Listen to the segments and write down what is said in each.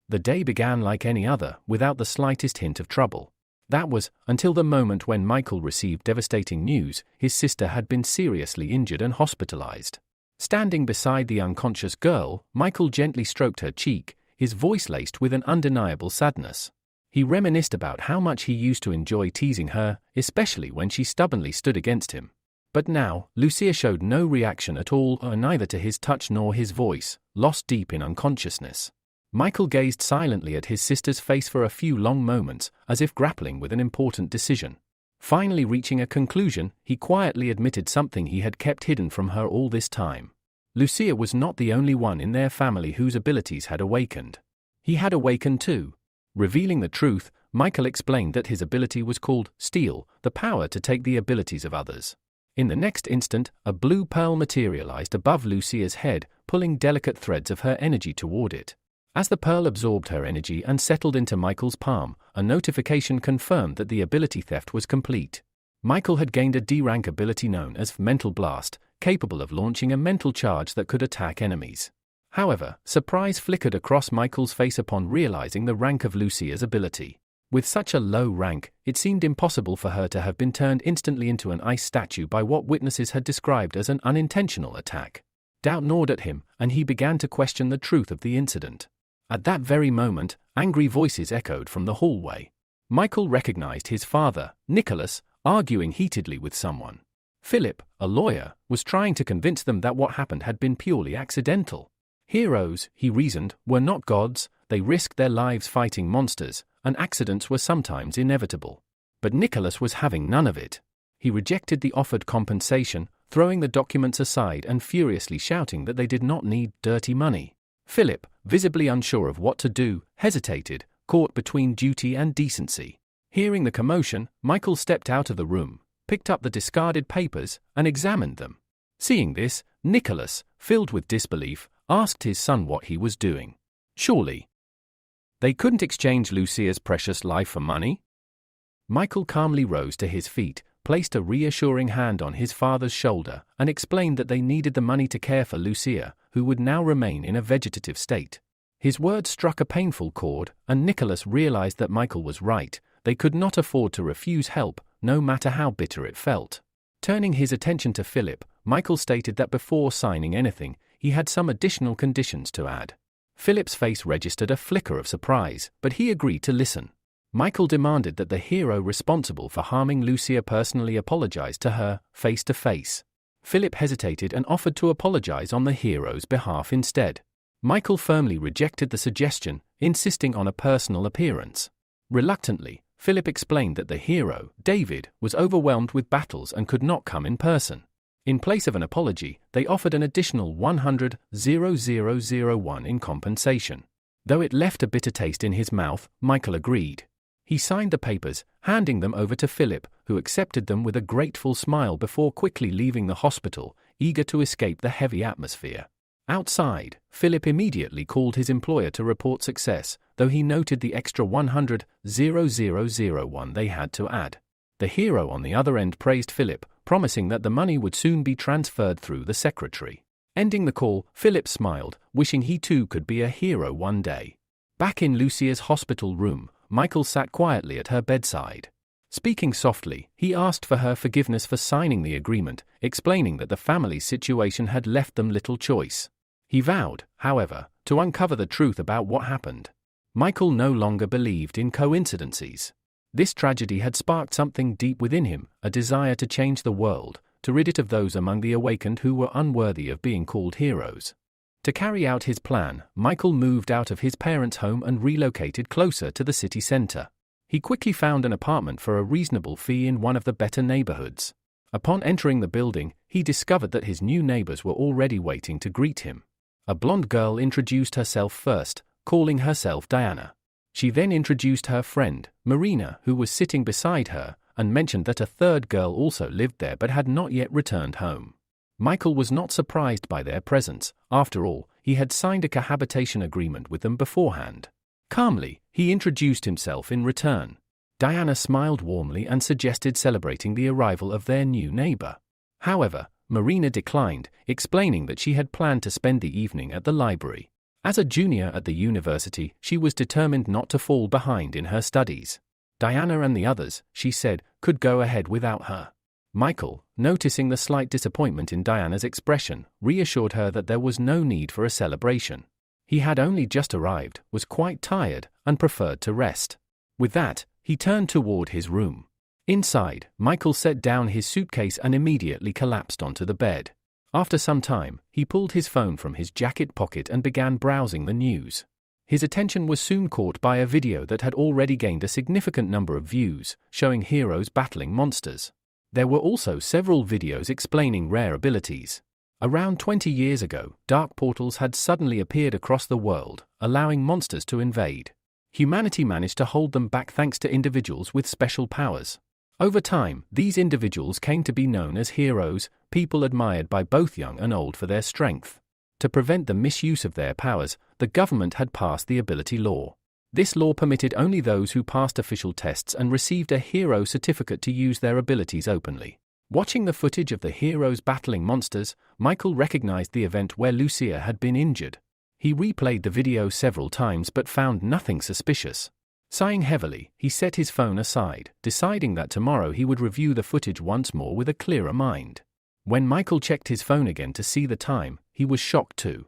The day began like any other, without the slightest hint of trouble. That was, until the moment when Michael received devastating news: his sister had been seriously injured and hospitalized. Standing beside the unconscious girl, Michael gently stroked her cheek, his voice laced with an undeniable sadness. He reminisced about how much he used to enjoy teasing her, especially when she stubbornly stood against him. But now, Lucia showed no reaction at all, neither to his touch nor his voice, lost deep in unconsciousness. Michael gazed silently at his sister's face for a few long moments, as if grappling with an important decision. Finally reaching a conclusion, he quietly admitted something he had kept hidden from her all this time. Lucia was not the only one in their family whose abilities had awakened. He had awakened too. Revealing the truth, Michael explained that his ability was called Steal, the power to take the abilities of others. In the next instant, a blue pearl materialized above Lucia's head, pulling delicate threads of her energy toward it. As the pearl absorbed her energy and settled into Michael's palm, a notification confirmed that the ability theft was complete. Michael had gained a D-rank ability known as Mental Blast, capable of launching a mental charge that could attack enemies. However, surprise flickered across Michael's face upon realizing the rank of Lucia's ability. With such a low rank, it seemed impossible for her to have been turned instantly into an ice statue by what witnesses had described as an unintentional attack. Doubt gnawed at him, and he began to question the truth of the incident. At that very moment, angry voices echoed from the hallway. Michael recognized his father, Nicholas, arguing heatedly with someone. Philip, a lawyer, was trying to convince them that what happened had been purely accidental. Heroes, he reasoned, were not gods. They risked their lives fighting monsters, and accidents were sometimes inevitable. But Nicholas was having none of it. He rejected the offered compensation, throwing the documents aside and furiously shouting that they did not need dirty money. Philip, visibly unsure of what to do, hesitated, caught between duty and decency. Hearing the commotion, Michael stepped out of the room, picked up the discarded papers, and examined them. Seeing this, Nicholas, filled with disbelief, asked his son what he was doing. Surely they couldn't exchange Lucia's precious life for money? Michael calmly rose to his feet, placed a reassuring hand on his father's shoulder, and explained that they needed the money to care for Lucia, who would now remain in a vegetative state. His words struck a painful chord, and Nicholas realized that Michael was right. They could not afford to refuse help, no matter how bitter it felt. Turning his attention to Philip, Michael stated that before signing anything, he had some additional conditions to add. Philip's face registered a flicker of surprise, but he agreed to listen. Michael demanded that the hero responsible for harming Lucia personally apologize to her, face to face. Philip hesitated and offered to apologize on the hero's behalf instead. Michael firmly rejected the suggestion, insisting on a personal appearance. Reluctantly, Philip explained that the hero, David, was overwhelmed with battles and could not come in person. In place of an apology, they offered an additional 100,001 in compensation. Though it left a bitter taste in his mouth, Michael agreed. He signed the papers, handing them over to Philip, who accepted them with a grateful smile before quickly leaving the hospital, eager to escape the heavy atmosphere. Outside, Philip immediately called his employer to report success, though he noted the extra 100,001 they had to add. The hero on the other end praised Philip, promising that the money would soon be transferred through the secretary. Ending the call, Philip smiled, wishing he too could be a hero one day. Back in Lucia's hospital room, Michael sat quietly at her bedside. Speaking softly, he asked for her forgiveness for signing the agreement, explaining that the family's situation had left them little choice. He vowed, however, to uncover the truth about what happened. Michael no longer believed in coincidences. This tragedy had sparked something deep within him, a desire to change the world, to rid it of those among the awakened who were unworthy of being called heroes. To carry out his plan, Michael moved out of his parents' home and relocated closer to the city center. He quickly found an apartment for a reasonable fee in one of the better neighborhoods. Upon entering the building, he discovered that his new neighbors were already waiting to greet him. A blonde girl introduced herself first, calling herself Diana. She then introduced her friend, Marina, who was sitting beside her, and mentioned that a third girl also lived there but had not yet returned home. Michael was not surprised by their presence. After all, he had signed a cohabitation agreement with them beforehand. Calmly, he introduced himself in return. Diana smiled warmly and suggested celebrating the arrival of their new neighbor. However, Marina declined, explaining that she had planned to spend the evening at the library. As a junior at the university, she was determined not to fall behind in her studies. Diana and the others, she said, could go ahead without her. Michael, noticing the slight disappointment in Diana's expression, reassured her that there was no need for a celebration. He had only just arrived, was quite tired, and preferred to rest. With that, he turned toward his room. Inside, Michael set down his suitcase and immediately collapsed onto the bed. After some time, he pulled his phone from his jacket pocket and began browsing the news. His attention was soon caught by a video that had already gained a significant number of views, showing heroes battling monsters. There were also several videos explaining rare abilities. Around 20 years ago, dark portals had suddenly appeared across the world, allowing monsters to invade. Humanity managed to hold them back thanks to individuals with special powers. Over time, these individuals came to be known as heroes, people admired by both young and old for their strength. To prevent the misuse of their powers, the government had passed the ability law. This law permitted only those who passed official tests and received a hero certificate to use their abilities openly. Watching the footage of the heroes battling monsters, Michael recognized the event where Lucia had been injured. He replayed the video several times but found nothing suspicious. Sighing heavily, he set his phone aside, deciding that tomorrow he would review the footage once more with a clearer mind. When Michael checked his phone again to see the time, he was shocked to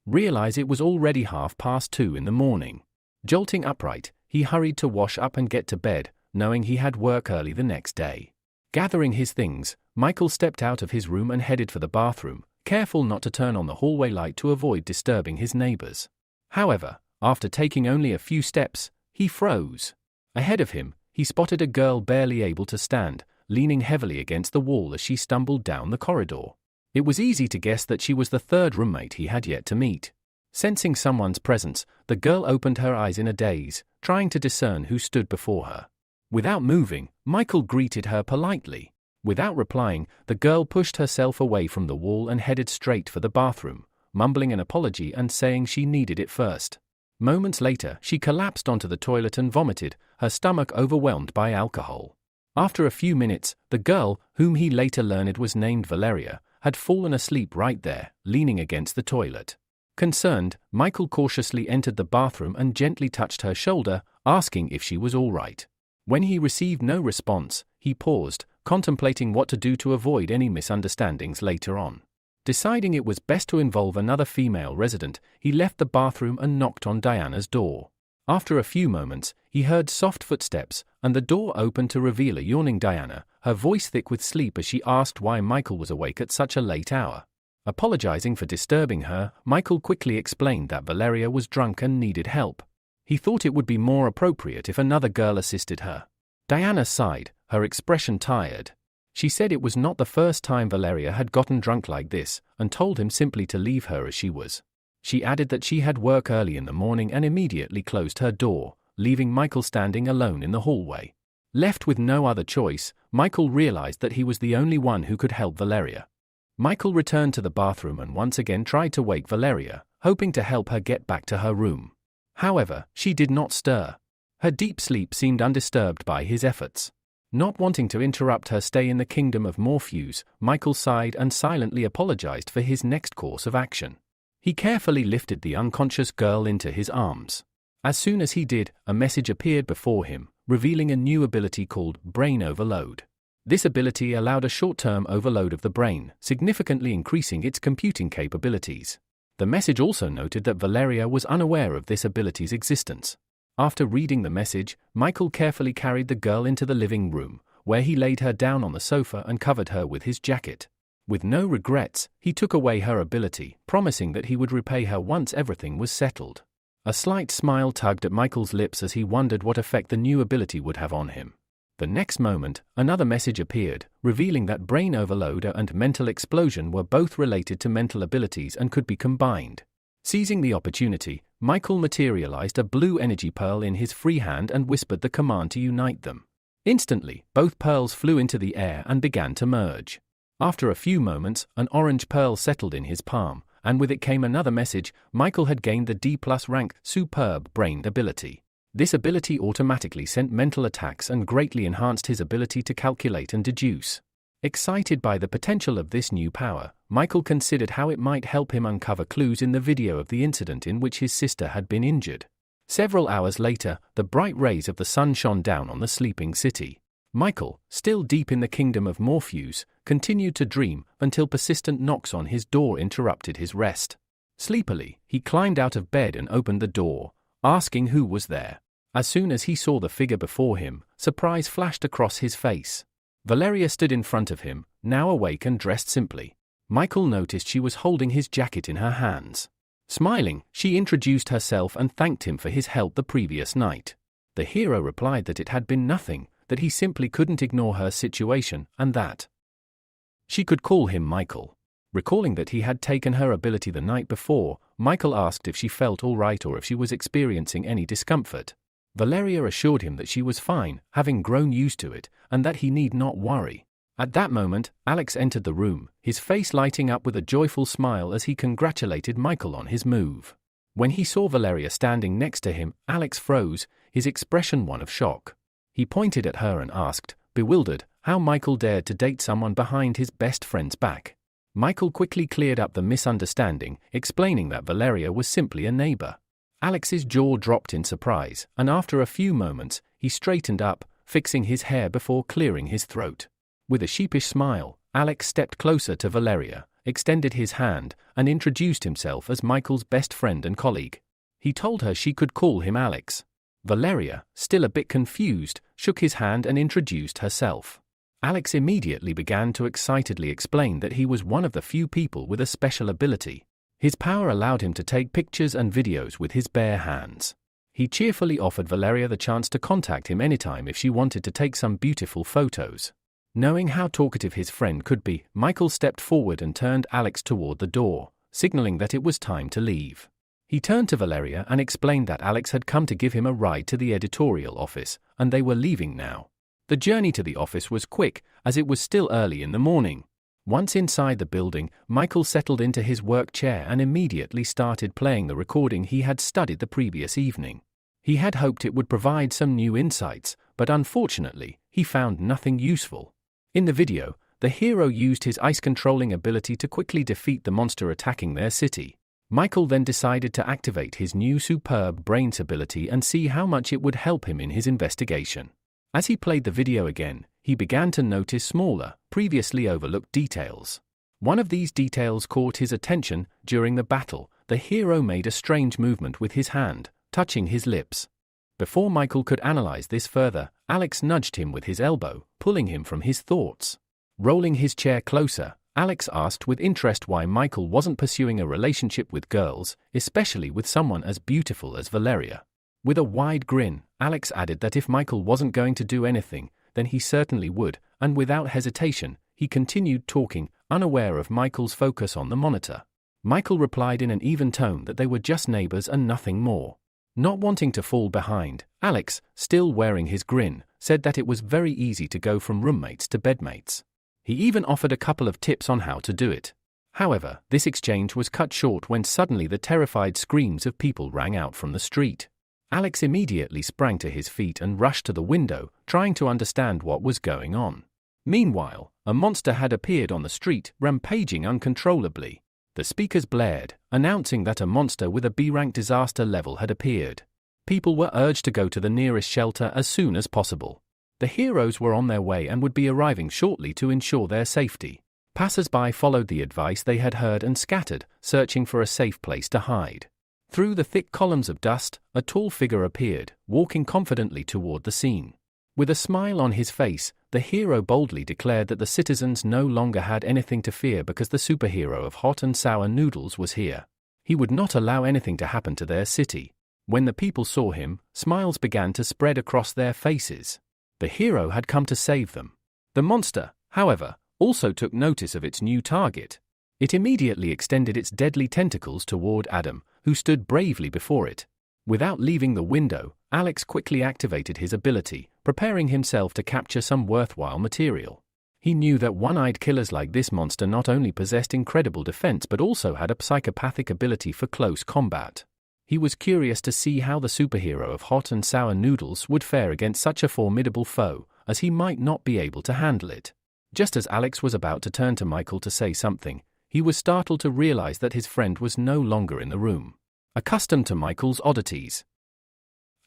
realize it was already 2:30 in the morning. Jolting upright, he hurried to wash up and get to bed, knowing he had work early the next day. Gathering his things, Michael stepped out of his room and headed for the bathroom, careful not to turn on the hallway light to avoid disturbing his neighbors. However, after taking only a few steps, he froze. Ahead of him, he spotted a girl barely able to stand, leaning heavily against the wall as she stumbled down the corridor. It was easy to guess that she was the third roommate he had yet to meet. Sensing someone's presence, the girl opened her eyes in a daze, trying to discern who stood before her. Without moving, Michael greeted her politely. Without replying, the girl pushed herself away from the wall and headed straight for the bathroom, mumbling an apology and saying she needed it first. Moments later, she collapsed onto the toilet and vomited, her stomach overwhelmed by alcohol. After a few minutes, the girl, whom he later learned was named Valeria, had fallen asleep right there, leaning against the toilet. Concerned, Michael cautiously entered the bathroom and gently touched her shoulder, asking if she was all right. When he received no response, he paused, contemplating what to do to avoid any misunderstandings later on. Deciding it was best to involve another female resident, he left the bathroom and knocked on Diana's door. After a few moments, he heard soft footsteps, and the door opened to reveal a yawning Diana, her voice thick with sleep as she asked why Michael was awake at such a late hour. Apologizing for disturbing her, Michael quickly explained that Valeria was drunk and needed help. He thought it would be more appropriate if another girl assisted her. Diana sighed, her expression tired. She said it was not the first time Valeria had gotten drunk like this, and told him simply to leave her as she was. She added that she had work early in the morning and immediately closed her door, leaving Michael standing alone in the hallway. Left with no other choice, Michael realized that he was the only one who could help Valeria. Michael returned to the bathroom and once again tried to wake Valeria, hoping to help her get back to her room. However, she did not stir. Her deep sleep seemed undisturbed by his efforts. Not wanting to interrupt her stay in the kingdom of Morpheus, Michael sighed and silently apologized for his next course of action. He carefully lifted the unconscious girl into his arms. As soon as he did, a message appeared before him, revealing a new ability called Brain Overload. This ability allowed a short-term overload of the brain, significantly increasing its computing capabilities. The message also noted that Valeria was unaware of this ability's existence. After reading the message, Michael carefully carried the girl into the living room, where he laid her down on the sofa and covered her with his jacket. With no regrets, he took away her ability, promising that he would repay her once everything was settled. A slight smile tugged at Michael's lips as he wondered what effect the new ability would have on him. The next moment, another message appeared, revealing that brain overload and mental explosion were both related to mental abilities and could be combined. Seizing the opportunity, Michael materialized a blue energy pearl in his free hand and whispered the command to unite them. Instantly, both pearls flew into the air and began to merge. After a few moments, an orange pearl settled in his palm, and with it came another message. Michael had gained the D+ rank Superb Brain ability. This ability automatically sent mental attacks and greatly enhanced his ability to calculate and deduce. Excited by the potential of this new power, Michael considered how it might help him uncover clues in the video of the incident in which his sister had been injured. Several hours later, the bright rays of the sun shone down on the sleeping city. Michael, still deep in the kingdom of Morpheus, continued to dream until persistent knocks on his door interrupted his rest. Sleepily, he climbed out of bed and opened the door, asking who was there. As soon as he saw the figure before him, surprise flashed across his face. Valeria stood in front of him, now awake and dressed simply. Michael noticed she was holding his jacket in her hands. Smiling, she introduced herself and thanked him for his help the previous night. The hero replied that it had been nothing, that he simply couldn't ignore her situation, and that she could call him Michael. Recalling that he had taken her ability the night before, Michael asked if she felt all right or if she was experiencing any discomfort. Valeria assured him that she was fine, having grown used to it, and that he need not worry. At that moment, Alex entered the room, his face lighting up with a joyful smile as he congratulated Michael on his move. When he saw Valeria standing next to him, Alex froze, his expression one of shock. He pointed at her and asked, bewildered, how Michael dared to date someone behind his best friend's back. Michael quickly cleared up the misunderstanding, explaining that Valeria was simply a neighbor. Alex's jaw dropped in surprise, and after a few moments, he straightened up, fixing his hair before clearing his throat. With a sheepish smile, Alex stepped closer to Valeria, extended his hand, and introduced himself as Michael's best friend and colleague. He told her she could call him Alex. Valeria, still a bit confused, shook his hand and introduced herself. Alex immediately began to excitedly explain that he was one of the few people with a special ability. His power allowed him to take pictures and videos with his bare hands. He cheerfully offered Valeria the chance to contact him anytime if she wanted to take some beautiful photos. Knowing how talkative his friend could be, Michael stepped forward and turned Alex toward the door, signaling that it was time to leave. He turned to Valeria and explained that Alex had come to give him a ride to the editorial office, and they were leaving now. The journey to the office was quick, as it was still early in the morning. Once inside the building, Michael settled into his work chair and immediately started playing the recording he had studied the previous evening. He had hoped it would provide some new insights, but unfortunately, he found nothing useful. In the video, the hero used his ice-controlling ability to quickly defeat the monster attacking their city. Michael then decided to activate his new superb brains ability and see how much it would help him in his investigation. As he played the video again, he began to notice smaller, previously overlooked details. One of these details caught his attention. During the battle, the hero made a strange movement with his hand, touching his lips. Before Michael could analyze this further, Alex nudged him with his elbow, pulling him from his thoughts. Rolling his chair closer, Alex asked with interest why Michael wasn't pursuing a relationship with girls, especially with someone as beautiful as Valeria. With a wide grin, Alex added that if Michael wasn't going to do anything, then he certainly would, and without hesitation, he continued talking, unaware of Michael's focus on the monitor. Michael replied in an even tone that they were just neighbors and nothing more. Not wanting to fall behind, Alex, still wearing his grin, said that it was very easy to go from roommates to bedmates. He even offered a couple of tips on how to do it. However, this exchange was cut short when suddenly the terrified screams of people rang out from the street. Alex immediately sprang to his feet and rushed to the window, trying to understand what was going on. Meanwhile, a monster had appeared on the street, rampaging uncontrollably. The speakers blared, announcing that a monster with a B-rank disaster level had appeared. People were urged to go to the nearest shelter as soon as possible. The heroes were on their way and would be arriving shortly to ensure their safety. Passers-by followed the advice they had heard and scattered, searching for a safe place to hide. Through the thick columns of dust, a tall figure appeared, walking confidently toward the scene. With a smile on his face, the hero boldly declared that the citizens no longer had anything to fear because the superhero of hot and sour noodles was here. He would not allow anything to happen to their city. When the people saw him, smiles began to spread across their faces. The hero had come to save them. The monster, however, also took notice of its new target. It immediately extended its deadly tentacles toward Adam, who stood bravely before it. Without leaving the window, Alex quickly activated his ability, preparing himself to capture some worthwhile material. He knew that one-eyed killers like this monster not only possessed incredible defense but also had a psychopathic ability for close combat. He was curious to see how the superhero of hot and sour noodles would fare against such a formidable foe, as he might not be able to handle it. Just as Alex was about to turn to Michael to say something, he was startled to realize that his friend was no longer in the room. Accustomed to Michael's oddities,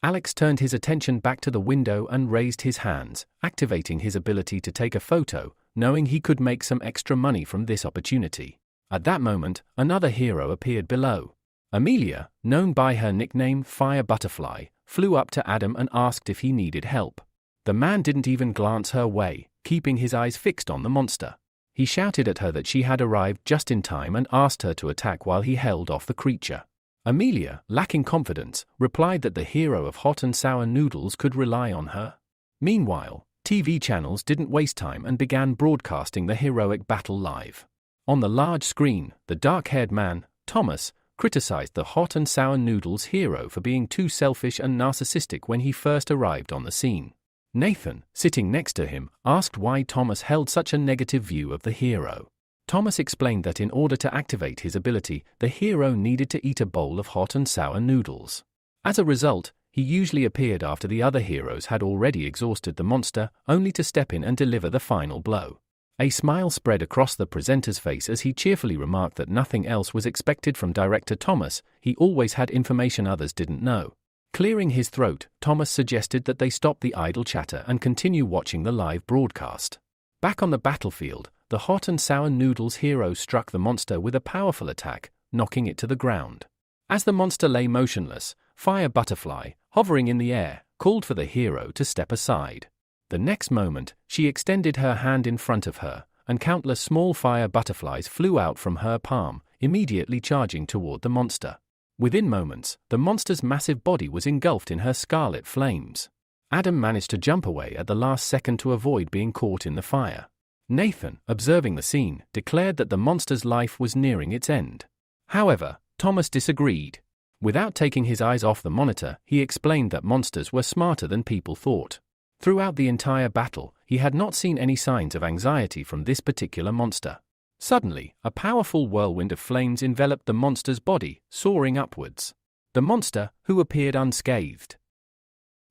Alex turned his attention back to the window and raised his hands, activating his ability to take a photo, knowing he could make some extra money from this opportunity. At that moment, another hero appeared below. Amelia, known by her nickname Fire Butterfly, flew up to Adam and asked if he needed help. The man didn't even glance her way, keeping his eyes fixed on the monster. He shouted at her that she had arrived just in time and asked her to attack while he held off the creature. Amelia, lacking confidence, replied that the hero of hot and sour noodles could rely on her. Meanwhile, TV channels didn't waste time and began broadcasting the heroic battle live. On the large screen, the dark-haired man, Thomas, criticized the hot and sour noodles hero for being too selfish and narcissistic when he first arrived on the scene. Nathan, sitting next to him, asked why Thomas held such a negative view of the hero. Thomas explained that in order to activate his ability, the hero needed to eat a bowl of hot and sour noodles. As a result, he usually appeared after the other heroes had already exhausted the monster, only to step in and deliver the final blow. A smile spread across the presenter's face as he cheerfully remarked that nothing else was expected from director Thomas. He always had information others didn't know. Clearing his throat, Thomas suggested that they stop the idle chatter and continue watching the live broadcast. Back on the battlefield, the hot and sour noodles hero struck the monster with a powerful attack, knocking it to the ground. As the monster lay motionless, Fire Butterfly, hovering in the air, called for the hero to step aside. The next moment, she extended her hand in front of her, and countless small fire butterflies flew out from her palm, immediately charging toward the monster. Within moments, the monster's massive body was engulfed in her scarlet flames. Adam managed to jump away at the last second to avoid being caught in the fire. Nathan, observing the scene, declared that the monster's life was nearing its end. However, Thomas disagreed. Without taking his eyes off the monitor, he explained that monsters were smarter than people thought. Throughout the entire battle, he had not seen any signs of anxiety from this particular monster. Suddenly, a powerful whirlwind of flames enveloped the monster's body, soaring upwards. The monster, who appeared unscathed,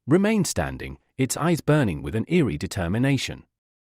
remained standing, its eyes burning with an eerie determination.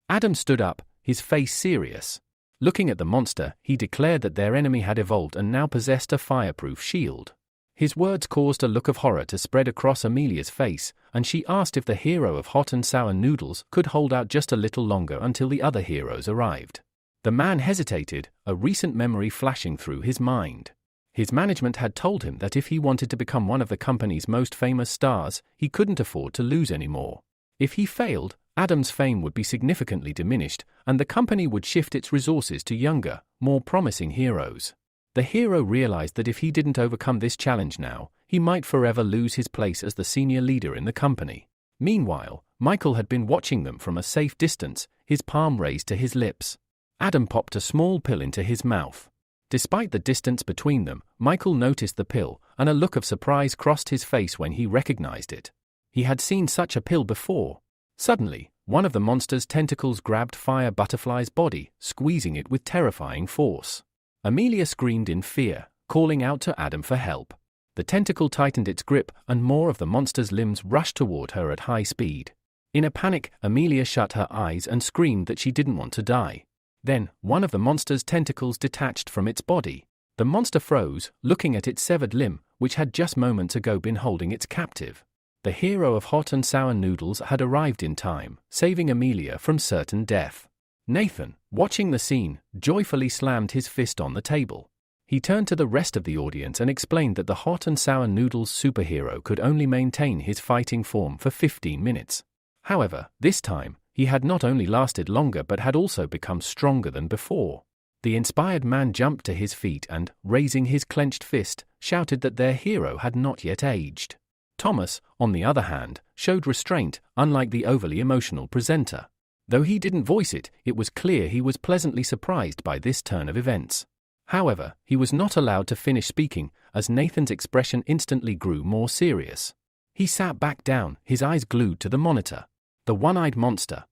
Adam stood up, his face serious. Looking at the monster, he declared that their enemy had evolved and now possessed a fireproof shield. His words caused a look of horror to spread across Amelia's face, and she asked if the hero of hot and sour noodles could hold out just a little longer until the other heroes arrived. The man hesitated, a recent memory flashing through his mind. His management had told him that if he wanted to become one of the company's most famous stars, he couldn't afford to lose anymore. If he failed, Adam's fame would be significantly diminished, and the company would shift its resources to younger, more promising heroes. The hero realized that if he didn't overcome this challenge now, he might forever lose his place as the senior leader in the company. Meanwhile, Michael had been watching them from a safe distance, his palm raised to his lips. Adam popped a small pill into his mouth. Despite the distance between them, Michael noticed the pill, and a look of surprise crossed his face when he recognized it. He had seen such a pill before. Suddenly, one of the monster's tentacles grabbed Fire Butterfly's body, squeezing it with terrifying force. Amelia screamed in fear, calling out to Adam for help. The tentacle tightened its grip, and more of the monster's limbs rushed toward her at high speed. In a panic, Amelia shut her eyes and screamed that she didn't want to die. Then, one of the monster's tentacles detached from its body. The monster froze, looking at its severed limb, which had just moments ago been holding its captive. The hero of hot and sour noodles had arrived in time, saving Amelia from certain death. Nathan, watching the scene, joyfully slammed his fist on the table. He turned to the rest of the audience and explained that the hot and sour noodles superhero could only maintain his fighting form for 15 minutes. However, this time, he had not only lasted longer but had also become stronger than before. The inspired man jumped to his feet and, raising his clenched fist, shouted that their hero had not yet aged. Thomas, on the other hand, showed restraint, unlike the overly emotional presenter. Though he didn't voice it, it was clear he was pleasantly surprised by this turn of events. However, he was not allowed to finish speaking, as Nathan's expression instantly grew more serious. He sat back down, his eyes glued to the monitor. The one-eyed monster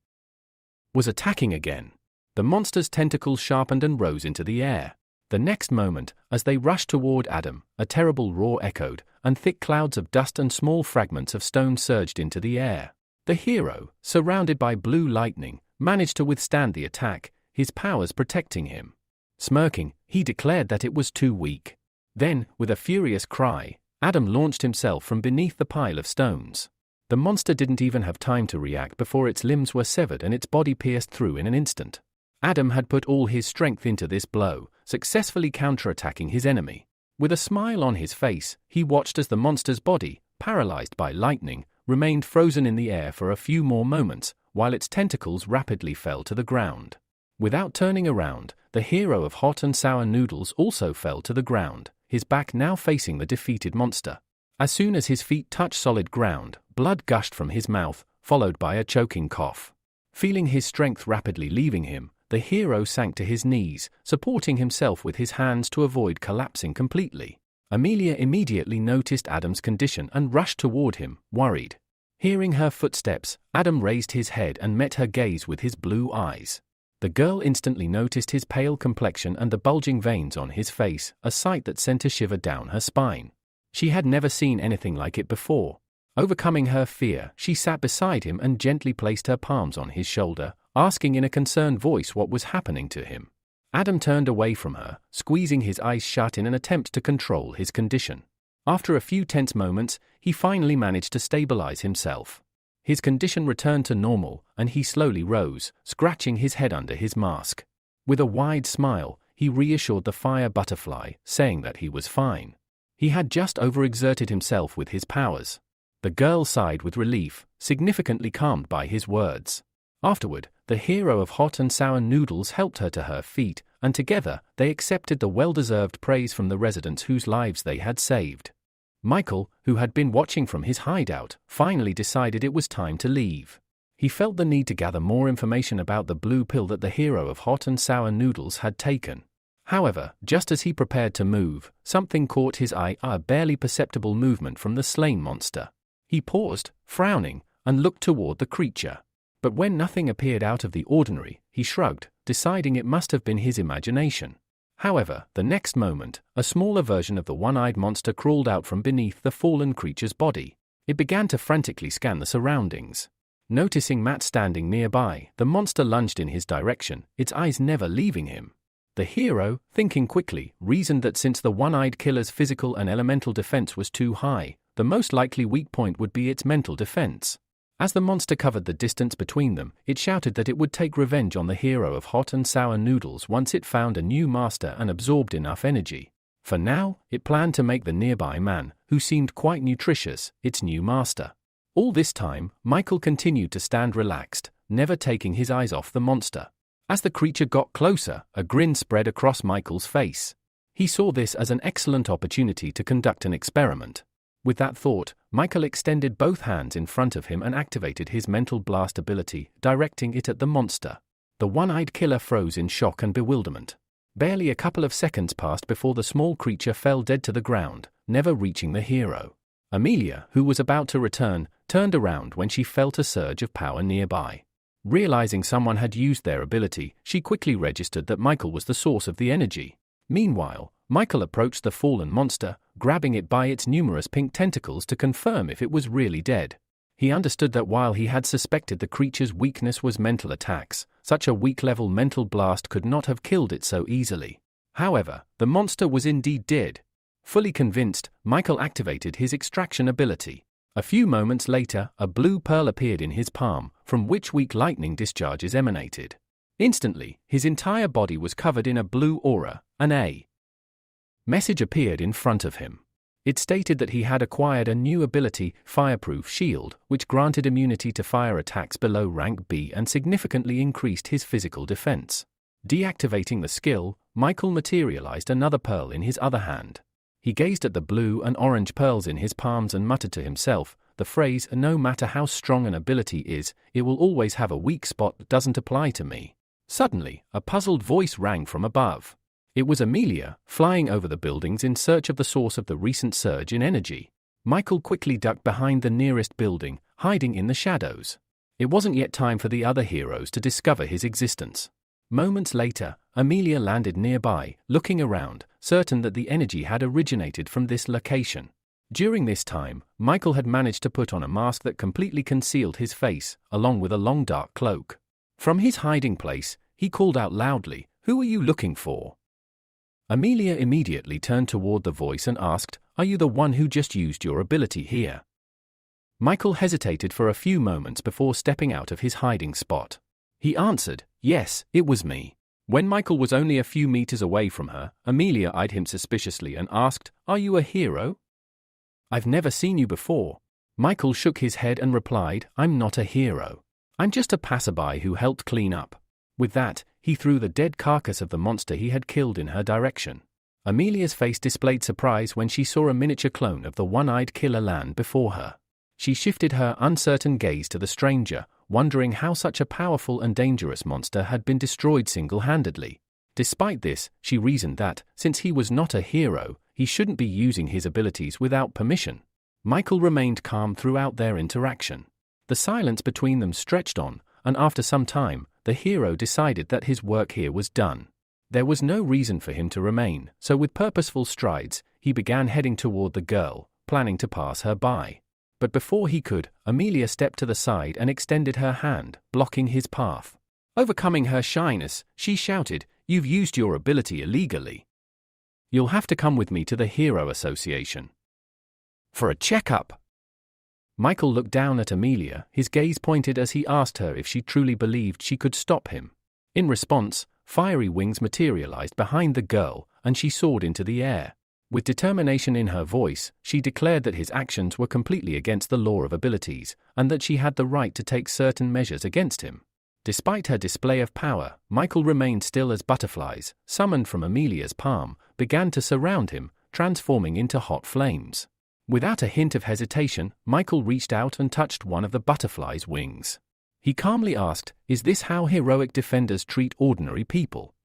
was attacking again. The monster's tentacles sharpened and rose into the air. The next moment, as they rushed toward Adam, a terrible roar echoed, and thick clouds of dust and small fragments of stone surged into the air. The hero, surrounded by blue lightning, managed to withstand the attack, his powers protecting him. Smirking, he declared that it was too weak. Then, with a furious cry, Adam launched himself from beneath the pile of stones. The monster didn't even have time to react before its limbs were severed and its body pierced through in an instant. Adam had put all his strength into this blow, successfully counterattacking his enemy. With a smile on his face, he watched as the monster's body, paralyzed by lightning, remained frozen in the air for a few more moments, while its tentacles rapidly fell to the ground. Without turning around, the hero of hot and sour noodles also fell to the ground, his back now facing the defeated monster. As soon as his feet touched solid ground, blood gushed from his mouth, followed by a choking cough. Feeling his strength rapidly leaving him, the hero sank to his knees, supporting himself with his hands to avoid collapsing completely. Amelia immediately noticed Adam's condition and rushed toward him, worried. Hearing her footsteps, Adam raised his head and met her gaze with his blue eyes. The girl instantly noticed his pale complexion and the bulging veins on his face, a sight that sent a shiver down her spine. She had never seen anything like it before. Overcoming her fear, she sat beside him and gently placed her palms on his shoulder, asking in a concerned voice what was happening to him. Adam turned away from her, squeezing his eyes shut in an attempt to control his condition. After a few tense moments, he finally managed to stabilize himself. His condition returned to normal, and he slowly rose, scratching his head under his mask. With a wide smile, he reassured the fire butterfly, saying that he was fine. He had just overexerted himself with his powers. The girl sighed with relief, significantly calmed by his words. Afterward, the hero of hot and sour noodles helped her to her feet, and together, they accepted the well-deserved praise from the residents whose lives they had saved. Michael, who had been watching from his hideout, finally decided it was time to leave. He felt the need to gather more information about the blue pill that the hero of hot and sour noodles had taken. However, just as he prepared to move, something caught his eye, a barely perceptible movement from the slain monster. He paused, frowning, and looked toward the creature. But when nothing appeared out of the ordinary, he shrugged, deciding it must have been his imagination. However, the next moment, a smaller version of the one-eyed monster crawled out from beneath the fallen creature's body. It began to frantically scan the surroundings. Noticing Matt standing nearby, the monster lunged in his direction, its eyes never leaving him. The hero, thinking quickly, reasoned that since the one-eyed killer's physical and elemental defense was too high, the most likely weak point would be its mental defense. As the monster covered the distance between them, it shouted that it would take revenge on the hero of hot and sour noodles once it found a new master and absorbed enough energy. For now, it planned to make the nearby man, who seemed quite nutritious, its new master. All this time, Michael continued to stand relaxed, never taking his eyes off the monster. As the creature got closer, a grin spread across Michael's face. He saw this as an excellent opportunity to conduct an experiment. With that thought, Michael extended both hands in front of him and activated his mental blast ability, directing it at the monster. The one-eyed killer froze in shock and bewilderment. Barely a couple of seconds passed before the small creature fell dead to the ground, never reaching the hero. Amelia, who was about to return, turned around when she felt a surge of power nearby. Realizing someone had used their ability, she quickly registered that Michael was the source of the energy. Meanwhile, Michael approached the fallen monster, grabbing it by its numerous pink tentacles to confirm if it was really dead. He understood that while he had suspected the creature's weakness was mental attacks, such a weak-level mental blast could not have killed it so easily. However, the monster was indeed dead. Fully convinced, Michael activated his extraction ability. A few moments later, a blue pearl appeared in his palm, from which weak lightning discharges emanated. Instantly, his entire body was covered in a blue aura, an A message appeared in front of him. It stated that he had acquired a new ability, Fireproof Shield, which granted immunity to fire attacks below rank B and significantly increased his physical defense. Deactivating the skill, Michael materialized another pearl in his other hand. He gazed at the blue and orange pearls in his palms and muttered to himself, the phrase, "No matter how strong an ability is, it will always have a weak spot that doesn't apply to me." Suddenly, a puzzled voice rang from above. It was Amelia, flying over the buildings in search of the source of the recent surge in energy. Michael quickly ducked behind the nearest building, hiding in the shadows. It wasn't yet time for the other heroes to discover his existence. Moments later, Amelia landed nearby, looking around, certain that the energy had originated from this location. During this time, Michael had managed to put on a mask that completely concealed his face, along with a long dark cloak. From his hiding place, he called out loudly, "Who are you looking for?" Amelia immediately turned toward the voice and asked, "Are you the one who just used your ability here?" Michael hesitated for a few moments before stepping out of his hiding spot. He answered, "Yes, it was me." When Michael was only a few meters away from her, Amelia eyed him suspiciously and asked, "Are you a hero?" "I've never seen you before." Michael shook his head and replied, "I'm not a hero. I'm just a passerby who helped clean up." With that, he threw the dead carcass of the monster he had killed in her direction. Amelia's face displayed surprise when she saw a miniature clone of the one-eyed killer land before her. She shifted her uncertain gaze to the stranger, wondering how such a powerful and dangerous monster had been destroyed single-handedly. Despite this, she reasoned that, since he was not a hero, he shouldn't be using his abilities without permission. Michael remained calm throughout their interaction. The silence between them stretched on, and after some time, the hero decided that his work here was done. There was no reason for him to remain, so with purposeful strides, he began heading toward the girl, planning to pass her by. But before he could, Amelia stepped to the side and extended her hand, blocking his path. Overcoming her shyness, she shouted, "You've used your ability illegally. You'll have to come with me to the Hero Association for a checkup." Michael looked down at Amelia, his gaze pointed as he asked her if she truly believed she could stop him. In response, fiery wings materialized behind the girl, and she soared into the air. With determination in her voice, she declared that his actions were completely against the law of abilities, and that she had the right to take certain measures against him. Despite her display of power, Michael remained still as butterflies, summoned from Amelia's palm, began to surround him, transforming into hot flames. Without a hint of hesitation, Michael reached out and touched one of the butterfly's wings. He calmly asked, "Is this how heroic defenders treat ordinary people?"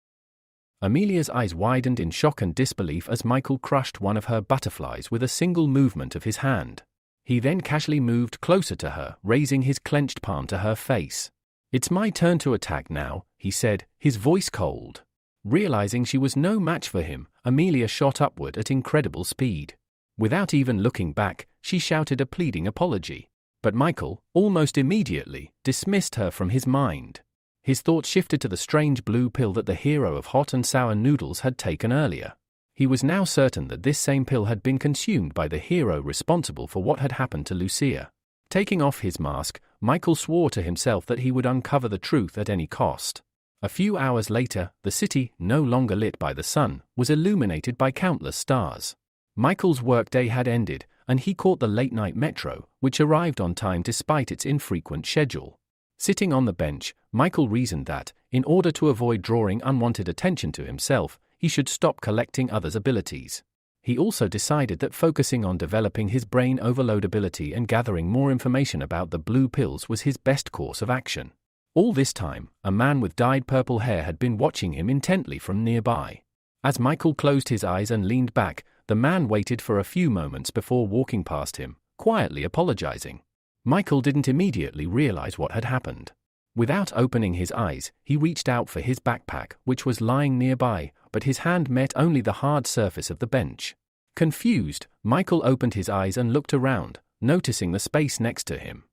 Amelia's eyes widened in shock and disbelief as Michael crushed one of her butterflies with a single movement of his hand. He then casually moved closer to her, raising his clenched palm to her face. "It's my turn to attack now," he said, his voice cold. Realizing she was no match for him, Amelia shot upward at incredible speed. Without even looking back, she shouted a pleading apology. But Michael, almost immediately, dismissed her from his mind. His thoughts shifted to the strange blue pill that the hero of hot and sour noodles had taken earlier. He was now certain that this same pill had been consumed by the hero responsible for what had happened to Lucia. Taking off his mask, Michael swore to himself that he would uncover the truth at any cost. A few hours later, the city, no longer lit by the sun, was illuminated by countless stars. Michael's workday had ended, and he caught the late-night metro, which arrived on time despite its infrequent schedule. Sitting on the bench, Michael reasoned that, in order to avoid drawing unwanted attention to himself, he should stop collecting others' abilities. He also decided that focusing on developing his brain overload ability and gathering more information about the blue pills was his best course of action. All this time, a man with dyed purple hair had been watching him intently from nearby. As Michael closed his eyes and leaned back, the man waited for a few moments before walking past him, quietly apologizing. Michael didn't immediately realize what had happened. Without opening his eyes, he reached out for his backpack, which was lying nearby, but his hand met only the hard surface of the bench. Confused, Michael opened his eyes and looked around, noticing the space next to him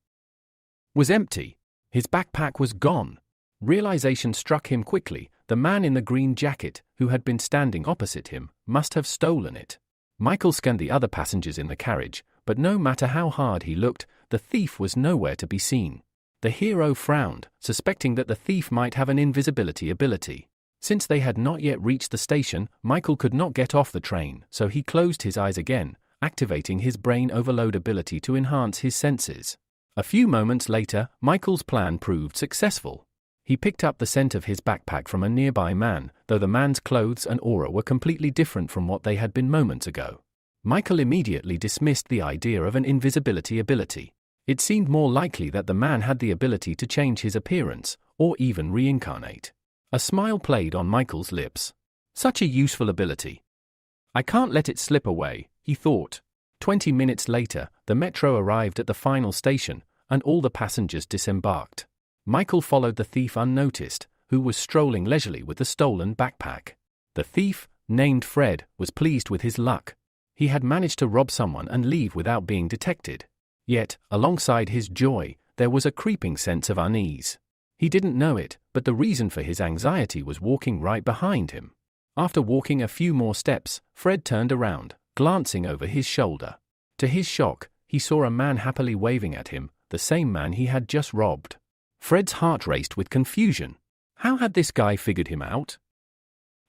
was empty. His backpack was gone. Realization struck him quickly. The man in the green jacket, who had been standing opposite him, must have stolen it. Michael scanned the other passengers in the carriage, but no matter how hard he looked, the thief was nowhere to be seen. The hero frowned, suspecting that the thief might have an invisibility ability. Since they had not yet reached the station, Michael could not get off the train, so he closed his eyes again, activating his brain overload ability to enhance his senses. A few moments later, Michael's plan proved successful. He picked up the scent of his backpack from a nearby man, though the man's clothes and aura were completely different from what they had been moments ago. Michael immediately dismissed the idea of an invisibility ability. It seemed more likely that the man had the ability to change his appearance, or even reincarnate. A smile played on Michael's lips. Such a useful ability. I can't let it slip away, he thought. 20 minutes later, the metro arrived at the final station, and all the passengers disembarked. Michael followed the thief unnoticed, who was strolling leisurely with the stolen backpack. The thief, named Fred, was pleased with his luck. He had managed to rob someone and leave without being detected. Yet, alongside his joy, there was a creeping sense of unease. He didn't know it, but the reason for his anxiety was walking right behind him. After walking a few more steps, Fred turned around, glancing over his shoulder. To his shock, he saw a man happily waving at him, the same man he had just robbed. Fred's heart raced with confusion. How had this guy figured him out?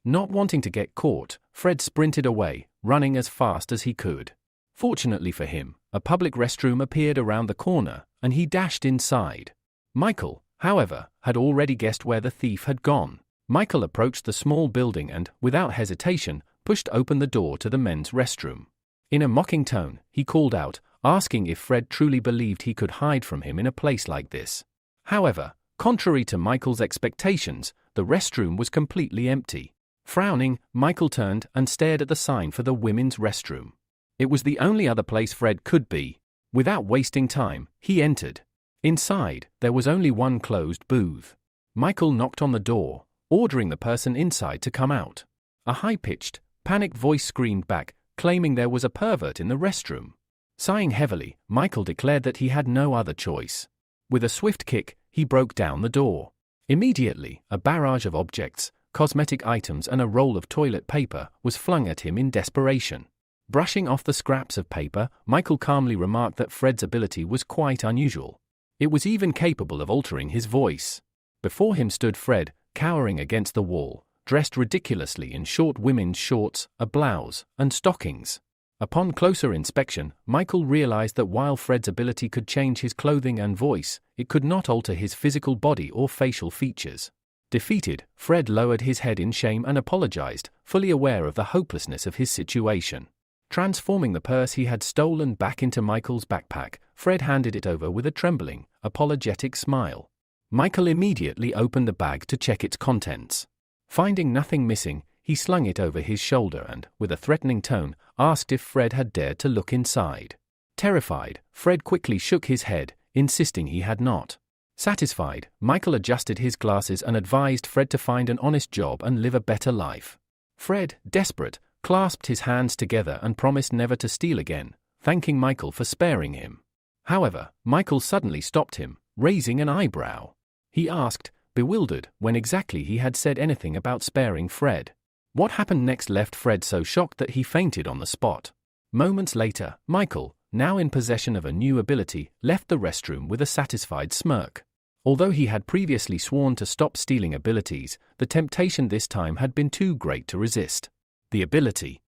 Not wanting to get caught, Fred sprinted away, running as fast as he could. Fortunately for him, a public restroom appeared around the corner, and he dashed inside. Michael, however, had already guessed where the thief had gone. Michael approached the small building and, without hesitation, pushed open the door to the men's restroom. In a mocking tone, he called out, asking if Fred truly believed he could hide from him in a place like this. However, contrary to Michael's expectations, the restroom was completely empty. Frowning, Michael turned and stared at the sign for the women's restroom. It was the only other place Fred could be. Without wasting time, he entered. Inside, there was only one closed booth. Michael knocked on the door, ordering the person inside to come out. A high-pitched, panicked voice screamed back, claiming there was a pervert in the restroom. Sighing heavily, Michael declared that he had no other choice. With a swift kick, he broke down the door. Immediately, a barrage of objects, cosmetic items and a roll of toilet paper was flung at him in desperation. Brushing off the scraps of paper, Michael calmly remarked that Fred's ability was quite unusual. It was even capable of altering his voice. Before him stood Fred, cowering against the wall, dressed ridiculously in short women's shorts, a blouse, and stockings. Upon closer inspection, Michael realized that while Fred's ability could change his clothing and voice, it could not alter his physical body or facial features. Defeated, Fred lowered his head in shame and apologized, fully aware of the hopelessness of his situation. Transforming the purse he had stolen back into Michael's backpack, Fred handed it over with a trembling, apologetic smile. Michael immediately opened the bag to check its contents. Finding nothing missing, he slung it over his shoulder and, with a threatening tone, asked if Fred had dared to look inside. Terrified, Fred quickly shook his head, insisting he had not. Satisfied, Michael adjusted his glasses and advised Fred to find an honest job and live a better life. Fred, desperate, clasped his hands together and promised never to steal again, thanking Michael for sparing him. However, Michael suddenly stopped him, raising an eyebrow. He asked, bewildered, when exactly he had said anything about sparing Fred. What happened next left Fred so shocked that he fainted on the spot. Moments later, Michael, now in possession of a new ability, left the restroom with a satisfied smirk. Although he had previously sworn to stop stealing abilities, the temptation this time had been too great to resist. The ability,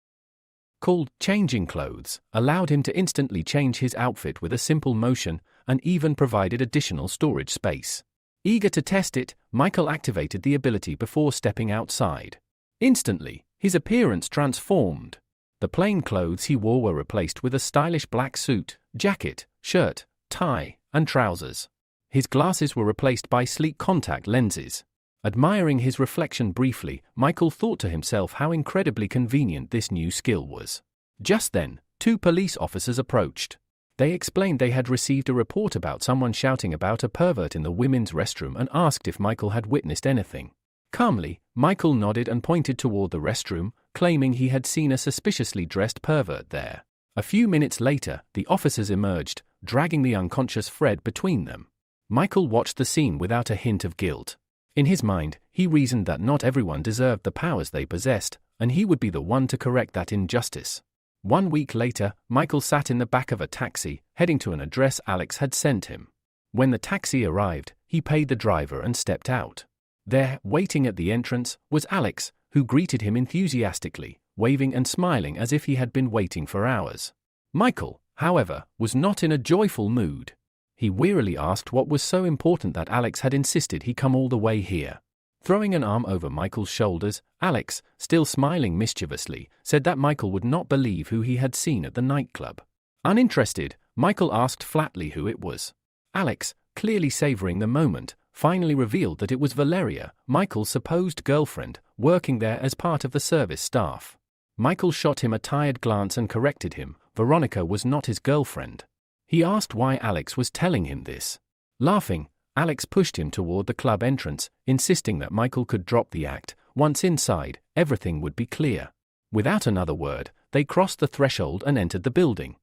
called changing clothes, allowed him to instantly change his outfit with a simple motion and even provided additional storage space. Eager to test it, Michael activated the ability before stepping outside. Instantly, his appearance transformed. The plain clothes he wore were replaced with a stylish black suit, jacket, shirt, tie, and trousers. His glasses were replaced by sleek contact lenses. Admiring his reflection briefly, Michael thought to himself how incredibly convenient this new skill was. Just then, two police officers approached. They explained they had received a report about someone shouting about a pervert in the women's restroom and asked if Michael had witnessed anything. Calmly, Michael nodded and pointed toward the restroom, claiming he had seen a suspiciously dressed pervert there. A few minutes later, the officers emerged, dragging the unconscious Fred between them. Michael watched the scene without a hint of guilt. In his mind, he reasoned that not everyone deserved the powers they possessed, and he would be the one to correct that injustice. 1 week later, Michael sat in the back of a taxi, heading to an address Alex had sent him. When the taxi arrived, he paid the driver and stepped out. There, waiting at the entrance, was Alex, who greeted him enthusiastically, waving and smiling as if he had been waiting for hours. Michael, however, was not in a joyful mood. He wearily asked what was so important that Alex had insisted he come all the way here. Throwing an arm over Michael's shoulders, Alex, still smiling mischievously, said that Michael would not believe who he had seen at the nightclub. Uninterested, Michael asked flatly who it was. Alex, clearly savoring the moment, finally revealed that it was Valeria, Michael's supposed girlfriend, working there as part of the service staff. Michael shot him a tired glance and corrected him. Veronica was not his girlfriend. He asked why Alex was telling him this. Laughing, Alex pushed him toward the club entrance, insisting that Michael could drop the act. Once inside, everything would be clear. Without another word, they crossed the threshold and entered the building.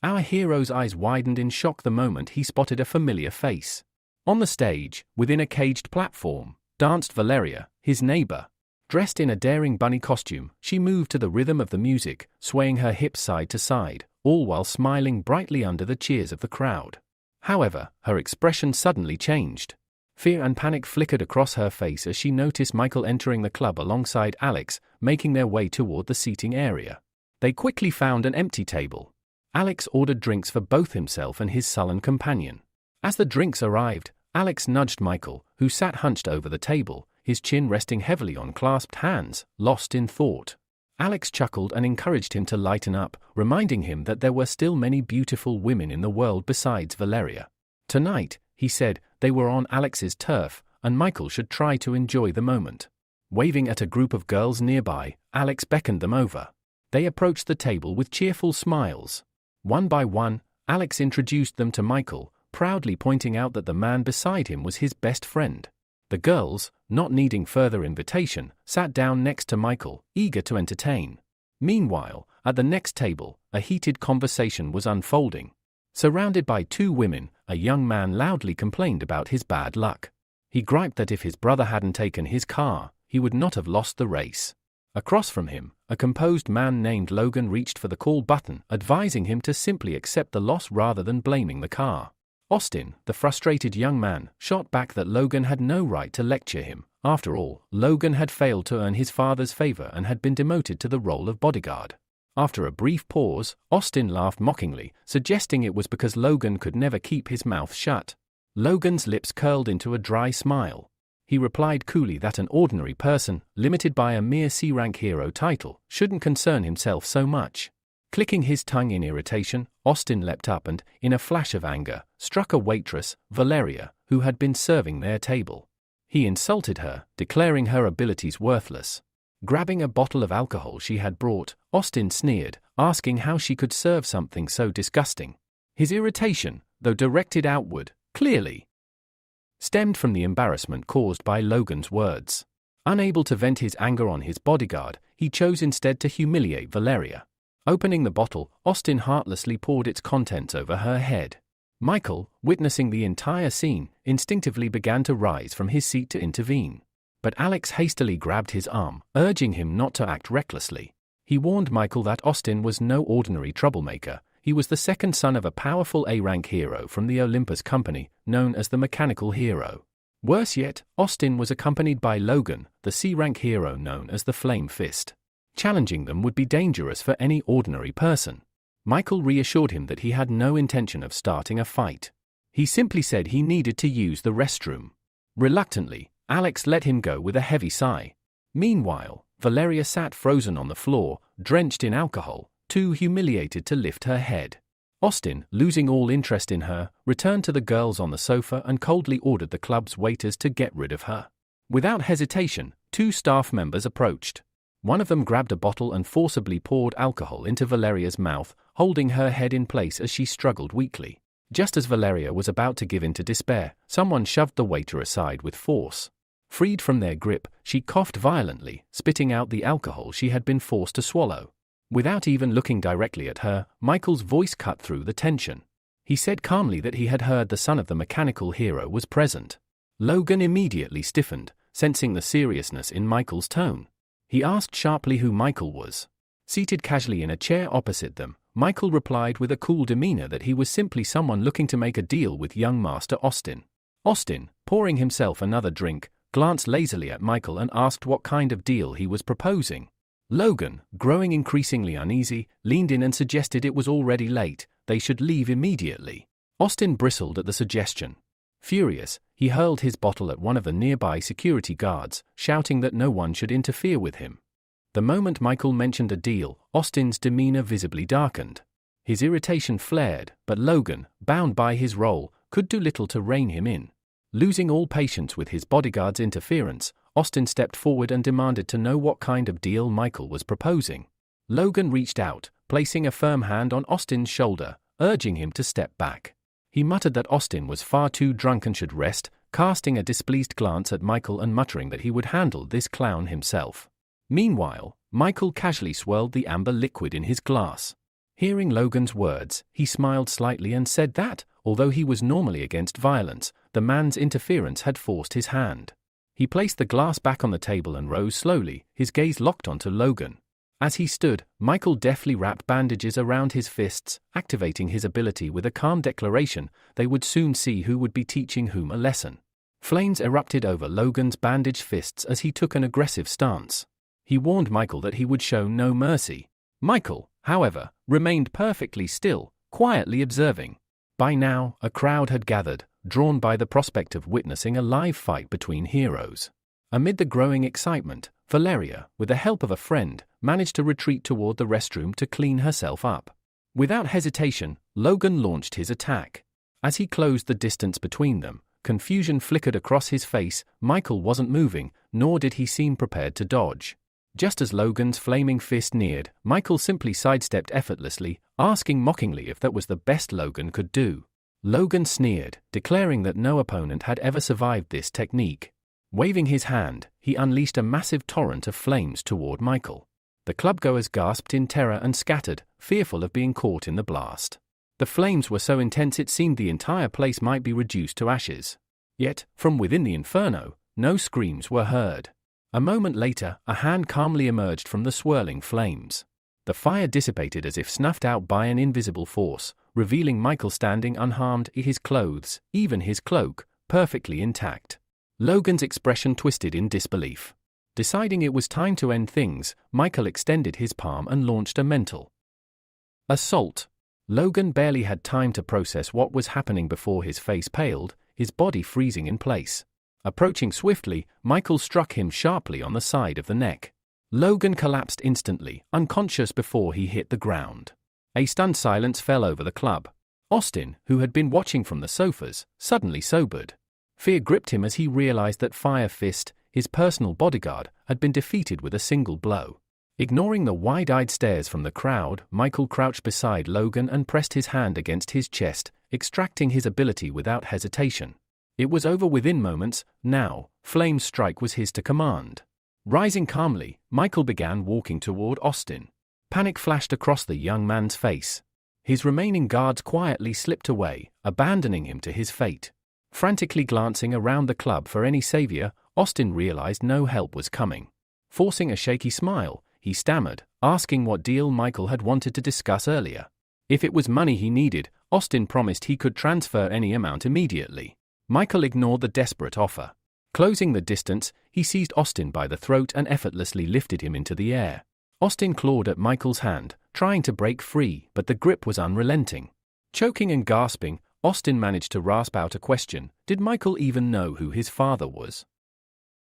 Our hero's eyes widened in shock the moment he spotted a familiar face. On the stage, within a caged platform, danced Valeria, his neighbor. Dressed in a daring bunny costume, she moved to the rhythm of the music, swaying her hips side to side, all while smiling brightly under the cheers of the crowd. However, her expression suddenly changed. Fear and panic flickered across her face as she noticed Michael entering the club alongside Alex, making their way toward the seating area. They quickly found an empty table. Alex ordered drinks for both himself and his sullen companion. As the drinks arrived, Alex nudged Michael, who sat hunched over the table, his chin resting heavily on clasped hands, lost in thought. Alex chuckled and encouraged him to lighten up, reminding him that there were still many beautiful women in the world besides Valeria. Tonight, he said, they were on Alex's turf, and Michael should try to enjoy the moment. Waving at a group of girls nearby, Alex beckoned them over. They approached the table with cheerful smiles. One by one, Alex introduced them to Michael, proudly pointing out that the man beside him was his best friend. The girls, not needing further invitation, sat down next to Michael, eager to entertain. Meanwhile, at the next table, a heated conversation was unfolding. Surrounded by two women, a young man loudly complained about his bad luck. He griped that if his brother hadn't taken his car, he would not have lost the race. Across from him, a composed man named Logan reached for the call button, advising him to simply accept the loss rather than blaming the car. Austin, the frustrated young man, shot back that Logan had no right to lecture him. After all, Logan had failed to earn his father's favor and had been demoted to the role of bodyguard. After a brief pause, Austin laughed mockingly, suggesting it was because Logan could never keep his mouth shut. Logan's lips curled into a dry smile. He replied coolly that an ordinary person, limited by a mere C-rank hero title, shouldn't concern himself so much. Clicking his tongue in irritation, Austin leapt up and, in a flash of anger, struck a waitress, Valeria, who had been serving their table. He insulted her, declaring her abilities worthless. Grabbing a bottle of alcohol she had brought, Austin sneered, asking how she could serve something so disgusting. His irritation, though directed outward, clearly stemmed from the embarrassment caused by Logan's words. Unable to vent his anger on his bodyguard, he chose instead to humiliate Valeria. Opening the bottle, Austin heartlessly poured its contents over her head. Michael, witnessing the entire scene, instinctively began to rise from his seat to intervene. But Alex hastily grabbed his arm, urging him not to act recklessly. He warned Michael that Austin was no ordinary troublemaker. He was the second son of a powerful A-rank hero from the Olympus Company, known as the Mechanical Hero. Worse yet, Austin was accompanied by Logan, the C-rank hero known as the Flame Fist. Challenging them would be dangerous for any ordinary person. Michael reassured him that he had no intention of starting a fight. He simply said he needed to use the restroom. Reluctantly, Alex let him go with a heavy sigh. Meanwhile, Valeria sat frozen on the floor, drenched in alcohol, too humiliated to lift her head. Austin, losing all interest in her, returned to the girls on the sofa and coldly ordered the club's waiters to get rid of her. Without hesitation, two staff members approached. One of them grabbed a bottle and forcibly poured alcohol into Valeria's mouth, holding her head in place as she struggled weakly. Just as Valeria was about to give in to despair, someone shoved the waiter aside with force. Freed from their grip, she coughed violently, spitting out the alcohol she had been forced to swallow. Without even looking directly at her, Michael's voice cut through the tension. He said calmly that he had heard the son of the mechanical hero was present. Logan immediately stiffened, sensing the seriousness in Michael's tone. He asked sharply who Michael was. Seated casually in a chair opposite them, Michael replied with a cool demeanor that he was simply someone looking to make a deal with young Master Austin. Austin, pouring himself another drink, glanced lazily at Michael and asked what kind of deal he was proposing. Logan, growing increasingly uneasy, leaned in and suggested it was already late, they should leave immediately. Austin bristled at the suggestion. Furious, he hurled his bottle at one of the nearby security guards, shouting that no one should interfere with him. The moment Michael mentioned a deal, Austin's demeanor visibly darkened. His irritation flared, but Logan, bound by his role, could do little to rein him in. Losing all patience with his bodyguard's interference, Austin stepped forward and demanded to know what kind of deal Michael was proposing. Logan reached out, placing a firm hand on Austin's shoulder, urging him to step back. He muttered that Austin was far too drunk and should rest, casting a displeased glance at Michael and muttering that he would handle this clown himself. Meanwhile, Michael casually swirled the amber liquid in his glass. Hearing Logan's words, he smiled slightly and said that, although he was normally against violence, the man's interference had forced his hand. He placed the glass back on the table and rose slowly, his gaze locked onto Logan. As he stood, Michael deftly wrapped bandages around his fists, activating his ability with a calm declaration they would soon see who would be teaching whom a lesson. Flames erupted over Logan's bandaged fists as he took an aggressive stance. He warned Michael that he would show no mercy. Michael, however, remained perfectly still, quietly observing. By now, a crowd had gathered, drawn by the prospect of witnessing a live fight between heroes. Amid the growing excitement, Valeria, with the help of a friend, managed to retreat toward the restroom to clean herself up. Without hesitation, Logan launched his attack. As he closed the distance between them, confusion flickered across his face. Michael wasn't moving, nor did he seem prepared to dodge. Just as Logan's flaming fist neared, Michael simply sidestepped effortlessly, asking mockingly if that was the best Logan could do. Logan sneered, declaring that no opponent had ever survived this technique. Waving his hand, he unleashed a massive torrent of flames toward Michael. The clubgoers gasped in terror and scattered, fearful of being caught in the blast. The flames were so intense it seemed the entire place might be reduced to ashes. Yet, from within the inferno, no screams were heard. A moment later, a hand calmly emerged from the swirling flames. The fire dissipated as if snuffed out by an invisible force, revealing Michael standing unharmed, his clothes, even his cloak, perfectly intact. Logan's expression twisted in disbelief. Deciding it was time to end things, Michael extended his palm and launched a mental assault. Logan barely had time to process what was happening before his face paled, his body freezing in place. Approaching swiftly, Michael struck him sharply on the side of the neck. Logan collapsed instantly, unconscious before he hit the ground. A stunned silence fell over the club. Austin, who had been watching from the sofas, suddenly sobered. Fear gripped him as he realized that Fire Fist, his personal bodyguard, had been defeated with a single blow. Ignoring the wide-eyed stares from the crowd, Michael crouched beside Logan and pressed his hand against his chest, extracting his ability without hesitation. It was over within moments. Now, Flame's strike was his to command. Rising calmly, Michael began walking toward Austin. Panic flashed across the young man's face. His remaining guards quietly slipped away, abandoning him to his fate. Frantically glancing around the club for any savior, Austin realized no help was coming. Forcing a shaky smile, he stammered, asking what deal Michael had wanted to discuss earlier. If it was money he needed, Austin promised he could transfer any amount immediately. Michael ignored the desperate offer. Closing the distance, he seized Austin by the throat and effortlessly lifted him into the air. Austin clawed at Michael's hand, trying to break free, but the grip was unrelenting. Choking and gasping, Austin managed to rasp out a question. Did Michael even know who his father was?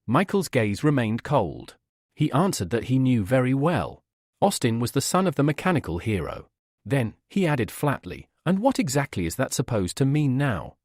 Michael's gaze remained cold. He answered that he knew very well. Austin was the son of the mechanical hero. Then, he added flatly, and what exactly is that supposed to mean now?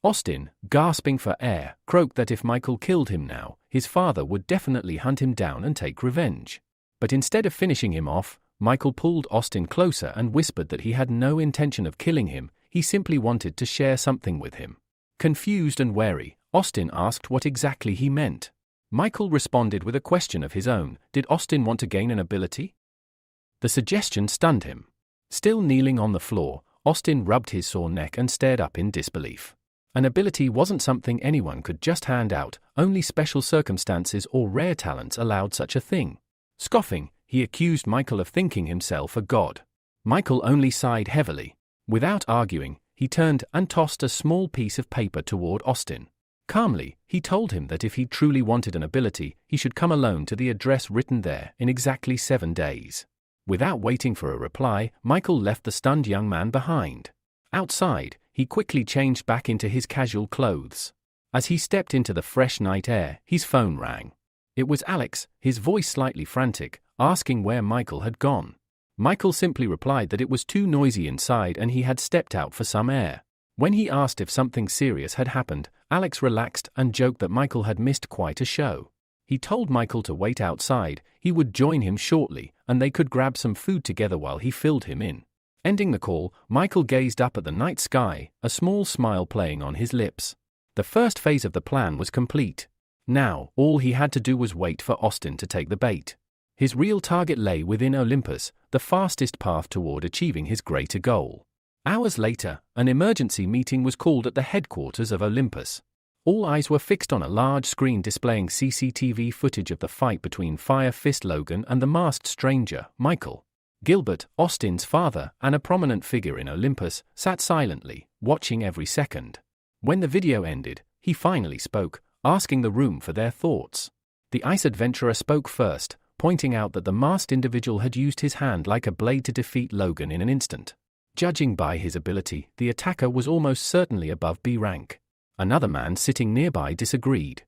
Austin, gasping for air, croaked that if Michael killed him now, his father would definitely hunt him down and take revenge. But instead of finishing him off, Michael pulled Austin closer and whispered that he had no intention of killing him, he simply wanted to share something with him. Confused and wary, Austin asked what exactly he meant. Michael responded with a question of his own. Did Austin want to gain an ability? The suggestion stunned him. Still kneeling on the floor, Austin rubbed his sore neck and stared up in disbelief. An ability wasn't something anyone could just hand out, only special circumstances or rare talents allowed such a thing. Scoffing, he accused Michael of thinking himself a god. Michael only sighed heavily. Without arguing, he turned and tossed a small piece of paper toward Austin. Calmly, he told him that if he truly wanted an ability, he should come alone to the address written there in exactly 7 days. Without waiting for a reply, Michael left the stunned young man behind. Outside, he quickly changed back into his casual clothes. As he stepped into the fresh night air, his phone rang. It was Alex, his voice slightly frantic, asking where Michael had gone. Michael simply replied that it was too noisy inside and he had stepped out for some air. When he asked if something serious had happened, Alex relaxed and joked that Michael had missed quite a show. He told Michael to wait outside, he would join him shortly, and they could grab some food together while he filled him in. Ending the call, Michael gazed up at the night sky, a small smile playing on his lips. The first phase of the plan was complete. Now, all he had to do was wait for Austin to take the bait. His real target lay within Olympus, the fastest path toward achieving his greater goal. Hours later, an emergency meeting was called at the headquarters of Olympus. All eyes were fixed on a large screen displaying CCTV footage of the fight between Fire Fist Logan and the masked stranger, Michael. Gilbert, Austin's father, and a prominent figure in Olympus, sat silently, watching every second. When the video ended, he finally spoke, asking the room for their thoughts. The ice adventurer spoke first, pointing out that the masked individual had used his hand like a blade to defeat Logan in an instant. Judging by his ability, the attacker was almost certainly above B rank. Another man sitting nearby disagreed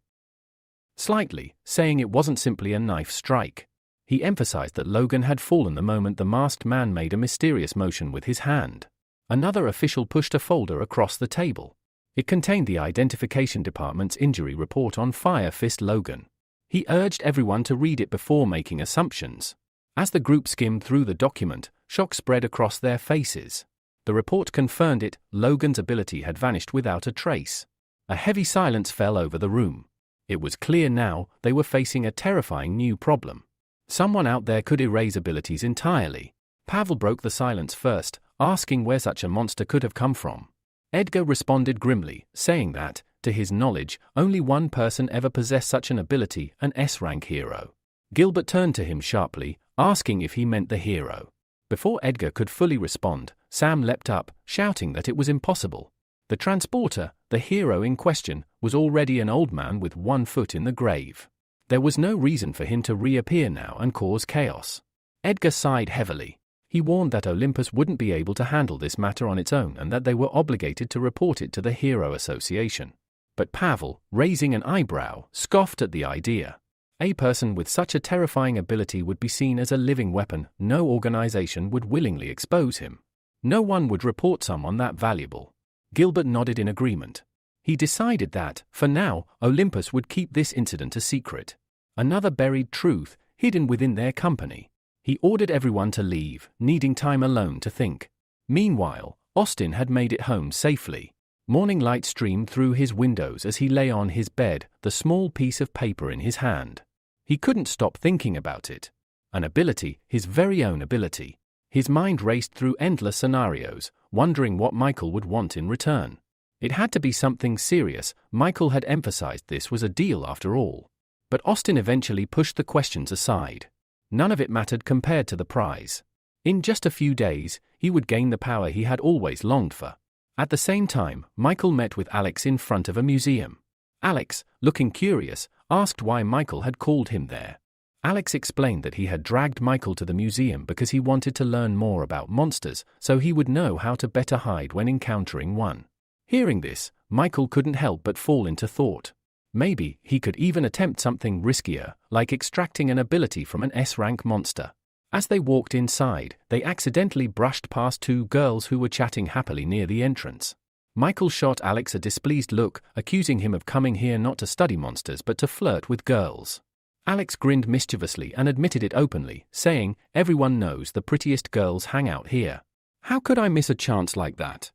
slightly, saying it wasn't simply a knife strike. He emphasized that Logan had fallen the moment the masked man made a mysterious motion with his hand. Another official pushed a folder across the table. It contained the Identification Department's injury report on Fire Fist Logan. He urged everyone to read it before making assumptions. As the group skimmed through the document, shock spread across their faces. The report confirmed it: Logan's ability had vanished without a trace. A heavy silence fell over the room. It was clear now they were facing a terrifying new problem. Someone out there could erase abilities entirely. Pavel broke the silence first, asking where such a monster could have come from. Edgar responded grimly, saying that, to his knowledge, only one person ever possessed such an ability, an S-rank hero. Gilbert turned to him sharply, asking if he meant the hero. Before Edgar could fully respond, Sam leapt up, shouting that it was impossible. The transporter, the hero in question, was already an old man with one foot in the grave. There was no reason for him to reappear now and cause chaos. Edgar sighed heavily. He warned that Olympus wouldn't be able to handle this matter on its own and that they were obligated to report it to the Hero Association. But Pavel, raising an eyebrow, scoffed at the idea. A person with such a terrifying ability would be seen as a living weapon. No organization would willingly expose him. No one would report someone that valuable. Gilbert nodded in agreement. He decided that, for now, Olympus would keep this incident a secret. Another buried truth, hidden within their company. He ordered everyone to leave, needing time alone to think. Meanwhile, Austin had made it home safely. Morning light streamed through his windows as he lay on his bed, the small piece of paper in his hand. He couldn't stop thinking about it. An ability, his very own ability. His mind raced through endless scenarios, wondering what Michael would want in return. It had to be something serious. Michael had emphasized this was a deal after all. But Austin eventually pushed the questions aside. None of it mattered compared to the prize. In just a few days, he would gain the power he had always longed for. At the same time, Michael met with Alex in front of a museum. Alex, looking curious, asked why Michael had called him there. Alex explained that he had dragged Michael to the museum because he wanted to learn more about monsters, so he would know how to better hide when encountering one. Hearing this, Michael couldn't help but fall into thought. Maybe he could even attempt something riskier, like extracting an ability from an S-rank monster. As they walked inside, they accidentally brushed past two girls who were chatting happily near the entrance. Michael shot Alex a displeased look, accusing him of coming here not to study monsters but to flirt with girls. Alex grinned mischievously and admitted it openly, saying, "Everyone knows the prettiest girls hang out here. How could I miss a chance like that?"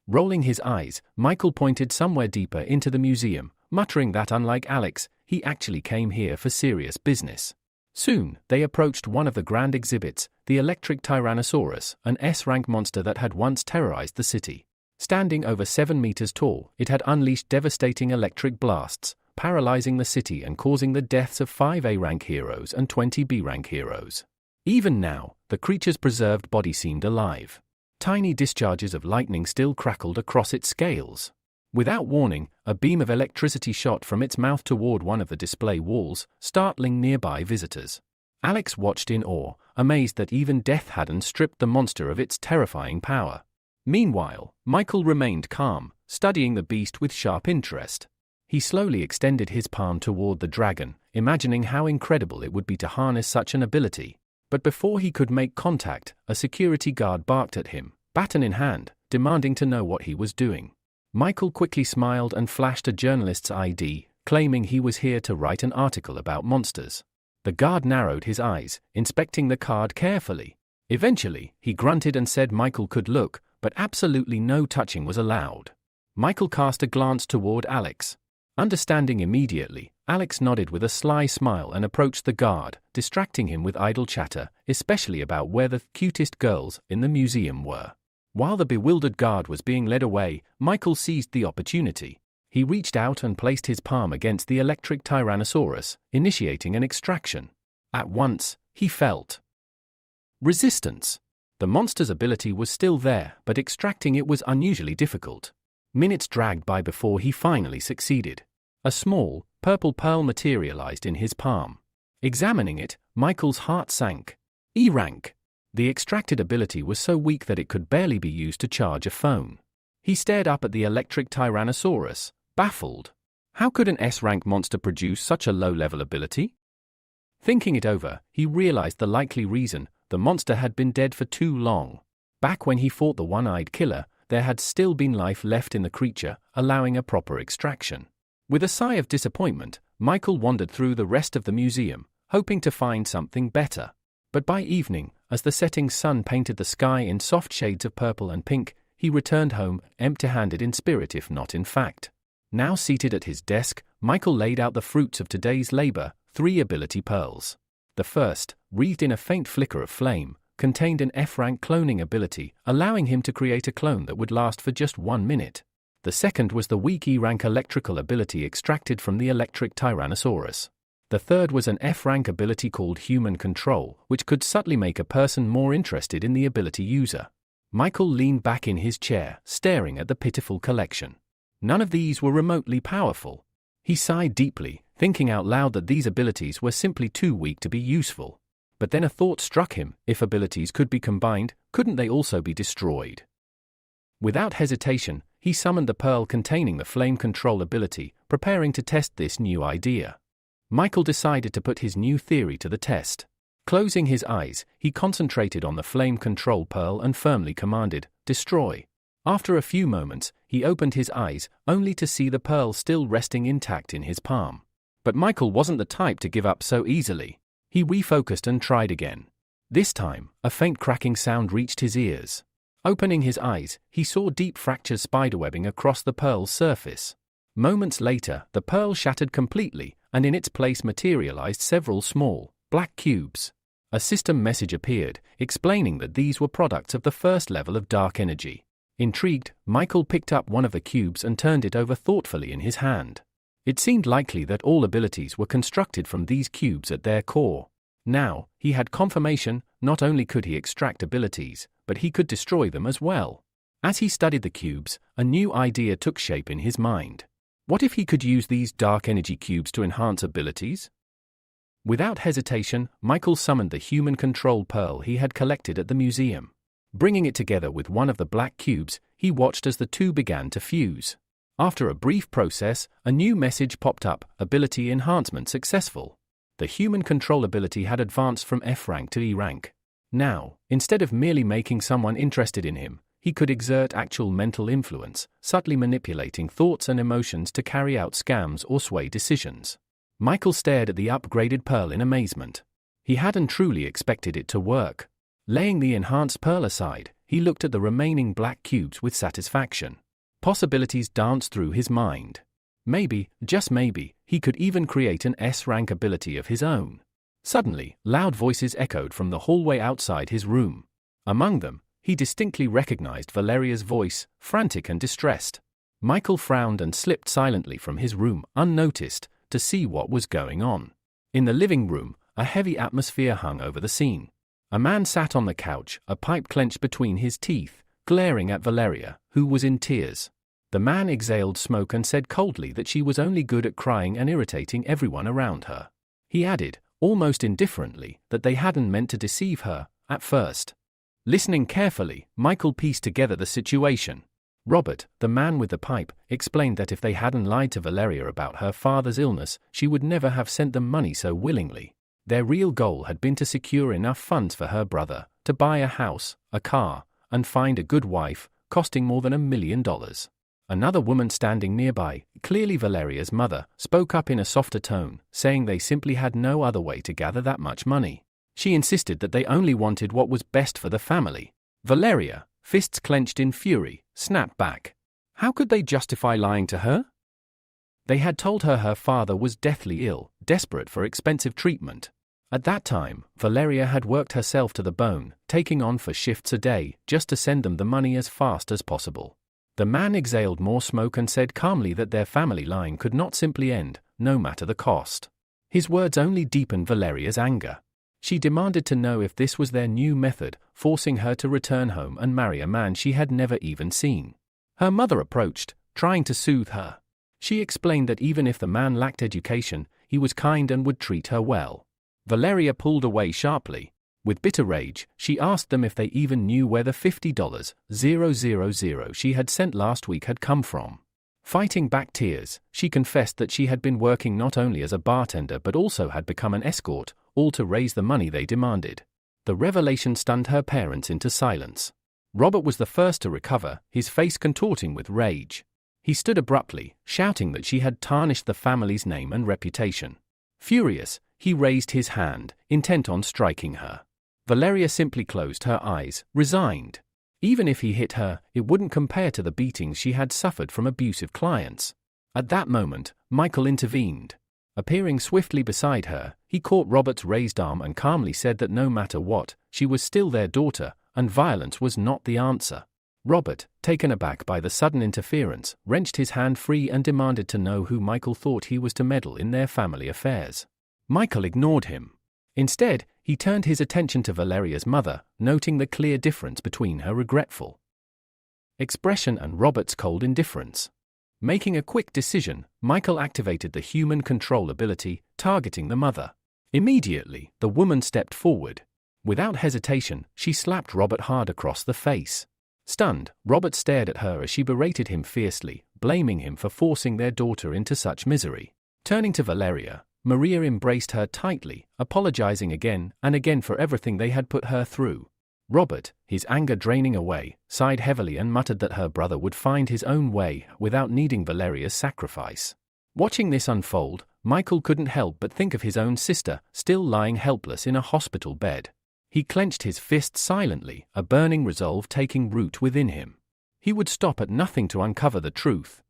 Rolling his eyes, Michael pointed somewhere deeper into the museum, muttering that unlike Alex, he actually came here for serious business. Soon, they approached one of the grand exhibits, the electric Tyrannosaurus, an S-rank monster that had once terrorized the city. Standing over 7 meters tall, it had unleashed devastating electric blasts, paralyzing the city and causing the deaths of 5 A-rank heroes and 20 B-rank heroes. Even now, the creature's preserved body seemed alive. Tiny discharges of lightning still crackled across its scales. Without warning, a beam of electricity shot from its mouth toward one of the display walls, startling nearby visitors. Alex watched in awe, amazed that even death hadn't stripped the monster of its terrifying power. Meanwhile, Michael remained calm, studying the beast with sharp interest. He slowly extended his palm toward the dragon, imagining how incredible it would be to harness such an ability. But before he could make contact, a security guard barked at him, baton in hand, demanding to know what he was doing. Michael quickly smiled and flashed a journalist's ID, claiming he was here to write an article about monsters. The guard narrowed his eyes, inspecting the card carefully. Eventually, he grunted and said Michael could look, but absolutely no touching was allowed. Michael cast a glance toward Alex. Understanding immediately, Alex nodded with a sly smile and approached the guard, distracting him with idle chatter, especially about where the cutest girls in the museum were. While the bewildered guard was being led away, Michael seized the opportunity. He reached out and placed his palm against the electric Tyrannosaurus, initiating an extraction. At once, he felt resistance. The monster's ability was still there, but extracting it was unusually difficult. Minutes dragged by before he finally succeeded. A small, purple pearl materialized in his palm. Examining it, Michael's heart sank. E rank. The extracted ability was so weak that it could barely be used to charge a phone. He stared up at the electric Tyrannosaurus, baffled. How could an S-rank monster produce such a low-level ability? Thinking it over, he realized the likely reason: the monster had been dead for too long. Back when he fought the one-eyed killer, there had still been life left in the creature, allowing a proper extraction. With a sigh of disappointment, Michael wandered through the rest of the museum, hoping to find something better. But by evening, as the setting sun painted the sky in soft shades of purple and pink, he returned home, empty-handed in spirit if not in fact. Now seated at his desk, Michael laid out the fruits of today's labor, 3 ability pearls. The first, wreathed in a faint flicker of flame, contained an F-rank cloning ability, allowing him to create a clone that would last for just 1 minute. The second was the weak E-rank electrical ability extracted from the electric Tyrannosaurus. The third was an F-rank ability called Human Control, which could subtly make a person more interested in the ability user. Michael leaned back in his chair, staring at the pitiful collection. None of these were remotely powerful. He sighed deeply, thinking out loud that these abilities were simply too weak to be useful. But then a thought struck him: if abilities could be combined, couldn't they also be destroyed? Without hesitation, he summoned the pearl containing the flame control ability, preparing to test this new idea. Michael decided to put his new theory to the test. Closing his eyes, he concentrated on the flame control pearl and firmly commanded, "Destroy." After a few moments, he opened his eyes, only to see the pearl still resting intact in his palm. But Michael wasn't the type to give up so easily. He refocused and tried again. This time, a faint cracking sound reached his ears. Opening his eyes, he saw deep fractures spiderwebbing across the pearl's surface. Moments later, the pearl shattered completely, and in its place materialized several small, black cubes. A system message appeared, explaining that these were products of the first level of dark energy. Intrigued, Michael picked up one of the cubes and turned it over thoughtfully in his hand. It seemed likely that all abilities were constructed from these cubes at their core. Now, he had confirmation: not only could he extract abilities, but he could destroy them as well. As he studied the cubes, a new idea took shape in his mind. What if he could use these dark energy cubes to enhance abilities? Without hesitation, Michael summoned the human control pearl he had collected at the museum. Bringing it together with one of the black cubes, he watched as the two began to fuse. After a brief process, a new message popped up: ability enhancement successful. The human control ability had advanced from F-rank to E-rank. Now, instead of merely making someone interested in him, he could exert actual mental influence, subtly manipulating thoughts and emotions to carry out scams or sway decisions. Michael stared at the upgraded pearl in amazement. He hadn't truly expected it to work. Laying the enhanced pearl aside, he looked at the remaining black cubes with satisfaction. Possibilities danced through his mind. Maybe, just maybe, he could even create an S-rank ability of his own. Suddenly, loud voices echoed from the hallway outside his room. Among them, he distinctly recognized Valeria's voice, frantic and distressed. Michael frowned and slipped silently from his room, unnoticed, to see what was going on. In the living room, a heavy atmosphere hung over the scene. A man sat on the couch, a pipe clenched between his teeth, glaring at Valeria, who was in tears. The man exhaled smoke and said coldly that she was only good at crying and irritating everyone around her. He added, almost indifferently, that they hadn't meant to deceive her, at first. Listening carefully, Michael pieced together the situation. Robert, the man with the pipe, explained that if they hadn't lied to Valeria about her father's illness, she would never have sent them money so willingly. Their real goal had been to secure enough funds for her brother, to buy a house, a car, and find a good wife, costing more than $1 million. Another woman standing nearby, clearly Valeria's mother, spoke up in a softer tone, saying they simply had no other way to gather that much money. She insisted that they only wanted what was best for the family. Valeria, fists clenched in fury, snapped back. How could they justify lying to her? They had told her her father was deathly ill, desperate for expensive treatment. At that time, Valeria had worked herself to the bone, taking on 4 shifts a day, just to send them the money as fast as possible. The man exhaled more smoke and said calmly that their family line could not simply end, no matter the cost. His words only deepened Valeria's anger. She demanded to know if this was their new method, forcing her to return home and marry a man she had never even seen. Her mother approached, trying to soothe her. She explained that even if the man lacked education, he was kind and would treat her well. Valeria pulled away sharply. With bitter rage, she asked them if they even knew where the $50,000 she had sent last week had come from. Fighting back tears, she confessed that she had been working not only as a bartender but also had become an escort, all to raise the money they demanded. The revelation stunned her parents into silence. Robert was the first to recover, his face contorting with rage. He stood abruptly, shouting that she had tarnished the family's name and reputation. Furious, he raised his hand, intent on striking her. Valeria simply closed her eyes, resigned. Even if he hit her, it wouldn't compare to the beatings she had suffered from abusive clients. At that moment, Michael intervened. Appearing swiftly beside her, he caught Robert's raised arm and calmly said that no matter what, she was still their daughter, and violence was not the answer. Robert, taken aback by the sudden interference, wrenched his hand free and demanded to know who Michael thought he was to meddle in their family affairs. Michael ignored him. Instead, he turned his attention to Valeria's mother, noting the clear difference between her regretful expression and Robert's cold indifference. Making a quick decision, Michael activated the human control ability, targeting the mother. Immediately, the woman stepped forward. Without hesitation, she slapped Robert hard across the face. Stunned, Robert stared at her as she berated him fiercely, blaming him for forcing their daughter into such misery. Turning to Valeria, Maria embraced her tightly, apologizing again and again for everything they had put her through. Robert, his anger draining away, sighed heavily and muttered that her brother would find his own way without needing Valeria's sacrifice. Watching this unfold, Michael couldn't help but think of his own sister, still lying helpless in a hospital bed. He clenched his fists silently, a burning resolve taking root within him. He would stop at nothing to uncover the truth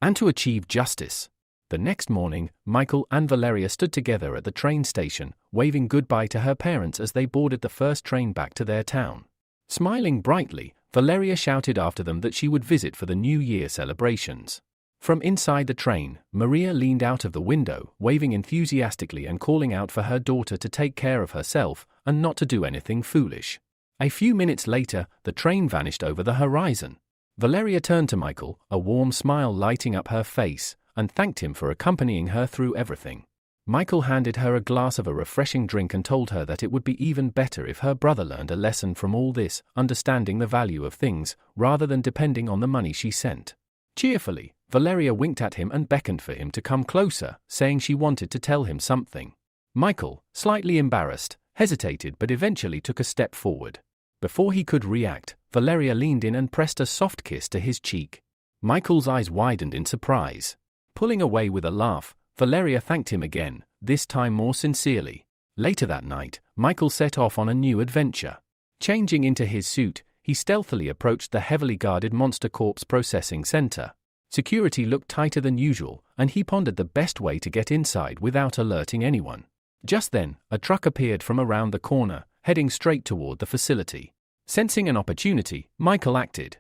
and to achieve justice. The next morning, Michael and Valeria stood together at the train station, waving goodbye to her parents as they boarded the first train back to their town. Smiling brightly, Valeria shouted after them that she would visit for the New Year celebrations. From inside the train, Maria leaned out of the window, waving enthusiastically and calling out for her daughter to take care of herself and not to do anything foolish. A few minutes later, the train vanished over the horizon. Valeria turned to Michael, a warm smile lighting up her face, and thanked him for accompanying her through everything. Michael handed her a glass of a refreshing drink and told her that it would be even better if her brother learned a lesson from all this, understanding the value of things, rather than depending on the money she sent. Cheerfully, Valeria winked at him and beckoned for him to come closer, saying she wanted to tell him something. Michael, slightly embarrassed, hesitated but eventually took a step forward. Before he could react, Valeria leaned in and pressed a soft kiss to his cheek. Michael's eyes widened in surprise. Pulling away with a laugh, Valeria thanked him again, this time more sincerely. Later that night, Michael set off on a new adventure. Changing into his suit, he stealthily approached the heavily guarded Monster Corp's processing center. Security looked tighter than usual, and he pondered the best way to get inside without alerting anyone. Just then, a truck appeared from around the corner, heading straight toward the facility. Sensing an opportunity, Michael acted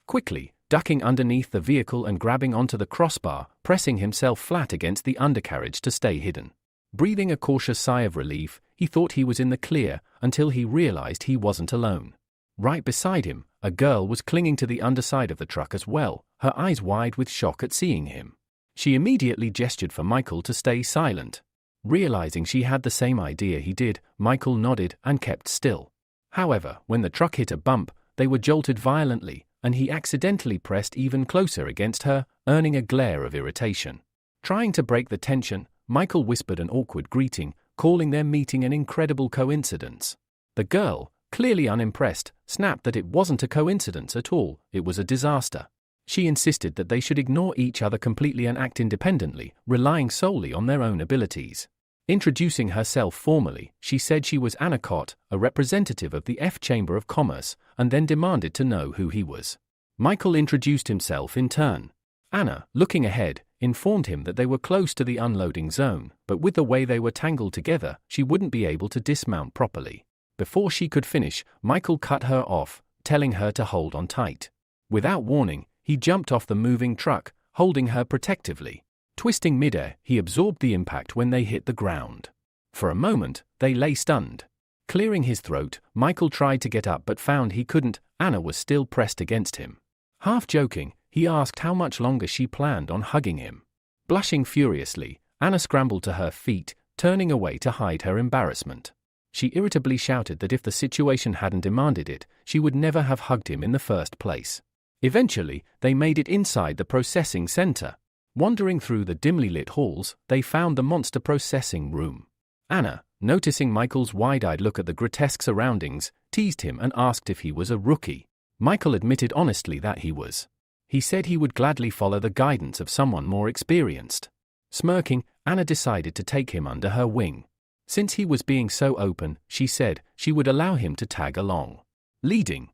quickly, ducking underneath the vehicle and grabbing onto the crossbar, pressing himself flat against the undercarriage to stay hidden. Breathing a cautious sigh of relief, he thought he was in the clear until he realized he wasn't alone. Right beside him, a girl was clinging to the underside of the truck as well, her eyes wide with shock at seeing him. She immediately gestured for Michael to stay silent. Realizing she had the same idea he did, Michael nodded and kept still. However, when the truck hit a bump, they were jolted violently, and he accidentally pressed even closer against her, earning a glare of irritation. Trying to break the tension, Michael whispered an awkward greeting, calling their meeting an incredible coincidence. The girl, clearly unimpressed, snapped that it wasn't a coincidence at all, it was a disaster. She insisted that they should ignore each other completely and act independently, relying solely on their own abilities. Introducing herself formally, she said she was Anna Cott, a representative of the F Chamber of Commerce, and then demanded to know who he was. Michael introduced himself in turn. Anna, looking ahead, informed him that they were close to the unloading zone, but with the way they were tangled together, she wouldn't be able to dismount properly. Before she could finish, Michael cut her off, telling her to hold on tight. Without warning, he jumped off the moving truck, holding her protectively. Twisting midair, he absorbed the impact when they hit the ground. For a moment, they lay stunned. Clearing his throat, Michael tried to get up but found he couldn't. Anna was still pressed against him. Half joking, he asked how much longer she planned on hugging him. Blushing furiously, Anna scrambled to her feet, turning away to hide her embarrassment. She irritably shouted that if the situation hadn't demanded it, she would never have hugged him in the first place. Eventually, they made it inside the processing center. Wandering through the dimly lit halls, they found the monster processing room. Anna, noticing Michael's wide-eyed look at the grotesque surroundings, teased him and asked if he was a rookie. Michael admitted honestly that he was. He said he would gladly follow the guidance of someone more experienced. Smirking, Anna decided to take him under her wing. Since he was being so open, she said she would allow him to tag along. Leading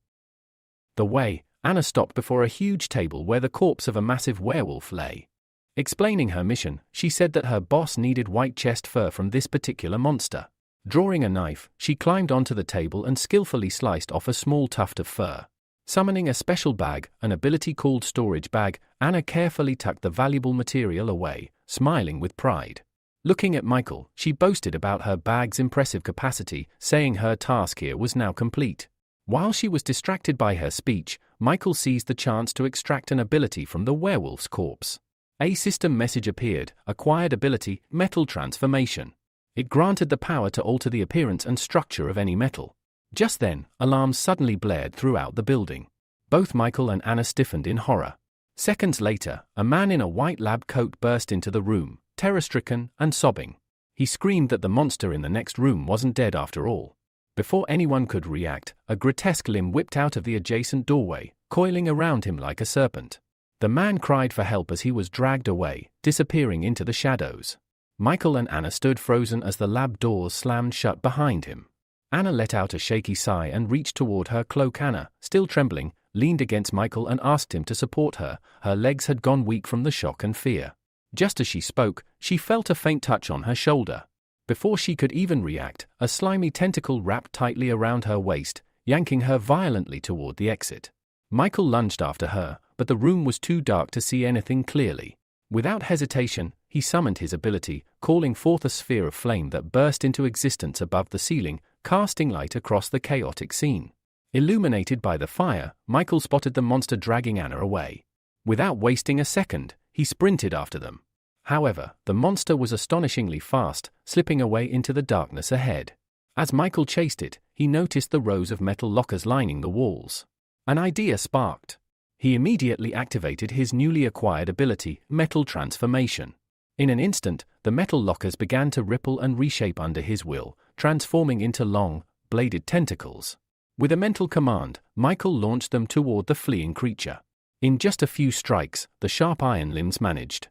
the way, Anna stopped before a huge table where the corpse of a massive werewolf lay. Explaining her mission, she said that her boss needed white chest fur from this particular monster. Drawing a knife, she climbed onto the table and skillfully sliced off a small tuft of fur. Summoning a special bag, an ability called storage bag, Anna carefully tucked the valuable material away, smiling with pride. Looking at Michael, she boasted about her bag's impressive capacity, saying her task here was now complete. While she was distracted by her speech, Michael seized the chance to extract an ability from the werewolf's corpse. A system message appeared, acquired ability, metal transformation. It granted the power to alter the appearance and structure of any metal. Just then, alarms suddenly blared throughout the building. Both Michael and Anna stiffened in horror. Seconds later, a man in a white lab coat burst into the room, terror-stricken and sobbing. He screamed that the monster in the next room wasn't dead after all. Before anyone could react, a grotesque limb whipped out of the adjacent doorway, coiling around him like a serpent. The man cried for help as he was dragged away, disappearing into the shadows. Michael and Anna stood frozen as the lab doors slammed shut behind him. Anna let out a shaky sigh and reached toward her cloak. Anna, still trembling, leaned against Michael and asked him to support her. Her legs had gone weak from the shock and fear. Just as she spoke, she felt a faint touch on her shoulder. Before she could even react, a slimy tentacle wrapped tightly around her waist, yanking her violently toward the exit. Michael lunged after her, but the room was too dark to see anything clearly. Without hesitation, he summoned his ability, calling forth a sphere of flame that burst into existence above the ceiling, casting light across the chaotic scene. Illuminated by the fire, Michael spotted the monster dragging Anna away. Without wasting a second, he sprinted after them. However, the monster was astonishingly fast, slipping away into the darkness ahead. As Michael chased it, he noticed the rows of metal lockers lining the walls. An idea sparked. He immediately activated his newly acquired ability, metal transformation. In an instant, the metal lockers began to ripple and reshape under his will, transforming into long, bladed tentacles. With a mental command, Michael launched them toward the fleeing creature. In just a few strikes, the sharp iron limbs managed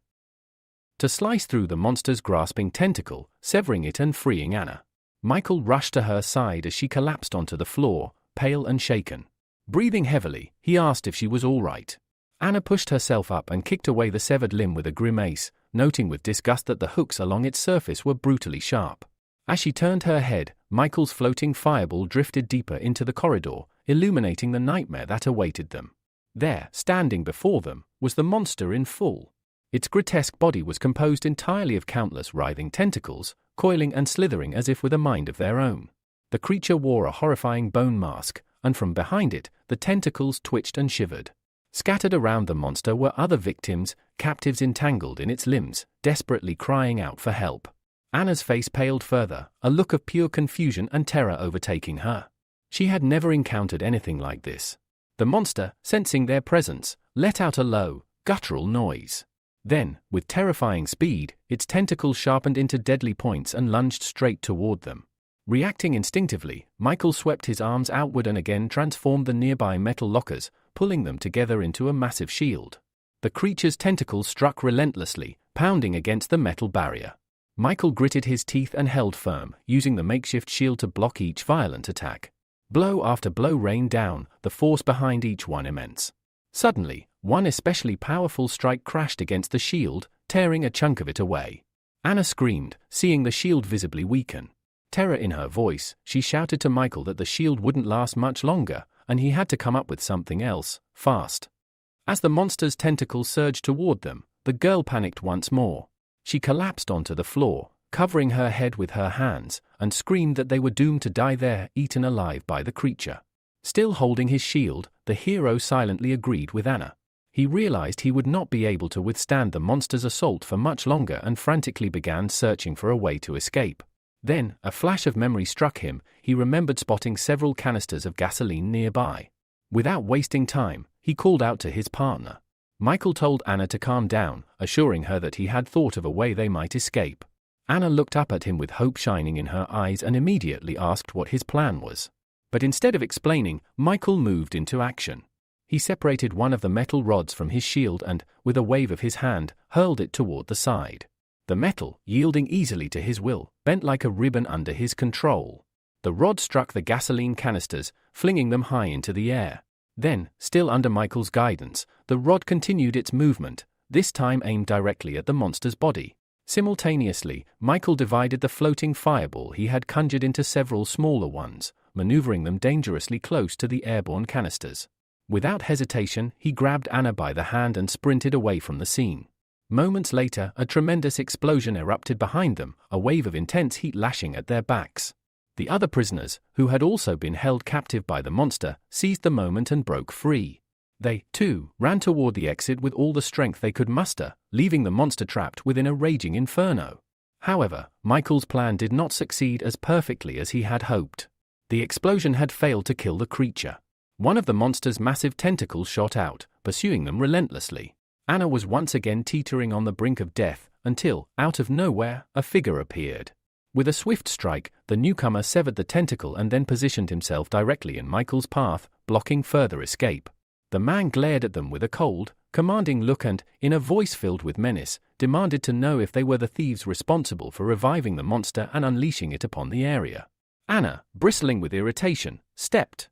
to slice through the monster's grasping tentacle, severing it and freeing Anna. Michael rushed to her side as she collapsed onto the floor, pale and shaken. Breathing heavily, he asked if she was all right. Anna pushed herself up and kicked away the severed limb with a grimace, noting with disgust that the hooks along its surface were brutally sharp. As she turned her head, Michael's floating fireball drifted deeper into the corridor, illuminating the nightmare that awaited them. There, standing before them, was the monster in full. Its grotesque body was composed entirely of countless writhing tentacles, coiling and slithering as if with a mind of their own. The creature wore a horrifying bone mask, and from behind it, the tentacles twitched and shivered. Scattered around the monster were other victims, captives entangled in its limbs, desperately crying out for help. Anna's face paled further, a look of pure confusion and terror overtaking her. She had never encountered anything like this. The monster, sensing their presence, let out a low, guttural noise. Then, with terrifying speed, its tentacles sharpened into deadly points and lunged straight toward them. Reacting instinctively, Michael swept his arms outward and again transformed the nearby metal lockers, pulling them together into a massive shield. The creature's tentacles struck relentlessly, pounding against the metal barrier. Michael gritted his teeth and held firm, using the makeshift shield to block each violent attack. Blow after blow rained down, the force behind each one immense. Suddenly, one especially powerful strike crashed against the shield, tearing a chunk of it away. Anna screamed, seeing the shield visibly weaken. Terror in her voice, she shouted to Michael that the shield wouldn't last much longer, and he had to come up with something else, fast. As the monster's tentacles surged toward them, the girl panicked once more. She collapsed onto the floor, covering her head with her hands, and screamed that they were doomed to die there, eaten alive by the creature. Still holding his shield, the hero silently agreed with Anna. He realized he would not be able to withstand the monster's assault for much longer and frantically began searching for a way to escape. Then, a flash of memory struck him. He remembered spotting several canisters of gasoline nearby. Without wasting time, he called out to his partner. Michael told Anna to calm down, assuring her that he had thought of a way they might escape. Anna looked up at him with hope shining in her eyes and immediately asked what his plan was. But instead of explaining, Michael moved into action. He separated one of the metal rods from his shield and, with a wave of his hand, hurled it toward the side. The metal, yielding easily to his will, bent like a ribbon under his control. The rod struck the gasoline canisters, flinging them high into the air. Then, still under Michael's guidance, the rod continued its movement, this time aimed directly at the monster's body. Simultaneously, Michael divided the floating fireball he had conjured into several smaller ones, maneuvering them dangerously close to the airborne canisters. Without hesitation, he grabbed Anna by the hand and sprinted away from the scene. Moments later, a tremendous explosion erupted behind them, a wave of intense heat lashing at their backs. The other prisoners, who had also been held captive by the monster, seized the moment and broke free. They, too, ran toward the exit with all the strength they could muster, leaving the monster trapped within a raging inferno. However, Michael's plan did not succeed as perfectly as he had hoped. The explosion had failed to kill the creature. One of the monster's massive tentacles shot out, pursuing them relentlessly. Anna was once again teetering on the brink of death, until, out of nowhere, a figure appeared. With a swift strike, the newcomer severed the tentacle and then positioned himself directly in Michael's path, blocking further escape. The man glared at them with a cold, commanding look and, in a voice filled with menace, demanded to know if they were the thieves responsible for reviving the monster and unleashing it upon the area. Anna, bristling with irritation, stepped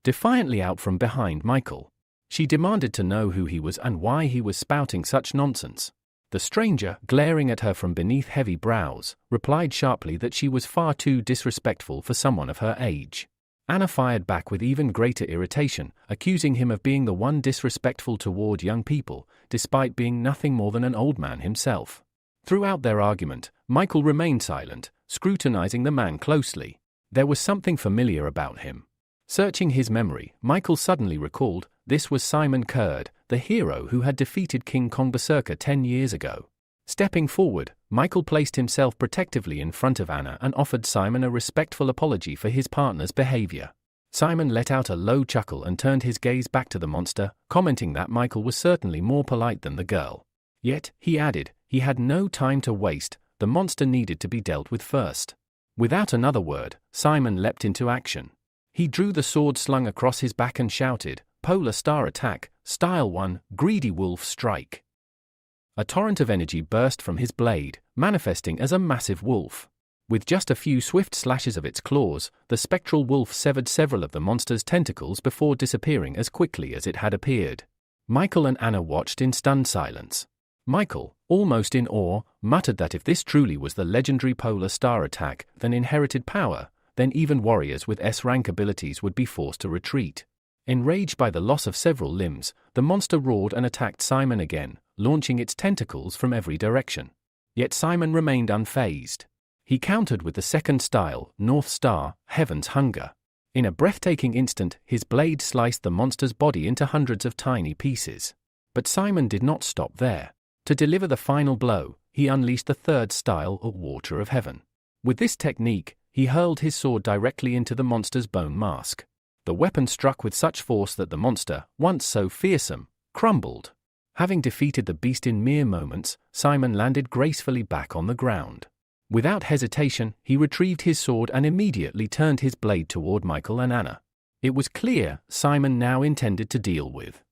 defiantly out from behind Michael. She demanded to know who he was and why he was spouting such nonsense. The stranger, glaring at her from beneath heavy brows, replied sharply that she was far too disrespectful for someone of her age. Anna fired back with even greater irritation, accusing him of being the one disrespectful toward young people, despite being nothing more than an old man himself. Throughout their argument, Michael remained silent, scrutinizing the man closely. There was something familiar about him. Searching his memory, Michael suddenly recalled, this was Simon Kurd, the hero who had defeated King Kong Berserker 10 years ago. Stepping forward, Michael placed himself protectively in front of Anna and offered Simon a respectful apology for his partner's behavior. Simon let out a low chuckle and turned his gaze back to the monster, commenting that Michael was certainly more polite than the girl. Yet, he added, he had no time to waste, the monster needed to be dealt with first. Without another word, Simon leapt into action. He drew the sword slung across his back and shouted, "Polar Star Attack, Style 1, Greedy Wolf Strike." A torrent of energy burst from his blade, manifesting as a massive wolf. With just a few swift slashes of its claws, the spectral wolf severed several of the monster's tentacles before disappearing as quickly as it had appeared. Michael and Anna watched in stunned silence. Michael, almost in awe, muttered that if this truly was the legendary Polar Star Attack, then inherited power, then even warriors with S-rank abilities would be forced to retreat. Enraged by the loss of several limbs, the monster roared and attacked Simon again, launching its tentacles from every direction. Yet Simon remained unfazed. He countered with the second style, North Star, Heaven's Hunger. In a breathtaking instant, his blade sliced the monster's body into hundreds of tiny pieces. But Simon did not stop there. To deliver the final blow, he unleashed the third style, or Water of Heaven. With this technique, he hurled his sword directly into the monster's bone mask. The weapon struck with such force that the monster, once so fearsome, crumbled. Having defeated the beast in mere moments, Simon landed gracefully back on the ground. Without hesitation, he retrieved his sword and immediately turned his blade toward Michael and Anna. It was clear Simon now intended to deal with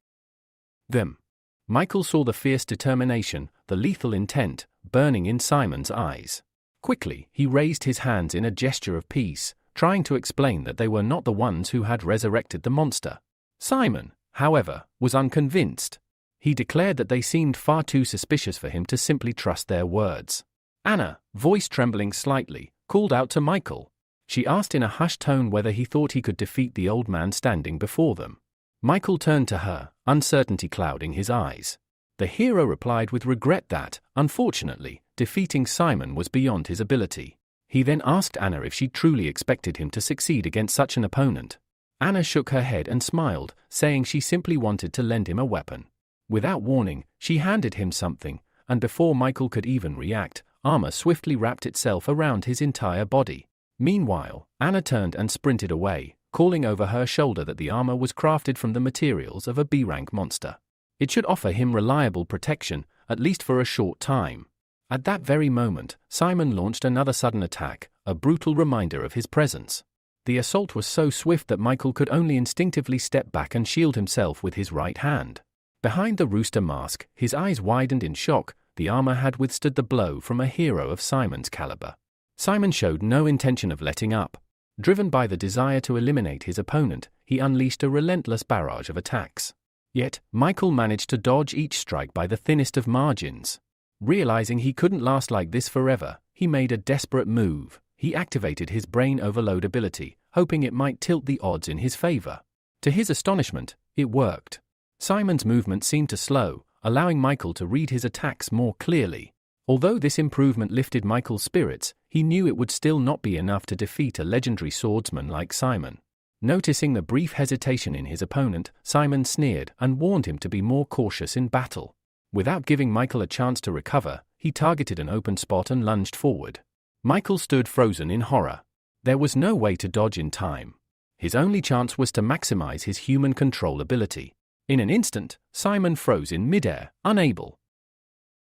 them. Michael saw the fierce determination, the lethal intent, burning in Simon's eyes. Quickly, he raised his hands in a gesture of peace, trying to explain that they were not the ones who had resurrected the monster. Simon, however, was unconvinced. He declared that they seemed far too suspicious for him to simply trust their words. Anna, voice trembling slightly, called out to Michael. She asked in a hushed tone whether he thought he could defeat the old man standing before them. Michael turned to her, uncertainty clouding his eyes. The hero replied with regret that, unfortunately, defeating Simon was beyond his ability. He then asked Anna if she truly expected him to succeed against such an opponent. Anna shook her head and smiled, saying she simply wanted to lend him a weapon. Without warning, she handed him something, and before Michael could even react, armor swiftly wrapped itself around his entire body. Meanwhile, Anna turned and sprinted away, calling over her shoulder that the armor was crafted from the materials of a B-rank monster. It should offer him reliable protection, at least for a short time. At that very moment, Simon launched another sudden attack, a brutal reminder of his presence. The assault was so swift that Michael could only instinctively step back and shield himself with his right hand. Behind the rooster mask, his eyes widened in shock. The armor had withstood the blow from a hero of Simon's caliber. Simon showed no intention of letting up. Driven by the desire to eliminate his opponent, he unleashed a relentless barrage of attacks. Yet, Michael managed to dodge each strike by the thinnest of margins. Realizing he couldn't last like this forever, he made a desperate move. He activated his brain overload ability, hoping it might tilt the odds in his favor. To his astonishment, it worked. Simon's movement seemed to slow, allowing Michael to read his attacks more clearly. Although this improvement lifted Michael's spirits, he knew it would still not be enough to defeat a legendary swordsman like Simon. Noticing the brief hesitation in his opponent, Simon sneered and warned him to be more cautious in battle. Without giving Michael a chance to recover, he targeted an open spot and lunged forward. Michael stood frozen in horror. There was no way to dodge in time. His only chance was to maximize his human control ability. In an instant, Simon froze in midair, unable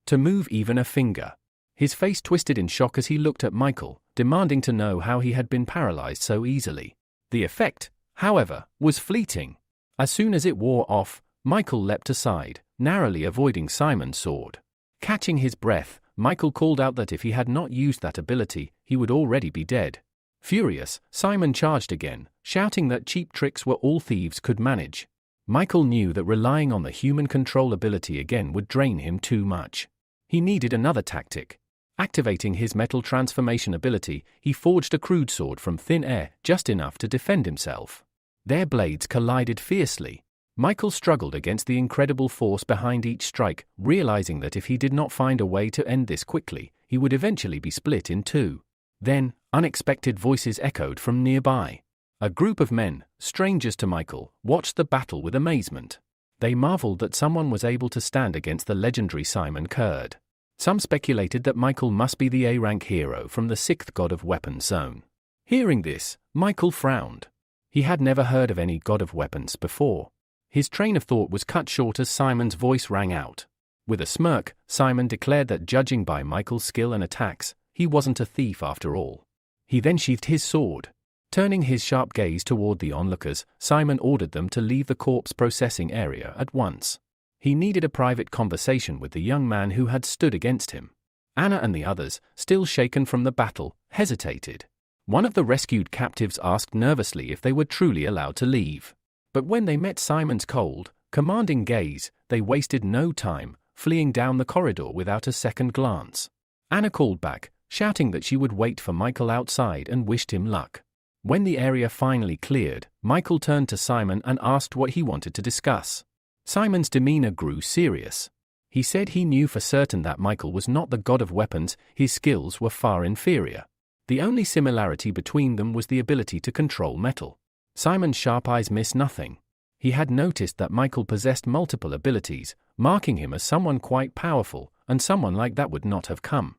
to move even a finger. His face twisted in shock as he looked at Michael, demanding to know how he had been paralyzed so easily. The effect, however, was fleeting. As soon as it wore off, Michael leapt aside, narrowly avoiding Simon's sword. Catching his breath, Michael called out that if he had not used that ability, he would already be dead. Furious, Simon charged again, shouting that cheap tricks were all thieves could manage. Michael knew that relying on the human control ability again would drain him too much. He needed another tactic. Activating his metal transformation ability, he forged a crude sword from thin air, just enough to defend himself. Their blades collided fiercely. Michael struggled against the incredible force behind each strike, realizing that if he did not find a way to end this quickly, he would eventually be split in two. Then, unexpected voices echoed from nearby. A group of men, strangers to Michael, watched the battle with amazement. They marveled that someone was able to stand against the legendary Simon Kurd. Some speculated that Michael must be the A-rank hero from the 6th God of Weapons zone. Hearing this, Michael frowned. He had never heard of any God of Weapons before. His train of thought was cut short as Simon's voice rang out. With a smirk, Simon declared that judging by Michael's skill and attacks, he wasn't a thief after all. He then sheathed his sword. Turning his sharp gaze toward the onlookers, Simon ordered them to leave the corpse processing area at once. He needed a private conversation with the young man who had stood against him. Anna and the others, still shaken from the battle, hesitated. One of the rescued captives asked nervously if they were truly allowed to leave. But when they met Simon's cold, commanding gaze, they wasted no time, fleeing down the corridor without a second glance. Anna called back, shouting that she would wait for Michael outside and wished him luck. When the area finally cleared, Michael turned to Simon and asked what he wanted to discuss. Simon's demeanor grew serious. He said he knew for certain that Michael was not the god of weapons, his skills were far inferior. The only similarity between them was the ability to control metal. Simon's sharp eyes missed nothing. He had noticed that Michael possessed multiple abilities, marking him as someone quite powerful, and someone like that would not have come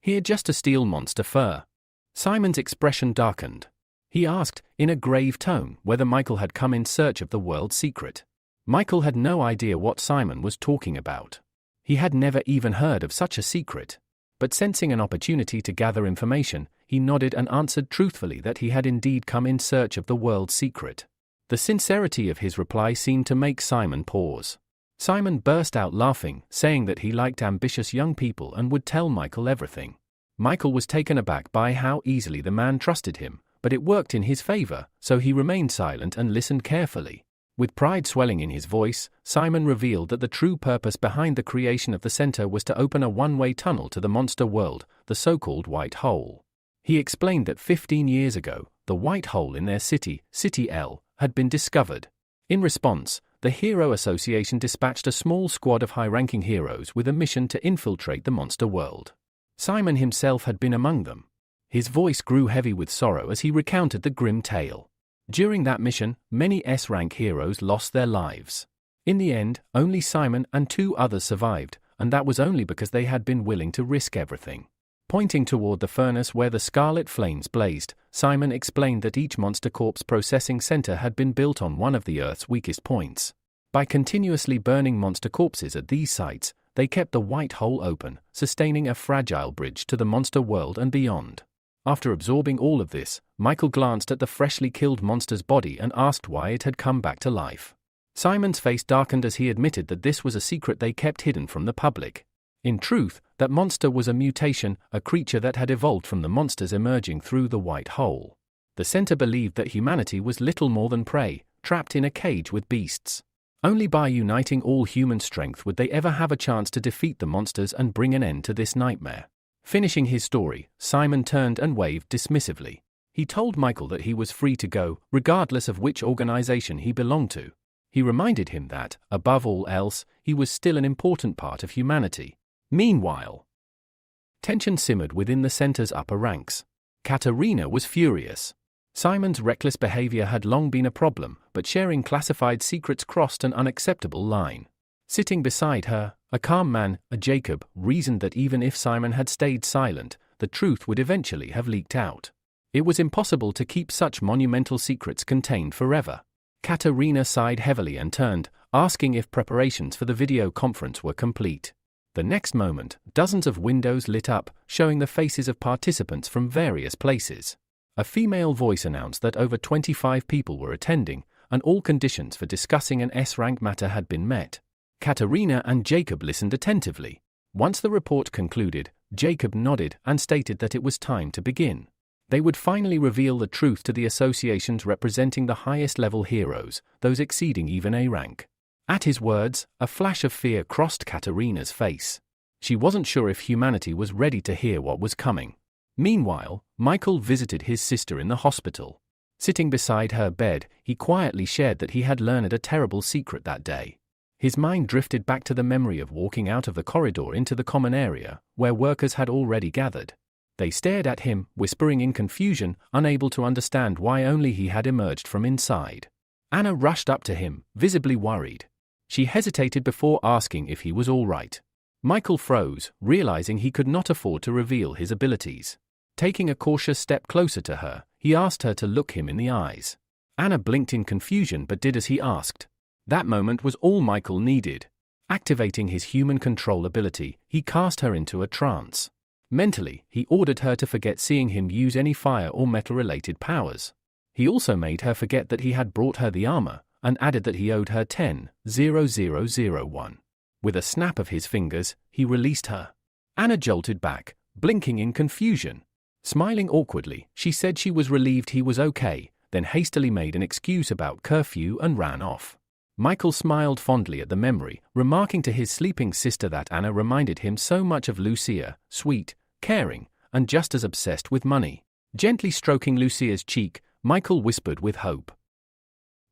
here just to steal monster fur. Simon's expression darkened. He asked, in a grave tone, whether Michael had come in search of the world's secret. Michael had no idea what Simon was talking about. He had never even heard of such a secret. But sensing an opportunity to gather information, he nodded and answered truthfully that he had indeed come in search of the world's secret. The sincerity of his reply seemed to make Simon pause. Simon burst out laughing, saying that he liked ambitious young people and would tell Michael everything. Michael was taken aback by how easily the man trusted him, but it worked in his favor, so he remained silent and listened carefully. With pride swelling in his voice, Simon revealed that the true purpose behind the creation of the center was to open a one-way tunnel to the monster world, the so-called White Hole. He explained that 15 years ago, the White Hole in their city, City L, had been discovered. In response, the Hero Association dispatched a small squad of high-ranking heroes with a mission to infiltrate the monster world. Simon himself had been among them. His voice grew heavy with sorrow as he recounted the grim tale. During that mission, many S-rank heroes lost their lives. In the end, only Simon and 2 others survived, and that was only because they had been willing to risk everything. Pointing toward the furnace where the scarlet flames blazed, Simon explained that each monster corpse processing center had been built on one of the Earth's weakest points. By continuously burning monster corpses at these sites, they kept the White Hole open, sustaining a fragile bridge to the monster world and beyond. After absorbing all of this, Michael glanced at the freshly killed monster's body and asked why it had come back to life. Simon's face darkened as he admitted that this was a secret they kept hidden from the public. In truth, that monster was a mutation, a creature that had evolved from the monsters emerging through the White Hole. The center believed that humanity was little more than prey, trapped in a cage with beasts. Only by uniting all human strength would they ever have a chance to defeat the monsters and bring an end to this nightmare. Finishing his story, Simon turned and waved dismissively. He told Michael that he was free to go, regardless of which organization he belonged to. He reminded him that, above all else, he was still an important part of humanity. Meanwhile, tension simmered within the center's upper ranks. Katerina was furious. Simon's reckless behavior had long been a problem, but sharing classified secrets crossed an unacceptable line. Sitting beside her, a calm man, Jacob, reasoned that even if Simon had stayed silent, the truth would eventually have leaked out. It was impossible to keep such monumental secrets contained forever. Katerina sighed heavily and turned, asking if preparations for the video conference were complete. The next moment, dozens of windows lit up, showing the faces of participants from various places. A female voice announced that over 25 people were attending, and all conditions for discussing an S-rank matter had been met. Katerina and Jacob listened attentively. Once the report concluded, Jacob nodded and stated that it was time to begin. They would finally reveal the truth to the associations representing the highest-level heroes, those exceeding even A rank. At his words, a flash of fear crossed Katerina's face. She wasn't sure if humanity was ready to hear what was coming. Meanwhile, Michael visited his sister in the hospital. Sitting beside her bed, he quietly shared that he had learned a terrible secret that day. His mind drifted back to the memory of walking out of the corridor into the common area, where workers had already gathered. They stared at him, whispering in confusion, unable to understand why only he had emerged from inside. Anna rushed up to him, visibly worried. She hesitated before asking if he was all right. Michael froze, realizing he could not afford to reveal his abilities. Taking a cautious step closer to her, he asked her to look him in the eyes. Anna blinked in confusion but did as he asked. That moment was all Michael needed. Activating his human control ability, he cast her into a trance. Mentally, he ordered her to forget seeing him use any fire or metal-related powers. He also made her forget that he had brought her the armor, and added that he owed her 10,000,001. With a snap of his fingers, he released her. Anna jolted back, blinking in confusion. Smiling awkwardly, she said she was relieved he was okay, then hastily made an excuse about curfew and ran off. Michael smiled fondly at the memory, remarking to his sleeping sister that Anna reminded him so much of Lucia, sweet, caring, and just as obsessed with money. Gently stroking Lucia's cheek, Michael whispered with hope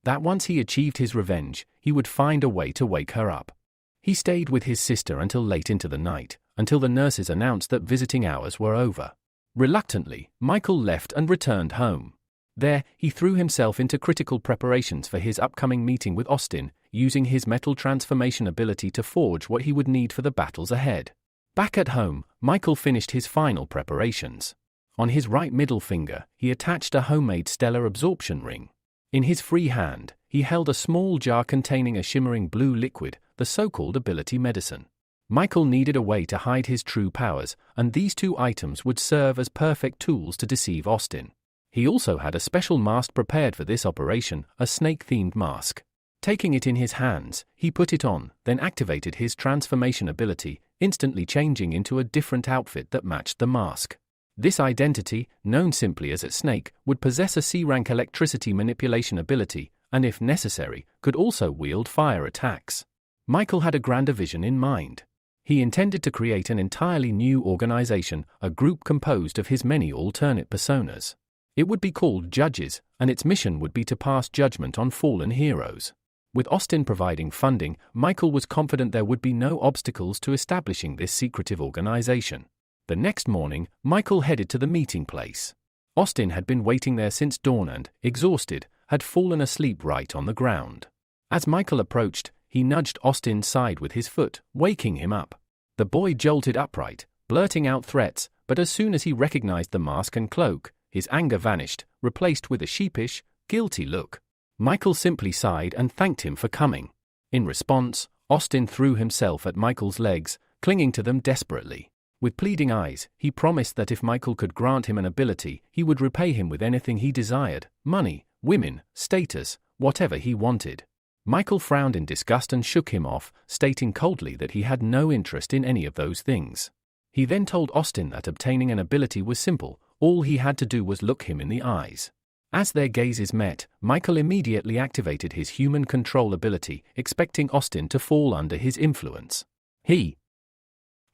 that once he achieved his revenge, he would find a way to wake her up. He stayed with his sister until late into the night, until the nurses announced that visiting hours were over. Reluctantly, Michael left and returned home. There, he threw himself into critical preparations for his upcoming meeting with Austin, using his metal transformation ability to forge what he would need for the battles ahead. Back at home, Michael finished his final preparations. On his right middle finger, he attached a homemade stellar absorption ring. In his free hand, he held a small jar containing a shimmering blue liquid, the so-called ability medicine. Michael needed a way to hide his true powers, and these 2 items would serve as perfect tools to deceive Austin. He also had a special mask prepared for this operation, a snake-themed mask. Taking it in his hands, he put it on, then activated his transformation ability, instantly changing into a different outfit that matched the mask. This identity, known simply as a snake, would possess a C-rank electricity manipulation ability, and if necessary, could also wield fire attacks. Michael had a grander vision in mind. He intended to create an entirely new organization, a group composed of his many alternate personas. It would be called Judges, and its mission would be to pass judgment on fallen heroes. With Austin providing funding, Michael was confident there would be no obstacles to establishing this secretive organization. The next morning, Michael headed to the meeting place. Austin had been waiting there since dawn and, exhausted, had fallen asleep right on the ground. As Michael approached, he nudged Austin's side with his foot, waking him up. The boy jolted upright, blurting out threats, but as soon as he recognized the mask and cloak, his anger vanished, replaced with a sheepish, guilty look. Michael simply sighed and thanked him for coming. In response, Austin threw himself at Michael's legs, clinging to them desperately. With pleading eyes, he promised that if Michael could grant him an ability, he would repay him with anything he desired: money, women, status, whatever he wanted. Michael frowned in disgust and shook him off, stating coldly that he had no interest in any of those things. He then told Austin that obtaining an ability was simple, all he had to do was look him in the eyes. As their gazes met, Michael immediately activated his human control ability, expecting Austin to fall under his influence. He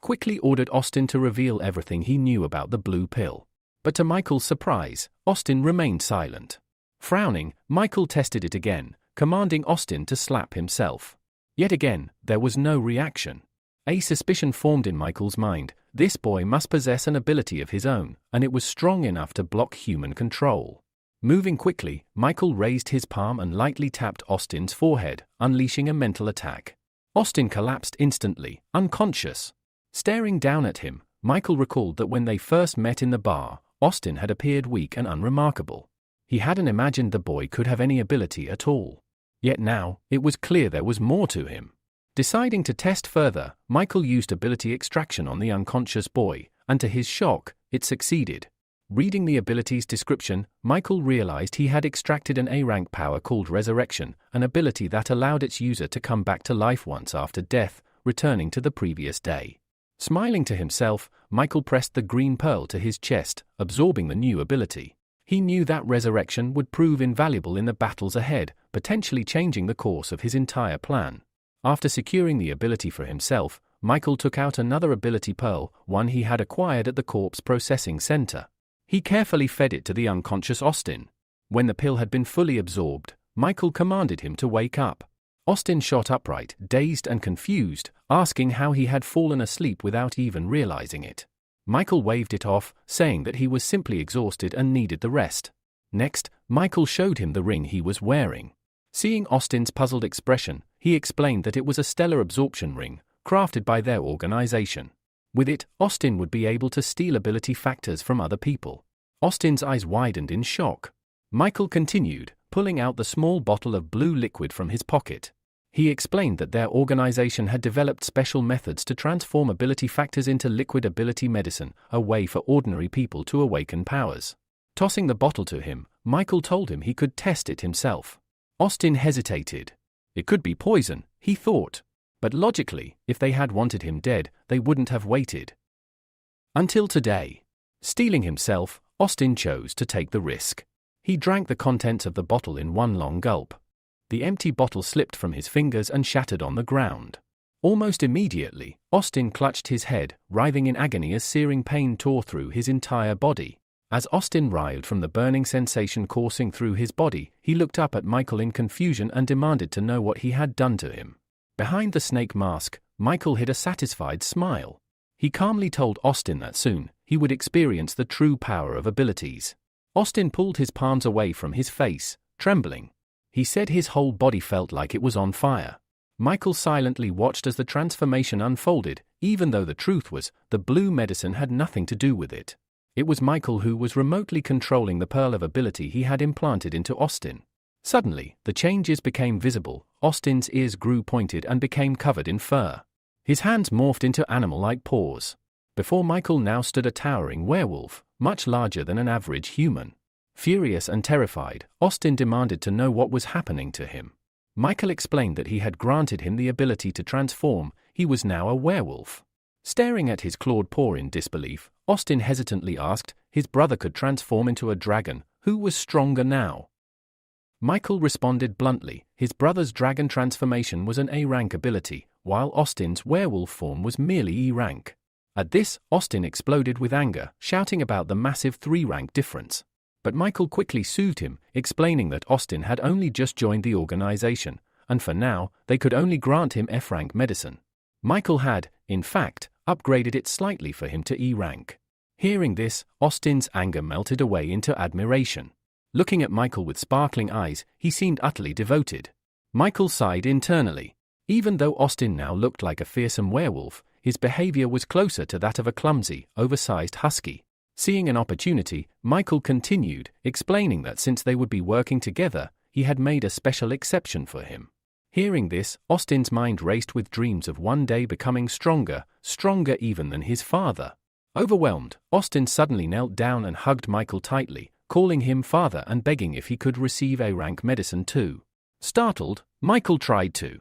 quickly ordered Austin to reveal everything he knew about the blue pill. But to Michael's surprise, Austin remained silent. Frowning, Michael tested it again, commanding Austin to slap himself. Yet again, there was no reaction. A suspicion formed in Michael's mind: this boy must possess an ability of his own, and it was strong enough to block human control. Moving quickly, Michael raised his palm and lightly tapped Austin's forehead, unleashing a mental attack. Austin collapsed instantly, unconscious. Staring down at him, Michael recalled that when they first met in the bar, Austin had appeared weak and unremarkable. He hadn't imagined the boy could have any ability at all. Yet now, it was clear there was more to him. Deciding to test further, Michael used ability extraction on the unconscious boy, and to his shock, it succeeded. Reading the ability's description, Michael realized he had extracted an A-rank power called Resurrection, an ability that allowed its user to come back to life once after death, returning to the previous day. Smiling to himself, Michael pressed the green pearl to his chest, absorbing the new ability. He knew that Resurrection would prove invaluable in the battles ahead, potentially changing the course of his entire plan. After securing the ability for himself, Michael took out another ability pearl, one he had acquired at the corpse processing center. He carefully fed it to the unconscious Austin. When the pill had been fully absorbed, Michael commanded him to wake up. Austin shot upright, dazed and confused, asking how he had fallen asleep without even realizing it. Michael waved it off, saying that he was simply exhausted and needed the rest. Next, Michael showed him the ring he was wearing. Seeing Austin's puzzled expression, he explained that it was a stellar absorption ring, crafted by their organization. With it, Austin would be able to steal ability factors from other people. Austin's eyes widened in shock. Michael continued, pulling out the small bottle of blue liquid from his pocket. He explained that their organization had developed special methods to transform ability factors into liquid ability medicine, a way for ordinary people to awaken powers. Tossing the bottle to him, Michael told him he could test it himself. Austin hesitated. It could be poison, he thought. But logically, if they had wanted him dead, they wouldn't have waited until today. Steeling himself, Austin chose to take the risk. He drank the contents of the bottle in one long gulp. The empty bottle slipped from his fingers and shattered on the ground. Almost immediately, Austin clutched his head, writhing in agony as searing pain tore through his entire body. As Austin writhed from the burning sensation coursing through his body, he looked up at Michael in confusion and demanded to know what he had done to him. Behind the snake mask, Michael hid a satisfied smile. He calmly told Austin that soon, he would experience the true power of abilities. Austin pulled his palms away from his face, trembling. He said his whole body felt like it was on fire. Michael silently watched as the transformation unfolded, even though the truth was, the blue medicine had nothing to do with it. It was Michael who was remotely controlling the pearl of ability he had implanted into Austin. Suddenly, the changes became visible. Austin's ears grew pointed and became covered in fur. His hands morphed into animal-like paws. Before Michael now stood a towering werewolf, much larger than an average human. Furious and terrified, Austin demanded to know what was happening to him. Michael explained that he had granted him the ability to transform. He was now a werewolf. Staring at his clawed paw in disbelief, Austin hesitantly asked, his brother could transform into a dragon, who was stronger now? Michael responded bluntly. His brother's dragon transformation was an A-rank ability, while Austin's werewolf form was merely E-rank. At this, Austin exploded with anger, shouting about the massive 3-rank difference. But Michael quickly soothed him, explaining that Austin had only just joined the organization, and for now, they could only grant him F-rank medicine. Michael had, in fact, upgraded it slightly for him to E-rank. Hearing this, Austin's anger melted away into admiration. Looking at Michael with sparkling eyes, he seemed utterly devoted. Michael sighed internally. Even though Austin now looked like a fearsome werewolf, his behavior was closer to that of a clumsy, oversized husky. Seeing an opportunity, Michael continued, explaining that since they would be working together, he had made a special exception for him. Hearing this, Austin's mind raced with dreams of one day becoming stronger, stronger even than his father. Overwhelmed, Austin suddenly knelt down and hugged Michael tightly, calling him father and begging if he could receive A-rank medicine too. Startled, Michael tried to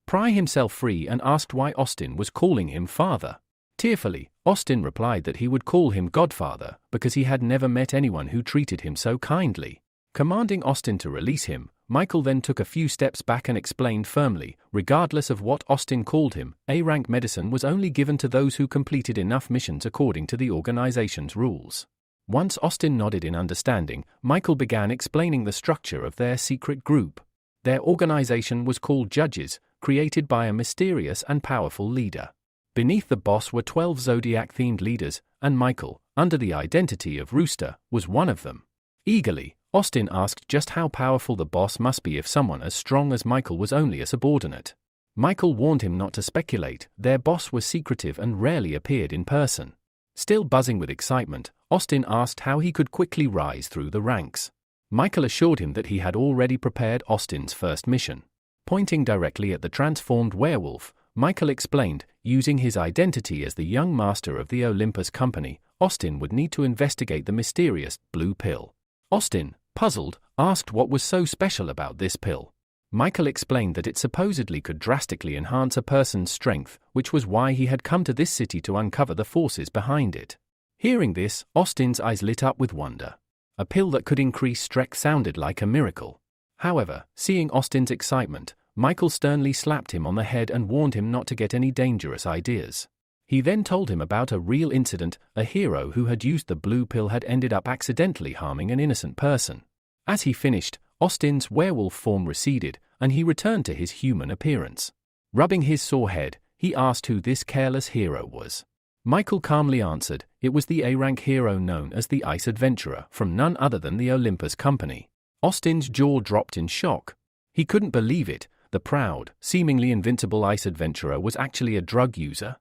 pry himself free and asked why Austin was calling him father. Tearfully, Austin replied that he would call him Godfather because he had never met anyone who treated him so kindly. Commanding Austin to release him, Michael then took a few steps back and explained firmly, regardless of what Austin called him, A-rank medicine was only given to those who completed enough missions according to the organization's rules. Once Austin nodded in understanding, Michael began explaining the structure of their secret group. Their organization was called Judges, created by a mysterious and powerful leader. Beneath the boss were 12 Zodiac-themed leaders, and Michael, under the identity of Rooster, was one of them. Eagerly, Austin asked just how powerful the boss must be if someone as strong as Michael was only a subordinate. Michael warned him not to speculate. Their boss was secretive and rarely appeared in person. Still buzzing with excitement, Austin asked how he could quickly rise through the ranks. Michael assured him that he had already prepared Austin's first mission. Pointing directly at the transformed werewolf, Michael explained, using his identity as the young master of the Olympus Company, Austin would need to investigate the mysterious blue pill. Austin, puzzled, asked what was so special about this pill. Michael explained that it supposedly could drastically enhance a person's strength, which was why he had come to this city to uncover the forces behind it. Hearing this, Austin's eyes lit up with wonder. A pill that could increase strength sounded like a miracle. However, seeing Austin's excitement, Michael sternly slapped him on the head and warned him not to get any dangerous ideas. He then told him about a real incident. A hero who had used the blue pill had ended up accidentally harming an innocent person. As he finished, Austin's werewolf form receded, and he returned to his human appearance. Rubbing his sore head, he asked who this careless hero was. Michael calmly answered, it was the A-rank hero known as the Ice Adventurer, from none other than the Olympus Company. Austin's jaw dropped in shock. He couldn't believe it. The proud, seemingly invincible Ice Adventurer was actually a drug user.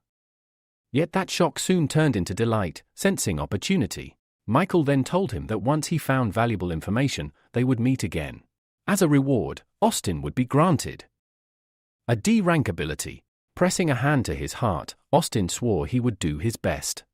Yet that shock soon turned into delight, sensing opportunity. Michael then told him that once he found valuable information, they would meet again. As a reward, Austin would be granted a D-rank ability. Pressing a hand to his heart, Austin swore he would do his best.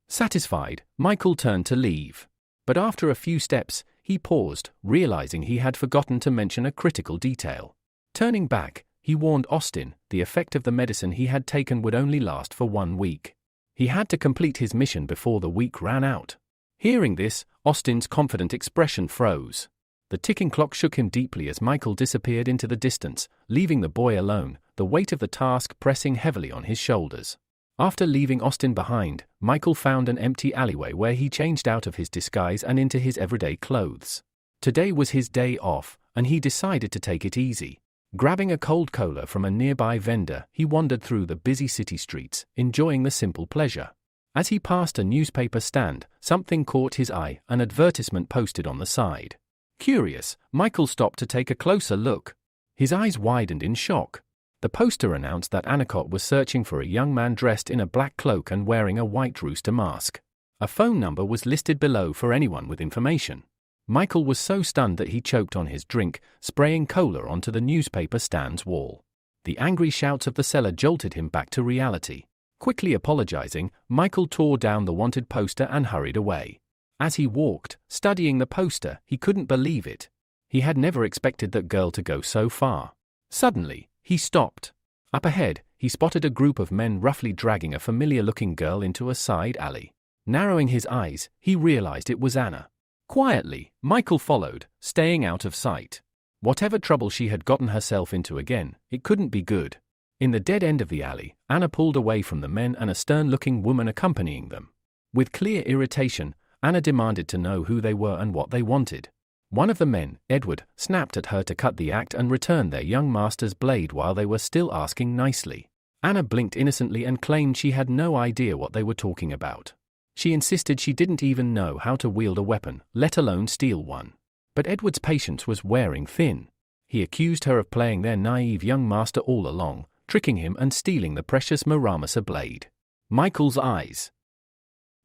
Satisfied, Michael turned to leave. But after a few steps, he paused, realizing he had forgotten to mention a critical detail. Turning back, he warned Austin the effect of the medicine he had taken would only last for 1 week. He had to complete his mission before the week ran out. Hearing this, Austin's confident expression froze. The ticking clock shook him deeply as Michael disappeared into the distance, leaving the boy alone, the weight of the task pressing heavily on his shoulders. After leaving Austin behind, Michael found an empty alleyway where he changed out of his disguise and into his everyday clothes. Today was his day off, and he decided to take it easy. Grabbing a cold cola from a nearby vendor, he wandered through the busy city streets, enjoying the simple pleasure. As he passed a newspaper stand, something caught his eye, an advertisement posted on the side. Curious, Michael stopped to take a closer look. His eyes widened in shock. The poster announced that Anacott was searching for a young man dressed in a black cloak and wearing a white rooster mask. A phone number was listed below for anyone with information. Michael was so stunned that he choked on his drink, spraying cola onto the newspaper stand's wall. The angry shouts of the seller jolted him back to reality. Quickly apologizing, Michael tore down the wanted poster and hurried away. As he walked, studying the poster, he couldn't believe it. He had never expected that girl to go so far. Suddenly, he stopped. Up ahead, he spotted a group of men roughly dragging a familiar-looking girl into a side alley. Narrowing his eyes, he realized it was Anna. Quietly, Michael followed, staying out of sight. Whatever trouble she had gotten herself into again, it couldn't be good. In the dead end of the alley, Anna pulled away from the men and a stern-looking woman accompanying them. With clear irritation, Anna demanded to know who they were and what they wanted. One of the men, Edward, snapped at her to cut the act and return their young master's blade while they were still asking nicely. Anna blinked innocently and claimed she had no idea what they were talking about. She insisted she didn't even know how to wield a weapon, let alone steal one. But Edward's patience was wearing thin. He accused her of playing their naive young master all along, tricking him and stealing the precious Muramasa blade. Michael's eyes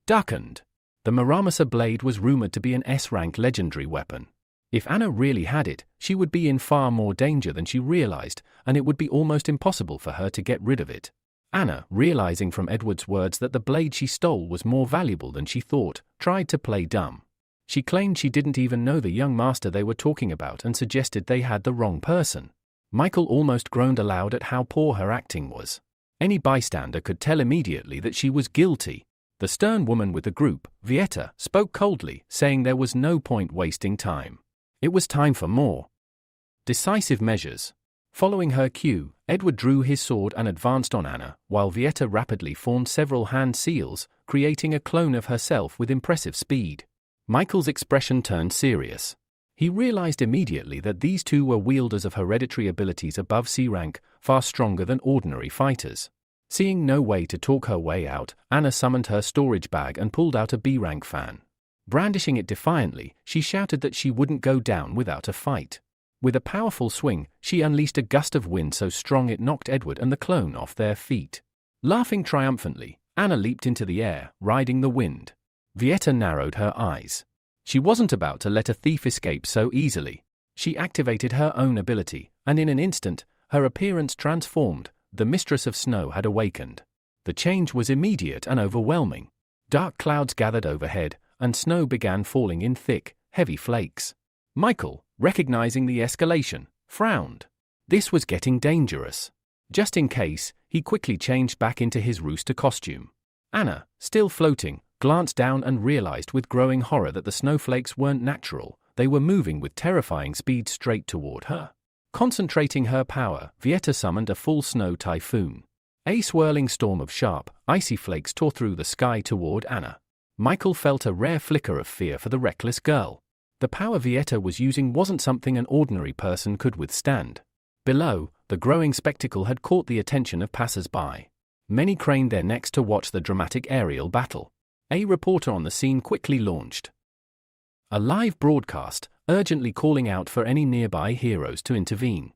darkened. The Muramasa blade was rumored to be an S-rank legendary weapon. If Anna really had it, she would be in far more danger than she realized, and it would be almost impossible for her to get rid of it. Anna, realizing from Edward's words that the blade she stole was more valuable than she thought, tried to play dumb. She claimed she didn't even know the young master they were talking about and suggested they had the wrong person. Michael almost groaned aloud at how poor her acting was. Any bystander could tell immediately that she was guilty. The stern woman with the group, Vieta, spoke coldly, saying there was no point wasting time. It was time for more decisive measures. Following her cue, Edward drew his sword and advanced on Anna, while Vieta rapidly formed several hand seals, creating a clone of herself with impressive speed. Michael's expression turned serious. He realized immediately that these two were wielders of hereditary abilities above C rank, far stronger than ordinary fighters. Seeing no way to talk her way out, Anna summoned her storage bag and pulled out a B-rank fan. Brandishing it defiantly, she shouted that she wouldn't go down without a fight. With a powerful swing, she unleashed a gust of wind so strong it knocked Edward and the clone off their feet. Laughing triumphantly, Anna leaped into the air, riding the wind. Vieta narrowed her eyes. She wasn't about to let a thief escape so easily. She activated her own ability, and in an instant, her appearance transformed. The Mistress of Snow had awakened. The change was immediate and overwhelming. Dark clouds gathered overhead, and snow began falling in thick, heavy flakes. Michael, recognizing the escalation, frowned. This was getting dangerous. Just in case, he quickly changed back into his rooster costume. Anna, still floating, glanced down and realized with growing horror that the snowflakes weren't natural, they were moving with terrifying speed straight toward her. Concentrating her power, Vieta summoned a full snow typhoon. A swirling storm of sharp, icy flakes tore through the sky toward Anna. Michael felt a rare flicker of fear for the reckless girl. The power Vieta was using wasn't something an ordinary person could withstand. Below, the growing spectacle had caught the attention of passers-by. Many craned their necks to watch the dramatic aerial battle. A reporter on the scene quickly launched a live broadcast, urgently calling out for any nearby heroes to intervene.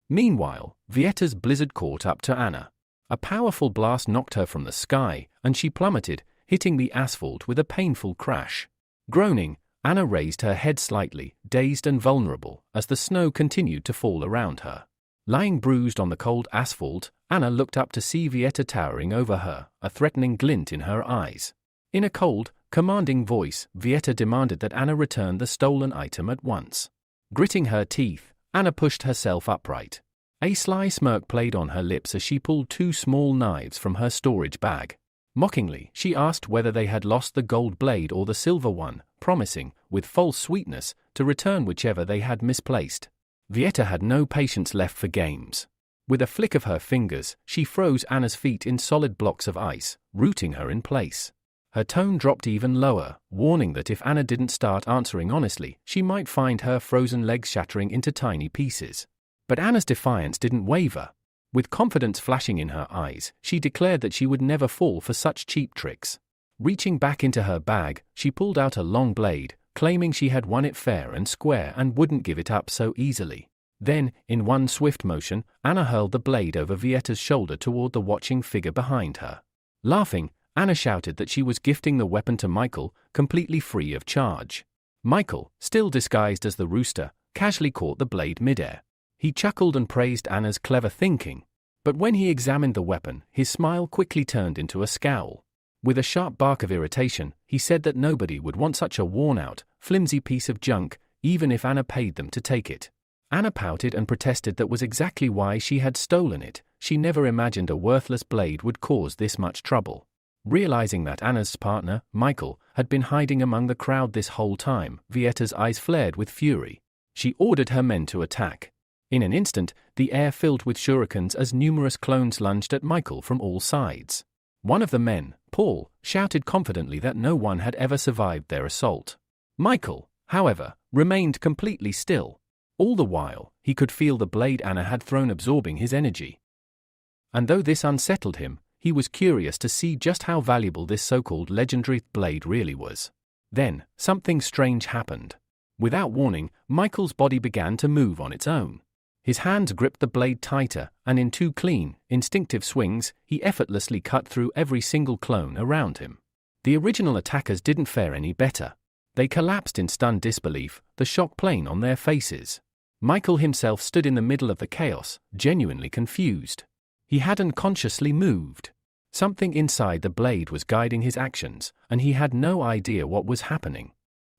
Meanwhile, Vieta's blizzard caught up to Anna. A powerful blast knocked her from the sky, and she plummeted, hitting the asphalt with a painful crash. Groaning, Anna raised her head slightly, dazed and vulnerable, as the snow continued to fall around her. Lying bruised on the cold asphalt, Anna looked up to see Vieta towering over her, a threatening glint in her eyes. In a cold, commanding voice, Vieta demanded that Anna return the stolen item at once. Gritting her teeth, Anna pushed herself upright. A sly smirk played on her lips as she pulled two small knives from her storage bag. Mockingly, she asked whether they had lost the gold blade or the silver one, promising, with false sweetness, to return whichever they had misplaced. Vieta had no patience left for games. With a flick of her fingers, she froze Anna's feet in solid blocks of ice, rooting her in place. Her tone dropped even lower, warning that if Anna didn't start answering honestly, she might find her frozen legs shattering into tiny pieces. But Anna's defiance didn't waver. With confidence flashing in her eyes, she declared that she would never fall for such cheap tricks. Reaching back into her bag, she pulled out a long blade, claiming she had won it fair and square and wouldn't give it up so easily. Then, in one swift motion, Anna hurled the blade over Vieta's shoulder toward the watching figure behind her. Laughing, Anna shouted that she was gifting the weapon to Michael, completely free of charge. Michael, still disguised as the rooster, casually caught the blade midair. He chuckled and praised Anna's clever thinking. But when he examined the weapon, his smile quickly turned into a scowl. With a sharp bark of irritation, he said that nobody would want such a worn-out, flimsy piece of junk, even if Anna paid them to take it. Anna pouted and protested that was exactly why she had stolen it. She never imagined a worthless blade would cause this much trouble. Realizing that Anna's partner, Michael, had been hiding among the crowd this whole time, Vietta's eyes flared with fury. She ordered her men to attack. In an instant, the air filled with shurikens as numerous clones lunged at Michael from all sides. One of the men, Paul, shouted confidently that no one had ever survived their assault. Michael, however, remained completely still. All the while, he could feel the blade Anna had thrown absorbing his energy. And though this unsettled him, he was curious to see just how valuable this so-called legendary blade really was. Then, something strange happened. Without warning, Michael's body began to move on its own. His hands gripped the blade tighter, and in two clean, instinctive swings, he effortlessly cut through every single clone around him. The original attackers didn't fare any better. They collapsed in stunned disbelief, the shock plain on their faces. Michael himself stood in the middle of the chaos, genuinely confused. He hadn't consciously moved. Something inside the blade was guiding his actions, and he had no idea what was happening.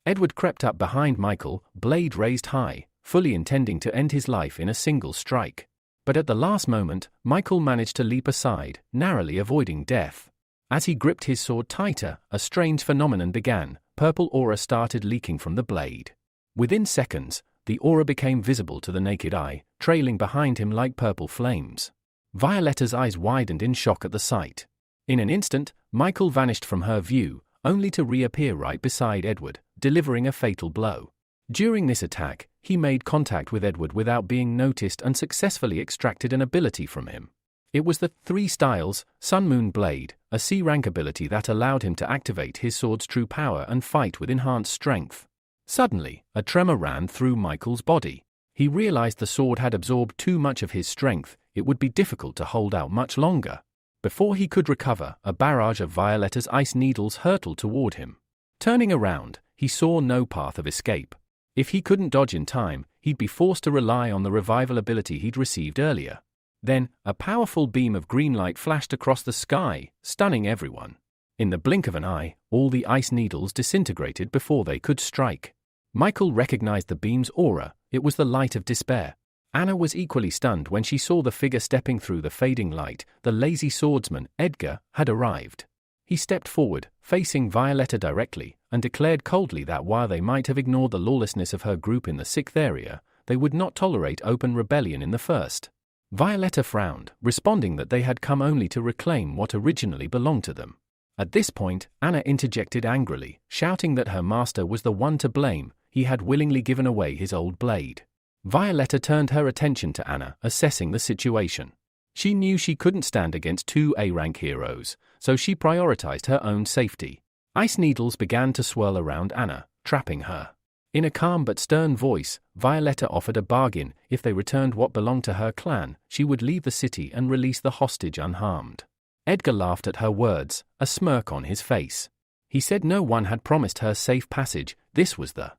Edward crept up behind Michael, blade raised high, fully intending to end his life in a single strike. But at the last moment, Michael managed to leap aside, narrowly avoiding death. As he gripped his sword tighter, a strange phenomenon began. Purple aura started leaking from the blade. Within seconds, the aura became visible to the naked eye, trailing behind him like purple flames. Violetta's eyes widened in shock at the sight. In an instant, Michael vanished from her view, only to reappear right beside Edward, delivering a fatal blow. During this attack, he made contact with Edward without being noticed and successfully extracted an ability from him. It was the 3 Styles, Sun Moon Blade, a C-rank ability that allowed him to activate his sword's true power and fight with enhanced strength. Suddenly, a tremor ran through Michael's body. He realized the sword had absorbed too much of his strength, it would be difficult to hold out much longer. Before he could recover, a barrage of Violetta's ice needles hurtled toward him. Turning around, he saw no path of escape. If he couldn't dodge in time, he'd be forced to rely on the revival ability he'd received earlier. Then, a powerful beam of green light flashed across the sky, stunning everyone. In the blink of an eye, all the ice needles disintegrated before they could strike. Michael recognized the beam's aura, it was the light of despair. Anna was equally stunned when she saw the figure stepping through the fading light. The lazy swordsman, Edgar, had arrived. He stepped forward, facing Violetta directly, and declared coldly that while they might have ignored the lawlessness of her group in the 6th area, they would not tolerate open rebellion in the 1st. Violetta frowned, responding that they had come only to reclaim what originally belonged to them. At this point, Anna interjected angrily, shouting that her master was the one to blame. He had willingly given away his old blade. Violetta turned her attention to Anna, assessing the situation. She knew she couldn't stand against 2 A-rank heroes, so she prioritized her own safety. Ice needles began to swirl around Anna, trapping her. In a calm but stern voice, Violetta offered a bargain. If they returned what belonged to her clan, she would leave the city and release the hostage unharmed. Edgar laughed at her words, a smirk on his face. He said no one had promised her safe passage. This was the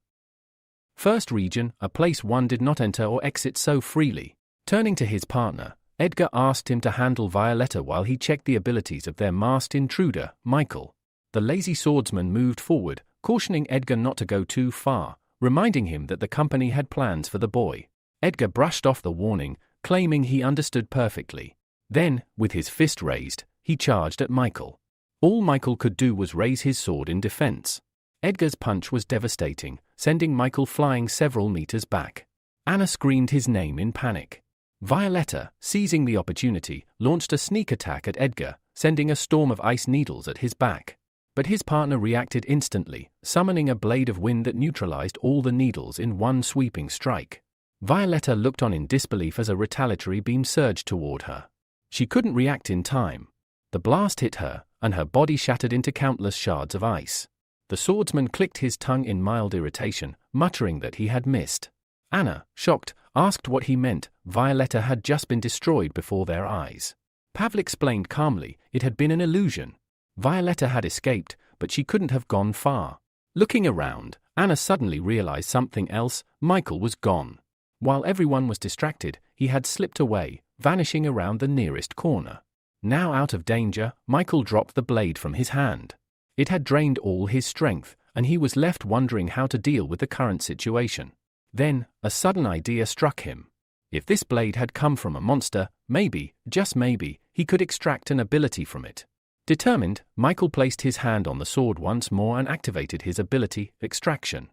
1st region, a place one did not enter or exit so freely. Turning to his partner, Edgar asked him to handle Violetta while he checked the abilities of their masked intruder, Michael. The lazy swordsman moved forward, cautioning Edgar not to go too far, reminding him that the company had plans for the boy. Edgar brushed off the warning, claiming he understood perfectly. Then, with his fist raised, he charged at Michael. All Michael could do was raise his sword in defense. Edgar's punch was devastating, sending Michael flying several meters back. Anna screamed his name in panic. Violetta, seizing the opportunity, launched a sneak attack at Edgar, sending a storm of ice needles at his back. But his partner reacted instantly, summoning a blade of wind that neutralized all the needles in one sweeping strike. Violetta looked on in disbelief as a retaliatory beam surged toward her. She couldn't react in time. The blast hit her, and her body shattered into countless shards of ice. The swordsman clicked his tongue in mild irritation, muttering that he had missed. Anna, shocked, asked what he meant. Violetta had just been destroyed before their eyes. Pavel explained calmly, it had been an illusion. Violetta had escaped, but she couldn't have gone far. Looking around, Anna suddenly realized something else. Michael was gone. While everyone was distracted, he had slipped away, vanishing around the nearest corner. Now out of danger, Michael dropped the blade from his hand. It had drained all his strength, and he was left wondering how to deal with the current situation. Then, a sudden idea struck him. If this blade had come from a monster, maybe, just maybe, he could extract an ability from it. Determined, Michael placed his hand on the sword once more and activated his ability, Extraction.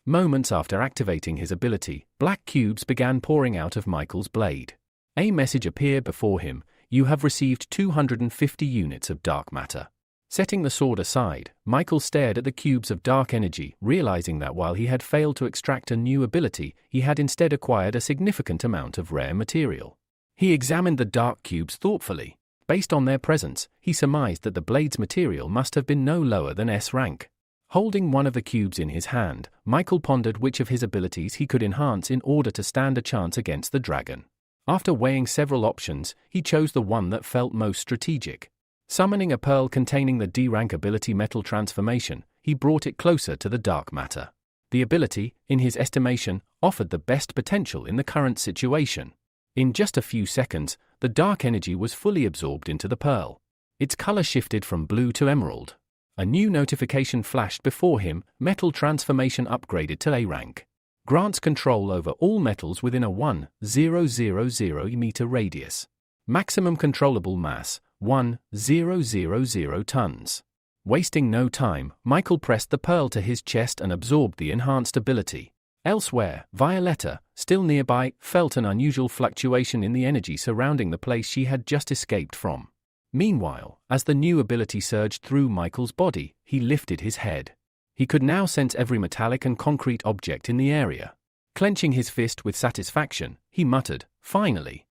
Moments after activating his ability, black cubes began pouring out of Michael's blade. A message appeared before him: "You have received 250 units of dark matter." Setting the sword aside, Michael stared at the cubes of dark energy, realizing that while he had failed to extract a new ability, he had instead acquired a significant amount of rare material. He examined the dark cubes thoughtfully. Based on their presence, he surmised that the blade's material must have been no lower than S rank. Holding one of the cubes in his hand, Michael pondered which of his abilities he could enhance in order to stand a chance against the dragon. After weighing several options, he chose the one that felt most strategic. Summoning a pearl containing the D-rank ability Metal Transformation, he brought it closer to the dark matter. The ability, in his estimation, offered the best potential in the current situation. In just a few seconds, the dark energy was fully absorbed into the pearl. Its color shifted from blue to emerald. A new notification flashed before him: Metal Transformation upgraded to A rank. Grants control over all metals within a 1,000 meter radius. Maximum controllable mass, 1,000 tons. Wasting no time, Michael pressed the pearl to his chest and absorbed the enhanced ability. Elsewhere, Violetta, still nearby, felt an unusual fluctuation in the energy surrounding the place she had just escaped from. Meanwhile, as the new ability surged through Michael's body, he lifted his head. He could now sense every metallic and concrete object in the area. Clenching his fist with satisfaction, he muttered, "Finally!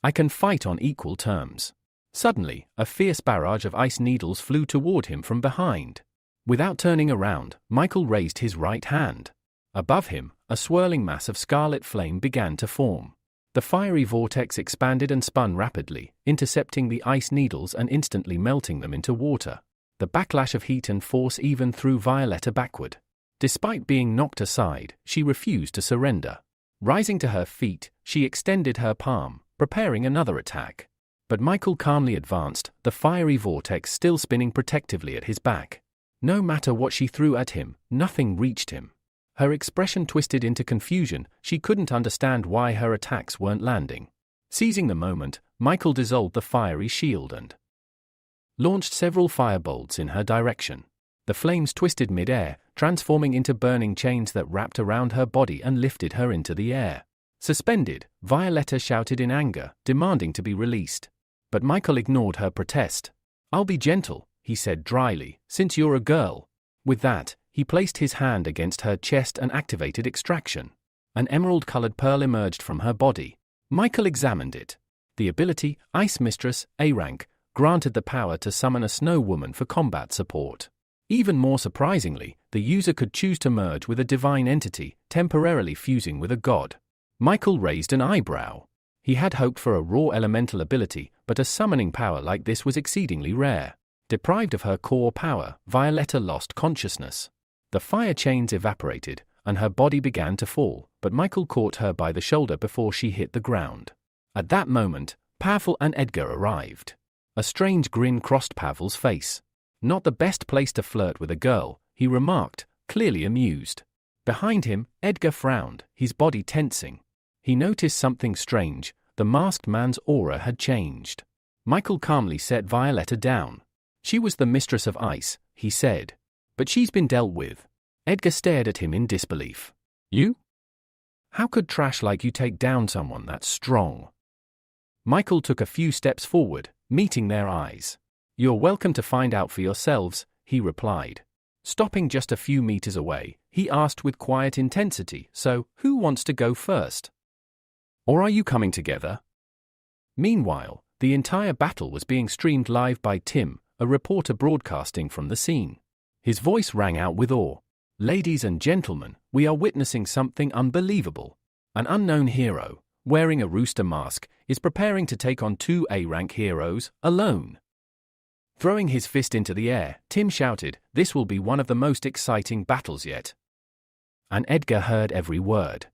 I can fight on equal terms." Suddenly, a fierce barrage of ice needles flew toward him from behind. Without turning around, Michael raised his right hand. Above him, a swirling mass of scarlet flame began to form. The fiery vortex expanded and spun rapidly, intercepting the ice needles and instantly melting them into water. The backlash of heat and force even threw Violetta backward. Despite being knocked aside, she refused to surrender. Rising to her feet, she extended her palm, preparing another attack. But Michael calmly advanced, the fiery vortex still spinning protectively at his back. No matter what she threw at him, nothing reached him. Her expression twisted into confusion. She couldn't understand why her attacks weren't landing. Seizing the moment, Michael dissolved the fiery shield and launched several firebolts in her direction. The flames twisted mid-air, transforming into burning chains that wrapped around her body and lifted her into the air. Suspended, Violetta shouted in anger, demanding to be released. But Michael ignored her protest. "I'll be gentle," he said dryly, "since you're a girl." With that, he placed his hand against her chest and activated Extraction. An emerald-colored pearl emerged from her body. Michael examined it. The ability, Ice Mistress, A rank, granted the power to summon a snow woman for combat support. Even more surprisingly, the user could choose to merge with a divine entity, temporarily fusing with a god. Michael raised an eyebrow. He had hoped for a raw elemental ability, but a summoning power like this was exceedingly rare. Deprived of her core power, Violetta lost consciousness. The fire chains evaporated, and her body began to fall, but Michael caught her by the shoulder before she hit the ground. At that moment, Pavel and Edgar arrived. A strange grin crossed Pavel's face. "Not the best place to flirt with a girl," he remarked, clearly amused. Behind him, Edgar frowned, his body tensing. He noticed something strange: the masked man's aura had changed. Michael calmly set Violetta down. "She was the Mistress of Ice," he said. "But she's been dealt with." Edgar stared at him in disbelief. "You? How could trash like you take down someone that strong?" Michael took a few steps forward, meeting their eyes. "You're welcome to find out for yourselves," he replied. Stopping just a few meters away, he asked with quiet intensity, "So, who wants to go first? Or are you coming together?" Meanwhile, the entire battle was being streamed live by Tim, a reporter broadcasting from the scene. His voice rang out with awe. "Ladies and gentlemen, we are witnessing something unbelievable. An unknown hero, wearing a rooster mask, is preparing to take on two A-rank heroes, alone." Throwing his fist into the air, Tim shouted, "This will be one of the most exciting battles yet." And Edgar heard every word.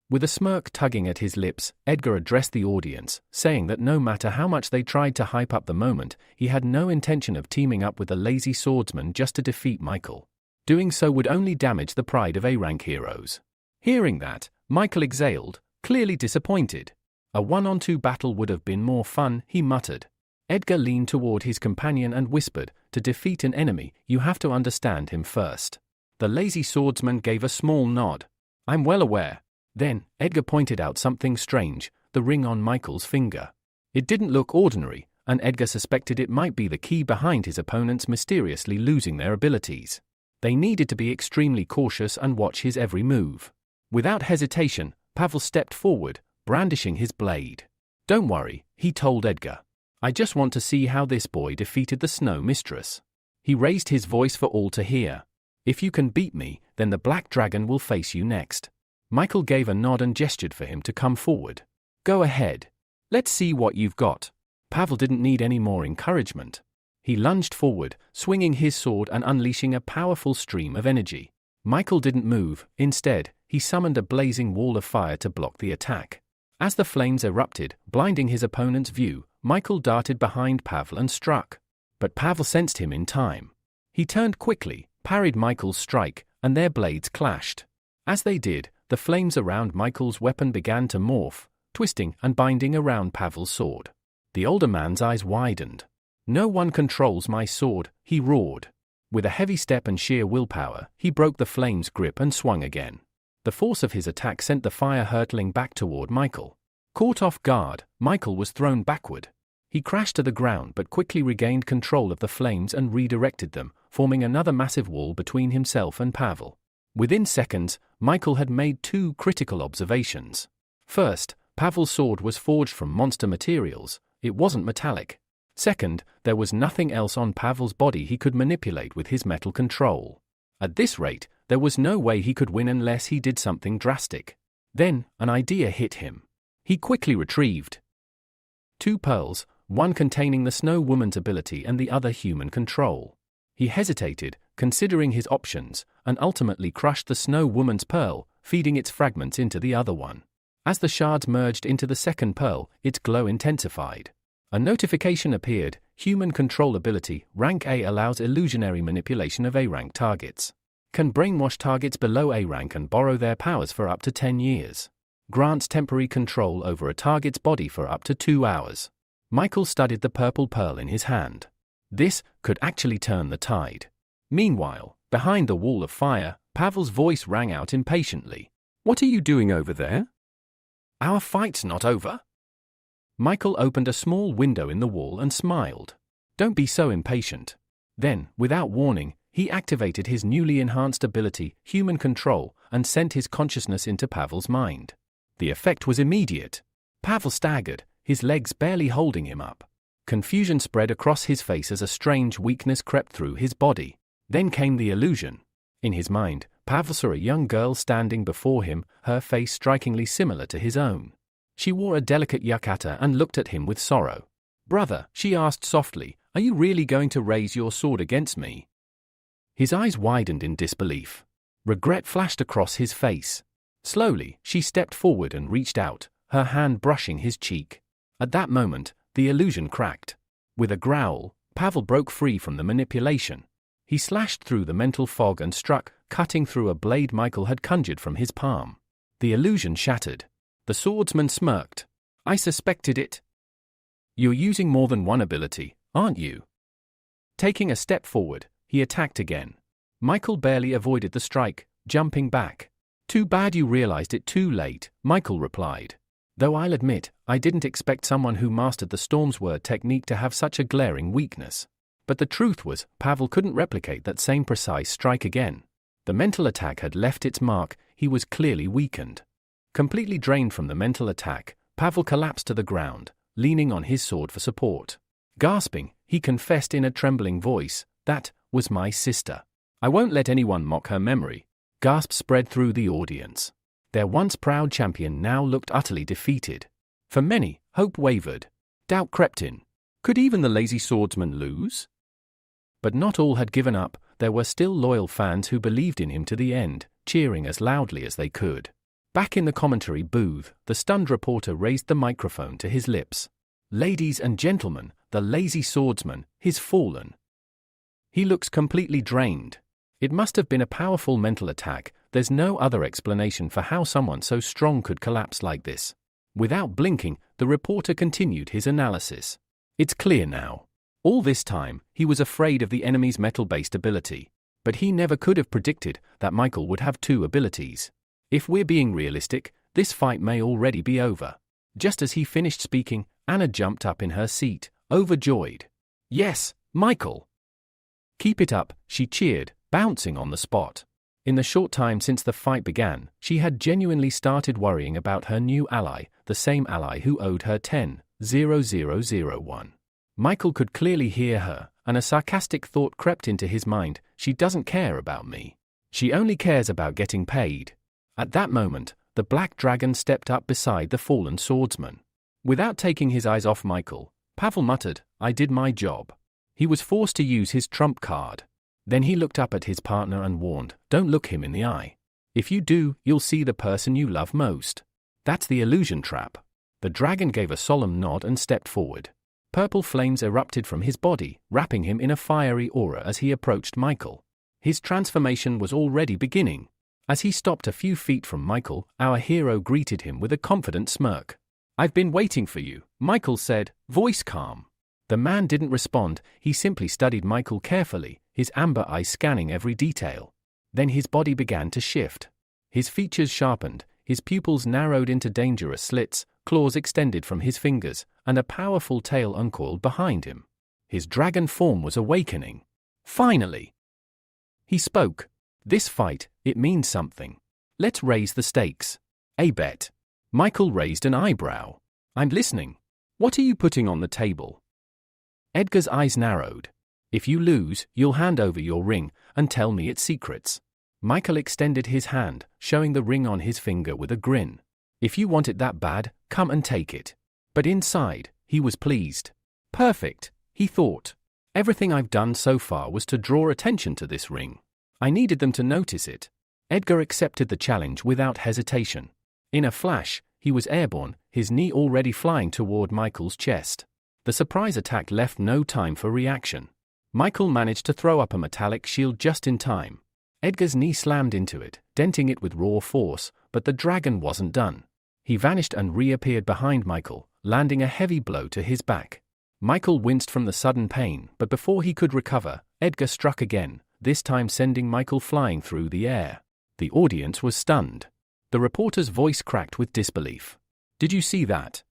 With a smirk tugging at his lips, Edgar addressed the audience, saying that no matter how much they tried to hype up the moment, he had no intention of teaming up with a lazy swordsman just to defeat Michael. Doing so would only damage the pride of A-rank heroes. Hearing that, Michael exhaled, clearly disappointed. "A one-on-two battle would have been more fun," he muttered. Edgar leaned toward his companion and whispered, "To defeat an enemy, you have to understand him first." The lazy swordsman gave a small nod. "I'm well aware." Then, Edgar pointed out something strange, the ring on Michael's finger. It didn't look ordinary, and Edgar suspected it might be the key behind his opponents mysteriously losing their abilities. They needed to be extremely cautious and watch his every move. Without hesitation, Pavel stepped forward, brandishing his blade. "Don't worry," he told Edgar. "I just want to see how this boy defeated the Snow Mistress." He raised his voice for all to hear. "If you can beat me, then the Black Dragon will face you next." Michael gave a nod and gestured for him to come forward. "Go ahead. Let's see what you've got." Pavel didn't need any more encouragement. He lunged forward, swinging his sword and unleashing a powerful stream of energy. Michael didn't move. Instead, he summoned a blazing wall of fire to block the attack. As the flames erupted, blinding his opponent's view, Michael darted behind Pavel and struck. But Pavel sensed him in time. He turned quickly, parried Michael's strike, and their blades clashed. As they did, the flames around Michael's weapon began to morph, twisting and binding around Pavel's sword. The older man's eyes widened. "No one controls my sword," he roared. With a heavy step and sheer willpower, he broke the flame's grip and swung again. The force of his attack sent the fire hurtling back toward Michael. Caught off guard, Michael was thrown backward. He crashed to the ground but quickly regained control of the flames and redirected them, forming another massive wall between himself and Pavel. Within seconds, Michael had made two critical observations. First, Pavel's sword was forged from monster materials. It wasn't metallic. Second, there was nothing else on Pavel's body he could manipulate with his metal control. At this rate, there was no way he could win unless he did something drastic. Then, an idea hit him. He quickly retrieved two pearls, one containing the Snow Woman's ability and the other human control. He hesitated, considering his options, and ultimately crushed the Snow Woman's pearl, feeding its fragments into the other one. As the shards merged into the second pearl, its glow intensified. A notification appeared: Human Control Ability, Rank A, allows illusionary manipulation of A-rank targets. Can brainwash targets below A rank and borrow their powers for up to 10 years. Grants temporary control over a target's body for up to 2 hours. Michael studied the purple pearl in his hand. This could actually turn the tide. Meanwhile, behind the wall of fire, Pavel's voice rang out impatiently. "What are you doing over there?" "Our fight's not over." Michael opened a small window in the wall and smiled. "Don't be so impatient." Then, without warning, he activated his newly enhanced ability, Human Control, and sent his consciousness into Pavel's mind. The effect was immediate. Pavel staggered, his legs barely holding him up. Confusion spread across his face as a strange weakness crept through his body. Then came the illusion. In his mind, Pavel saw a young girl standing before him, her face strikingly similar to his own. She wore a delicate yukata and looked at him with sorrow. "Brother," she asked softly, "are you really going to raise your sword against me?" His eyes widened in disbelief. Regret flashed across his face. Slowly, she stepped forward and reached out, her hand brushing his cheek. At that moment, the illusion cracked. With a growl, Pavel broke free from the manipulation. He slashed through the mental fog and struck, cutting through a blade Michael had conjured from his palm. The illusion shattered. The swordsman smirked. "I suspected it. You're using more than one ability, aren't you?" Taking a step forward, he attacked again. Michael barely avoided the strike, jumping back. "Too bad you realized it too late," Michael replied. "Though I'll admit, I didn't expect someone who mastered the Storm's Word technique to have such a glaring weakness." But the truth was, Pavel couldn't replicate that same precise strike again. The mental attack had left its mark. He was clearly weakened. Completely drained from the mental attack, Pavel collapsed to the ground, leaning on his sword for support. Gasping, he confessed in a trembling voice, "That was my sister. I won't let anyone mock her memory." Gasps spread through the audience. Their once proud champion now looked utterly defeated. For many, hope wavered. Doubt crept in. Could even the lazy swordsman lose? But not all had given up. There were still loyal fans who believed in him to the end, cheering as loudly as they could. Back in the commentary booth, the stunned reporter raised the microphone to his lips. "Ladies and gentlemen, the lazy swordsman, he's fallen. He looks completely drained. It must have been a powerful mental attack. There's no other explanation for how someone so strong could collapse like this." Without blinking, the reporter continued his analysis. It's clear now. All this time, he was afraid of the enemy's metal-based ability. But he never could have predicted that Michael would have two abilities. If we're being realistic, this fight may already be over. Just as he finished speaking, Anna jumped up in her seat, overjoyed. Yes, Michael! Keep it up, she cheered, bouncing on the spot. In the short time since the fight began, she had genuinely started worrying about her new ally, the same ally who owed her 10,000,001. Michael could clearly hear her, and a sarcastic thought crept into his mind: she doesn't care about me. She only cares about getting paid. At that moment, the black dragon stepped up beside the fallen swordsman. Without taking his eyes off Michael, Pavel muttered, "I did my job." He was forced to use his trump card. Then he looked up at his partner and warned, "Don't look him in the eye. If you do, you'll see the person you love most. That's the illusion trap." The dragon gave a solemn nod and stepped forward. Purple flames erupted from his body, wrapping him in a fiery aura as he approached Michael. His transformation was already beginning. As he stopped a few feet from Michael, our hero greeted him with a confident smirk. "I've been waiting for you," Michael said, voice calm. The man didn't respond, he simply studied Michael carefully, his amber eyes scanning every detail. Then his body began to shift. His features sharpened, his pupils narrowed into dangerous slits, claws extended from his fingers, and a powerful tail uncoiled behind him. His dragon form was awakening. Finally! He spoke. "This fight, it means something. Let's raise the stakes. A bet." Michael raised an eyebrow. "I'm listening. What are you putting on the table?" Edgar's eyes narrowed. "If you lose, you'll hand over your ring and tell me its secrets." Michael extended his hand, showing the ring on his finger with a grin. "If you want it that bad, come and take it." But inside, he was pleased. Perfect, he thought. Everything I've done so far was to draw attention to this ring. I needed them to notice it. Edgar accepted the challenge without hesitation. In a flash, he was airborne, his knee already flying toward Michael's chest. The surprise attack left no time for reaction. Michael managed to throw up a metallic shield just in time. Edgar's knee slammed into it, denting it with raw force, but the dragon wasn't done. He vanished and reappeared behind Michael, landing a heavy blow to his back. Michael winced from the sudden pain, but before he could recover, Edgar struck again, this time sending Michael flying through the air. The audience was stunned. The reporter's voice cracked with disbelief. "Did you see that?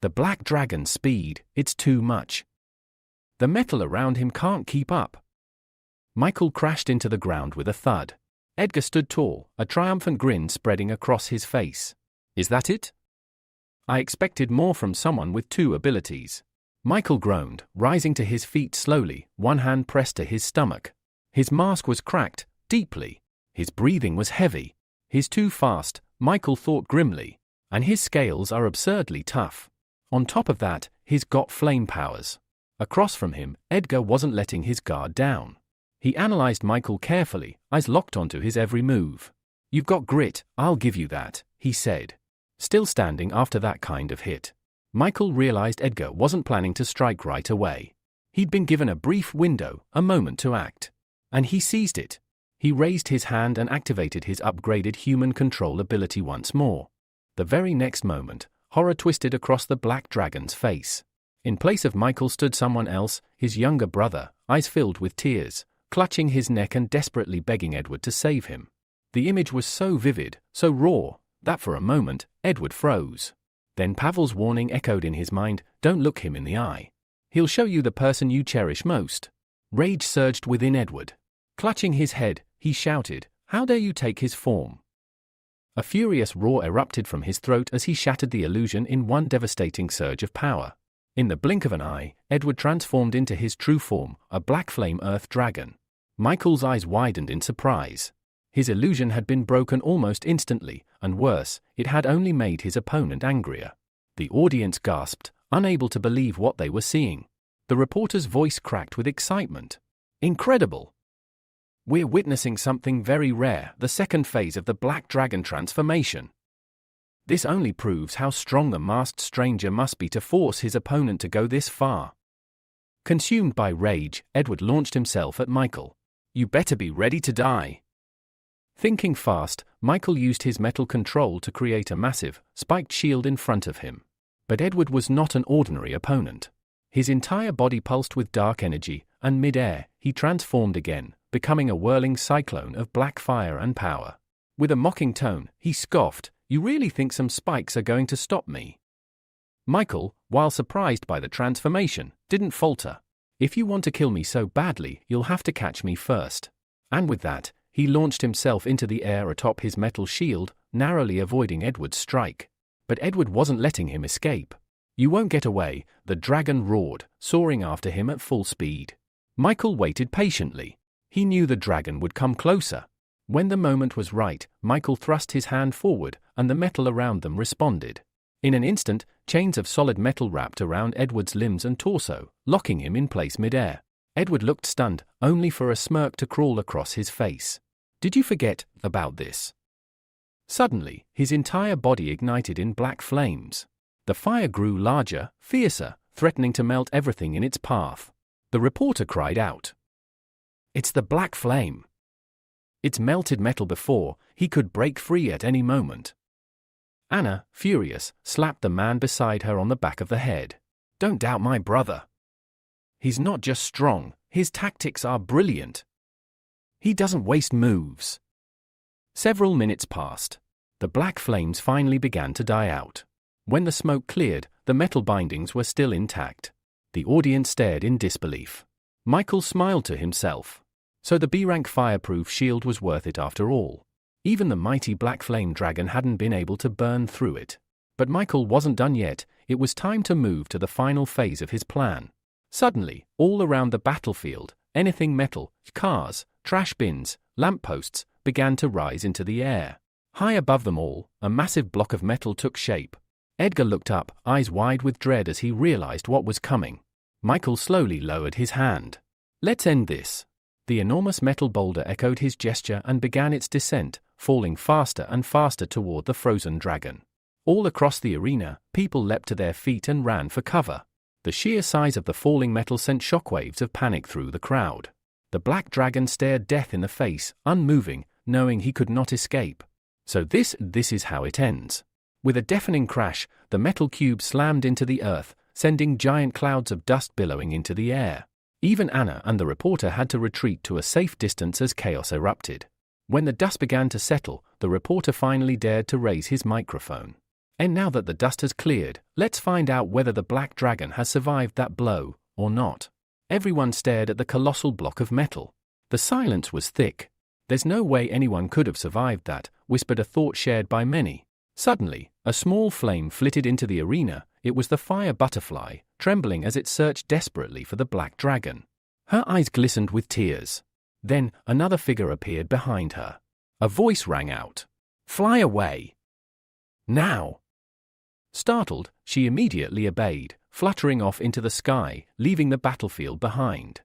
The black dragon's speed, it's too much. The metal around him can't keep up." Michael crashed into the ground with a thud. Edgar stood tall, a triumphant grin spreading across his face. "Is that it? I expected more from someone with two abilities." Michael groaned, rising to his feet slowly, one hand pressed to his stomach. His mask was cracked, deeply. His breathing was heavy. "He's too fast," Michael thought grimly. "And his scales are absurdly tough. On top of that, he's got flame powers." Across from him, Edgar wasn't letting his guard down. He analyzed Michael carefully, eyes locked onto his every move. "You've got grit, I'll give you that," he said. Still standing after that kind of hit, Michael realized Edgar wasn't planning to strike right away. He'd been given a brief window, a moment to act. And he seized it. He raised his hand and activated his upgraded human control ability once more. The very next moment, horror twisted across the black dragon's face. In place of Michael stood someone else, his younger brother, eyes filled with tears, clutching his neck and desperately begging Edward to save him. The image was so vivid, so raw, that for a moment, Edward froze. Then Pavel's warning echoed in his mind, "Don't look him in the eye. He'll show you the person you cherish most." Rage surged within Edward. Clutching his head, he shouted, "How dare you take his form?" A furious roar erupted from his throat as he shattered the illusion in one devastating surge of power. In the blink of an eye, Edward transformed into his true form, a black flame earth dragon. Michael's eyes widened in surprise. His illusion had been broken almost instantly, and worse, it had only made his opponent angrier. The audience gasped, unable to believe what they were seeing. The reporter's voice cracked with excitement. "Incredible! We're witnessing something very rare, the second phase of the Black Dragon transformation. This only proves how strong the masked stranger must be to force his opponent to go this far." Consumed by rage, Edward launched himself at Michael. "You better be ready to die." Thinking fast, Michael used his metal control to create a massive, spiked shield in front of him. But Edward was not an ordinary opponent. His entire body pulsed with dark energy, and mid-air, he transformed again, becoming a whirling cyclone of black fire and power. With a mocking tone, he scoffed, "You really think some spikes are going to stop me?" Michael, while surprised by the transformation, didn't falter. "If you want to kill me so badly, you'll have to catch me first." And with that, he launched himself into the air atop his metal shield, narrowly avoiding Edward's strike. But Edward wasn't letting him escape. "You won't get away," the dragon roared, soaring after him at full speed. Michael waited patiently. He knew the dragon would come closer. When the moment was right, Michael thrust his hand forward, and the metal around them responded. In an instant, chains of solid metal wrapped around Edward's limbs and torso, locking him in place mid-air. Edward looked stunned, only for a smirk to crawl across his face. "Did you forget about this?" Suddenly, his entire body ignited in black flames. The fire grew larger, fiercer, threatening to melt everything in its path. The reporter cried out, "It's the black flame! It's melted metal before, he could break free at any moment." Anna, furious, slapped the man beside her on the back of the head. "Don't doubt my brother. He's not just strong, his tactics are brilliant. He doesn't waste moves." Several minutes passed. The black flames finally began to die out. When the smoke cleared, the metal bindings were still intact. The audience stared in disbelief. Michael smiled to himself. So the B-rank fireproof shield was worth it after all. Even the mighty black flame dragon hadn't been able to burn through it. But Michael wasn't done yet. It was time to move to the final phase of his plan. Suddenly, all around the battlefield, anything metal, cars, trash bins, lampposts, began to rise into the air. High above them all, a massive block of metal took shape. Edgar looked up, eyes wide with dread as he realized what was coming. Michael slowly lowered his hand. "Let's end this." The enormous metal boulder echoed his gesture and began its descent, falling faster and faster toward the frozen dragon. All across the arena, people leapt to their feet and ran for cover. The sheer size of the falling metal sent shockwaves of panic through the crowd. The black dragon stared death in the face, unmoving, knowing he could not escape. So this is how it ends. With a deafening crash, the metal cube slammed into the earth, sending giant clouds of dust billowing into the air. Even Anna and the reporter had to retreat to a safe distance as chaos erupted. When the dust began to settle, the reporter finally dared to raise his microphone. "And now that the dust has cleared, let's find out whether the black dragon has survived that blow, or not." Everyone stared at the colossal block of metal. The silence was thick. "There's no way anyone could have survived that," whispered a thought shared by many. Suddenly, a small flame flitted into the arena. It was the fire butterfly, trembling as it searched desperately for the black dragon. Her eyes glistened with tears. Then, another figure appeared behind her. A voice rang out. "Fly away! Now!" Startled, she immediately obeyed, fluttering off into the sky, leaving the battlefield behind.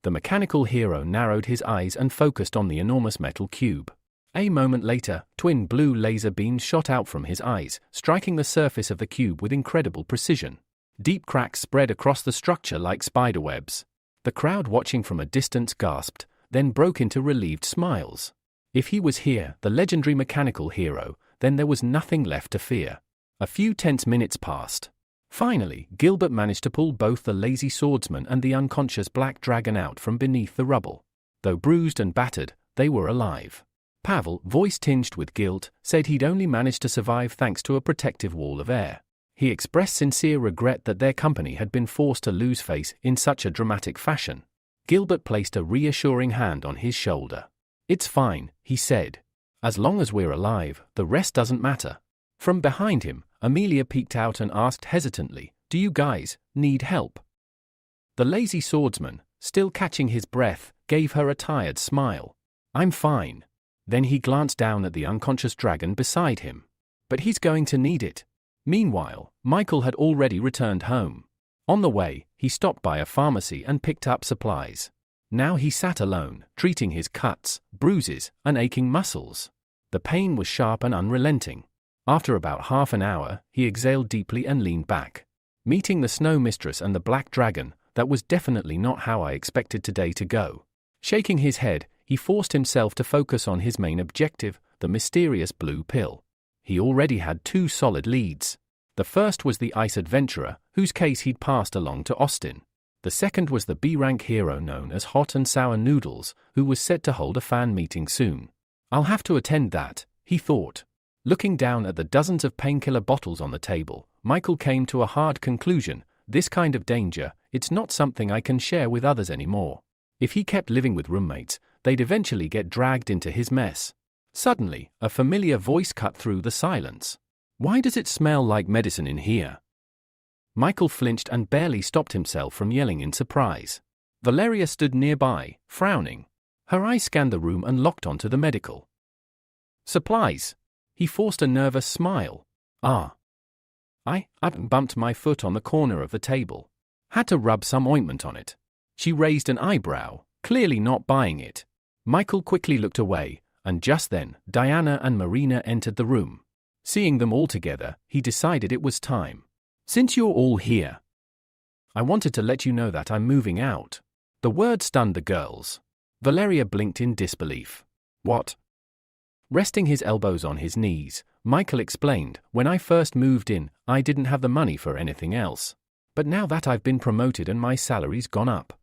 The mechanical hero narrowed his eyes and focused on the enormous metal cube. A moment later, twin blue laser beams shot out from his eyes, striking the surface of the cube with incredible precision. Deep cracks spread across the structure like spiderwebs. The crowd watching from a distance gasped, then broke into relieved smiles. If he was here, the legendary mechanical hero, then there was nothing left to fear. A few tense minutes passed. Finally, Gilbert managed to pull both the lazy swordsman and the unconscious black dragon out from beneath the rubble. Though bruised and battered, they were alive. Pavel, voice tinged with guilt, said he'd only managed to survive thanks to a protective wall of air. He expressed sincere regret that their company had been forced to lose face in such a dramatic fashion. Gilbert placed a reassuring hand on his shoulder. "It's fine," he said. "As long as we're alive, the rest doesn't matter." From behind him, Amelia peeked out and asked hesitantly, "Do you guys need help?" The lazy swordsman, still catching his breath, gave her a tired smile. "I'm fine." Then he glanced down at the unconscious dragon beside him. "But he's going to need it." Meanwhile, Michael had already returned home. On the way, he stopped by a pharmacy and picked up supplies. Now he sat alone, treating his cuts, bruises, and aching muscles. The pain was sharp and unrelenting. After about half an hour, he exhaled deeply and leaned back. Meeting the Snow Mistress and the Black Dragon, that was definitely not how I expected today to go. Shaking his head, he forced himself to focus on his main objective, the mysterious blue pill. He already had two solid leads. The first was the ice adventurer, whose case he'd passed along to Austin. The second was the B-rank hero known as Hot and Sour Noodles, who was set to hold a fan meeting soon. I'll have to attend that, he thought. Looking down at the dozens of painkiller bottles on the table, Michael came to a hard conclusion. This kind of danger, it's not something I can share with others anymore. If he kept living with roommates, they'd eventually get dragged into his mess. Suddenly, a familiar voice cut through the silence. Why does it smell like medicine in here? Michael flinched and barely stopped himself from yelling in surprise. Valeria stood nearby, frowning. Her eyes scanned the room and locked onto the medical supplies. He forced a nervous smile. I bumped my foot on the corner of the table. Had to rub some ointment on it. She raised an eyebrow, clearly not buying it. Michael quickly looked away, and just then, Diana and Marina entered the room. Seeing them all together, he decided it was time. Since you're all here, I wanted to let you know that I'm moving out. The word stunned the girls. Valeria blinked in disbelief. What? Resting his elbows on his knees, Michael explained, when I first moved in, I didn't have the money for anything else. But now that I've been promoted and my salary's gone up,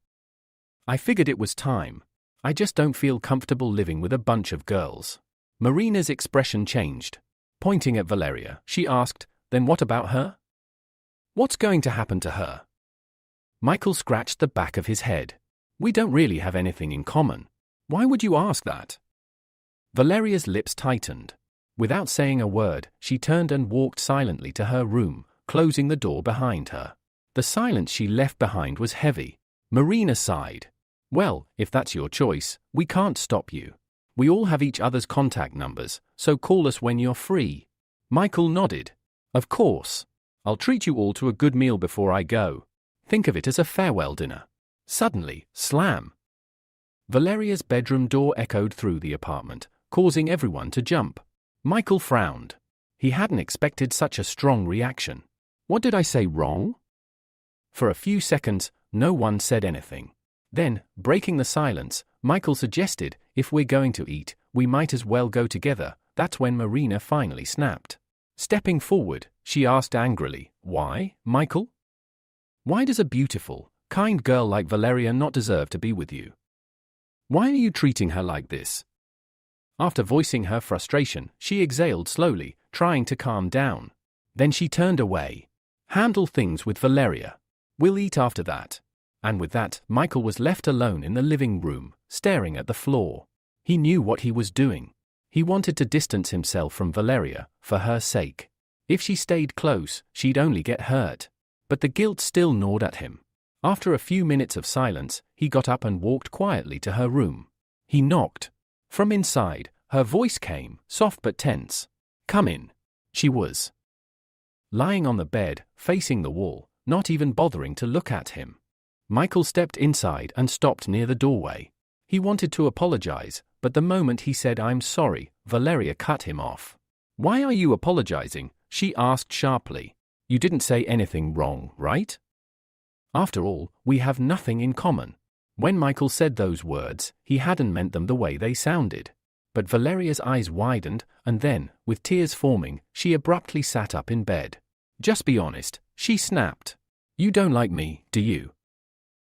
I figured it was time. I just don't feel comfortable living with a bunch of girls. Marina's expression changed. Pointing at Valeria, she asked, then what about her? What's going to happen to her? Michael scratched the back of his head. We don't really have anything in common. Why would you ask that? Valeria's lips tightened. Without saying a word, she turned and walked silently to her room, closing the door behind her. The silence she left behind was heavy. Marina sighed. Well, if that's your choice, we can't stop you. We all have each other's contact numbers, so call us when you're free. Michael nodded. Of course. I'll treat you all to a good meal before I go. Think of it as a farewell dinner. Suddenly, slam. Valeria's bedroom door echoed through the apartment, causing everyone to jump. Michael frowned. He hadn't expected such a strong reaction. What did I say wrong? For a few seconds, no one said anything. Then, breaking the silence, Michael suggested, if we're going to eat, we might as well go together. That's when Marina finally snapped. Stepping forward, she asked angrily, Why, Michael? Why does a beautiful, kind girl like Valeria not deserve to be with you? Why are you treating her like this? After voicing her frustration, she exhaled slowly, trying to calm down. Then she turned away. Handle things with Valeria. We'll eat after that. And with that, Michael was left alone in the living room, staring at the floor. He knew what he was doing. He wanted to distance himself from Valeria, for her sake. If she stayed close, she'd only get hurt. But the guilt still gnawed at him. After a few minutes of silence, he got up and walked quietly to her room. He knocked. From inside, her voice came, soft but tense. Come in. She was lying on the bed, facing the wall, not even bothering to look at him. Michael stepped inside and stopped near the doorway. He wanted to apologize, but the moment he said I'm sorry, Valeria cut him off. Why are you apologizing? She asked sharply. You didn't say anything wrong, right? After all, we have nothing in common. When Michael said those words, he hadn't meant them the way they sounded. But Valeria's eyes widened, and then, with tears forming, she abruptly sat up in bed. Just be honest, she snapped. You don't like me, do you?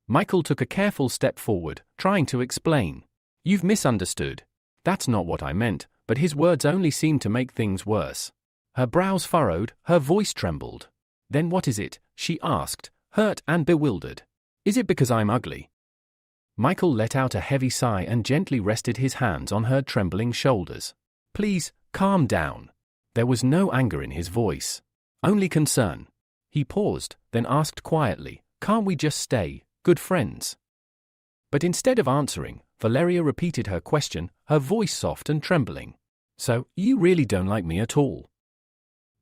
Michael took a careful step forward, trying to explain. You've misunderstood. That's not what I meant, but his words only seemed to make things worse. Her brows furrowed, her voice trembled. Then what is it? She asked, hurt and bewildered. Is it because I'm ugly? Michael let out a heavy sigh and gently rested his hands on her trembling shoulders. Please, calm down. There was no anger in his voice. Only concern. He paused, then asked quietly, can't we just stay good friends? But instead of answering, Valeria repeated her question, her voice soft and trembling. So, you really don't like me at all?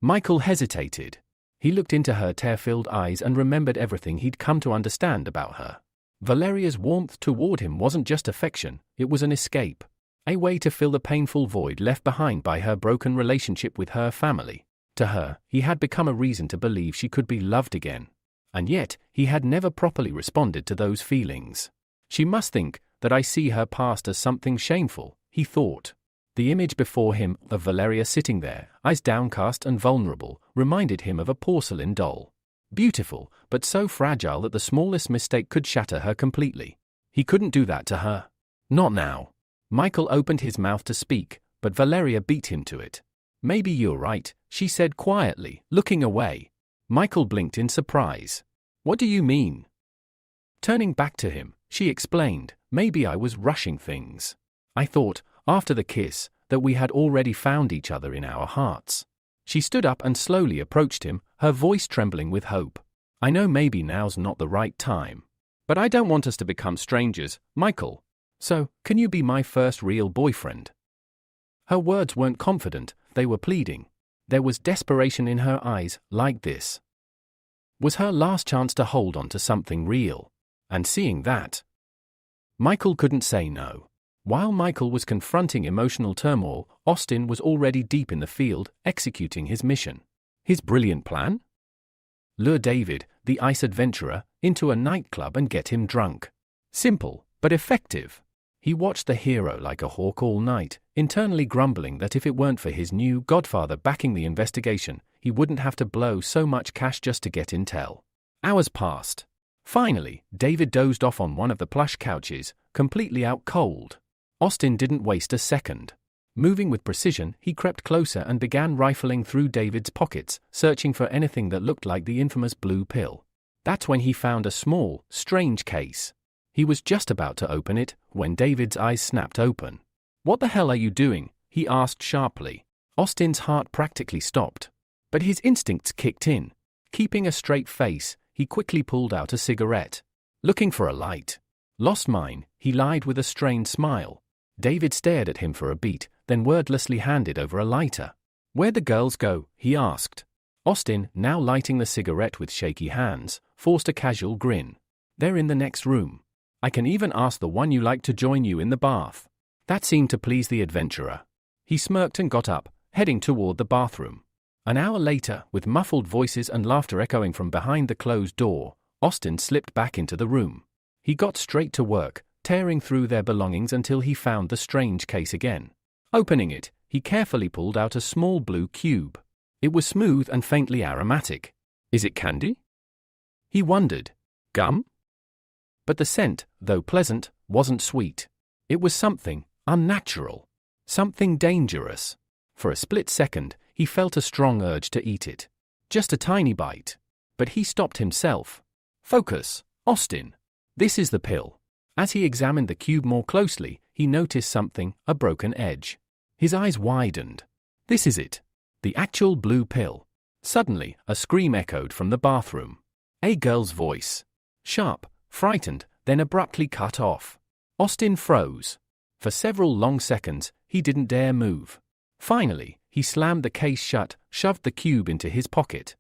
Michael hesitated. He looked into her tear-filled eyes and remembered everything he'd come to understand about her. Valeria's warmth toward him wasn't just affection, it was an escape. A way to fill the painful void left behind by her broken relationship with her family. To her, he had become a reason to believe she could be loved again. And yet, he had never properly responded to those feelings. She must think that I see her past as something shameful, he thought. The image before him of Valeria sitting there, eyes downcast and vulnerable, reminded him of a porcelain doll. Beautiful, but so fragile that the smallest mistake could shatter her completely. He couldn't do that to her. Not now. Michael opened his mouth to speak, but Valeria beat him to it. Maybe you're right, she said quietly, looking away. Michael blinked in surprise. What do you mean? Turning back to him, she explained, maybe I was rushing things. I thought, after the kiss, that we had already found each other in our hearts. She stood up and slowly approached him, her voice trembling with hope. I know maybe now's not the right time. But I don't want us to become strangers, Michael. So, can you be my first real boyfriend? Her words weren't confident, they were pleading. There was desperation in her eyes, like this was her last chance to hold on to something real. And seeing that, Michael couldn't say no. While Michael was confronting emotional turmoil, Austin was already deep in the field, executing his mission. His brilliant plan? Lure David, the ice adventurer, into a nightclub and get him drunk. Simple, but effective. He watched the hero like a hawk all night, internally grumbling that if it weren't for his new godfather backing the investigation, he wouldn't have to blow so much cash just to get intel. Hours passed. Finally, David dozed off on one of the plush couches, completely out cold. Austin didn't waste a second. Moving with precision, he crept closer and began rifling through David's pockets, searching for anything that looked like the infamous blue pill. That's when he found a small, strange case. He was just about to open it, when David's eyes snapped open. What the hell are you doing? He asked sharply. Austin's heart practically stopped. But his instincts kicked in. Keeping a straight face, he quickly pulled out a cigarette. Looking for a light. Lost mine, he lied with a strained smile. David stared at him for a beat, then wordlessly handed over a lighter. Where'd the girls go? He asked. Austin, now lighting the cigarette with shaky hands, forced a casual grin. They're in the next room. I can even ask the one you like to join you in the bath. That seemed to please the adventurer. He smirked and got up, heading toward the bathroom. An hour later, with muffled voices and laughter echoing from behind the closed door, Austin slipped back into the room. He got straight to work, tearing through their belongings until he found the strange case again. Opening it, he carefully pulled out a small blue cube. It was smooth and faintly aromatic. Is it candy? He wondered. Gum? But the scent, though pleasant, wasn't sweet. It was something unnatural. Something dangerous. For a split second, he felt a strong urge to eat it. Just a tiny bite. But he stopped himself. Focus, Austin. This is the pill. As he examined the cube more closely, he noticed something, a broken edge. His eyes widened. This is it. The actual blue pill. Suddenly, a scream echoed from the bathroom. A girl's voice. Sharp, frightened, then abruptly cut off. Austin froze. For several long seconds, he didn't dare move. Finally, he slammed the case shut, shoved the cube into his pocket,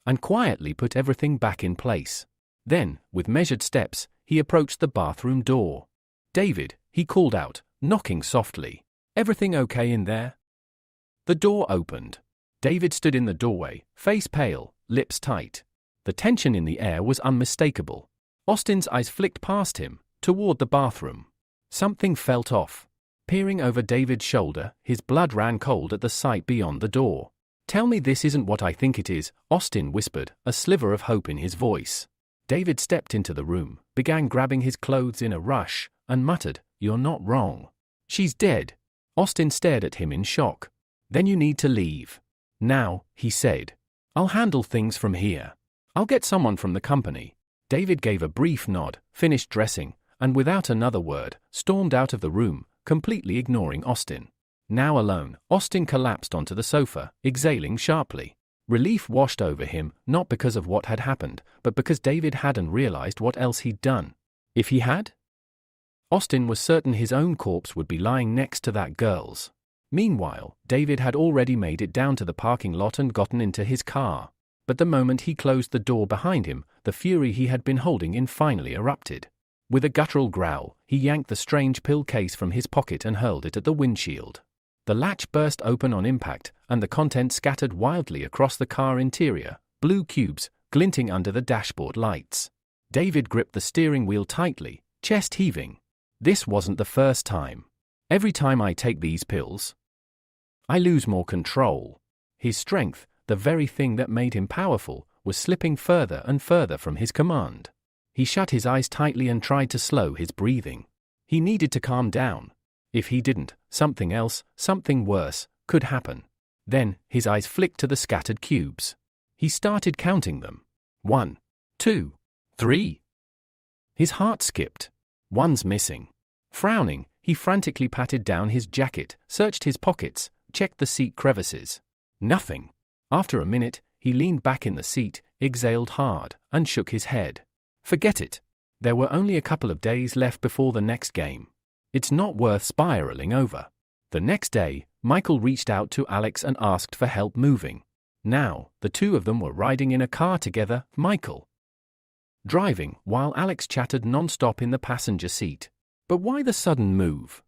and quietly put everything back in place. Then, with measured steps, he approached the bathroom door. David, he called out, knocking softly. Everything okay in there? The door opened. David stood in the doorway, face pale, lips tight. The tension in the air was unmistakable. Austin's eyes flicked past him, toward the bathroom. Something felt off. Peering over David's shoulder, his blood ran cold at the sight beyond the door. Tell me this isn't what I think it is, Austin whispered, a sliver of hope in his voice. David stepped into the room, began grabbing his clothes in a rush, and muttered, "You're not wrong. She's dead." Austin stared at him in shock. "Then you need to leave. Now," he said. "I'll handle things from here. I'll get someone from the company." David gave a brief nod, finished dressing, and without another word, stormed out of the room, completely ignoring Austin. Now alone, Austin collapsed onto the sofa, exhaling sharply. Relief washed over him, not because of what had happened, but because David hadn't realized what else he'd done. If he had? Austin was certain his own corpse would be lying next to that girl's. Meanwhile, David had already made it down to the parking lot and gotten into his car. But the moment he closed the door behind him, the fury he had been holding in finally erupted. With a guttural growl, he yanked the strange pill case from his pocket and hurled it at the windshield. The latch burst open on impact, and the contents scattered wildly across the car interior, blue cubes, glinting under the dashboard lights. David gripped the steering wheel tightly, chest heaving. This wasn't the first time. Every time I take these pills, I lose more control. His strength, the very thing that made him powerful, was slipping further and further from his command. He shut his eyes tightly and tried to slow his breathing. He needed to calm down. If he didn't, something else, something worse, could happen. Then, his eyes flicked to the scattered cubes. He started counting them. 1, 2, 3. His heart skipped. One's missing. Frowning, he frantically patted down his jacket, searched his pockets, checked the seat crevices. Nothing. After a minute, he leaned back in the seat, exhaled hard, and shook his head. Forget it. There were only a couple of days left before the next game. It's not worth spiraling over. The next day, Michael reached out to Alex and asked for help moving. Now, the two of them were riding in a car together, Michael driving, while Alex chattered non-stop in the passenger seat. But why the sudden move?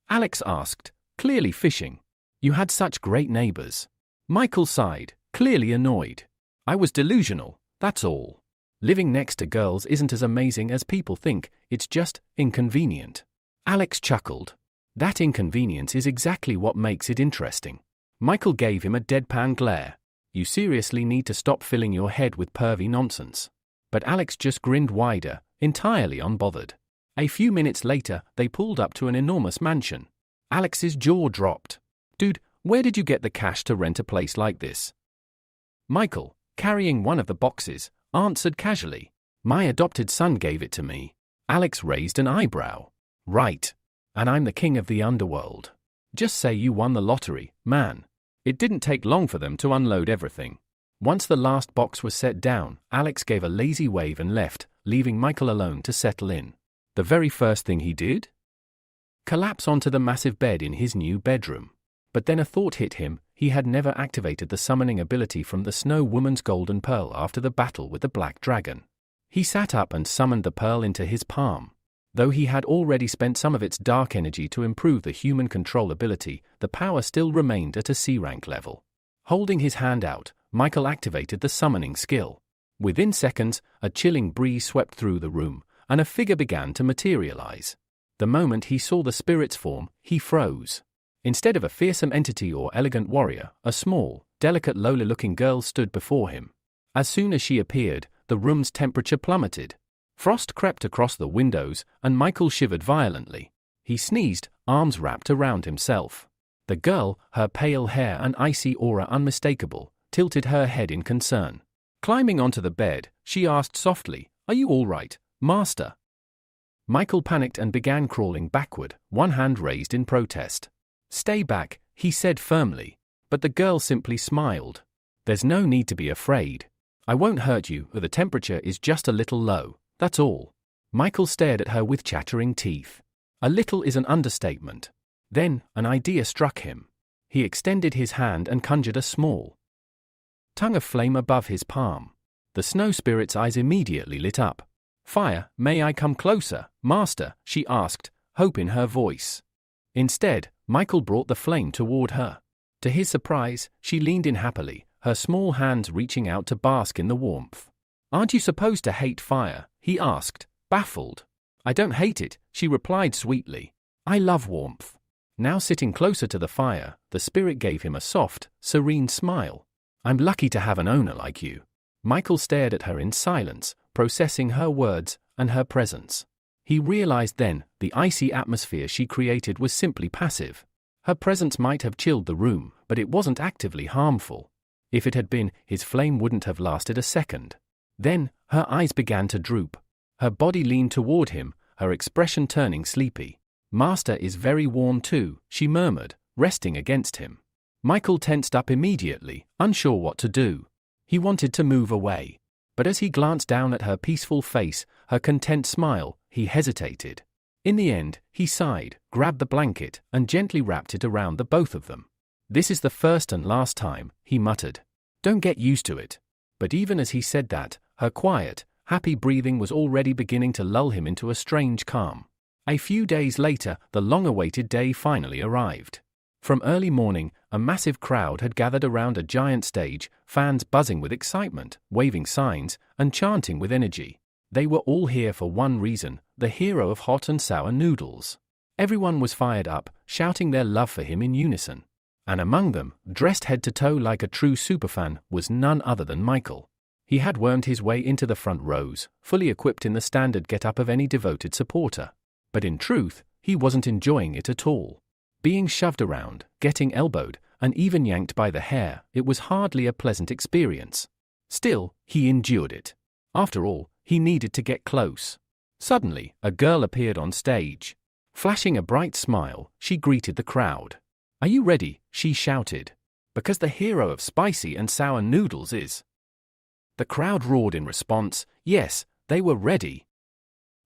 Alex asked, clearly fishing. You had such great neighbors. Michael sighed, clearly annoyed. I was delusional, that's all. Living next to girls isn't as amazing as people think, it's just inconvenient. Alex chuckled. That inconvenience is exactly what makes it interesting. Michael gave him a deadpan glare. You seriously need to stop filling your head with pervy nonsense. But Alex just grinned wider, entirely unbothered. A few minutes later, they pulled up to an enormous mansion. Alex's jaw dropped. Dude, where did you get the cash to rent a place like this? Michael, carrying one of the boxes, answered casually. My adopted son gave it to me. Alex raised an eyebrow. Right. And I'm the king of the underworld. Just say you won the lottery, man. It didn't take long for them to unload everything. Once the last box was set down, Alex gave a lazy wave and left, leaving Michael alone to settle in. The very first thing he did? Collapse onto the massive bed in his new bedroom. But then a thought hit him. He had never activated the summoning ability from the Snow Woman's golden pearl after the battle with the Black Dragon. He sat up and summoned the pearl into his palm. Though he had already spent some of its dark energy to improve the human control ability, the power still remained at a C-rank level. Holding his hand out, Michael activated the summoning skill. Within seconds, a chilling breeze swept through the room, and a figure began to materialize. The moment he saw the spirit's form, he froze. Instead of a fearsome entity or elegant warrior, a small, delicate lowly-looking girl stood before him. As soon as she appeared, the room's temperature plummeted. Frost crept across the windows, and Michael shivered violently. He sneezed, arms wrapped around himself. The girl, her pale hair and icy aura unmistakable, tilted her head in concern. Climbing onto the bed, she asked softly, "Are you all right, Master?" Michael panicked and began crawling backward, one hand raised in protest. "Stay back," he said firmly. But the girl simply smiled. "There's no need to be afraid. I won't hurt you, the temperature is just a little low, that's all." Michael stared at her with chattering teeth. A little is an understatement. Then, an idea struck him. He extended his hand and conjured a small tongue of flame above his palm. The snow spirit's eyes immediately lit up. "Fire, may I come closer, Master?" she asked, hope in her voice. Instead, Michael brought the flame toward her. To his surprise, she leaned in happily, her small hands reaching out to bask in the warmth. "Aren't you supposed to hate fire?" he asked, baffled. "I don't hate it," she replied sweetly. "I love warmth." Now sitting closer to the fire, the spirit gave him a soft, serene smile. "I'm lucky to have an owner like you." Michael stared at her in silence, processing her words and her presence. He realized then, the icy atmosphere she created was simply passive. Her presence might have chilled the room, but it wasn't actively harmful. If it had been, his flame wouldn't have lasted a second. Then, her eyes began to droop. Her body leaned toward him, her expression turning sleepy. "Master is very warm too," she murmured, resting against him. Michael tensed up immediately, unsure what to do. He wanted to move away. But as he glanced down at her peaceful face, her content smile, he hesitated. In the end, he sighed, grabbed the blanket, and gently wrapped it around the both of them. "This is the first and last time," he muttered. "Don't get used to it." But even as he said that, her quiet, happy breathing was already beginning to lull him into a strange calm. A few days later, the long-awaited day finally arrived. From early morning, a massive crowd had gathered around a giant stage, fans buzzing with excitement, waving signs, and chanting with energy. They were all here for one reason, the hero of hot and sour noodles. Everyone was fired up, shouting their love for him in unison. And among them, dressed head to toe like a true superfan, was none other than Michael. He had wormed his way into the front rows, fully equipped in the standard get-up of any devoted supporter. But in truth, he wasn't enjoying it at all. Being shoved around, getting elbowed, and even yanked by the hair, it was hardly a pleasant experience. Still, he endured it. After all, he needed to get close. Suddenly, a girl appeared on stage. Flashing a bright smile, she greeted the crowd. "Are you ready?" she shouted. "Because the hero of spicy and sour noodles is." The crowd roared in response. Yes, they were ready.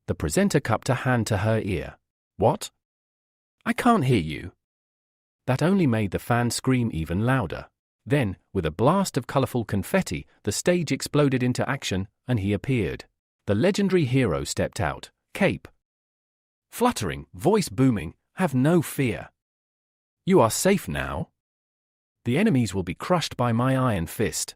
The presenter cupped a hand to her ear. "What? I can't hear you." That only made the fans scream even louder. Then, with a blast of colorful confetti, the stage exploded into action, and he appeared. The legendary hero stepped out, cape fluttering, voice booming, "Have no fear. You are safe now. The enemies will be crushed by my iron fist."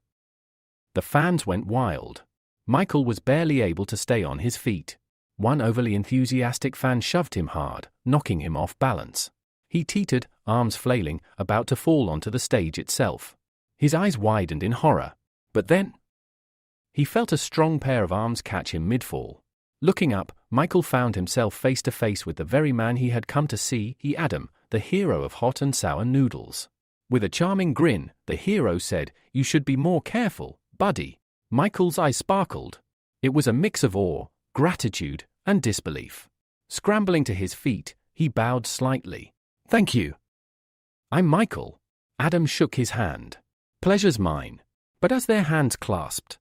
The fans went wild. Michael was barely able to stay on his feet. One overly enthusiastic fan shoved him hard, knocking him off balance. He teetered, arms flailing, about to fall onto the stage itself. His eyes widened in horror. But then he felt a strong pair of arms catch him mid-fall. Looking up, Michael found himself face to face with the very man he had come to see, Adam, the hero of hot and sour noodles. With a charming grin, the hero said, "You should be more careful, buddy." Michael's eyes sparkled. It was a mix of awe, gratitude, and disbelief. Scrambling to his feet, he bowed slightly. "Thank you. I'm Michael." Adam shook his hand. "Pleasure's mine." But as their hands clasped,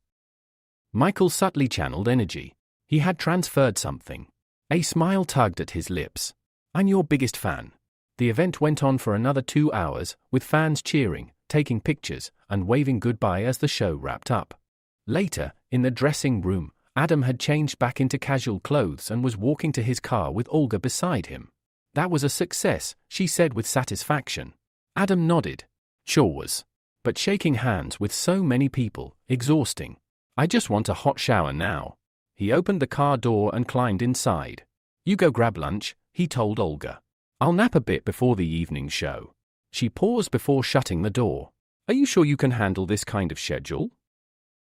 Michael subtly channeled energy. He had transferred something. A smile tugged at his lips. "I'm your biggest fan." The event went on for another 2 hours, with fans cheering, taking pictures, and waving goodbye as the show wrapped up. Later, in the dressing room, Adam had changed back into casual clothes and was walking to his car with Olga beside him. "That was a success," she said with satisfaction. Adam nodded. "Sure was. But shaking hands with so many people, exhausting. I just want a hot shower now." He opened the car door and climbed inside. "You go grab lunch," he told Olga. "I'll nap a bit before the evening show." She paused before shutting the door. "Are you sure you can handle this kind of schedule?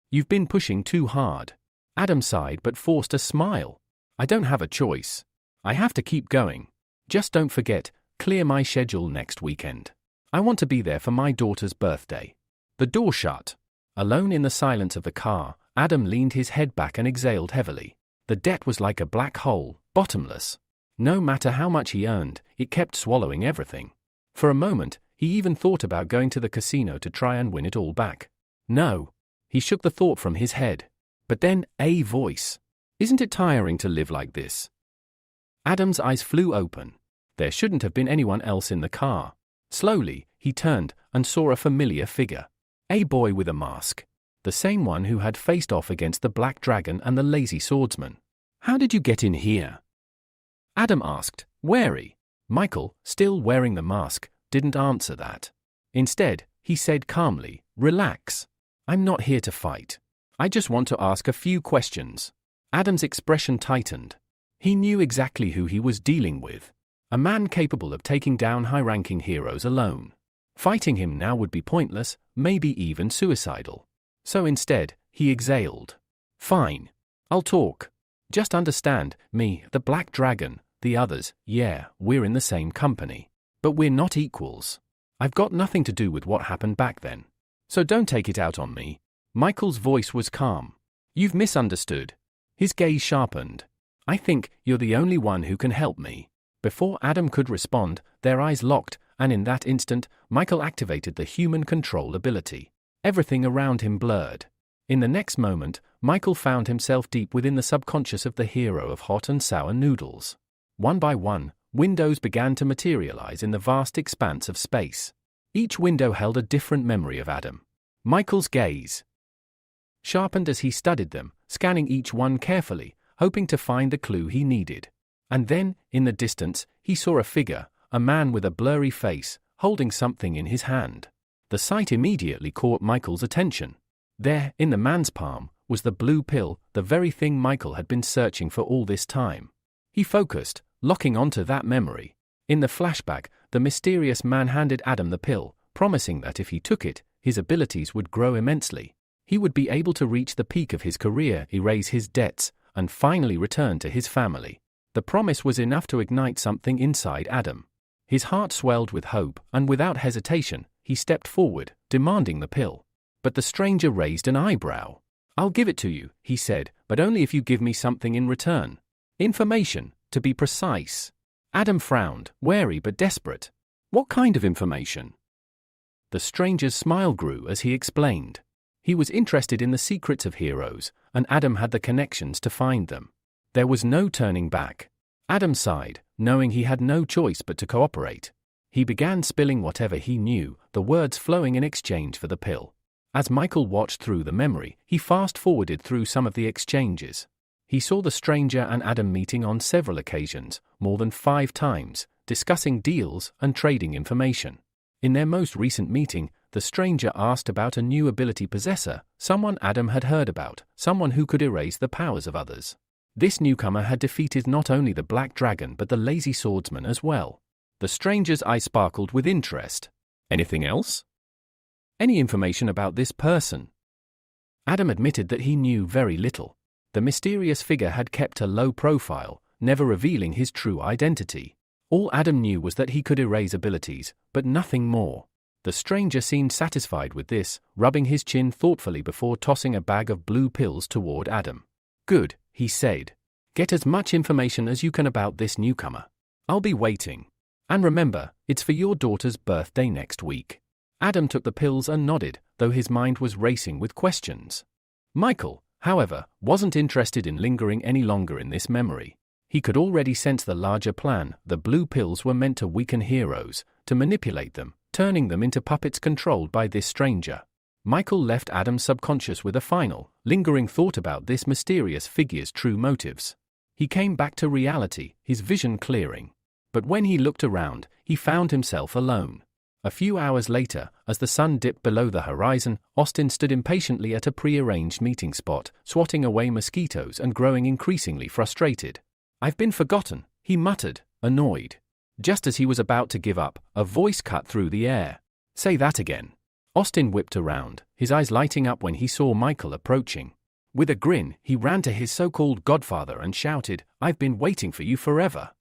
You've been pushing too hard." Adam sighed but forced a smile. "I don't have a choice. I have to keep going. Just don't forget, clear my schedule next weekend. I want to be there for my daughter's birthday." The door shut. Alone in the silence of the car, Adam leaned his head back and exhaled heavily. The debt was like a black hole, bottomless. No matter how much he earned, it kept swallowing everything. For a moment, he even thought about going to the casino to try and win it all back. No. He shook the thought from his head. But then, a voice. "Isn't it tiring to live like this?" Adam's eyes flew open. There shouldn't have been anyone else in the car. Slowly, he turned and saw a familiar figure. A boy with a mask. The same one who had faced off against the Black Dragon and the Lazy Swordsman. "How did you get in here?" Adam asked, wary. Michael, still wearing the mask, didn't answer that. Instead, he said calmly, "Relax. I'm not here to fight. I just want to ask a few questions." Adam's expression tightened. He knew exactly who he was dealing with. A man capable of taking down high-ranking heroes alone. Fighting him now would be pointless, maybe even suicidal. So instead, he exhaled. "Fine. I'll talk. Just understand, me, the Black Dragon, the others, yeah, we're in the same company. But we're not equals. I've got nothing to do with what happened back then. So don't take it out on me." Michael's voice was calm. "You've misunderstood." His gaze sharpened. "I think you're the only one who can help me." Before Adam could respond, their eyes locked, and in that instant, Michael activated the human control ability. Everything around him blurred. In the next moment, Michael found himself deep within the subconscious of the hero of hot and sour noodles. One by one, windows began to materialize in the vast expanse of space. Each window held a different memory of Adam. Michael's gaze sharpened as he studied them, scanning each one carefully, hoping to find the clue he needed. And then, in the distance, he saw a figure, a man with a blurry face, holding something in his hand. The sight immediately caught Michael's attention. There, in the man's palm, was the blue pill, the very thing Michael had been searching for all this time. He focused, locking onto that memory. In the flashback, the mysterious man handed Adam the pill, promising that if he took it, his abilities would grow immensely. He would be able to reach the peak of his career, erase his debts, and finally return to his family. The promise was enough to ignite something inside Adam. His heart swelled with hope, and without hesitation, he stepped forward, demanding the pill. But the stranger raised an eyebrow. "I'll give it to you," he said, "but only if you give me something in return. Information, to be precise." Adam frowned, wary but desperate. "What kind of information?" The stranger's smile grew as he explained. He was interested in the secrets of heroes, and Adam had the connections to find them. There was no turning back. Adam sighed, knowing he had no choice but to cooperate. He began spilling whatever he knew, the words flowing in exchange for the pill. As Michael watched through the memory, he fast-forwarded through some of the exchanges. He saw the stranger and Adam meeting on several occasions, more than 5 times, discussing deals and trading information. In their most recent meeting, the stranger asked about a new ability possessor, someone Adam had heard about, someone who could erase the powers of others. This newcomer had defeated not only the Black Dragon but the Lazy Swordsman as well. The stranger's eye sparkled with interest. "Anything else? Any information about this person?" Adam admitted that he knew very little. The mysterious figure had kept a low profile, never revealing his true identity. All Adam knew was that he could erase abilities, but nothing more. The stranger seemed satisfied with this, rubbing his chin thoughtfully before tossing a bag of blue pills toward Adam. "Good," he said. "Get as much information as you can about this newcomer. I'll be waiting. And remember, it's for your daughter's birthday next week." Adam took the pills and nodded, though his mind was racing with questions. Michael, however, wasn't interested in lingering any longer in this memory. He could already sense the larger plan. The blue pills were meant to weaken heroes, to manipulate them, turning them into puppets controlled by this stranger. Michael left Adam's subconscious with a final, lingering thought about this mysterious figure's true motives. He came back to reality, his vision clearing. But when he looked around, he found himself alone. A few hours later, as the sun dipped below the horizon, Austin stood impatiently at a pre-arranged meeting spot, swatting away mosquitoes and growing increasingly frustrated. "I've been forgotten," he muttered, annoyed. Just as he was about to give up, a voice cut through the air. "Say that again." Austin whipped around, his eyes lighting up when he saw Michael approaching. With a grin, he ran to his so-called godfather and shouted, "I've been waiting for you forever."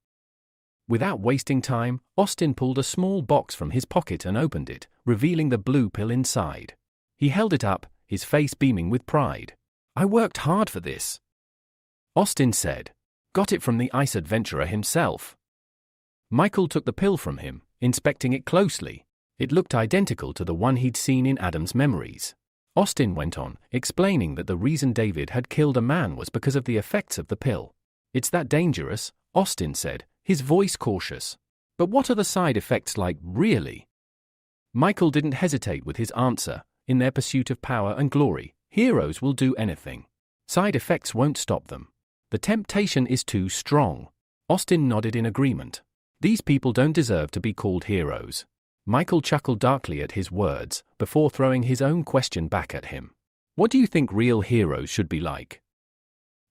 Without wasting time, Austin pulled a small box from his pocket and opened it, revealing the blue pill inside. He held it up, his face beaming with pride. "I worked hard for this," Austin said. "Got it from the ice adventurer himself." Michael took the pill from him, inspecting it closely. It looked identical to the one he'd seen in Adam's memories. Austin went on, explaining that the reason David had killed a man was because of the effects of the pill. "It's that dangerous," Austin said, his voice cautious. "But what are the side effects like, really?" Michael didn't hesitate with his answer. In their pursuit of power and glory, heroes will do anything. Side effects won't stop them. The temptation is too strong. Austin nodded in agreement. These people don't deserve to be called heroes. Michael chuckled darkly at his words, before throwing his own question back at him. "What do you think real heroes should be like?"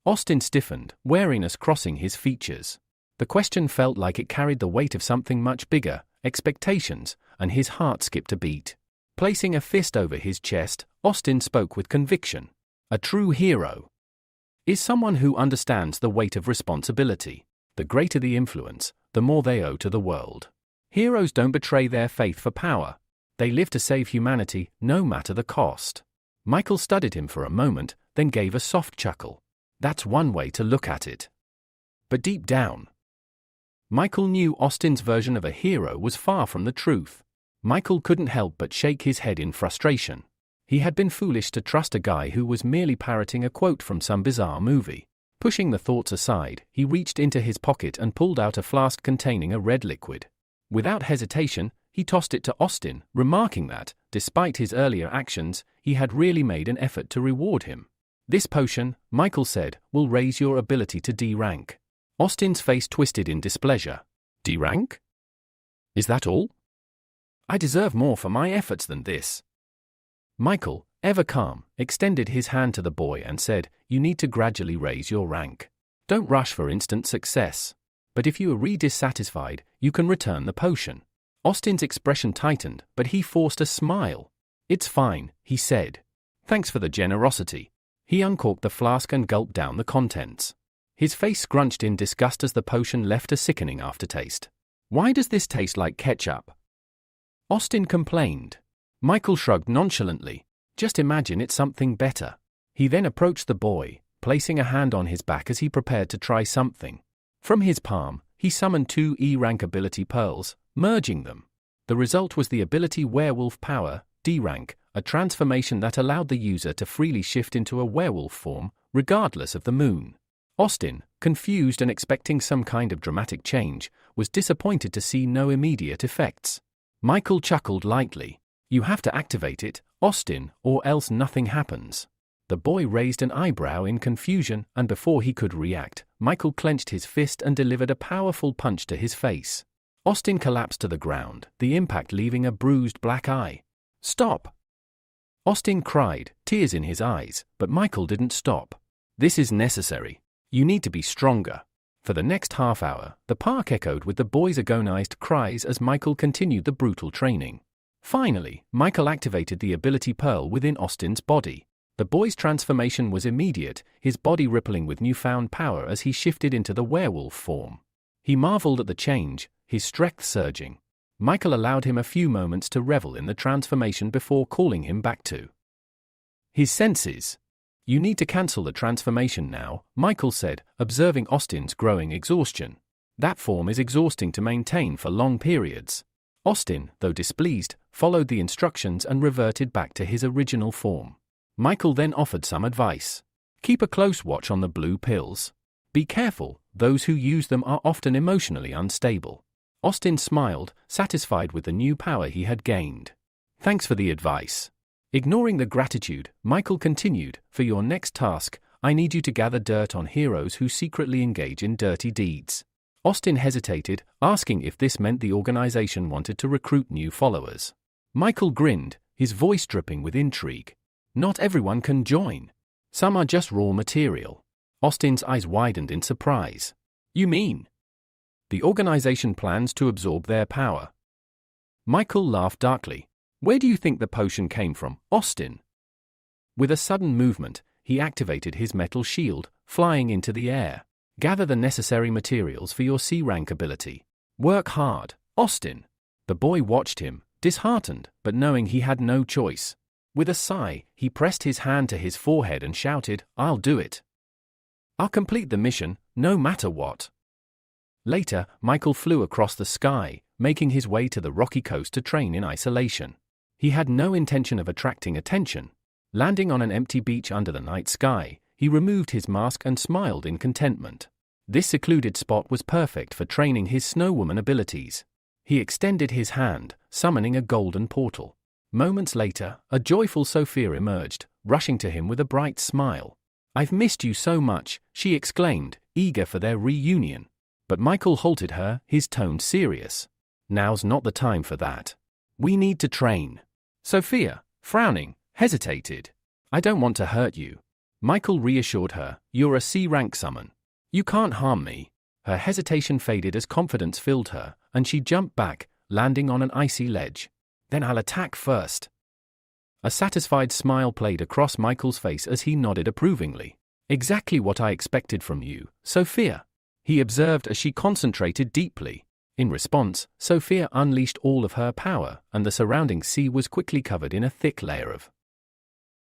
Austin stiffened, wariness crossing his features. The question felt like it carried the weight of something much bigger, expectations, and his heart skipped a beat. Placing a fist over his chest, Austin spoke with conviction. "A true hero is someone who understands the weight of responsibility. The greater the influence, the more they owe to the world. Heroes don't betray their faith for power. They live to save humanity, no matter the cost." Michael studied him for a moment, then gave a soft chuckle. That's one way to look at it. But deep down, Michael knew Austin's version of a hero was far from the truth. Michael couldn't help but shake his head in frustration. He had been foolish to trust a guy who was merely parroting a quote from some bizarre movie. Pushing the thoughts aside, he reached into his pocket and pulled out a flask containing a red liquid. Without hesitation, he tossed it to Austin, remarking that, despite his earlier actions, he had really made an effort to reward him. "This potion," Michael said, "will raise your ability to D-rank." Austin's face twisted in displeasure. "D-rank? Is that all? I deserve more for my efforts than this." Michael, ever calm, extended his hand to the boy and said, "You need to gradually raise your rank. Don't rush for instant success. But if you are dissatisfied, you can return the potion." Austin's expression tightened, but he forced a smile. "It's fine," he said. Thanks for the generosity. He uncorked the flask and gulped down the contents. His face scrunched in disgust as the potion left a sickening aftertaste. Why does this taste like ketchup? Austin complained. Michael shrugged nonchalantly. Just imagine it's something better. He then approached the boy, placing a hand on his back as he prepared to try something. From his palm, he summoned 2 E-rank ability pearls, merging them. The result was the ability Werewolf Power, D-rank, a transformation that allowed the user to freely shift into a werewolf form, regardless of the moon. Austin, confused and expecting some kind of dramatic change, was disappointed to see no immediate effects. Michael chuckled lightly. You have to activate it, Austin, or else nothing happens. The boy raised an eyebrow in confusion, and before he could react, Michael clenched his fist and delivered a powerful punch to his face. Austin collapsed to the ground, the impact leaving a bruised black eye. Stop! Austin cried, tears in his eyes, but Michael didn't stop. This is necessary. You need to be stronger. For the next half hour, the park echoed with the boys' agonized cries as Michael continued the brutal training. Finally, Michael activated the ability pearl within Austin's body. The boy's transformation was immediate, his body rippling with newfound power as he shifted into the werewolf form. He marveled at the change, his strength surging. Michael allowed him a few moments to revel in the transformation before calling him back to his senses. You need to cancel the transformation now, Michael said, observing Austin's growing exhaustion. That form is exhausting to maintain for long periods. Austin, though displeased, followed the instructions and reverted back to his original form. Michael then offered some advice. Keep a close watch on the blue pills. Be careful, those who use them are often emotionally unstable. Austin smiled, satisfied with the new power he had gained. Thanks for the advice. Ignoring the gratitude, Michael continued, for your next task, I need you to gather dirt on heroes who secretly engage in dirty deeds. Austin hesitated, asking if this meant the organization wanted to recruit new followers. Michael grinned, his voice dripping with intrigue. Not everyone can join. Some are just raw material. Austin's eyes widened in surprise. You mean? The organization plans to absorb their power. Michael laughed darkly. Where do you think the potion came from, Austin? With a sudden movement, he activated his metal shield, flying into the air. Gather the necessary materials for your C-rank ability. Work hard, Austin. The boy watched him, disheartened, but knowing he had no choice. With a sigh, he pressed his hand to his forehead and shouted, I'll do it. I'll complete the mission, no matter what. Later, Michael flew across the sky, making his way to the rocky coast to train in isolation. He had no intention of attracting attention. Landing on an empty beach under the night sky, he removed his mask and smiled in contentment. This secluded spot was perfect for training his snowwoman abilities. He extended his hand, summoning a golden portal. Moments later, a joyful Sophia emerged, rushing to him with a bright smile. I've missed you so much, she exclaimed, eager for their reunion. But Michael halted her, his tone serious. Now's not the time for that. We need to train. Sophia, frowning, hesitated. I don't want to hurt you. Michael reassured her, you're a C-rank summon. You can't harm me. Her hesitation faded as confidence filled her, and she jumped back, landing on an icy ledge. Then I'll attack first. A satisfied smile played across Michael's face as he nodded approvingly. Exactly what I expected from you, Sophia, he observed as she concentrated deeply. In response, Sophia unleashed all of her power, and the surrounding sea was quickly covered in a thick layer of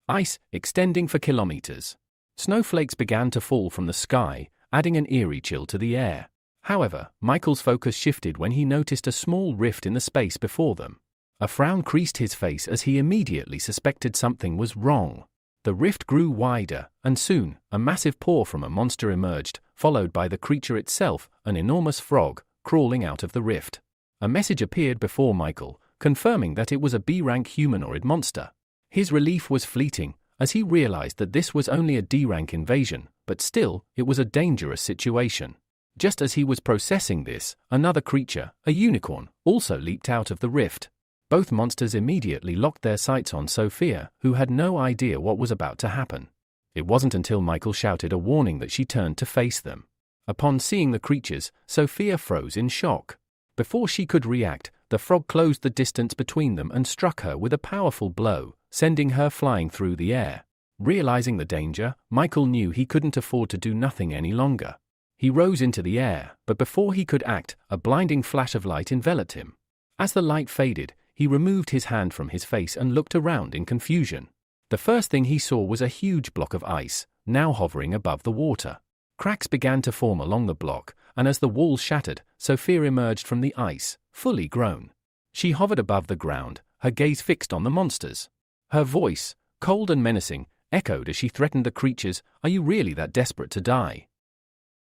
ice, extending for kilometers. Snowflakes began to fall from the sky, adding an eerie chill to the air. However, Michael's focus shifted when he noticed a small rift in the space before them. A frown creased his face as he immediately suspected something was wrong. The rift grew wider, and soon, a massive paw from a monster emerged, followed by the creature itself, an enormous frog, crawling out of the rift. A message appeared before Michael, confirming that it was a B-rank humanoid monster. His relief was fleeting, as he realized that this was only a D-rank invasion, but still, it was a dangerous situation. Just as he was processing this, another creature, a unicorn, also leaped out of the rift. Both monsters immediately locked their sights on Sophia, who had no idea what was about to happen. It wasn't until Michael shouted a warning that she turned to face them. Upon seeing the creatures, Sophia froze in shock. Before she could react, the frog closed the distance between them and struck her with a powerful blow, sending her flying through the air. Realizing the danger, Michael knew he couldn't afford to do nothing any longer. He rose into the air, but before he could act, a blinding flash of light enveloped him. As the light faded, he removed his hand from his face and looked around in confusion. The first thing he saw was a huge block of ice, now hovering above the water. Cracks began to form along the block, and as the walls shattered, Sophia emerged from the ice, fully grown. She hovered above the ground, her gaze fixed on the monsters. Her voice, cold and menacing, echoed as she threatened the creatures, "Are you really that desperate to die?"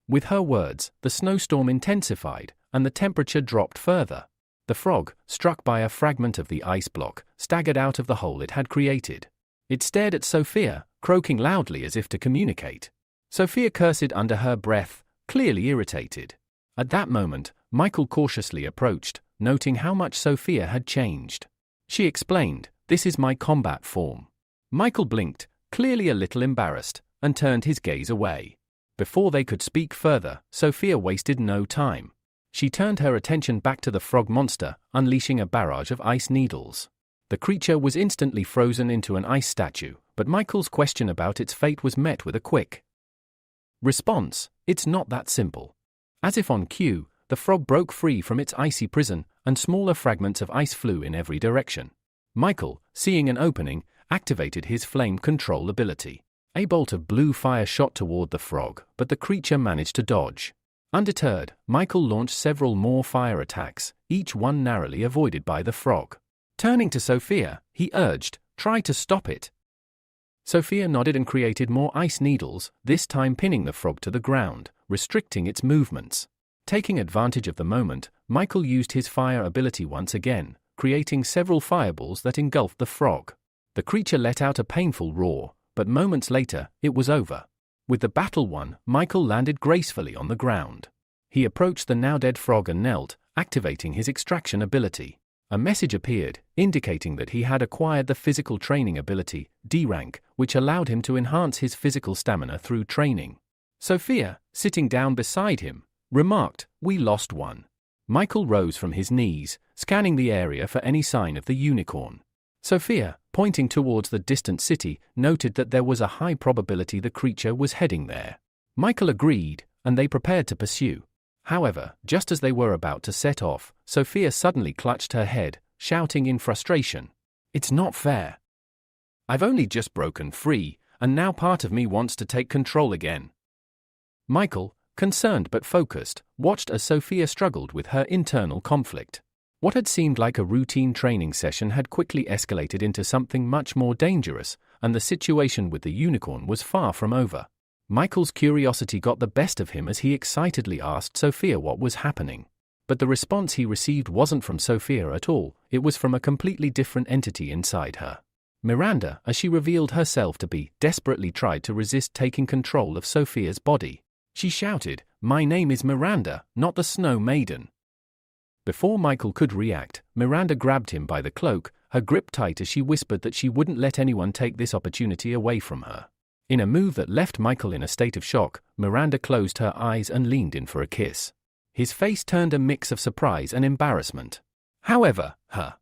With her words, the snowstorm intensified, and the temperature dropped further. The frog, struck by a fragment of the ice block, staggered out of the hole it had created. It stared at Sophia, croaking loudly as if to communicate. Sophia cursed under her breath, clearly irritated. At that moment, Michael cautiously approached, noting how much Sophia had changed. She explained, "This is my combat form." Michael blinked, clearly a little embarrassed, and turned his gaze away. Before they could speak further, Sophia wasted no time. She turned her attention back to the frog monster, unleashing a barrage of ice needles. The creature was instantly frozen into an ice statue, but Michael's question about its fate was met with a quick response. "It's not that simple." As if on cue, the frog broke free from its icy prison, and smaller fragments of ice flew in every direction. Michael, seeing an opening, activated his flame control ability. A bolt of blue fire shot toward the frog, but the creature managed to dodge. Undeterred, Michael launched several more fire attacks, each one narrowly avoided by the frog. Turning to Sophia, he urged, "Try to stop it." Sophia nodded and created more ice needles, this time pinning the frog to the ground, restricting its movements. Taking advantage of the moment, Michael used his fire ability once again, creating several fireballs that engulfed the frog. The creature let out a painful roar, but moments later, it was over. With the battle won, Michael landed gracefully on the ground. He approached the now-dead frog and knelt, activating his extraction ability. A message appeared, indicating that he had acquired the physical training ability, D rank, which allowed him to enhance his physical stamina through training. Sophia, sitting down beside him, remarked, "We lost one." Michael rose from his knees, scanning the area for any sign of the unicorn. Sophia, pointing towards the distant city, noted that there was a high probability the creature was heading there. Michael agreed, and they prepared to pursue. However, just as they were about to set off, Sophia suddenly clutched her head, shouting in frustration, "It's not fair. I've only just broken free, and now part of me wants to take control again." Michael, concerned but focused, watched as Sophia struggled with her internal conflict. What had seemed like a routine training session had quickly escalated into something much more dangerous, and the situation with the unicorn was far from over. Michael's curiosity got the best of him as he excitedly asked Sophia what was happening. But the response he received wasn't from Sophia at all, it was from a completely different entity inside her. Miranda, as she revealed herself to be, desperately tried to resist taking control of Sophia's body. She shouted, "My name is Miranda, not the Snow Maiden." Before Michael could react, Miranda grabbed him by the cloak, her grip tight as she whispered that she wouldn't let anyone take this opportunity away from her. In a move that left Michael in a state of shock, Miranda closed her eyes and leaned in for a kiss. His face turned a mix of surprise and embarrassment. However, her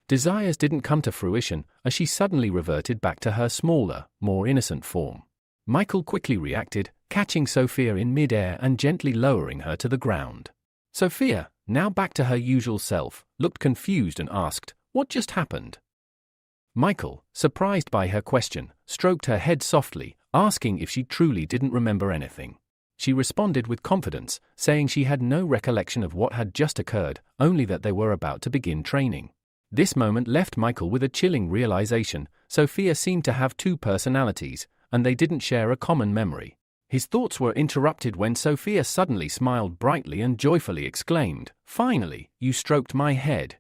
desires didn't come to fruition as she suddenly reverted back to her smaller, more innocent form. Michael quickly reacted, catching Sophia in mid-air and gently lowering her to the ground. Sophia, now back to her usual self, looked confused and asked, "What just happened?" Michael, surprised by her question, stroked her head softly, asking if she truly didn't remember anything. She responded with confidence, saying she had no recollection of what had just occurred, only that they were about to begin training. This moment left Michael with a chilling realization: Sophia seemed to have two personalities, and they didn't share a common memory. His thoughts were interrupted when Sophia suddenly smiled brightly and joyfully exclaimed, "Finally, you stroked my head."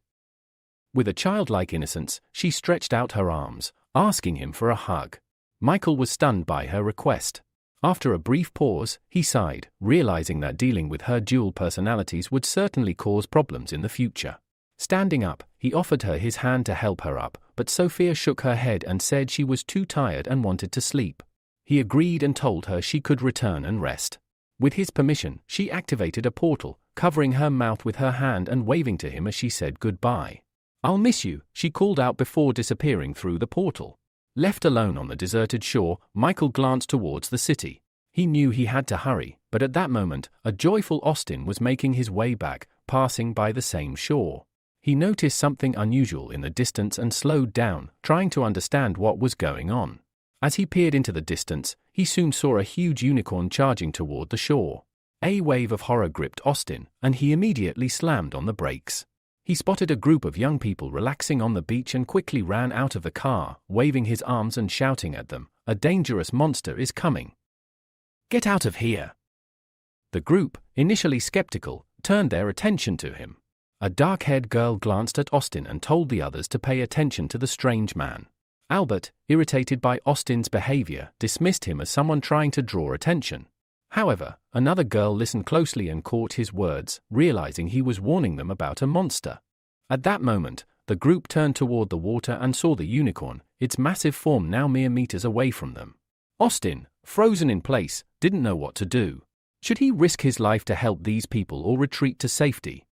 With a childlike innocence, she stretched out her arms, asking him for a hug. Michael was stunned by her request. After a brief pause, he sighed, realizing that dealing with her dual personalities would certainly cause problems in the future. Standing up, he offered her his hand to help her up, but Sophia shook her head and said she was too tired and wanted to sleep. He agreed and told her she could return and rest. With his permission, she activated a portal, covering her mouth with her hand and waving to him as she said goodbye. "I'll miss you," she called out before disappearing through the portal. Left alone on the deserted shore, Michael glanced towards the city. He knew he had to hurry, but at that moment, a joyful Austin was making his way back, passing by the same shore. He noticed something unusual in the distance and slowed down, trying to understand what was going on. As he peered into the distance, he soon saw a huge unicorn charging toward the shore. A wave of horror gripped Austin, and he immediately slammed on the brakes. He spotted a group of young people relaxing on the beach and quickly ran out of the car, waving his arms and shouting at them, "A dangerous monster is coming. Get out of here!" The group, initially skeptical, turned their attention to him. A dark-haired girl glanced at Austin and told the others to pay attention to the strange man. Albert, irritated by Austin's behavior, dismissed him as someone trying to draw attention. However, another girl listened closely and caught his words, realizing he was warning them about a monster. At that moment, the group turned toward the water and saw the unicorn, its massive form now mere meters away from them. Austin, frozen in place, didn't know what to do. Should he risk his life to help these people or retreat to safety?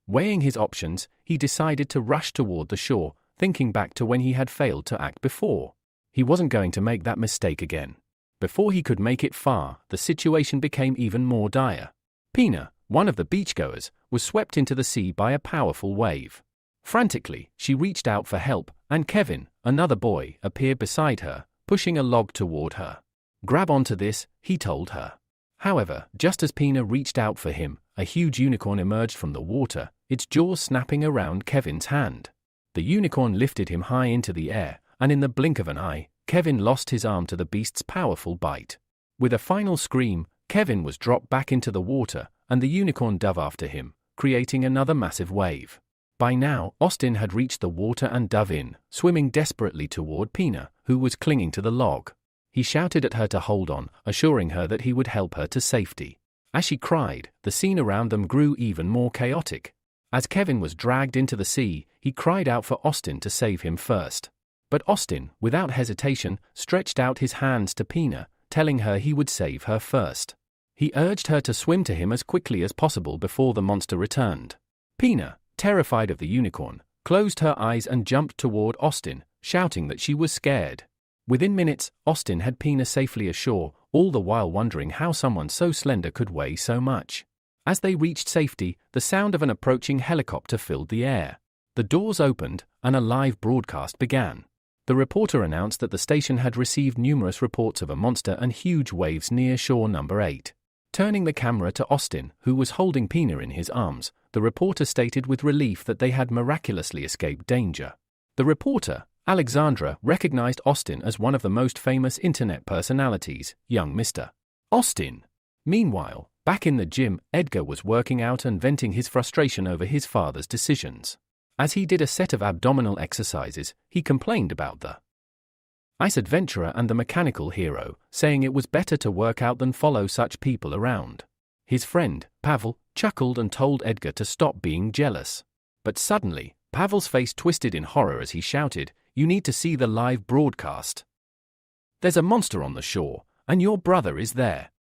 Weighing his options, he decided to rush toward the shore, thinking back to when he had failed to act before. He wasn't going to make that mistake again. Before he could make it far, the situation became even more dire. Pina, one of the beachgoers, was swept into the sea by a powerful wave. Frantically, she reached out for help, and Kevin, another boy, appeared beside her, pushing a log toward her. "Grab onto this," he told her. However, just as Pina reached out for him, a huge unicorn emerged from the water, its jaws snapping around Kevin's hand. The unicorn lifted him high into the air, and in the blink of an eye, Kevin lost his arm to the beast's powerful bite. With a final scream, Kevin was dropped back into the water, and the unicorn dove after him, creating another massive wave. By now, Austin had reached the water and dove in, swimming desperately toward Pina, who was clinging to the log. He shouted at her to hold on, assuring her that he would help her to safety. As she cried, the scene around them grew even more chaotic. As Kevin was dragged into the sea, he cried out for Austin to save him first. But Austin, without hesitation, stretched out his hands to Pina, telling her he would save her first. He urged her to swim to him as quickly as possible before the monster returned. Pina, terrified of the unicorn, closed her eyes and jumped toward Austin, shouting that she was scared. Within minutes, Austin had Pina safely ashore, all the while wondering how someone so slender could weigh so much. As they reached safety, the sound of an approaching helicopter filled the air. The doors opened, and a live broadcast began. The reporter announced that the station had received numerous reports of a monster and huge waves near shore number 8. Turning the camera to Austin, who was holding Pina in his arms, the reporter stated with relief that they had miraculously escaped danger. The reporter, Alexandra, recognized Austin as one of the most famous internet personalities, young Mr. Austin. Meanwhile, back in the gym, Edgar was working out and venting his frustration over his father's decisions. As he did a set of abdominal exercises, he complained about the ice adventurer and the mechanical hero, saying it was better to work out than follow such people around. His friend, Pavel, chuckled and told Edgar to stop being jealous. But suddenly, Pavel's face twisted in horror as he shouted, "You need to see the live broadcast. There's a monster on the shore, and your brother is there."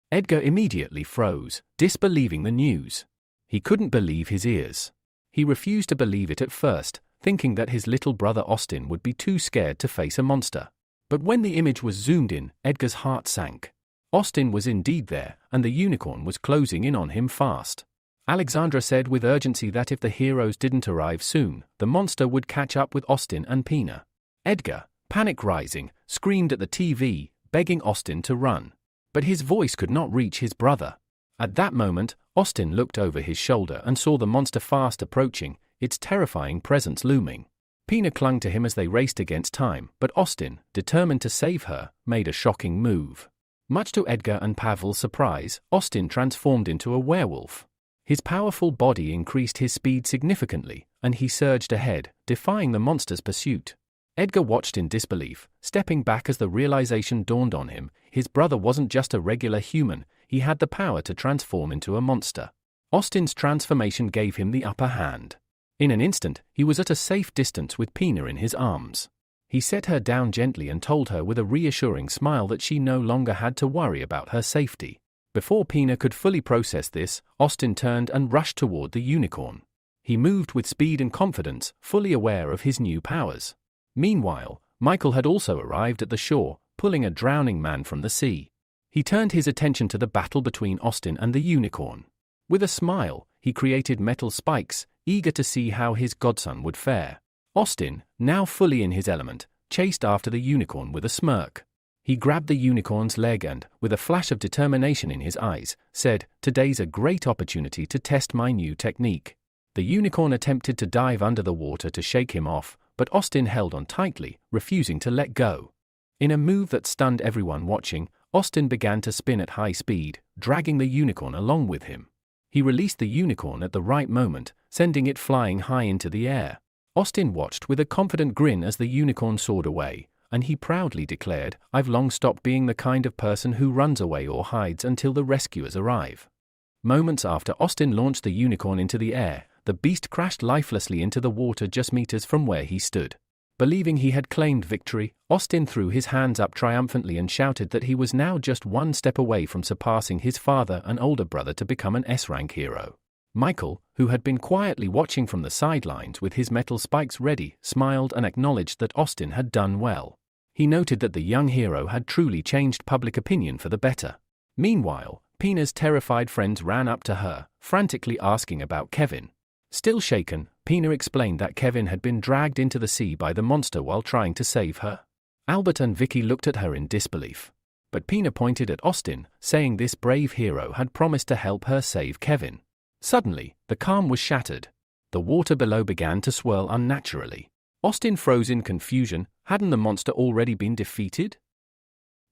Edgar immediately froze, disbelieving the news. He couldn't believe his ears. He refused to believe it at first, thinking that his little brother Austin would be too scared to face a monster. But when the image was zoomed in, Edgar's heart sank. Austin was indeed there, and the unicorn was closing in on him fast. Alexandra said with urgency that if the heroes didn't arrive soon, the monster would catch up with Austin and Pina. Edgar, panic rising, screamed at the TV, begging Austin to run. But his voice could not reach his brother. At that moment, Austin looked over his shoulder and saw the monster fast approaching, its terrifying presence looming. Pina clung to him as they raced against time, but Austin, determined to save her, made a shocking move. Much to Edgar and Pavel's surprise, Austin transformed into a werewolf. His powerful body increased his speed significantly, and he surged ahead, defying the monster's pursuit. Edgar watched in disbelief, stepping back as the realization dawned on him. His brother wasn't just a regular human, he had the power to transform into a monster. Austin's transformation gave him the upper hand. In an instant, he was at a safe distance with Pina in his arms. He set her down gently and told her with a reassuring smile that she no longer had to worry about her safety. Before Pina could fully process this, Austin turned and rushed toward the unicorn. He moved with speed and confidence, fully aware of his new powers. Meanwhile, Michael had also arrived at the shore, pulling a drowning man from the sea. He turned his attention to the battle between Austin and the unicorn. With a smile, he created metal spikes, eager to see how his godson would fare. Austin, now fully in his element, chased after the unicorn with a smirk. He grabbed the unicorn's leg and, with a flash of determination in his eyes, said, "Today's a great opportunity to test my new technique." The unicorn attempted to dive under the water to shake him off, but Austin held on tightly, refusing to let go. In a move that stunned everyone watching, Austin began to spin at high speed, dragging the unicorn along with him. He released the unicorn at the right moment, sending it flying high into the air. Austin watched with a confident grin as the unicorn soared away, and he proudly declared, "I've long stopped being the kind of person who runs away or hides until the rescuers arrive." Moments after Austin launched the unicorn into the air, the beast crashed lifelessly into the water just meters from where he stood. Believing he had claimed victory, Austin threw his hands up triumphantly and shouted that he was now just one step away from surpassing his father and older brother to become an S-rank hero. Michael, who had been quietly watching from the sidelines with his metal spikes ready, smiled and acknowledged that Austin had done well. He noted that the young hero had truly changed public opinion for the better. Meanwhile, Pina's terrified friends ran up to her, frantically asking about Kevin. Still shaken, Pina explained that Kevin had been dragged into the sea by the monster while trying to save her. Albert and Vicky looked at her in disbelief. But Pina pointed at Austin, saying this brave hero had promised to help her save Kevin. Suddenly, the calm was shattered. The water below began to swirl unnaturally. Austin froze in confusion. Hadn't the monster already been defeated?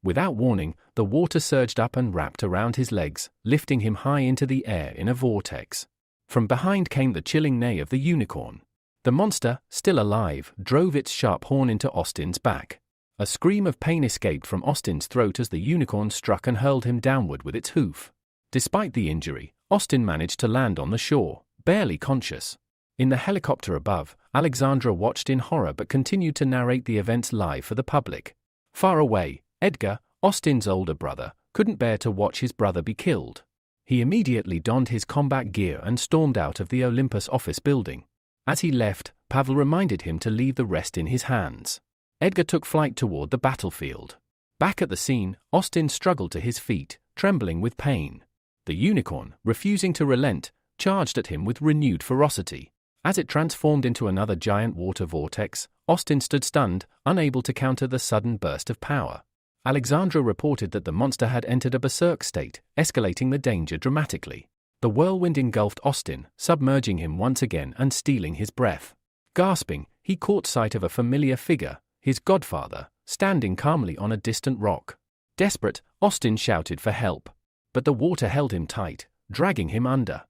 Without warning, the water surged up and wrapped around his legs, lifting him high into the air in a vortex. From behind came the chilling neigh of the unicorn. The monster, still alive, drove its sharp horn into Austin's back. A scream of pain escaped from Austin's throat as the unicorn struck and hurled him downward with its hoof. Despite the injury, Austin managed to land on the shore, barely conscious. In the helicopter above, Alexandra watched in horror but continued to narrate the events live for the public. Far away, Edgar, Austin's older brother, couldn't bear to watch his brother be killed. He immediately donned his combat gear and stormed out of the Olympus office building. As he left, Pavel reminded him to leave the rest in his hands. Edgar took flight toward the battlefield. Back at the scene, Austin struggled to his feet, trembling with pain. The unicorn, refusing to relent, charged at him with renewed ferocity. As it transformed into another giant water vortex, Austin stood stunned, unable to counter the sudden burst of power. Alexandra reported that the monster had entered a berserk state, escalating the danger dramatically. The whirlwind engulfed Austin, submerging him once again and stealing his breath. Gasping, he caught sight of a familiar figure, his godfather, standing calmly on a distant rock. Desperate, Austin shouted for help. But the water held him tight, dragging him under.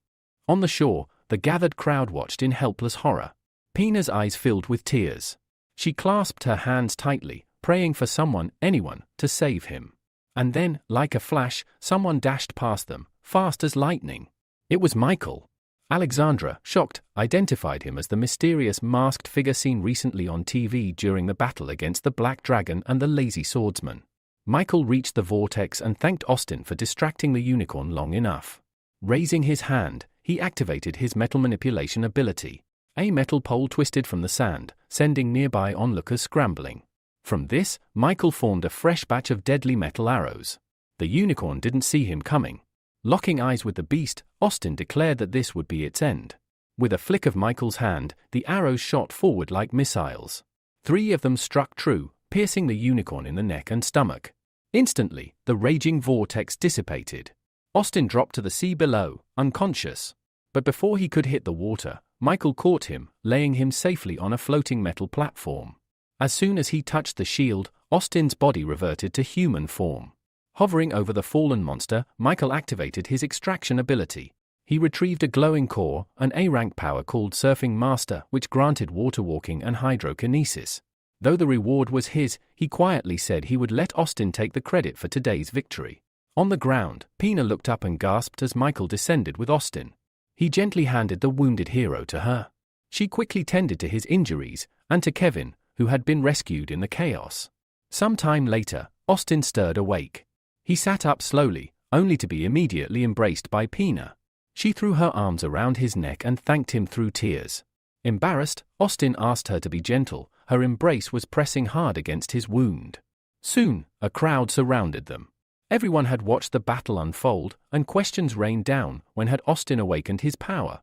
On the shore, the gathered crowd watched in helpless horror. Pina's eyes filled with tears. She clasped her hands tightly, praying for someone, anyone, to save him. And then, like a flash, someone dashed past them, fast as lightning. It was Michael. Alexandra, shocked, identified him as the mysterious masked figure seen recently on TV during the battle against the Black Dragon and the Lazy Swordsman. Michael reached the vortex and thanked Austin for distracting the unicorn long enough. Raising his hand, he activated his metal manipulation ability. A metal pole twisted from the sand, sending nearby onlookers scrambling. From this, Michael formed a fresh batch of deadly metal arrows. The unicorn didn't see him coming. Locking eyes with the beast, Austin declared that this would be its end. With a flick of Michael's hand, the arrows shot forward like missiles. 3 of them struck true, piercing the unicorn in the neck and stomach. Instantly, the raging vortex dissipated. Austin dropped to the sea below, unconscious. But before he could hit the water, Michael caught him, laying him safely on a floating metal platform. As soon as he touched the shield, Austin's body reverted to human form. Hovering over the fallen monster, Michael activated his extraction ability. He retrieved a glowing core, an A-rank power called Surfing Master, which granted waterwalking and hydrokinesis. Though the reward was his, he quietly said he would let Austin take the credit for today's victory. On the ground, Pina looked up and gasped as Michael descended with Austin. He gently handed the wounded hero to her. She quickly tended to his injuries, and to Kevin, who had been rescued in the chaos. Some time later, Austin stirred awake. He sat up slowly, only to be immediately embraced by Pina. She threw her arms around his neck and thanked him through tears. Embarrassed, Austin asked her to be gentle. Her embrace was pressing hard against his wound. Soon, a crowd surrounded them. Everyone had watched the battle unfold, and questions rained down. When had Austin awakened his power?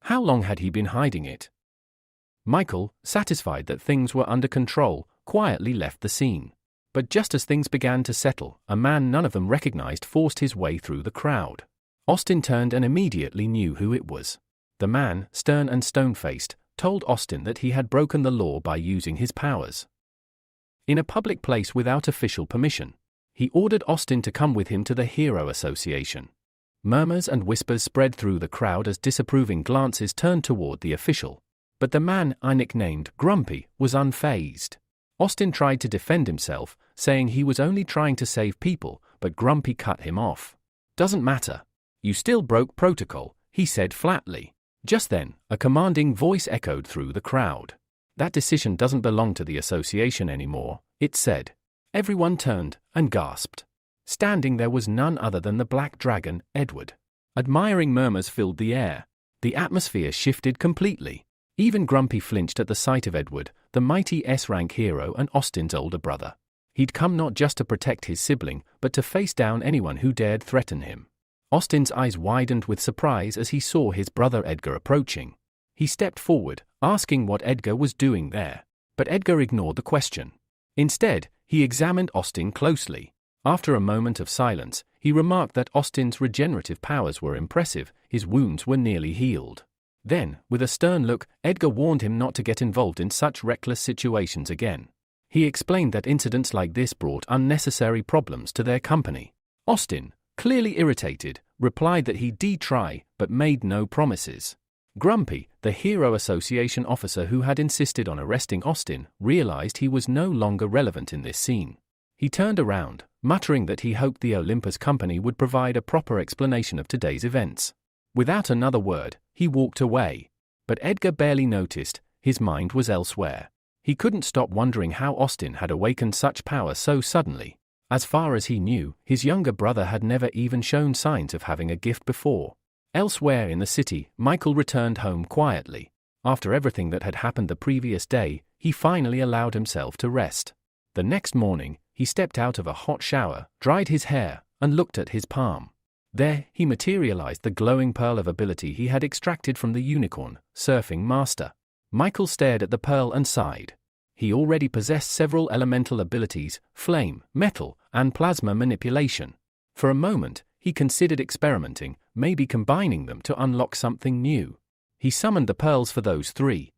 How long had he been hiding it? Michael, satisfied that things were under control, quietly left the scene. But just as things began to settle, a man none of them recognized forced his way through the crowd. Austin turned and immediately knew who it was. The man, stern and stone-faced, told Austin that he had broken the law by using his powers. In a public place without official permission, he ordered Austin to come with him to the Hero Association. Murmurs and whispers spread through the crowd as disapproving glances turned toward the official. But the man, I nicknamed Grumpy, was unfazed. Austin tried to defend himself, saying he was only trying to save people, but Grumpy cut him off. "Doesn't matter. You still broke protocol," he said flatly. Just then, a commanding voice echoed through the crowd. "That decision doesn't belong to the association anymore," it said. Everyone turned and gasped. Standing there was none other than the Black Dragon, Edward. Admiring murmurs filled the air. The atmosphere shifted completely. Even Grumpy flinched at the sight of Edward, the mighty S-rank hero and Austin's older brother. He'd come not just to protect his sibling, but to face down anyone who dared threaten him. Austin's eyes widened with surprise as he saw his brother Edgar approaching. He stepped forward, asking what Edgar was doing there. But Edgar ignored the question. Instead, he examined Austin closely. After a moment of silence, he remarked that Austin's regenerative powers were impressive, his wounds were nearly healed. Then, with a stern look, Edgar warned him not to get involved in such reckless situations again. He explained that incidents like this brought unnecessary problems to their company. Austin, clearly irritated, replied that he'd try, but made no promises. Grumpy, the Hero Association officer who had insisted on arresting Austin, realized he was no longer relevant in this scene. He turned around, muttering that he hoped the Olympus company would provide a proper explanation of today's events. Without another word, he walked away. But Edgar barely noticed, his mind was elsewhere. He couldn't stop wondering how Austin had awakened such power so suddenly. As far as he knew, his younger brother had never even shown signs of having a gift before. Elsewhere in the city, Michael returned home quietly. After everything that had happened the previous day, he finally allowed himself to rest. The next morning, he stepped out of a hot shower, dried his hair, and looked at his palm. There, he materialized the glowing pearl of ability he had extracted from the unicorn, Surfing Master. Michael stared at the pearl and sighed. He already possessed several elemental abilities, flame, metal, and plasma manipulation. For a moment, he considered experimenting, maybe combining them to unlock something new. He summoned the pearls for those three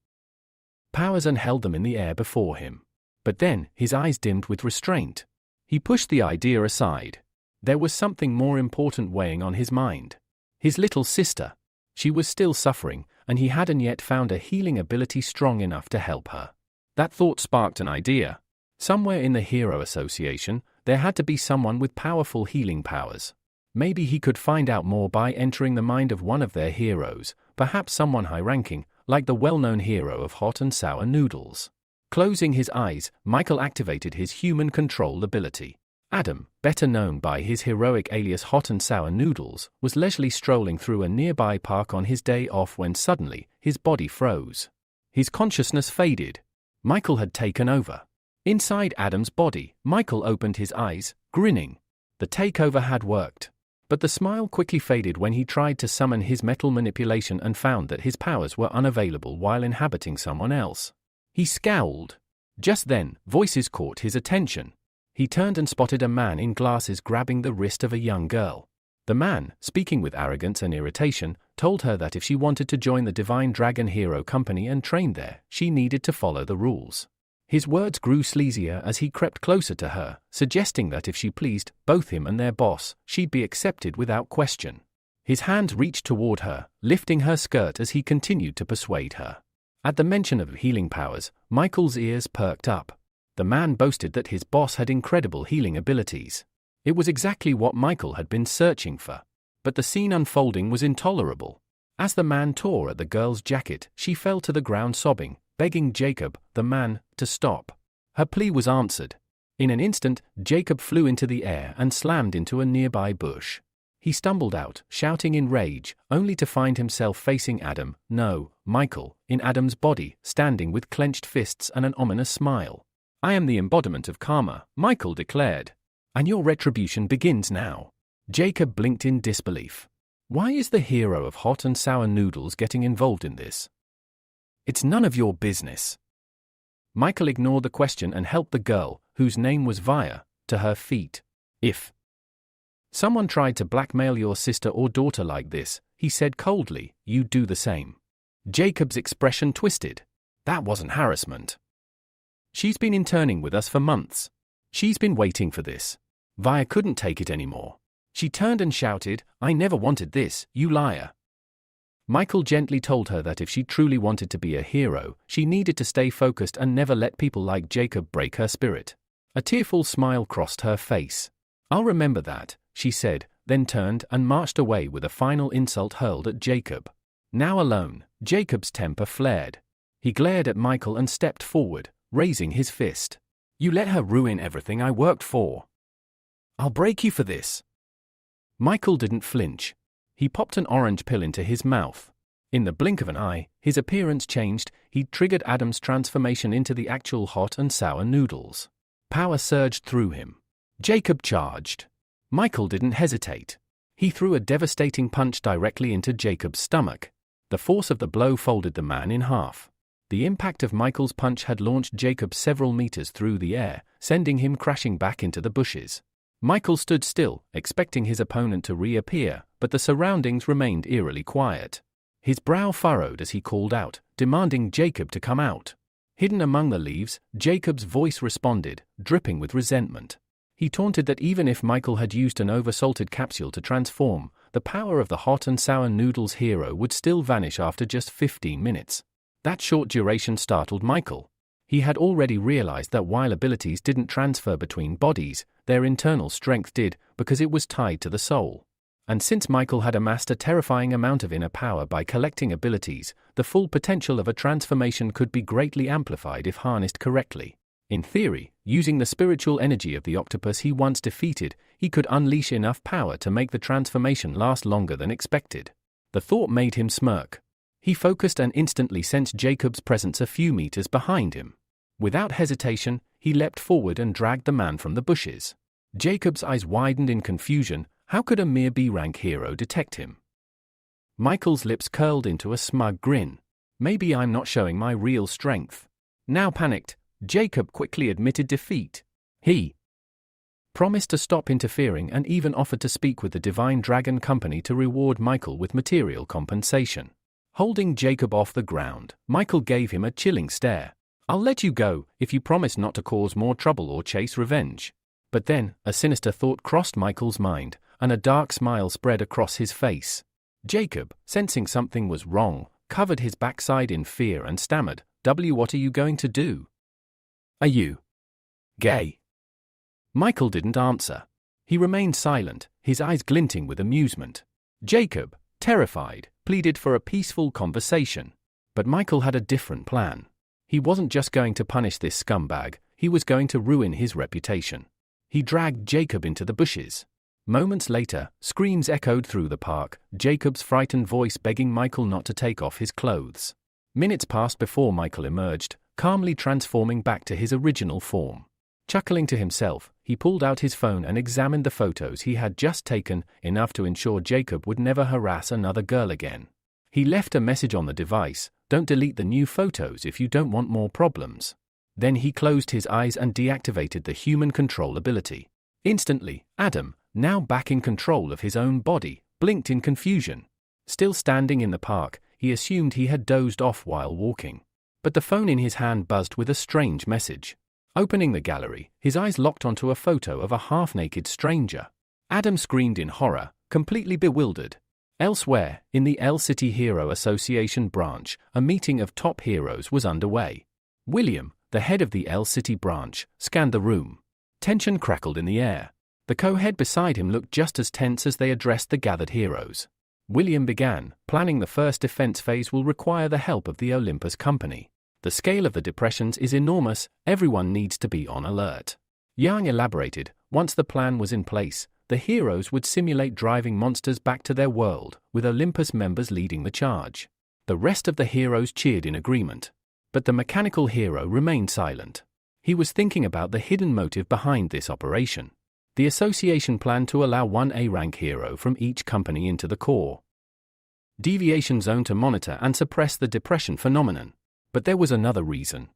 powers and held them in the air before him. But then, his eyes dimmed with restraint. He pushed the idea aside. There was something more important weighing on his mind. His little sister. She was still suffering, and he hadn't yet found a healing ability strong enough to help her. That thought sparked an idea. Somewhere in the Hero Association, there had to be someone with powerful healing powers. Maybe he could find out more by entering the mind of one of their heroes, perhaps someone high-ranking, like the well-known hero of hot and sour noodles. Closing his eyes, Michael activated his human control ability. Adam, better known by his heroic alias Hot and Sour Noodles, was leisurely strolling through a nearby park on his day off when suddenly, his body froze. His consciousness faded. Michael had taken over. Inside Adam's body, Michael opened his eyes, grinning. The takeover had worked. But the smile quickly faded when he tried to summon his metal manipulation and found that his powers were unavailable while inhabiting someone else. He scowled. Just then, voices caught his attention. He turned and spotted a man in glasses grabbing the wrist of a young girl. The man, speaking with arrogance and irritation, told her that if she wanted to join the Divine Dragon Hero Company and train there, she needed to follow the rules. His words grew sleazier as he crept closer to her, suggesting that if she pleased both him and their boss, she'd be accepted without question. His hand reached toward her, lifting her skirt as he continued to persuade her. At the mention of healing powers, Michael's ears perked up. The man boasted that his boss had incredible healing abilities. It was exactly what Michael had been searching for. But the scene unfolding was intolerable. As the man tore at the girl's jacket, she fell to the ground sobbing, begging Jacob, the man, to stop. Her plea was answered. In an instant, Jacob flew into the air and slammed into a nearby bush. He stumbled out, shouting in rage, only to find himself facing Michael, in Adam's body, standing with clenched fists and an ominous smile. "I am the embodiment of karma," Michael declared. "And your retribution begins now." Jacob blinked in disbelief. Why is the hero of hot and sour noodles getting involved in this? "It's none of your business." Michael ignored the question and helped the girl, whose name was Via, to her feet. "If someone tried to blackmail your sister or daughter like this," he said coldly, "you'd do the same." Jacob's expression twisted. That wasn't harassment. "She's been interning with us for months. She's been waiting for this." Via couldn't take it anymore. She turned and shouted, "I never wanted this, you liar." Michael gently told her that if she truly wanted to be a hero, she needed to stay focused and never let people like Jacob break her spirit. A tearful smile crossed her face. "I'll remember that," she said, then turned and marched away with a final insult hurled at Jacob. Now alone, Jacob's temper flared. He glared at Michael and stepped forward, raising his fist. "You let her ruin everything I worked for. I'll break you for this." Michael didn't flinch. He popped an orange pill into his mouth. In the blink of an eye, his appearance changed. He'd triggered Adam's transformation into the actual hot and sour noodles. Power surged through him. Jacob charged. Michael didn't hesitate. He threw a devastating punch directly into Jacob's stomach. The force of the blow folded the man in half. The impact of Michael's punch had launched Jacob several meters through the air, sending him crashing back into the bushes. Michael stood still, expecting his opponent to reappear, but the surroundings remained eerily quiet. His brow furrowed as he called out, demanding Jacob to come out. Hidden among the leaves, Jacob's voice responded, dripping with resentment. He taunted that even if Michael had used an oversalted capsule to transform, the power of the hot and sour noodles hero would still vanish after just 15 minutes. That short duration startled Michael. He had already realized that while abilities didn't transfer between bodies, their internal strength did, because it was tied to the soul. And since Michael had amassed a terrifying amount of inner power by collecting abilities, the full potential of a transformation could be greatly amplified if harnessed correctly. In theory, using the spiritual energy of the octopus he once defeated, he could unleash enough power to make the transformation last longer than expected. The thought made him smirk. He focused and instantly sensed Jacob's presence a few meters behind him. Without hesitation, he leapt forward and dragged the man from the bushes. Jacob's eyes widened in confusion. How could a mere B-rank hero detect him? Michael's lips curled into a smug grin. Maybe I'm not showing my real strength. Now panicked, Jacob quickly admitted defeat. He promised to stop interfering and even offered to speak with the Divine Dragon Company to reward Michael with material compensation. Holding Jacob off the ground, Michael gave him a chilling stare. "I'll let you go if you promise not to cause more trouble or chase revenge." But then, a sinister thought crossed Michael's mind, and a dark smile spread across his face. Jacob, sensing something was wrong, covered his backside in fear and stammered, What are you going to do? Are you gay?" Michael didn't answer. He remained silent, his eyes glinting with amusement. Jacob, terrified, pleaded for a peaceful conversation. But Michael had a different plan. He wasn't just going to punish this scumbag, he was going to ruin his reputation. He dragged Jacob into the bushes. Moments later, screams echoed through the park, Jacob's frightened voice begging Michael not to take off his clothes. Minutes passed before Michael emerged, calmly transforming back to his original form. Chuckling to himself, he pulled out his phone and examined the photos he had just taken, enough to ensure Jacob would never harass another girl again. He left a message on the device, "Don't delete the new photos if you don't want more problems." Then he closed his eyes and deactivated the human control ability. Instantly, Adam, now back in control of his own body, blinked in confusion. Still standing in the park, he assumed he had dozed off while walking. But the phone in his hand buzzed with a strange message. Opening the gallery, his eyes locked onto a photo of a half-naked stranger. Adam screamed in horror, completely bewildered. Elsewhere, in the L City Hero Association branch, a meeting of top heroes was underway. William, the head of the L City branch, scanned the room. Tension crackled in the air. The co-head beside him looked just as tense as they addressed the gathered heroes. William began, "Planning the first defense phase will require the help of the Olympus Company. The scale of the depressions is enormous, everyone needs to be on alert." Yang elaborated, "Once the plan was in place, the heroes would simulate driving monsters back to their world, with Olympus members leading the charge. The rest of the heroes cheered in agreement. But the mechanical hero remained silent. He was thinking about the hidden motive behind this operation. The association planned to allow one A-rank hero from each company into the core deviation zone to monitor and suppress the depression phenomenon. But there was another reason.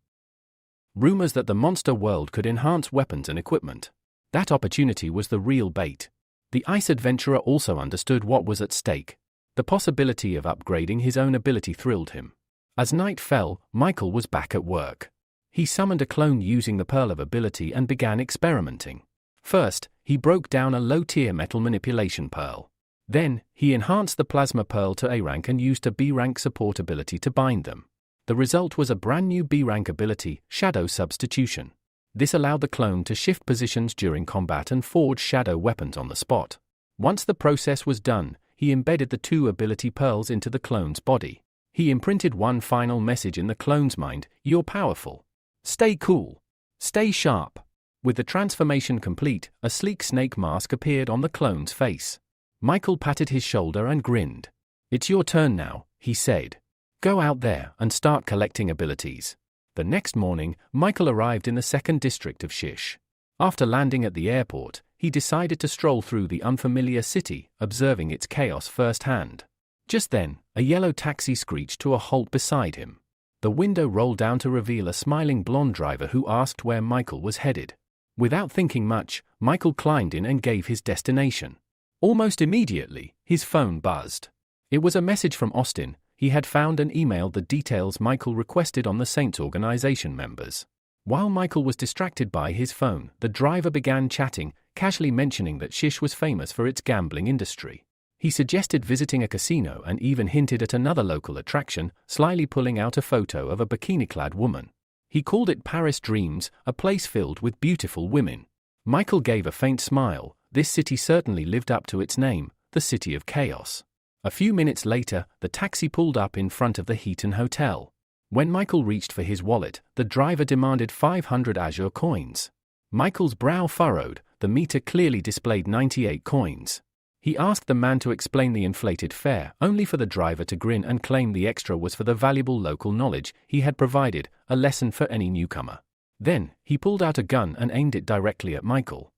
Rumors that the monster world could enhance weapons and equipment. That opportunity was the real bait. The ice adventurer also understood what was at stake. The possibility of upgrading his own ability thrilled him. As night fell, Michael was back at work. He summoned a clone using the Pearl of Ability and began experimenting. First, he broke down a low-tier metal manipulation pearl. Then, he enhanced the plasma pearl to A-rank and used a B-rank support ability to bind them. The result was a brand new B-rank ability, Shadow Substitution. This allowed the clone to shift positions during combat and forge shadow weapons on the spot. Once the process was done, he embedded the two ability pearls into the clone's body. He imprinted one final message in the clone's mind: "You're powerful. Stay cool. Stay sharp." With the transformation complete, a sleek snake mask appeared on the clone's face. Michael patted his shoulder and grinned. "It's your turn now," he said. "Go out there and start collecting abilities." The next morning, Michael arrived in the 2nd district of Shish. After landing at the airport, he decided to stroll through the unfamiliar city, observing its chaos firsthand. Just then, a yellow taxi screeched to a halt beside him. The window rolled down to reveal a smiling blonde driver who asked where Michael was headed. Without thinking much, Michael climbed in and gave his destination. Almost immediately, his phone buzzed. It was a message from Austin. He had found and emailed the details Michael requested on the Saints organization members. While Michael was distracted by his phone, the driver began chatting, casually mentioning that Shish was famous for its gambling industry. He suggested visiting a casino and even hinted at another local attraction, slyly pulling out a photo of a bikini-clad woman. He called it Paris Dreams, a place filled with beautiful women. Michael gave a faint smile. This city certainly lived up to its name, the City of Chaos. A few minutes later, the taxi pulled up in front of the Heaton Hotel. When Michael reached for his wallet, the driver demanded 500 Azure coins. Michael's brow furrowed. The meter clearly displayed 98 coins. He asked the man to explain the inflated fare, only for the driver to grin and claim the extra was for the valuable local knowledge he had provided, a lesson for any newcomer. Then, he pulled out a gun and aimed it directly at Michael,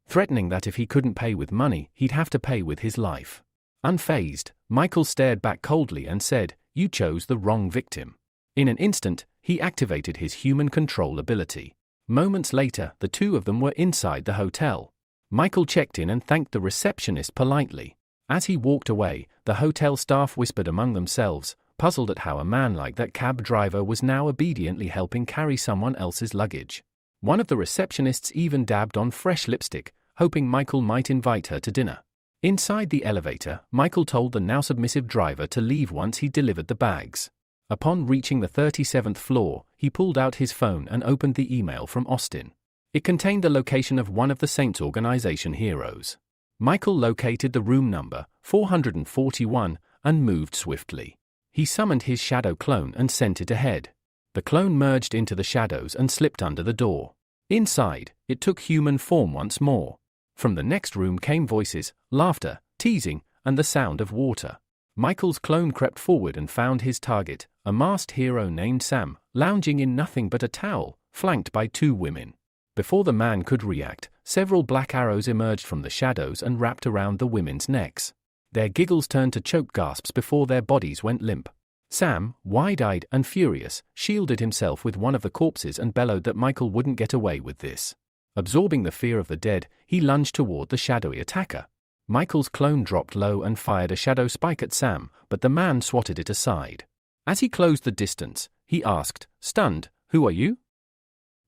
threatening that if he couldn't pay with money, he'd have to pay with his life. Unfazed, Michael stared back coldly and said, "You chose the wrong victim." In an instant, he activated his human control ability. Moments later, the two of them were inside the hotel. Michael checked in and thanked the receptionist politely. As he walked away, the hotel staff whispered among themselves, puzzled at how a man like that cab driver was now obediently helping carry someone else's luggage. One of the receptionists even dabbed on fresh lipstick, hoping Michael might invite her to dinner. Inside the elevator, Michael told the now submissive driver to leave once he delivered the bags. Upon reaching the 37th floor, he pulled out his phone and opened the email from Austin. It contained the location of one of the Saints organization heroes. Michael located the room number, 441, and moved swiftly. He summoned his shadow clone and sent it ahead. The clone merged into the shadows and slipped under the door. Inside, it took human form once more. From the next room came voices, laughter, teasing, and the sound of water. Michael's clone crept forward and found his target, a masked hero named Sam, lounging in nothing but a towel, flanked by two women. Before the man could react, several black arrows emerged from the shadows and wrapped around the women's necks. Their giggles turned to choked gasps before their bodies went limp. Sam, wide-eyed and furious, shielded himself with one of the corpses and bellowed that Michael wouldn't get away with this. Absorbing the fear of the dead, he lunged toward the shadowy attacker. Michael's clone dropped low and fired a shadow spike at Sam, but the man swatted it aside. As he closed the distance, he asked, stunned, "Who are you?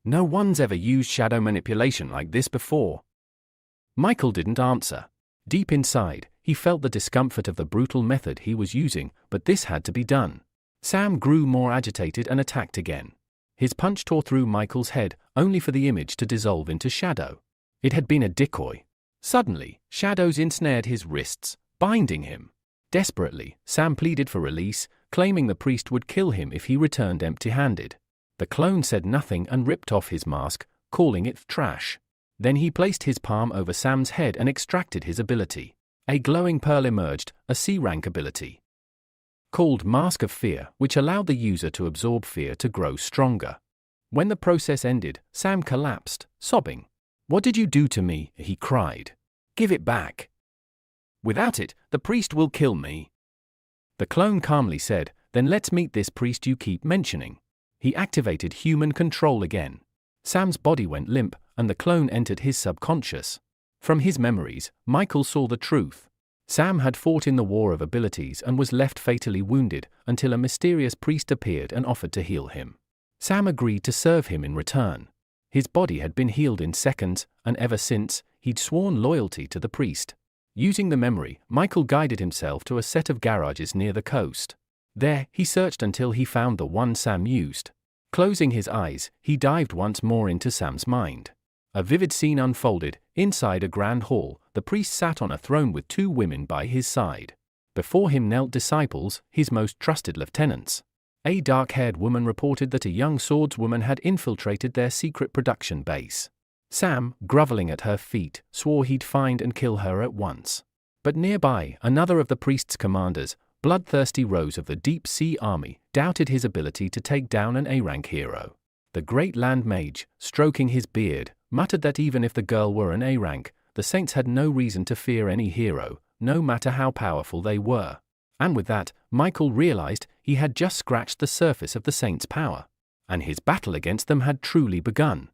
No one's ever used shadow manipulation like this before." Michael didn't answer. Deep inside, he felt the discomfort of the brutal method he was using, but this had to be done. Sam grew more agitated and attacked again. His punch tore through Michael's head, only for the image to dissolve into shadow. It had been a decoy. Suddenly, shadows ensnared his wrists, binding him. Desperately, Sam pleaded for release, claiming the priest would kill him if he returned empty-handed. The clone said nothing and ripped off his mask, calling it trash. Then he placed his palm over Sam's head and extracted his ability. A glowing pearl emerged, a C-rank ability called Mask of Fear, which allowed the user to absorb fear to grow stronger. When the process ended, Sam collapsed, sobbing. "What did you do to me?" he cried. "Give it back. Without it, the priest will kill me." The clone calmly said, "Then let's meet this priest you keep mentioning." He activated human control again. Sam's body went limp, and the clone entered his subconscious. From his memories, Michael saw the truth. Sam had fought in the war of abilities and was left fatally wounded until a mysterious priest appeared and offered to heal him. Sam agreed to serve him in return. His body had been healed in seconds, and ever since, he'd sworn loyalty to the priest. Using the memory, Michael guided himself to a set of garages near the coast. There, he searched until he found the one Sam used. Closing his eyes, he dived once more into Sam's mind. A vivid scene unfolded. Inside a grand hall, the priest sat on a throne with two women by his side. Before him knelt disciples, his most trusted lieutenants. A dark-haired woman reported that a young swordswoman had infiltrated their secret production base. Sam, groveling at her feet, swore he'd find and kill her at once. But nearby, another of the priest's commanders, bloodthirsty Rose of the Deep Sea Army, doubted his ability to take down an A-rank hero. The great land mage, stroking his beard, muttered that even if the girl were an A-rank, the saints had no reason to fear any hero, no matter how powerful they were. And with that, Michael realized he had just scratched the surface of the saints' power. And his battle against them had truly begun.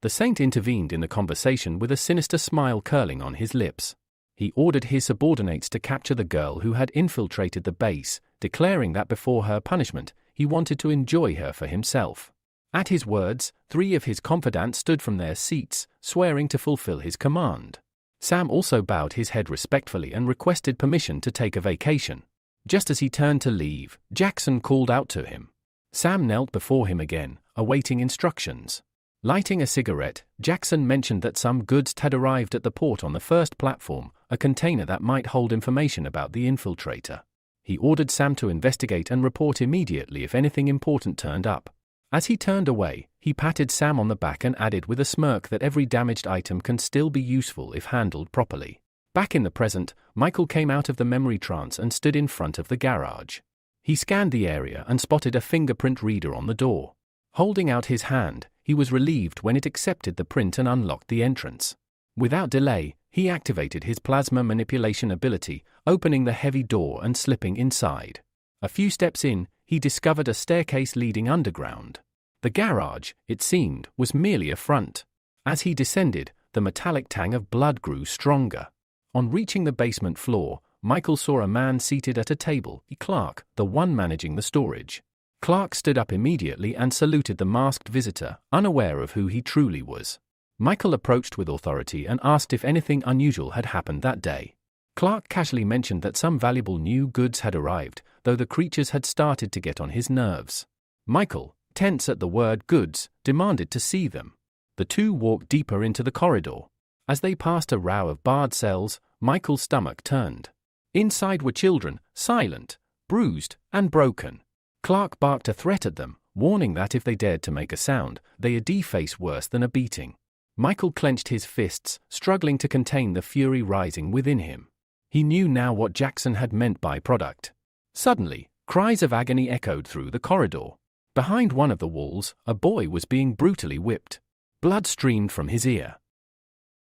The saint intervened in the conversation with a sinister smile curling on his lips. He ordered his subordinates to capture the girl who had infiltrated the base, declaring that before her punishment, he wanted to enjoy her for himself. At his words, 3 of his confidants stood from their seats, swearing to fulfill his command. Sam also bowed his head respectfully and requested permission to take a vacation. Just as he turned to leave, Jackson called out to him. Sam knelt before him again, awaiting instructions. Lighting a cigarette, Jackson mentioned that some goods had arrived at the port on the first platform, a container that might hold information about the infiltrator. He ordered Sam to investigate and report immediately if anything important turned up. As he turned away, he patted Sam on the back and added with a smirk that every damaged item can still be useful if handled properly. Back in the present, Michael came out of the memory trance and stood in front of the garage. He scanned the area and spotted a fingerprint reader on the door. Holding out his hand, he was relieved when it accepted the print and unlocked the entrance. Without delay, he activated his plasma manipulation ability, opening the heavy door and slipping inside. A few steps in, he discovered a staircase leading underground. The garage, it seemed, was merely a front. As he descended, the metallic tang of blood grew stronger. On reaching the basement floor, Michael saw a man seated at a table, Clark, the one managing the storage. Clark stood up immediately and saluted the masked visitor, unaware of who he truly was. Michael approached with authority and asked if anything unusual had happened that day. Clark casually mentioned that some valuable new goods had arrived, though the creatures had started to get on his nerves. Michael, tense at the word goods, demanded to see them. The two walked deeper into the corridor. As they passed a row of barred cells, Michael's stomach turned. Inside were children, silent, bruised, and broken. Clark barked a threat at them, warning that if they dared to make a sound, they'd face worse than a beating. Michael clenched his fists, struggling to contain the fury rising within him. He knew now what Jackson had meant by product. Suddenly, cries of agony echoed through the corridor. Behind one of the walls, a boy was being brutally whipped. Blood streamed from his ear.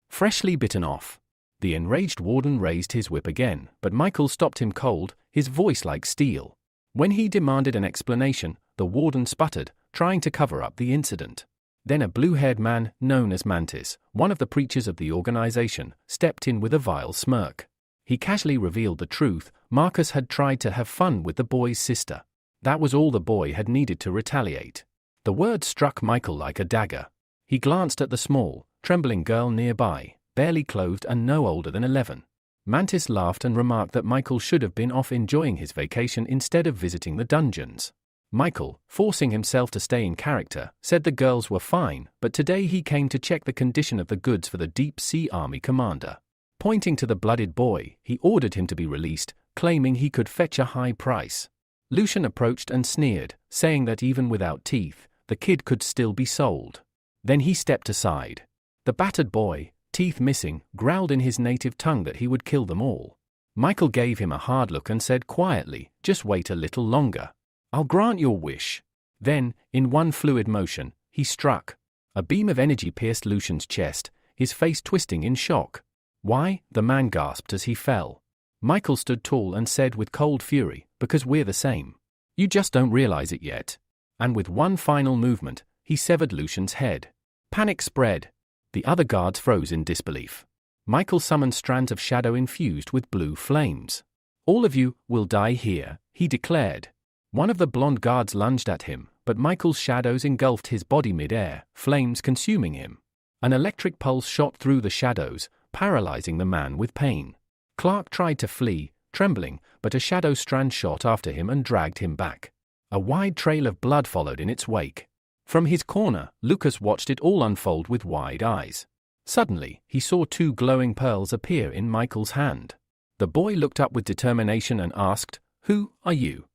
Freshly bitten off. The enraged warden raised his whip again, but Michael stopped him cold, his voice like steel. When he demanded an explanation, the warden sputtered, trying to cover up the incident. Then a blue-haired man, known as Mantis, one of the preachers of the organization, stepped in with a vile smirk. He casually revealed the truth. Marcus had tried to have fun with the boy's sister. That was all the boy had needed to retaliate. The word struck Michael like a dagger. He glanced at the small, trembling girl nearby, barely clothed and no older than 11. Mantis laughed and remarked that Michael should have been off enjoying his vacation instead of visiting the dungeons. Michael, forcing himself to stay in character, said the girls were fine, but today he came to check the condition of the goods for the Deep Sea Army commander. Pointing to the blooded boy, he ordered him to be released, claiming he could fetch a high price. Lucian approached and sneered, saying that even without teeth, the kid could still be sold. Then he stepped aside. The battered boy, teeth missing, growled in his native tongue that he would kill them all. Michael gave him a hard look and said quietly, "Just wait a little longer. I'll grant your wish." Then, in one fluid motion, he struck. A beam of energy pierced Lucian's chest, his face twisting in shock. "Why?" the man gasped as he fell. Michael stood tall and said with cold fury, "Because we're the same. You just don't realize it yet." And with one final movement, he severed Lucian's head. Panic spread. The other guards froze in disbelief. Michael summoned strands of shadow infused with blue flames. "All of you will die here," he declared. One of the blonde guards lunged at him, but Michael's shadows engulfed his body mid-air, flames consuming him. An electric pulse shot through the shadows, paralyzing the man with pain. Clark tried to flee, trembling, but a shadow strand shot after him and dragged him back. A wide trail of blood followed in its wake. From his corner, Lucas watched it all unfold with wide eyes. Suddenly, he saw two glowing pearls appear in Michael's hand. The boy looked up with determination and asked, "Who are you?"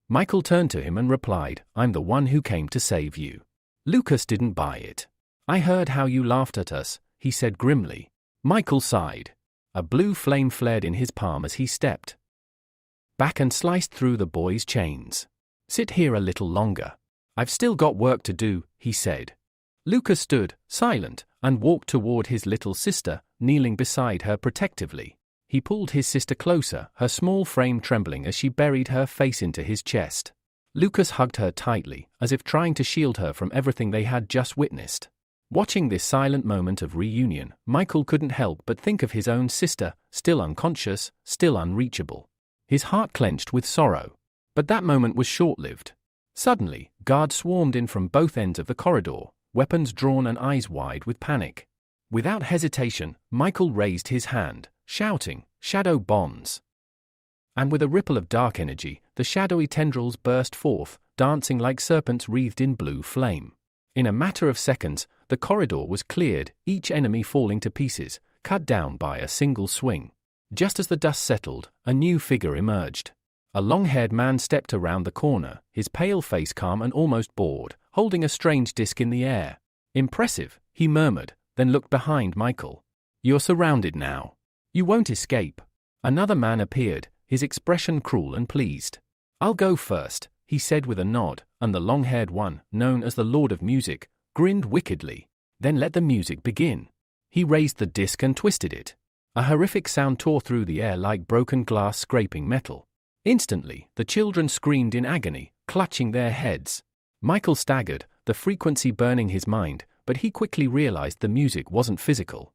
Michael turned to him and replied, "I'm the one who came to save you." Lucas didn't buy it. "I heard how you laughed at us," he said grimly. Michael sighed. A blue flame flared in his palm as he stepped back and sliced through the boy's chains. "Sit here a little longer. I've still got work to do," he said. Lucas stood, silent, and walked toward his little sister, kneeling beside her protectively. He pulled his sister closer, her small frame trembling as she buried her face into his chest. Lucas hugged her tightly, as if trying to shield her from everything they had just witnessed. Watching this silent moment of reunion, Michael couldn't help but think of his own sister, still unconscious, still unreachable. His heart clenched with sorrow. But that moment was short-lived. Suddenly, guards swarmed in from both ends of the corridor, weapons drawn and eyes wide with panic. Without hesitation, Michael raised his hand, shouting, "Shadow bombs!" And with a ripple of dark energy, the shadowy tendrils burst forth, dancing like serpents wreathed in blue flame. In a matter of seconds, the corridor was cleared, each enemy falling to pieces, cut down by a single swing. Just as the dust settled, a new figure emerged. A long-haired man stepped around the corner, his pale face calm and almost bored, holding a strange disc in the air. "Impressive," he murmured, then looked behind Michael. "You're surrounded now. You won't escape." Another man appeared, his expression cruel and pleased. "I'll go first," he said with a nod, and the long-haired one, known as the Lord of Music, grinned wickedly. "Then let the music begin." He raised the disc and twisted it. A horrific sound tore through the air like broken glass scraping metal. Instantly, the children screamed in agony, clutching their heads. Michael staggered, the frequency burning his mind, but he quickly realized the music wasn't physical.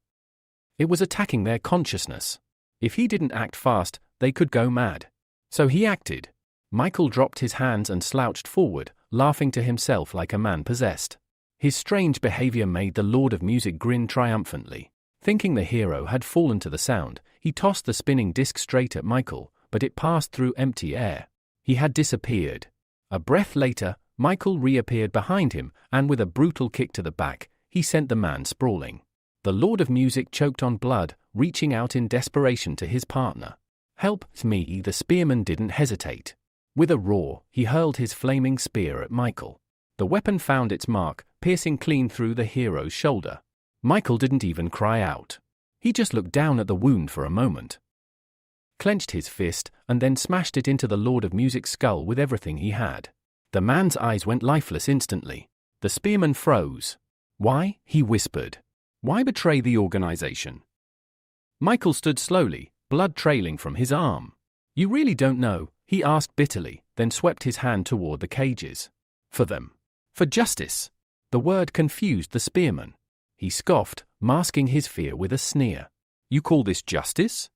It was attacking their consciousness. If he didn't act fast, they could go mad. So he acted. Michael dropped his hands and slouched forward, laughing to himself like a man possessed. His strange behavior made the Lord of Music grin triumphantly. Thinking the hero had fallen to the sound, he tossed the spinning disc straight at Michael, but it passed through empty air. He had disappeared. A breath later, Michael reappeared behind him, and with a brutal kick to the back, he sent the man sprawling. The Lord of Music choked on blood, reaching out in desperation to his partner. "Help me!" The spearman didn't hesitate. With a roar, he hurled his flaming spear at Michael. The weapon found its mark, piercing clean through the hero's shoulder. Michael didn't even cry out. He just looked down at the wound for a moment, clenched his fist, and then smashed it into the Lord of Music's skull with everything he had. The man's eyes went lifeless instantly. The spearman froze. "Why?" he whispered. "Why betray the organization?" Michael stood slowly, blood trailing from his arm. "You really don't know," he asked bitterly, then swept his hand toward the cages. "For them. For justice." The word confused the spearman. He scoffed, masking his fear with a sneer. "You call this justice?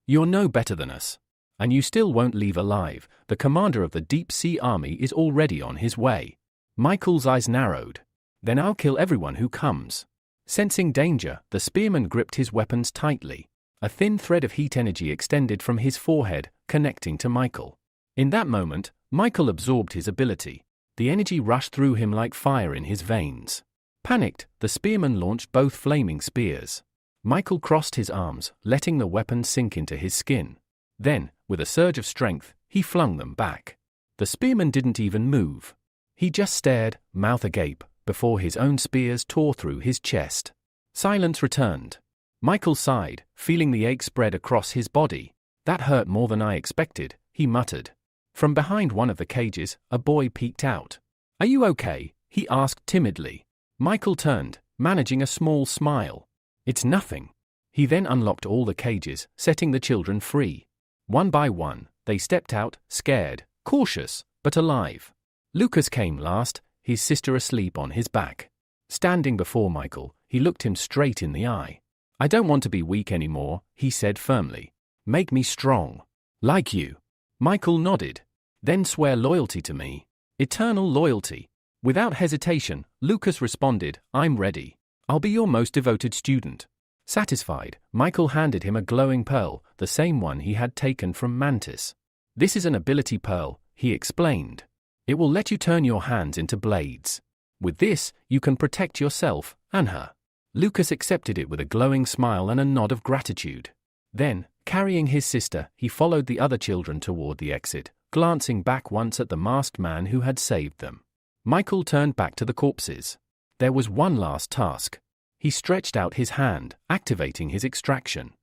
You're no better than us. And you still won't leave alive. The commander of the Deep Sea Army is already on his way." Michael's eyes narrowed. "Then I'll kill everyone who comes." Sensing danger, the spearman gripped his weapons tightly. A thin thread of heat energy extended from his forehead, connecting to Michael. In that moment, Michael absorbed his ability. The energy rushed through him like fire in his veins. Panicked, the spearman launched both flaming spears. Michael crossed his arms, letting the weapon sink into his skin. Then, with a surge of strength, he flung them back. The spearman didn't even move. He just stared, mouth agape, before his own spears tore through his chest. Silence returned. Michael sighed, feeling the ache spread across his body. "That hurt more than I expected," he muttered. From behind one of the cages, a boy peeked out. "Are you okay?" he asked timidly. Michael turned, managing a small smile. "It's nothing." He then unlocked all the cages, setting the children free. One by one, they stepped out, scared, cautious, but alive. Lucas came last, his sister asleep on his back. Standing before Michael, he looked him straight in the eye. "I don't want to be weak anymore," he said firmly. "Make me strong. Like you." Michael nodded. "Then swear loyalty to me. Eternal loyalty." Without hesitation, Lucas responded, "I'm ready. I'll be your most devoted student." Satisfied, Michael handed him a glowing pearl, the same one he had taken from Mantis. "This is an ability pearl," he explained. "It will let you turn your hands into blades. With this, you can protect yourself and her." Lucas accepted it with a glowing smile and a nod of gratitude. Then, carrying his sister, he followed the other children toward the exit, glancing back once at the masked man who had saved them. Michael turned back to the corpses. There was one last task. He stretched out his hand, activating his extraction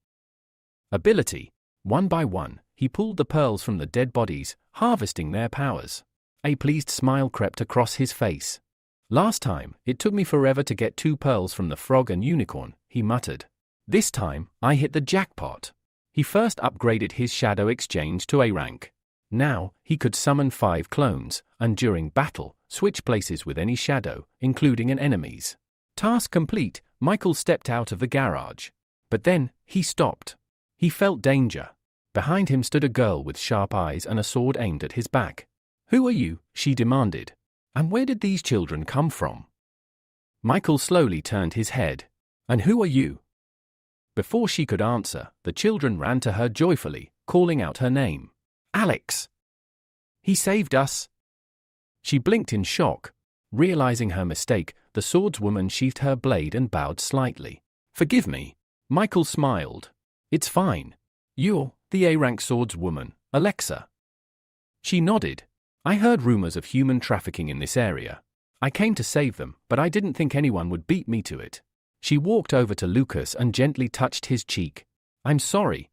ability. One by one, he pulled the pearls from the dead bodies, harvesting their powers. A pleased smile crept across his face. "Last time, it took me forever to get 2 pearls from the frog and unicorn," he muttered. "This time, I hit the jackpot." He first upgraded his shadow exchange to A rank. Now, he could summon 5 clones, and during battle, switch places with any shadow, including an enemy's. Task complete, Michael stepped out of the garage. But then, he stopped. He felt danger. Behind him stood a girl with sharp eyes and a sword aimed at his back. "Who are you?" she demanded. "And where did these children come from?" Michael slowly turned his head. "And who are you?" Before she could answer, the children ran to her joyfully, calling out her name. "Alex! He saved us!" She blinked in shock. Realizing her mistake, the swordswoman sheathed her blade and bowed slightly. "Forgive me." Michael smiled. "It's fine. You're the A-rank swordswoman, Alexa." She nodded. "I heard rumors of human trafficking in this area. I came to save them, but I didn't think anyone would beat me to it." She walked over to Lucas and gently touched his cheek. "I'm sorry.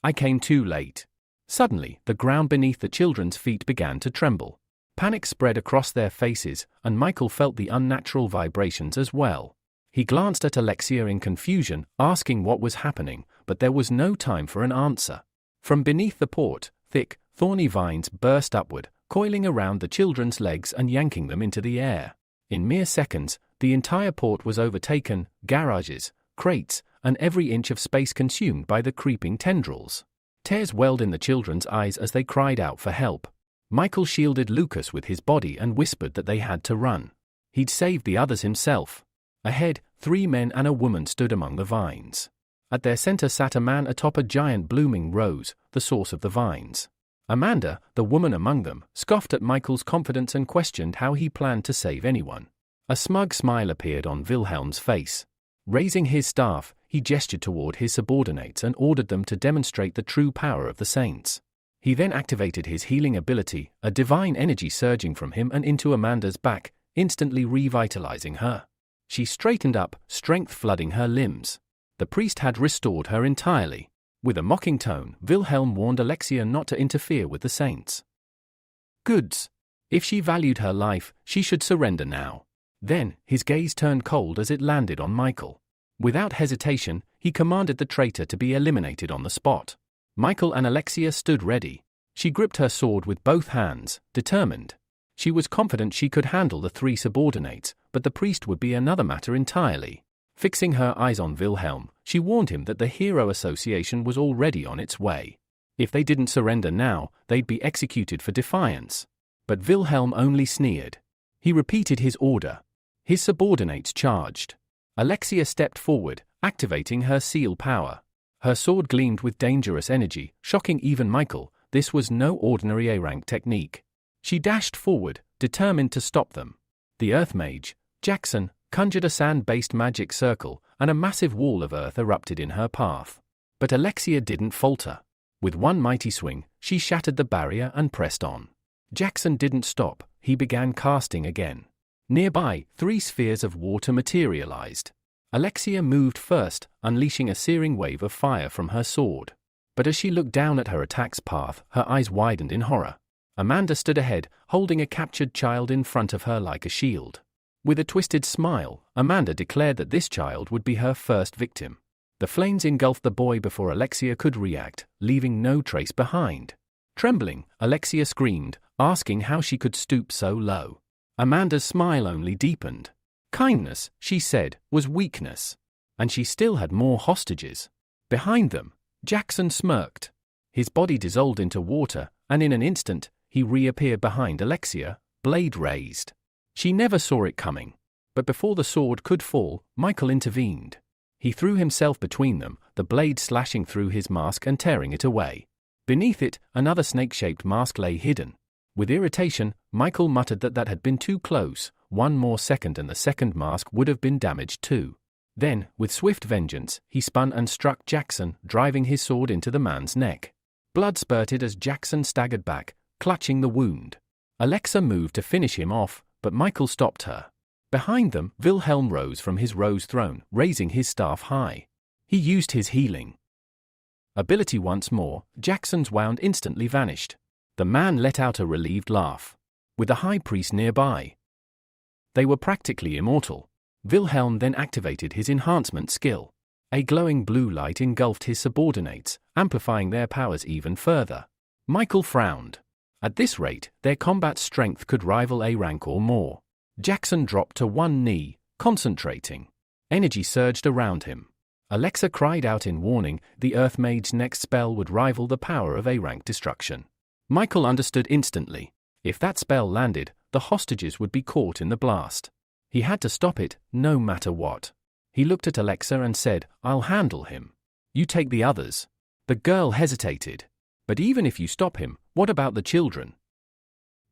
I came too late." Suddenly, the ground beneath the children's feet began to tremble. Panic spread across their faces, and Michael felt the unnatural vibrations as well. He glanced at Alexia in confusion, asking what was happening, but there was no time for an answer. From beneath the port, thick, thorny vines burst upward, coiling around the children's legs and yanking them into the air. In mere seconds, the entire port was overtaken, garages, crates, and every inch of space consumed by the creeping tendrils. Tears welled in the children's eyes as they cried out for help. Michael shielded Lucas with his body and whispered that they had to run. He'd saved the others himself. Ahead, 3 men and a woman stood among the vines. At their center sat a man atop a giant blooming rose, the source of the vines. Amanda, the woman among them, scoffed at Michael's confidence and questioned how he planned to save anyone. A smug smile appeared on Wilhelm's face. Raising his staff, he gestured toward his subordinates and ordered them to demonstrate the true power of the saints. He then activated his healing ability, a divine energy surging from him and into Amanda's back, instantly revitalizing her. She straightened up, strength flooding her limbs. The priest had restored her entirely. With a mocking tone, Wilhelm warned Alexia not to interfere with the saints. Goods. If she valued her life, she should surrender now. Then, his gaze turned cold as it landed on Michael. Without hesitation, he commanded the traitor to be eliminated on the spot. Michael and Alexia stood ready. She gripped her sword with both hands, determined. She was confident she could handle the 3 subordinates, but the priest would be another matter entirely. Fixing her eyes on Wilhelm, she warned him that the Hero Association was already on its way. If they didn't surrender now, they'd be executed for defiance. But Wilhelm only sneered. He repeated his order. His subordinates charged. Alexia stepped forward, activating her seal power. Her sword gleamed with dangerous energy, shocking even Michael. This was no ordinary A-rank technique. She dashed forward, determined to stop them. The Earth Mage, Jackson, conjured a sand-based magic circle, and a massive wall of earth erupted in her path. But Alexia didn't falter. With one mighty swing, she shattered the barrier and pressed on. Jackson didn't stop. He began casting again. Nearby, 3 spheres of water materialized. Alexia moved first, unleashing a searing wave of fire from her sword. But as she looked down at her attack's path, her eyes widened in horror. Amanda stood ahead, holding a captured child in front of her like a shield. With a twisted smile, Amanda declared that this child would be her first victim. The flames engulfed the boy before Alexia could react, leaving no trace behind. Trembling, Alexia screamed, asking how she could stoop so low. Amanda's smile only deepened. Kindness, she said, was weakness. And she still had more hostages. Behind them, Jackson smirked. His body dissolved into water, and in an instant, he reappeared behind Alexia, blade raised. She never saw it coming. But before the sword could fall, Michael intervened. He threw himself between them, the blade slashing through his mask and tearing it away. Beneath it, another snake-shaped mask lay hidden. With irritation, Michael muttered that had been too close. 1 more second and the second mask would have been damaged too. Then, with swift vengeance, he spun and struck Jackson, driving his sword into the man's neck. Blood spurted as Jackson staggered back, clutching the wound. Alexa moved to finish him off, but Michael stopped her. Behind them, Wilhelm rose from his rose throne, raising his staff high. He used his healing ability once more. Jackson's wound instantly vanished. The man let out a relieved laugh. With the high priest nearby, they were practically immortal. Wilhelm then activated his enhancement skill. A glowing blue light engulfed his subordinates, amplifying their powers even further. Michael frowned. At this rate, their combat strength could rival A rank or more. Jackson dropped to one knee, concentrating. Energy surged around him. Alexa cried out in warning. The Earth Mage's next spell would rival the power of A rank destruction. Michael understood instantly. If that spell landed, the hostages would be caught in the blast. He had to stop it, no matter what. He looked at Alexa and said, "I'll handle him. You take the others." The girl hesitated. "But even if you stop him, what about the children?"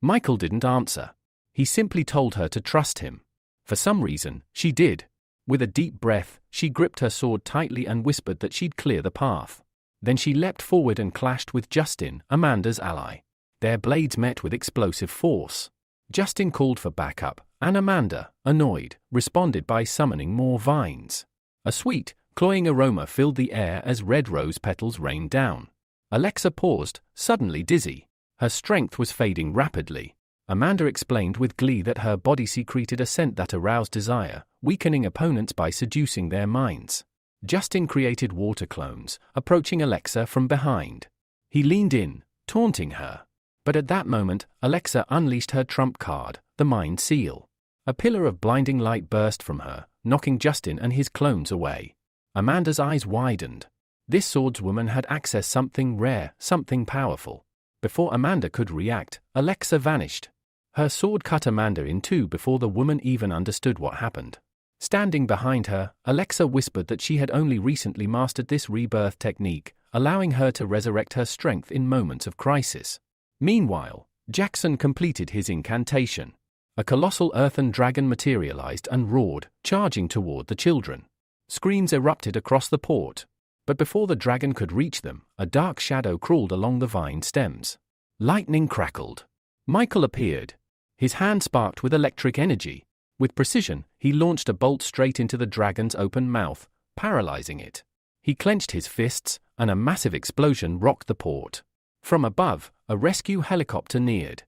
Michael didn't answer. He simply told her to trust him. For some reason, she did. With a deep breath, she gripped her sword tightly and whispered that she'd clear the path. Then she leapt forward and clashed with Justin, Amanda's ally. Their blades met with explosive force. Justin called for backup, and Amanda, annoyed, responded by summoning more vines. A sweet, cloying aroma filled the air as red rose petals rained down. Alexa paused, suddenly dizzy. Her strength was fading rapidly. Amanda explained with glee that her body secreted a scent that aroused desire, weakening opponents by seducing their minds. Justin created water clones, approaching Alexa from behind. He leaned in, taunting her. But at that moment, Alexa unleashed her trump card, the Mind Seal. A pillar of blinding light burst from her, knocking Justin and his clones away. Amanda's eyes widened. This swordswoman had accessed something rare, something powerful. Before Amanda could react, Alexa vanished. Her sword cut Amanda in two before the woman even understood what happened. Standing behind her, Alexa whispered that she had only recently mastered this rebirth technique, allowing her to resurrect her strength in moments of crisis. Meanwhile, Jackson completed his incantation. A colossal earthen dragon materialized and roared, charging toward the children. Screams erupted across the port. But before the dragon could reach them, a dark shadow crawled along the vine stems. Lightning crackled. Michael appeared. His hand sparked with electric energy. With precision, he launched a bolt straight into the dragon's open mouth, paralyzing it. He clenched his fists, and a massive explosion rocked the port. From above, a rescue helicopter neared.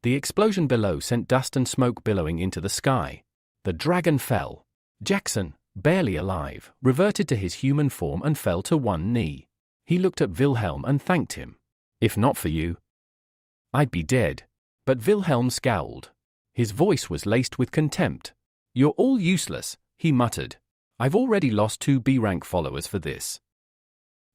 The explosion below sent dust and smoke billowing into the sky. The dragon fell. Jackson, barely alive, reverted to his human form and fell to one knee. He looked at Wilhelm and thanked him. "If not for you, I'd be dead." But Wilhelm scowled. His voice was laced with contempt. "You're all useless," he muttered. "I've already lost 2 B-rank followers for this."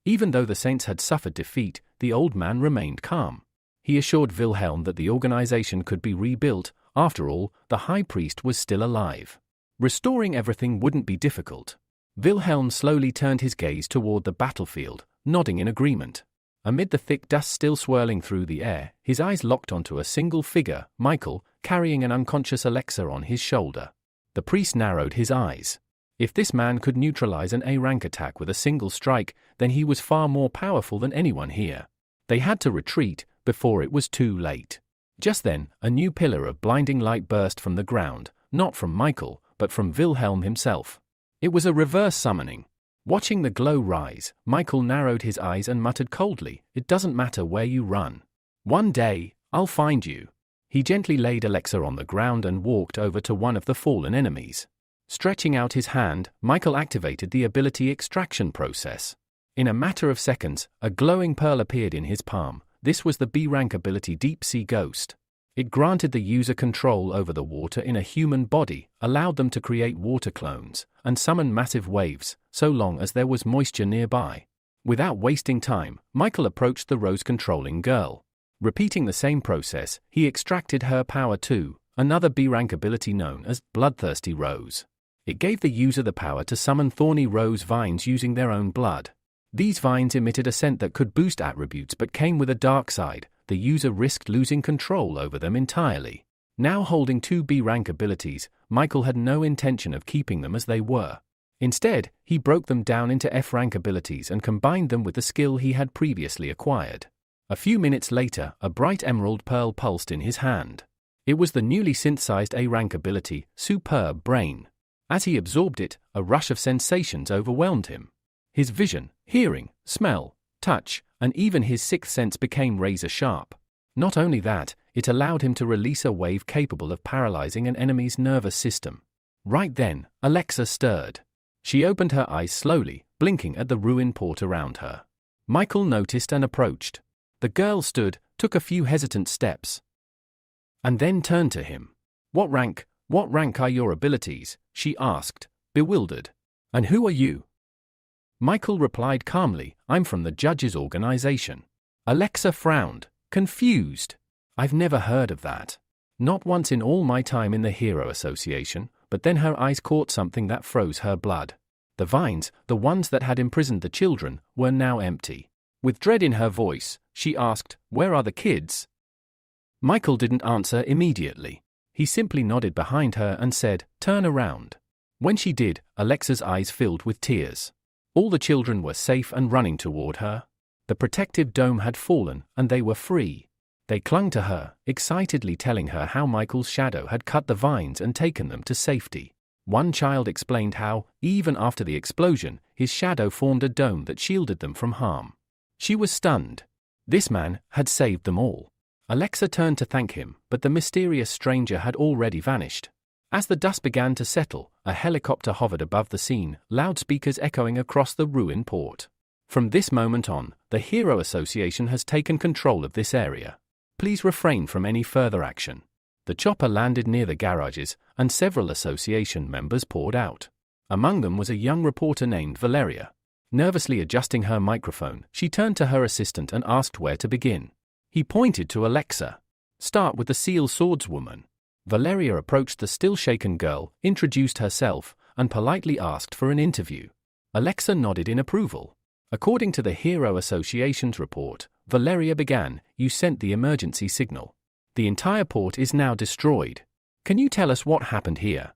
Even though the Saints had suffered defeat, the old man remained calm. He assured Wilhelm that the organization could be rebuilt. After all, the high priest was still alive. Restoring everything wouldn't be difficult. Wilhelm slowly turned his gaze toward the battlefield, nodding in agreement. Amid the thick dust still swirling through the air, his eyes locked onto a single figure, Michael, carrying an unconscious Alexa on his shoulder. The priest narrowed his eyes. If this man could neutralize an A-rank attack with a single strike, then he was far more powerful than anyone here. They had to retreat before it was too late. Just then, a new pillar of blinding light burst from the ground, not from Michael, but from Wilhelm himself. It was a reverse summoning. Watching the glow rise, Michael narrowed his eyes and muttered coldly, "It doesn't matter where you run. One day, I'll find you." He gently laid Alexa on the ground and walked over to one of the fallen enemies. Stretching out his hand, Michael activated the ability extraction process. In a matter of seconds, a glowing pearl appeared in his palm. This was the B-rank ability Deep Sea Ghost. It granted the user control over the water in a human body, allowed them to create water clones, and summon massive waves, so long as there was moisture nearby. Without wasting time, Michael approached the Rose-controlling girl. Repeating the same process, he extracted her power too, another B-rank ability known as Bloodthirsty Rose. It gave the user the power to summon thorny rose vines using their own blood. These vines emitted a scent that could boost attributes but came with a dark side. The user risked losing control over them entirely. Now holding two B-rank abilities, Michael had no intention of keeping them as they were. Instead, he broke them down into F-rank abilities and combined them with the skill he had previously acquired. A few minutes later, a bright emerald pearl pulsed in his hand. It was the newly synthesized A-rank ability, Superb Brain. As he absorbed it, a rush of sensations overwhelmed him. His vision, hearing, smell, touch, and even his sixth sense became razor sharp. Not only that, it allowed him to release a wave capable of paralyzing an enemy's nervous system. Right then, Alexa stirred. She opened her eyes slowly, blinking at the ruined port around her. Michael noticed and approached. The girl stood, took a few hesitant steps, and then turned to him. What rank are your abilities?" she asked, bewildered. "And who are you?" Michael replied calmly, "I'm from the judges' organization." Alexa frowned, confused. "I've never heard of that. Not once in all my time in the Hero Association," but then her eyes caught something that froze her blood. The vines, the ones that had imprisoned the children, were now empty. With dread in her voice, she asked, "Where are the kids?" Michael didn't answer immediately. He simply nodded behind her and said, "Turn around." When she did, Alexa's eyes filled with tears. All the children were safe and running toward her. The protective dome had fallen, and they were free. They clung to her, excitedly telling her how Michael's shadow had cut the vines and taken them to safety. One child explained how, even after the explosion, his shadow formed a dome that shielded them from harm. She was stunned. This man had saved them all. Alexa turned to thank him, but the mysterious stranger had already vanished. As the dust began to settle, a helicopter hovered above the scene, loudspeakers echoing across the ruined port. From this moment on, the Hero Association has taken control of this area. Please refrain from any further action. The chopper landed near the garages, and several association members poured out. Among them was a young reporter named Valeria. Nervously adjusting her microphone, she turned to her assistant and asked where to begin. He pointed to Alexa. "Start with the Seal Swordswoman." Valeria approached the still-shaken girl, introduced herself, and politely asked for an interview. Alexa nodded in approval. According to the Hero Association's report, Valeria began, "You sent the emergency signal. The entire port is now destroyed. Can you tell us what happened here?"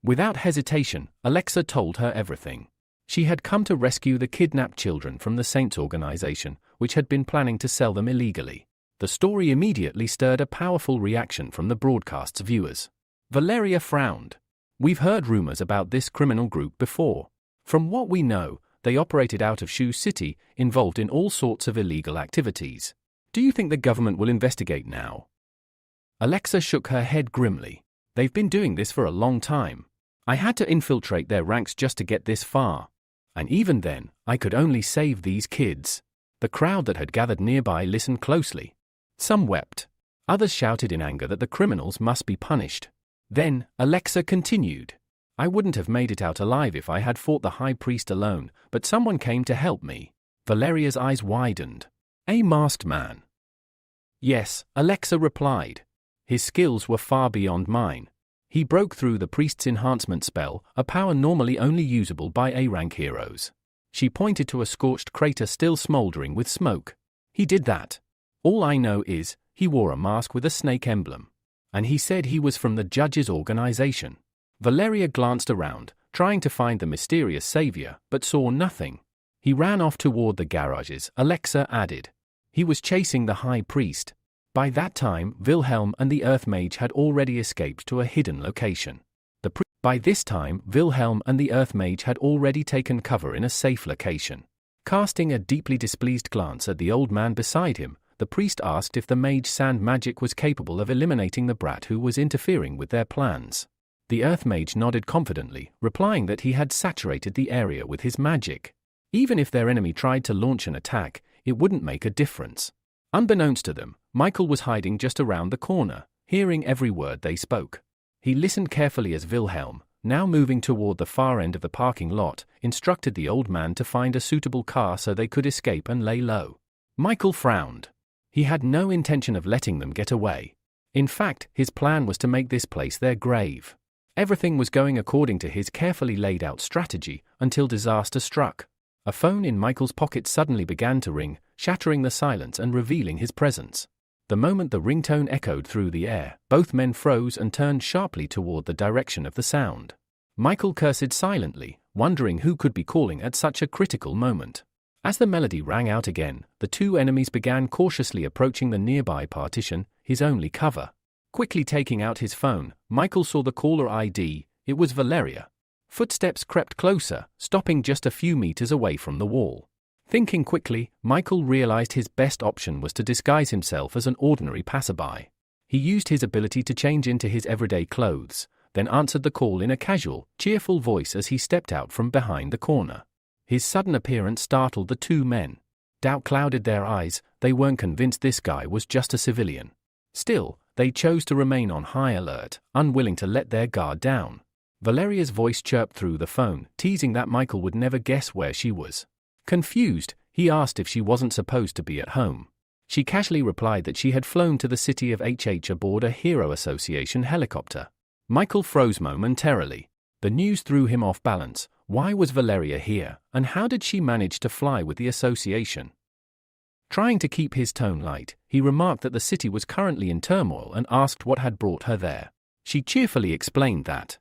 Without hesitation, Alexa told her everything. She had come to rescue the kidnapped children from the Saints organization, which had been planning to sell them illegally. The story immediately stirred a powerful reaction from the broadcast's viewers. Valeria frowned. "We've heard rumors about this criminal group before. From what we know, they operated out of Sioux City, involved in all sorts of illegal activities. Do you think the government will investigate now?" Alexa shook her head grimly. "They've been doing this for a long time. I had to infiltrate their ranks just to get this far. And even then, I could only save these kids." The crowd that had gathered nearby listened closely. Some wept. Others shouted in anger that the criminals must be punished. Then, Alexa continued. "I wouldn't have made it out alive if I had fought the high priest alone, but someone came to help me." Valeria's eyes widened. "A masked man?" "Yes," Alexa replied. "His skills were far beyond mine. He broke through the priest's enhancement spell, a power normally only usable by A-rank heroes." She pointed to a scorched crater still smoldering with smoke. "He did that. All I know is, he wore a mask with a snake emblem. And he said he was from the judges' organization." Valeria glanced around, trying to find the mysterious savior, but saw nothing. "He ran off toward the garages," Alexa added. "He was chasing the high priest." By that time, Wilhelm and the Earth Mage had already escaped to a hidden location. By this time, Wilhelm and the Earth Mage had already taken cover in a safe location. Casting a deeply displeased glance at the old man beside him, the priest asked if the mage sand magic was capable of eliminating the brat who was interfering with their plans. The Earth Mage nodded confidently, replying that he had saturated the area with his magic. Even if their enemy tried to launch an attack, it wouldn't make a difference. Unbeknownst to them, Michael was hiding just around the corner, hearing every word they spoke. He listened carefully as Wilhelm, now moving toward the far end of the parking lot, instructed the old man to find a suitable car so they could escape and lay low. Michael frowned. He had no intention of letting them get away. In fact, his plan was to make this place their grave. Everything was going according to his carefully laid out strategy until disaster struck. A phone in Michael's pocket suddenly began to ring, shattering the silence and revealing his presence. The moment the ringtone echoed through the air, both men froze and turned sharply toward the direction of the sound. Michael cursed silently, wondering who could be calling at such a critical moment. As the melody rang out again, the two enemies began cautiously approaching the nearby partition, his only cover. Quickly taking out his phone, Michael saw the caller ID. It was Valeria. Footsteps crept closer, stopping just a few meters away from the wall. Thinking quickly, Michael realized his best option was to disguise himself as an ordinary passerby. He used his ability to change into his everyday clothes, then answered the call in a casual, cheerful voice as he stepped out from behind the corner. His sudden appearance startled the two men. Doubt clouded their eyes. They weren't convinced this guy was just a civilian. Still, they chose to remain on high alert, unwilling to let their guard down. Valeria's voice chirped through the phone, teasing that Michael would never guess where she was. Confused, he asked if she wasn't supposed to be at home. She casually replied that she had flown to the city of HH aboard a Hero Association helicopter. Michael froze momentarily. The news threw him off balance. Why was Valeria here, and how did she manage to fly with the association? Trying to keep his tone light, he remarked that the city was currently in turmoil and asked what had brought her there. She cheerfully explained that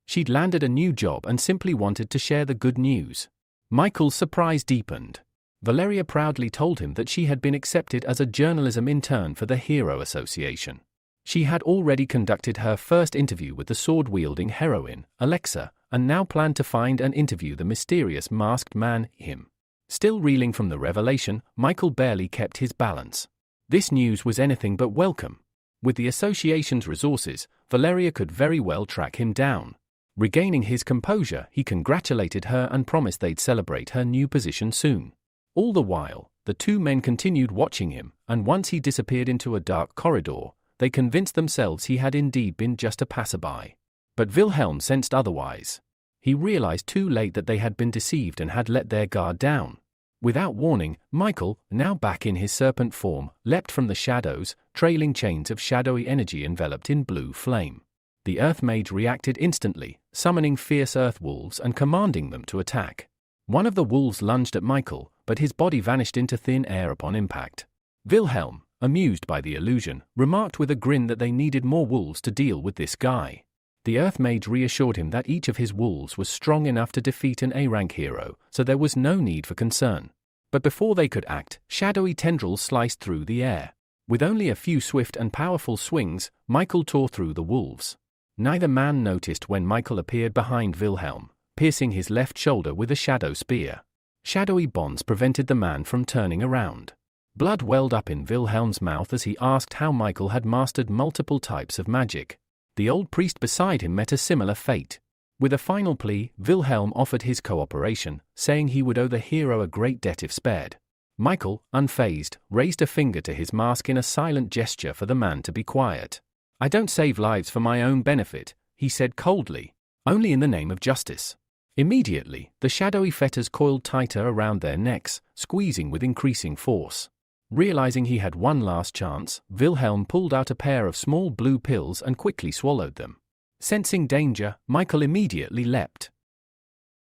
she'd landed a new job and simply wanted to share the good news. Michael's surprise deepened. Valeria proudly told him that she had been accepted as a journalism intern for the Hero Association. She had already conducted her first interview with the sword-wielding heroine, Alexa, and now planned to find and interview the mysterious masked man, him. Still reeling from the revelation, Michael barely kept his balance. This news was anything but welcome. With the association's resources, Valeria could very well track him down. Regaining his composure, he congratulated her and promised they'd celebrate her new position soon. All the while, the two men continued watching him, and once he disappeared into a dark corridor, they convinced themselves he had indeed been just a passerby. But Wilhelm sensed otherwise. He realized too late that they had been deceived and had let their guard down. Without warning, Michael, now back in his serpent form, leapt from the shadows, trailing chains of shadowy energy enveloped in blue flame. The Earth Mage reacted instantly, summoning fierce earth wolves and commanding them to attack. One of the wolves lunged at Michael, but his body vanished into thin air upon impact. Wilhelm, amused by the illusion, remarked with a grin that they needed more wolves to deal with this guy. The Earth Mage reassured him that each of his wolves was strong enough to defeat an A-rank hero, so there was no need for concern. But before they could act, shadowy tendrils sliced through the air. With only a few swift and powerful swings, Michael tore through the wolves. Neither man noticed when Michael appeared behind Wilhelm, piercing his left shoulder with a shadow spear. Shadowy bonds prevented the man from turning around. Blood welled up in Wilhelm's mouth as he asked how Michael had mastered multiple types of magic. The old priest beside him met a similar fate. With a final plea, Wilhelm offered his cooperation, saying he would owe the hero a great debt if spared. Michael, unfazed, raised a finger to his mask in a silent gesture for the man to be quiet. "I don't save lives for my own benefit," he said coldly, "only in the name of justice." Immediately, the shadowy fetters coiled tighter around their necks, squeezing with increasing force. Realizing he had one last chance, Wilhelm pulled out a pair of small blue pills and quickly swallowed them. Sensing danger, Michael immediately leapt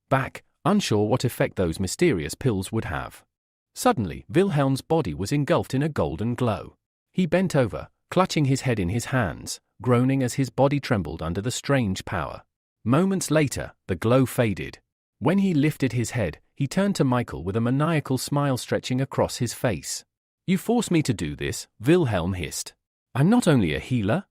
back, unsure what effect those mysterious pills would have. Suddenly, Wilhelm's body was engulfed in a golden glow. He bent over, clutching his head in his hands, groaning as his body trembled under the strange power. Moments later, the glow faded. When he lifted his head, he turned to Michael with a maniacal smile stretching across his face. You force me to do this, Wilhelm hissed. I'm not only a healer.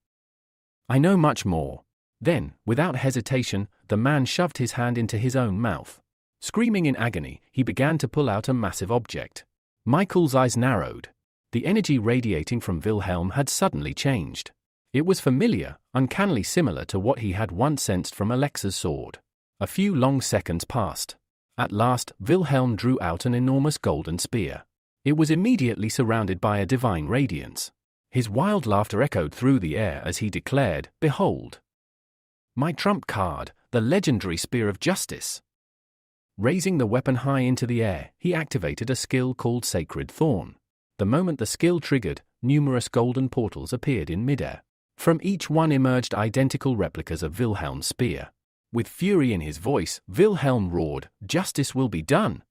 I know much more. Then, without hesitation, the man shoved his hand into his own mouth. Screaming in agony, he began to pull out a massive object. Michael's eyes narrowed. The energy radiating from Wilhelm had suddenly changed. It was familiar, uncannily similar to what he had once sensed from Alexa's sword. A few long seconds passed. At last, Wilhelm drew out an enormous golden spear. It was immediately surrounded by a divine radiance. His wild laughter echoed through the air as he declared, "Behold! My trump card, the legendary Spear of Justice." Raising the weapon high into the air, he activated a skill called Sacred Thorn. The moment the skill triggered, numerous golden portals appeared in midair. From each one emerged identical replicas of Wilhelm's spear. With fury in his voice, Wilhelm roared, "Justice will be done!"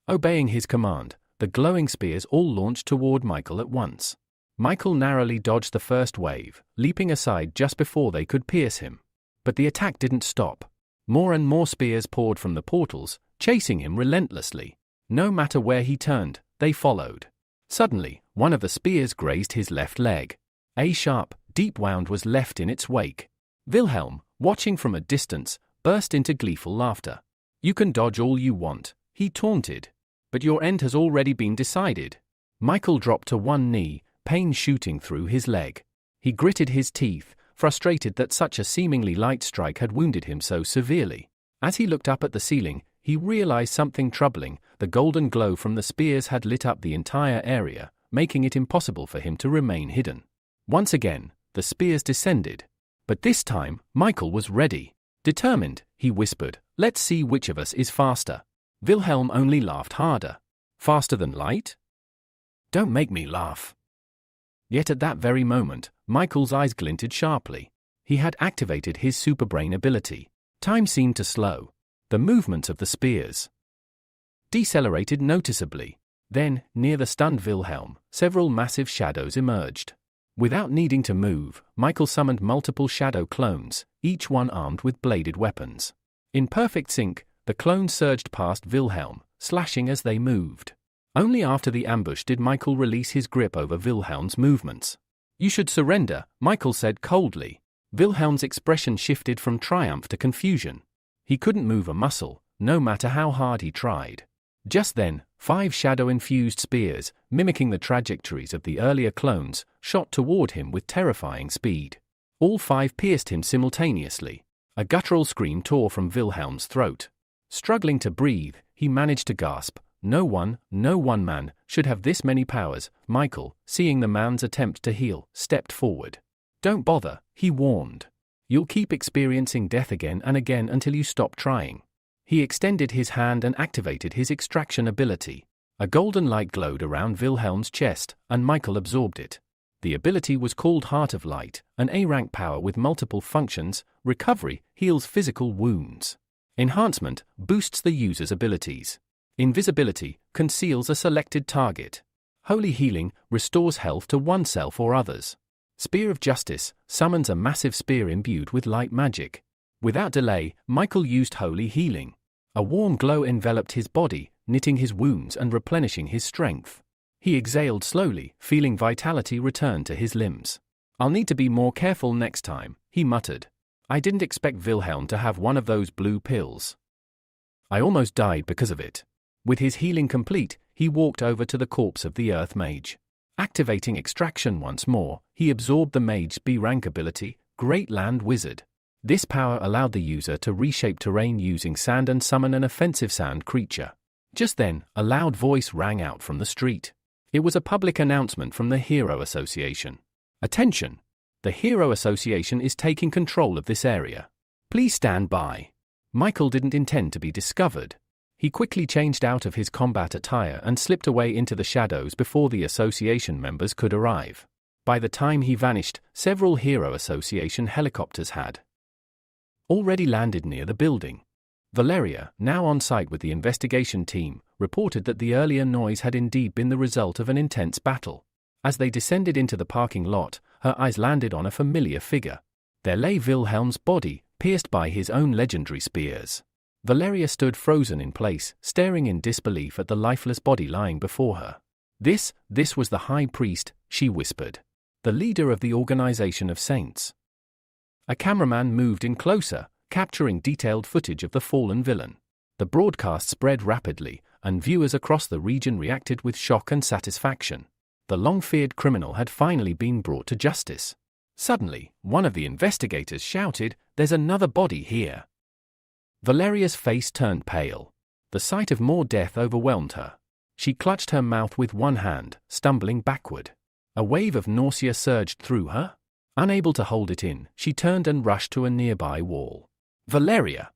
Obeying his command, the glowing spears all launched toward Michael at once. Michael narrowly dodged the first wave, leaping aside just before they could pierce him. But the attack didn't stop. More and more spears poured from the portals, chasing him relentlessly. No matter where he turned, they followed. Suddenly, one of the spears grazed his left leg. A sharp, deep wound was left in its wake. Wilhelm, watching from a distance, burst into gleeful laughter. "You can dodge all you want," he taunted. "But your end has already been decided." Michael dropped to one knee, pain shooting through his leg. He gritted his teeth, frustrated that such a seemingly light strike had wounded him so severely. As he looked up at the ceiling, he realized something troubling. The golden glow from the spears had lit up the entire area, making it impossible for him to remain hidden. Once again, the spears descended. But this time, Michael was ready. Determined, he whispered, "Let's see which of us is faster." Wilhelm only laughed harder. "Faster than light? Don't make me laugh." Yet at that very moment, Michael's eyes glinted sharply. He had activated his superbrain ability. Time seemed to slow. The movements of the spears decelerated noticeably. Then, near the stunned Wilhelm, several massive shadows emerged. Without needing to move, Michael summoned multiple shadow clones, each one armed with bladed weapons. In perfect sync, the clones surged past Wilhelm, slashing as they moved. Only after the ambush did Michael release his grip over Wilhelm's movements. "You should surrender," Michael said coldly. Wilhelm's expression shifted from triumph to confusion. He couldn't move a muscle, no matter how hard he tried. Just then, 5 shadow-infused spears, mimicking the trajectories of the earlier clones, shot toward him with terrifying speed. All 5 pierced him simultaneously. A guttural scream tore from Wilhelm's throat. Struggling to breathe, he managed to gasp, no one man should have this many powers." Michael, seeing the man's attempt to heal, stepped forward. "Don't bother," he warned. "You'll keep experiencing death again and again until you stop trying." He extended his hand and activated his extraction ability. A golden light glowed around Wilhelm's chest, and Michael absorbed it. The ability was called Heart of Light, an A-rank power with multiple functions. Recovery heals physical wounds. Enhancement boosts the user's abilities. Invisibility conceals a selected target. Holy Healing restores health to oneself or others. Spear of Justice summons a massive spear imbued with light magic. Without delay, Michael used Holy Healing. A warm glow enveloped his body, knitting his wounds and replenishing his strength. He exhaled slowly, feeling vitality return to his limbs. "I'll need to be more careful next time," he muttered. "I didn't expect Wilhelm to have one of those blue pills. I almost died because of it." With his healing complete, he walked over to the corpse of the Earth Mage. Activating extraction once more, he absorbed the Mage's B-rank ability, Great Land Wizard. This power allowed the user to reshape terrain using sand and summon an offensive sand creature. Just then, a loud voice rang out from the street. It was a public announcement from the Hero Association. "Attention! The Hero Association is taking control of this area. Please stand by." Michael didn't intend to be discovered. He quickly changed out of his combat attire and slipped away into the shadows before the association members could arrive. By the time he vanished, several Hero Association helicopters had already landed near the building. Valeria, now on site with the investigation team, reported that the earlier noise had indeed been the result of an intense battle. As they descended into the parking lot, her eyes landed on a familiar figure. There lay Wilhelm's body, pierced by his own legendary spears. Valeria stood frozen in place, staring in disbelief at the lifeless body lying before her. This was the high priest, she whispered. The leader of the organization of saints. A cameraman moved in closer, capturing detailed footage of the fallen villain. The broadcast spread rapidly, and viewers across the region reacted with shock and satisfaction. The long-feared criminal had finally been brought to justice. Suddenly, one of the investigators shouted, "There's another body here." Valeria's face turned pale. The sight of more death overwhelmed her. She clutched her mouth with one hand, stumbling backward. A wave of nausea surged through her. Unable to hold it in, she turned and rushed to a nearby wall. "Valeria!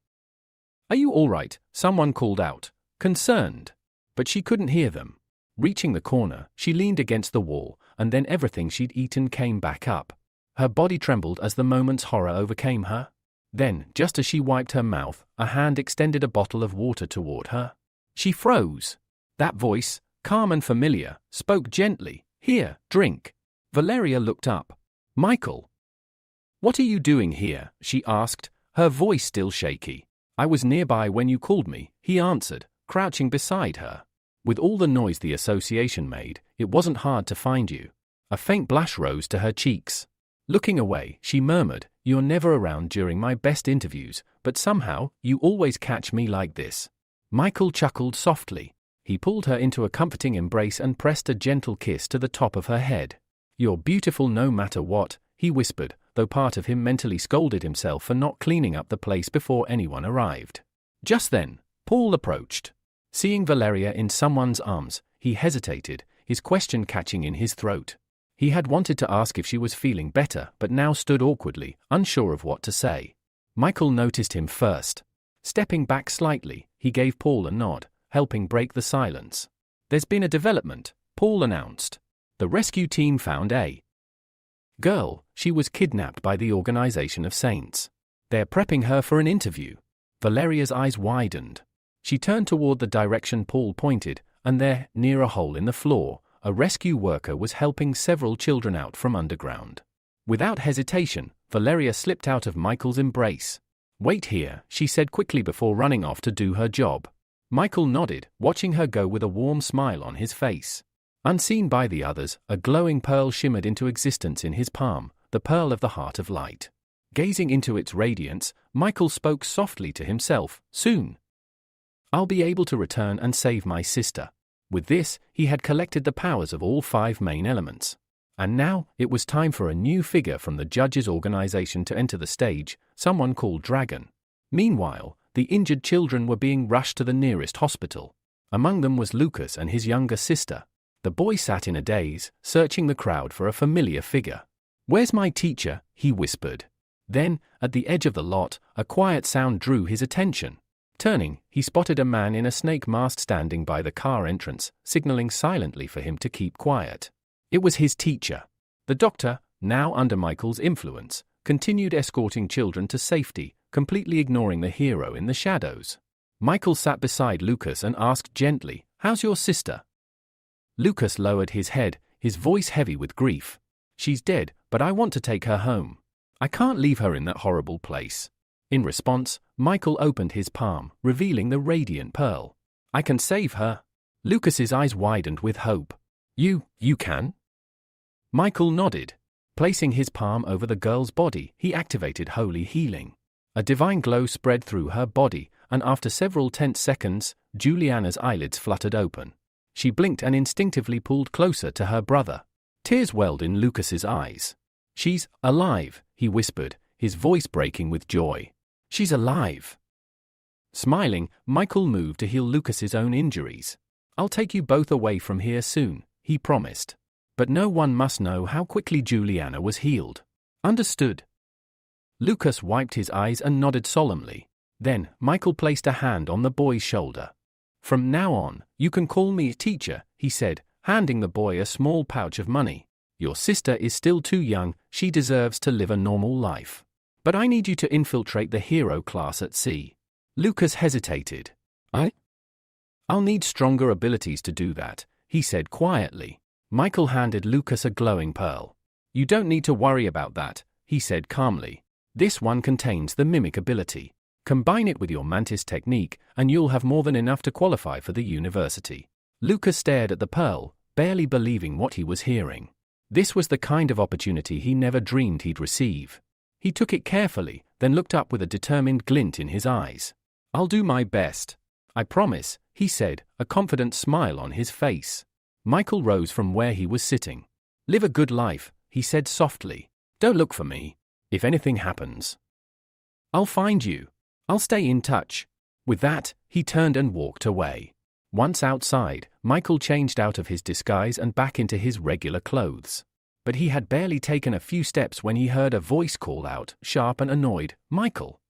Are you all right?" someone called out, concerned. But she couldn't hear them. Reaching the corner, she leaned against the wall, and then everything she'd eaten came back up. Her body trembled as the moment's horror overcame her. Then, just as she wiped her mouth, a hand extended a bottle of water toward her. She froze. That voice, calm and familiar, spoke gently. "Here, drink." Valeria looked up. "Michael." "What are you doing here?" she asked, her voice still shaky. "I was nearby when you called me," he answered, crouching beside her. With all the noise the association made, it wasn't hard to find you. A faint blush rose to her cheeks. Looking away, she murmured, "You're never around during my best interviews, but somehow, you always catch me like this." Michael chuckled softly. He pulled her into a comforting embrace and pressed a gentle kiss to the top of her head. "You're beautiful no matter what," he whispered, though part of him mentally scolded himself for not cleaning up the place before anyone arrived. Just then, Paul approached. Seeing Valeria in someone's arms, he hesitated, his question catching in his throat. He had wanted to ask if she was feeling better, but now stood awkwardly, unsure of what to say. Michael noticed him first. Stepping back slightly, he gave Paul a nod, helping break the silence. "There's been a development," Paul announced. "The rescue team found a girl. She was kidnapped by the Organization of Saints. They're prepping her for an interview." Valeria's eyes widened. She turned toward the direction Paul pointed, and there, near a hole in the floor, a rescue worker was helping several children out from underground. Without hesitation, Valeria slipped out of Michael's embrace. "Wait here," she said quickly before running off to do her job. Michael nodded, watching her go with a warm smile on his face. Unseen by the others, a glowing pearl shimmered into existence in his palm, the pearl of the heart of light. Gazing into its radiance, Michael spoke softly to himself, "Soon I'll be able to return and save my sister." With this, he had collected the powers of all 5 main elements. And now, it was time for a new figure from the judge's organization to enter the stage, someone called Dragon. Meanwhile, the injured children were being rushed to the nearest hospital. Among them was Lucas and his younger sister. The boy sat in a daze, searching the crowd for a familiar figure. "Where's my teacher?" he whispered. Then, at the edge of the lot, a quiet sound drew his attention. Turning, he spotted a man in a snake mask standing by the car entrance, signaling silently for him to keep quiet. It was his teacher. The doctor, now under Michael's influence, continued escorting children to safety, completely ignoring the hero in the shadows. Michael sat beside Lucas and asked gently, "How's your sister?" Lucas lowered his head, his voice heavy with grief. "She's dead, but I want to take her home. I can't leave her in that horrible place." In response, Michael opened his palm, revealing the radiant pearl. "I can save her." Lucas's eyes widened with hope. You can?" Michael nodded. Placing his palm over the girl's body, he activated holy healing. A divine glow spread through her body, and after several tense seconds, Juliana's eyelids fluttered open. She blinked and instinctively pulled closer to her brother. Tears welled in Lucas's eyes. "She's alive," he whispered, his voice breaking with joy. "She's alive." Smiling, Michael moved to heal Lucas's own injuries. "I'll take you both away from here soon," he promised. But no one must know how quickly Juliana was healed. "Understood." Lucas wiped his eyes and nodded solemnly. Then, Michael placed a hand on the boy's shoulder. "From now on, you can call me teacher," he said, handing the boy a small pouch of money. "Your sister is still too young, she deserves to live a normal life. But I need you to infiltrate the hero class at sea." Lucas hesitated. I'll need stronger abilities to do that," he said quietly. Michael handed Lucas a glowing pearl. "You don't need to worry about that," he said calmly. "This one contains the mimic ability. Combine it with your mantis technique, and you'll have more than enough to qualify for the university." Lucas stared at the pearl, barely believing what he was hearing. This was the kind of opportunity he never dreamed he'd receive. He took it carefully, then looked up with a determined glint in his eyes. "I'll do my best. I promise," he said, a confident smile on his face. Michael rose from where he was sitting. "Live a good life," he said softly. "Don't look for me. If anything happens, I'll find you. I'll stay in touch." With that, he turned and walked away. Once outside, Michael changed out of his disguise and back into his regular clothes. But he had barely taken a few steps when he heard a voice call out, sharp and annoyed, "Michael!"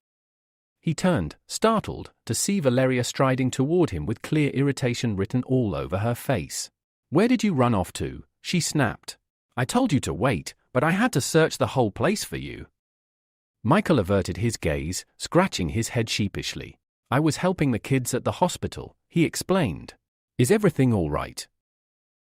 He turned, startled, to see Valeria striding toward him with clear irritation written all over her face. "Where did you run off to?" she snapped. "I told you to wait, but I had to search the whole place for you." Michael averted his gaze, scratching his head sheepishly. "I was helping the kids at the hospital," he explained. "Is everything all right?"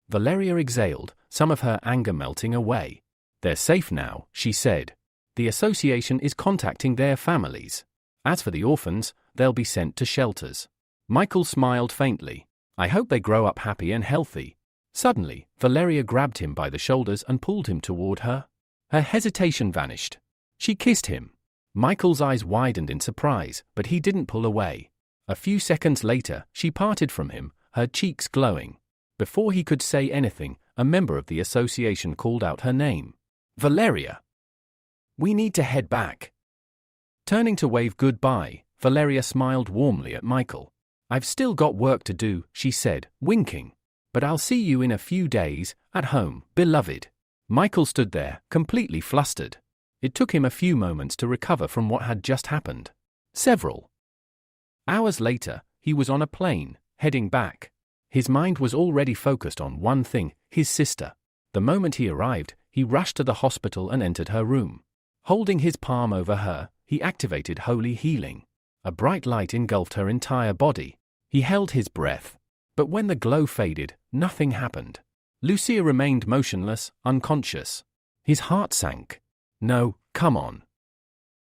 Valeria exhaled, some of her anger melting away. "They're safe now," she said. "The association is contacting their families. As for the orphans, they'll be sent to shelters." Michael smiled faintly. "I hope they grow up happy and healthy." Suddenly, Valeria grabbed him by the shoulders and pulled him toward her. Her hesitation vanished. She kissed him. Michael's eyes widened in surprise, but he didn't pull away. A few seconds later, she parted from him, her cheeks glowing. Before he could say anything, a member of the association called out her name. "Valeria! We need to head back." Turning to wave goodbye, Valeria smiled warmly at Michael. "I've still got work to do," she said, winking. "But I'll see you in a few days, at home, beloved." Michael stood there, completely flustered. It took him a few moments to recover from what had just happened. Several hours later, he was on a plane, heading back. His mind was already focused on one thing, his sister. The moment he arrived, he rushed to the hospital and entered her room. Holding his palm over her, he activated Holy Healing. A bright light engulfed her entire body. He held his breath. But when the glow faded, nothing happened. Lucia remained motionless, unconscious. His heart sank. "No, come on."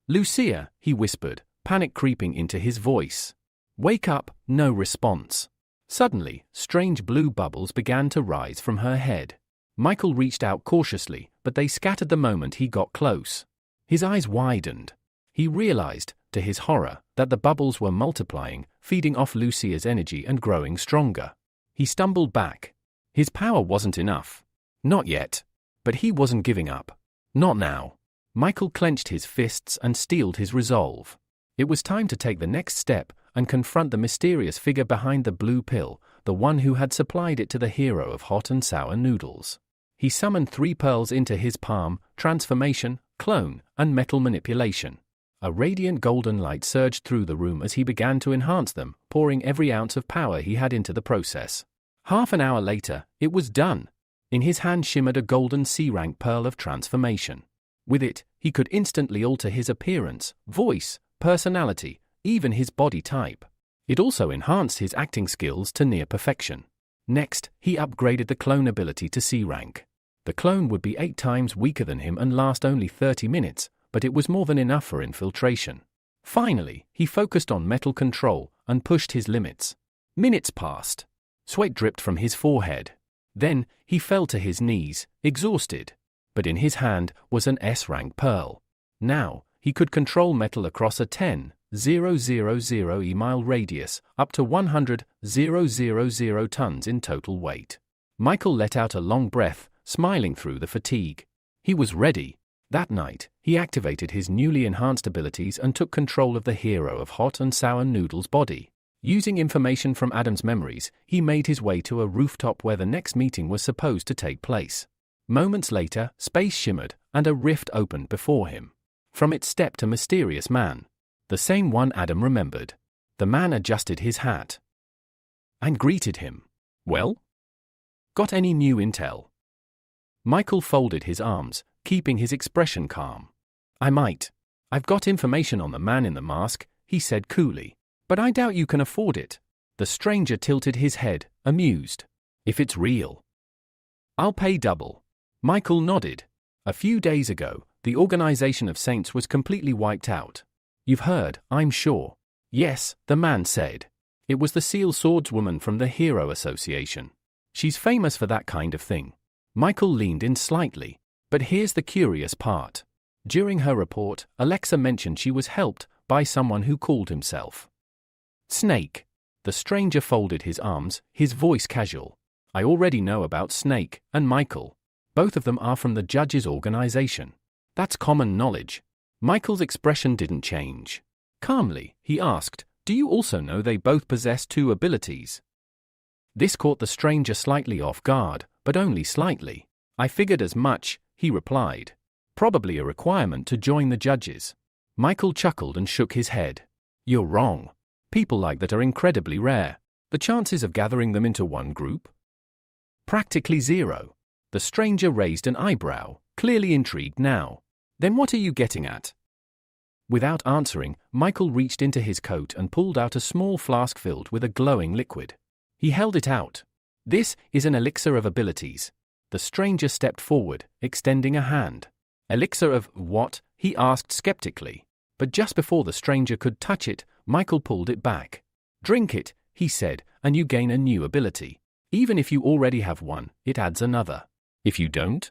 "Lucia," he whispered, panic creeping into his voice. "Wake up," no response. Suddenly, strange blue bubbles began to rise from her head. Michael reached out cautiously, but they scattered the moment he got close. His eyes widened. He realized, to his horror, that the bubbles were multiplying, feeding off Lucia's energy and growing stronger. He stumbled back. His power wasn't enough. Not yet. But he wasn't giving up. Not now. Michael clenched his fists and steeled his resolve. It was time to take the next step and confront the mysterious figure behind the blue pill, the one who had supplied it to the hero of hot and sour noodles. He summoned 3 pearls into his palm: transformation, clone, and metal manipulation. A radiant golden light surged through the room as he began to enhance them, pouring every ounce of power he had into the process. Half an hour later, it was done. In his hand shimmered a golden C-rank pearl of transformation. With it, he could instantly alter his appearance, voice, personality, even his body type. It also enhanced his acting skills to near perfection. Next, he upgraded the clone ability to C-rank. The clone would be 8 times weaker than him and last only 30 minutes, but it was more than enough for infiltration. Finally, he focused on metal control and pushed his limits. Minutes passed. Sweat dripped from his forehead. Then, he fell to his knees, exhausted. But in his hand was an S-rank pearl. Now, he could control metal across a 10,000 e-mile radius, up to 100,000 tons in total weight. Michael let out a long breath, smiling through the fatigue. He was ready. That night, he activated his newly enhanced abilities and took control of the hero of hot and sour noodles' body. Using information from Adam's memories, he made his way to a rooftop where the next meeting was supposed to take place. Moments later, space shimmered, and a rift opened before him. From it stepped a mysterious man. The same one Adam remembered. The man adjusted his hat and greeted him. "Well? Got any new intel?" Michael folded his arms, keeping his expression calm. "I might. I've got information on the man in the mask," he said coolly. "But I doubt you can afford it." The stranger tilted his head, amused. "If it's real, I'll pay double." Michael nodded. "A few days ago, the Organization of Saints was completely wiped out. You've heard, I'm sure." "Yes," the man said. "It was the Seal Swordswoman from the Hero Association. She's famous for that kind of thing. Michael leaned in slightly. But here's the curious part. During her report, Alexa mentioned she was helped by someone who called himself Snake. The stranger folded his arms, his voice casual. I already know about Snake and Michael. Both of them are from the judge's organization. That's common knowledge. Michael's expression didn't change. Calmly, he asked, do you also know they both possess 2 abilities? This caught the stranger slightly off guard, but only slightly. I figured as much, he replied. Probably a requirement to join the judges. Michael chuckled and shook his head. You're wrong. People like that are incredibly rare. The chances of gathering them into one group? Practically zero. The stranger raised an eyebrow, clearly intrigued now. Then what are you getting at? Without answering, Michael reached into his coat and pulled out a small flask filled with a glowing liquid. He held it out. This is an elixir of abilities. The stranger stepped forward, extending a hand. Elixir of what? He asked skeptically. But just before the stranger could touch it, Michael pulled it back. Drink it, he said, and you gain a new ability. Even if you already have one, it adds another. If you don't,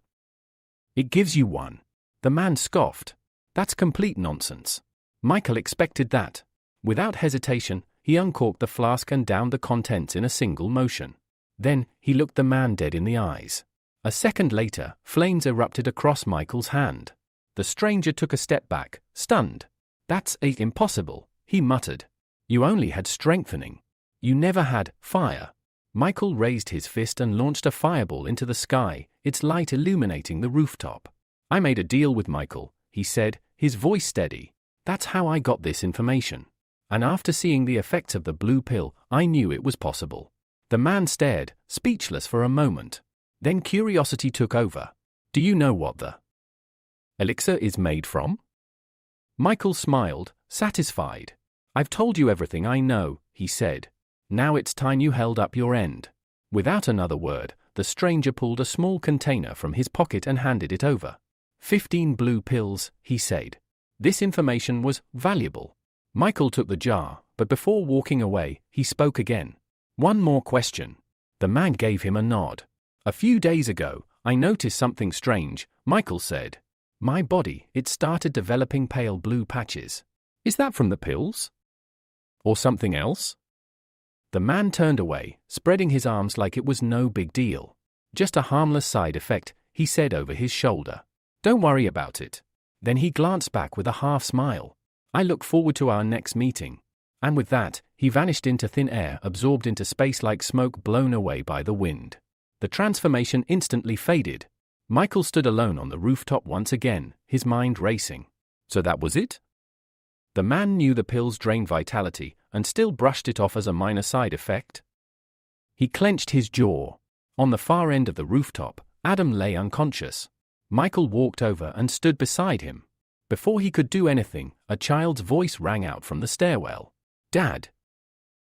it gives you one. The man scoffed. That's complete nonsense. Michael expected that. Without hesitation, he uncorked the flask and downed the contents in a single motion. Then, he looked the man dead in the eyes. A second later, flames erupted across Michael's hand. The stranger took a step back, stunned. That's impossible, he muttered. You only had strengthening. You never had fire. Michael raised his fist and launched a fireball into the sky, its light illuminating the rooftop. I made a deal with Michael, he said, his voice steady. That's how I got this information. And after seeing the effects of the blue pill, I knew it was possible. The man stared, speechless for a moment. Then curiosity took over. Do you know what the elixir is made from? Michael smiled, satisfied. I've told you everything I know, he said. Now it's time you held up your end. Without another word, the stranger pulled a small container from his pocket and handed it over. 15 blue pills, he said. This information was valuable. Michael took the jar, but before walking away, he spoke again. One more question. The man gave him a nod. A few days ago, I noticed something strange, Michael said. My body, it started developing pale blue patches. Is that from the pills? Or something else? The man turned away, spreading his arms like it was no big deal. Just a harmless side effect, he said over his shoulder. Don't worry about it. Then he glanced back with a half smile. I look forward to our next meeting. And with that, he vanished into thin air, absorbed into space like smoke blown away by the wind. The transformation instantly faded. Michael stood alone on the rooftop once again, his mind racing. So that was it? The man knew the pills drained vitality, and still brushed it off as a minor side effect. He clenched his jaw. On the far end of the rooftop, Adam lay unconscious. Michael walked over and stood beside him. Before he could do anything, a child's voice rang out from the stairwell. Dad!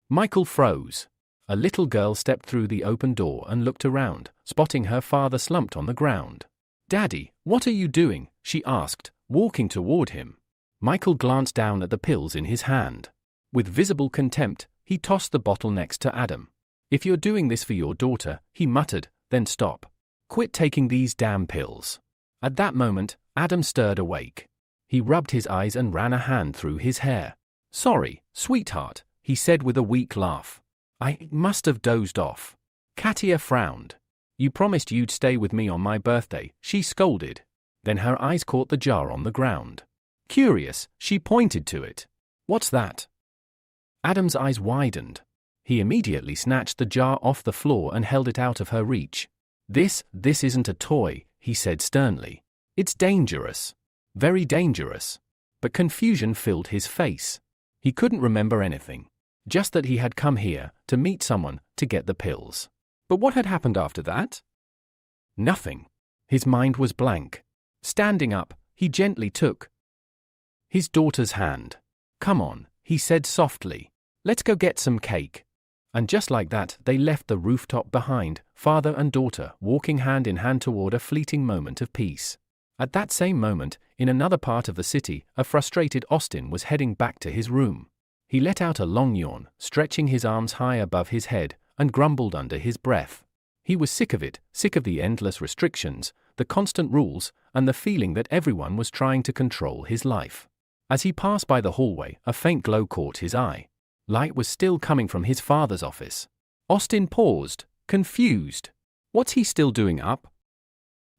Michael froze. A little girl stepped through the open door and looked around, spotting her father slumped on the ground. Daddy, what are you doing? She asked, walking toward him. Michael glanced down at the pills in his hand. With visible contempt, he tossed the bottle next to Adam. If you're doing this for your daughter, he muttered, then stop. Quit taking these damn pills. At that moment, Adam stirred awake. He rubbed his eyes and ran a hand through his hair. Sorry, sweetheart, he said with a weak laugh. I must have dozed off. Katia frowned. You promised you'd stay with me on my birthday, she scolded. Then her eyes caught the jar on the ground. Curious, she pointed to it. What's that? Adam's eyes widened. He immediately snatched the jar off the floor and held it out of her reach. This isn't a toy, he said sternly. It's dangerous. Very dangerous. But confusion filled his face. He couldn't remember anything. Just that he had come here to meet someone to get the pills. But what had happened after that? Nothing. His mind was blank. Standing up, he gently took his daughter's hand. Come on, he said softly. Let's go get some cake. And just like that, they left the rooftop behind, father and daughter walking hand in hand toward a fleeting moment of peace. At that same moment, in another part of the city, a frustrated Austin was heading back to his room. He let out a long yawn, stretching his arms high above his head, and grumbled under his breath. He was sick of it, sick of the endless restrictions, the constant rules, and the feeling that everyone was trying to control his life. As he passed by the hallway, a faint glow caught his eye. Light was still coming from his father's office. Austin paused, confused. What's he still doing up?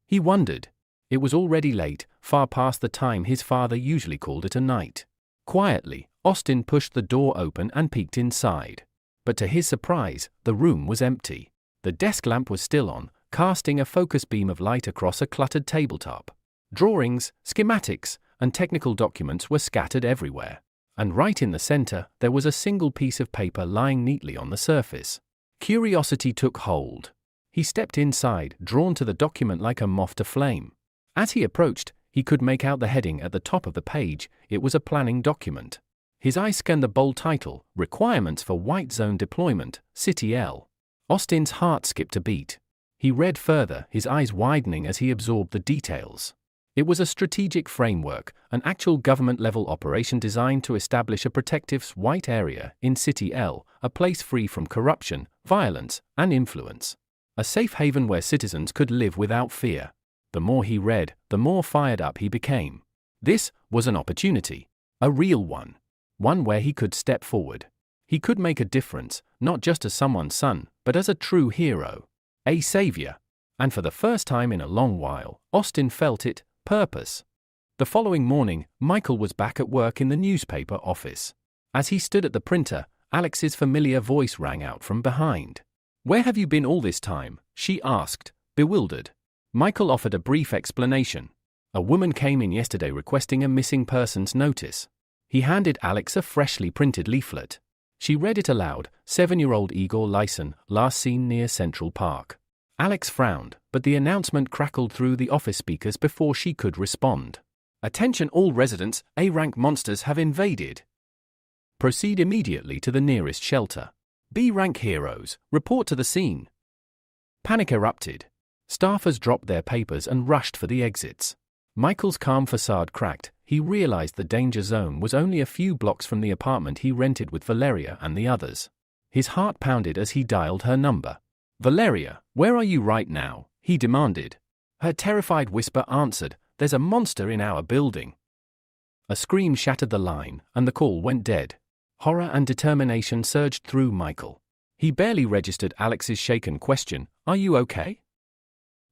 He wondered. It was already late, far past the time his father usually called it a night. Quietly, Austin pushed the door open and peeked inside. But to his surprise, the room was empty. The desk lamp was still on, casting a focus beam of light across a cluttered tabletop. Drawings, schematics, and technical documents were scattered everywhere. And right in the center, there was a single piece of paper lying neatly on the surface. Curiosity took hold. He stepped inside, drawn to the document like a moth to flame. As he approached, he could make out the heading at the top of the page. It was a planning document. His eye scanned the bold title, Requirements for White Zone Deployment, City L. Austin's heart skipped a beat. He read further, his eyes widening as he absorbed the details. It was a strategic framework, an actual government-level operation designed to establish a protective white area in City L, a place free from corruption, violence, and influence. A safe haven where citizens could live without fear. The more he read, the more fired up he became. This was an opportunity. A real one. One where he could step forward. He could make a difference, not just as someone's son, but as a true hero. A savior. And for the first time in a long while, Austin felt it. Purpose. The following morning, Michael was back at work in the newspaper office. As he stood at the printer, Alex's familiar voice rang out from behind. "Where have you been all this time?" she asked, bewildered. Michael offered a brief explanation. "A woman came in yesterday requesting a missing persons notice." He handed Alex a freshly printed leaflet. She read it aloud, 7-year-old Igor Lyson, last seen near Central Park. Alex frowned, but the announcement crackled through the office speakers before she could respond. "Attention all residents, A-rank monsters have invaded. Proceed immediately to the nearest shelter. B-rank heroes, report to the scene." Panic erupted. Staffers dropped their papers and rushed for the exits. Michael's calm facade cracked. He realized the danger zone was only a few blocks from the apartment he rented with Valeria and the others. His heart pounded as he dialed her number. "Valeria, where are you right now?" he demanded. Her terrified whisper answered, "There's a monster in our building." A scream shattered the line, and the call went dead. Horror and determination surged through Michael. He barely registered Alex's shaken question, "Are you okay?"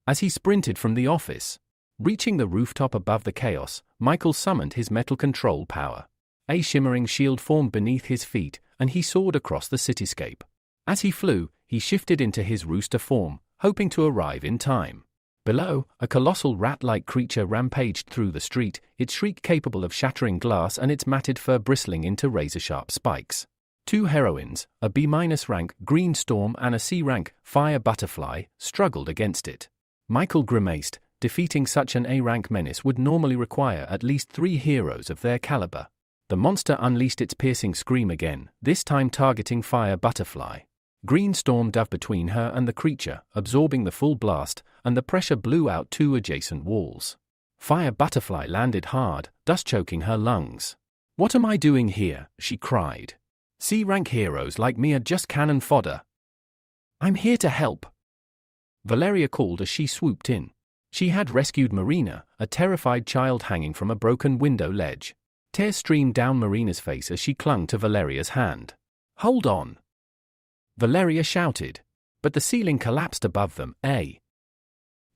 As he sprinted from the office. Reaching the rooftop above the chaos, Michael summoned his metal control power. A shimmering shield formed beneath his feet, and he soared across the cityscape. As he flew, he shifted into his rooster form, hoping to arrive in time. Below, a colossal rat-like creature rampaged through the street, its shriek capable of shattering glass and its matted fur bristling into razor-sharp spikes. 2 heroines, a B-rank green storm and a C-rank fire butterfly, struggled against it. Michael grimaced. Defeating such an A-rank menace would normally require at least 3 heroes of their caliber. The monster unleashed its piercing scream again, this time targeting Fire Butterfly. Green Storm dove between her and the creature, absorbing the full blast, and the pressure blew out 2 adjacent walls. Fire Butterfly landed hard, dust choking her lungs. "What am I doing here?" she cried. "C-rank heroes like me are just cannon fodder." "I'm here to help," Valeria called as she swooped in. She had rescued Marina, a terrified child hanging from a broken window ledge. Tears streamed down Marina's face as she clung to Valeria's hand. "Hold on!" Valeria shouted. But the ceiling collapsed above them, a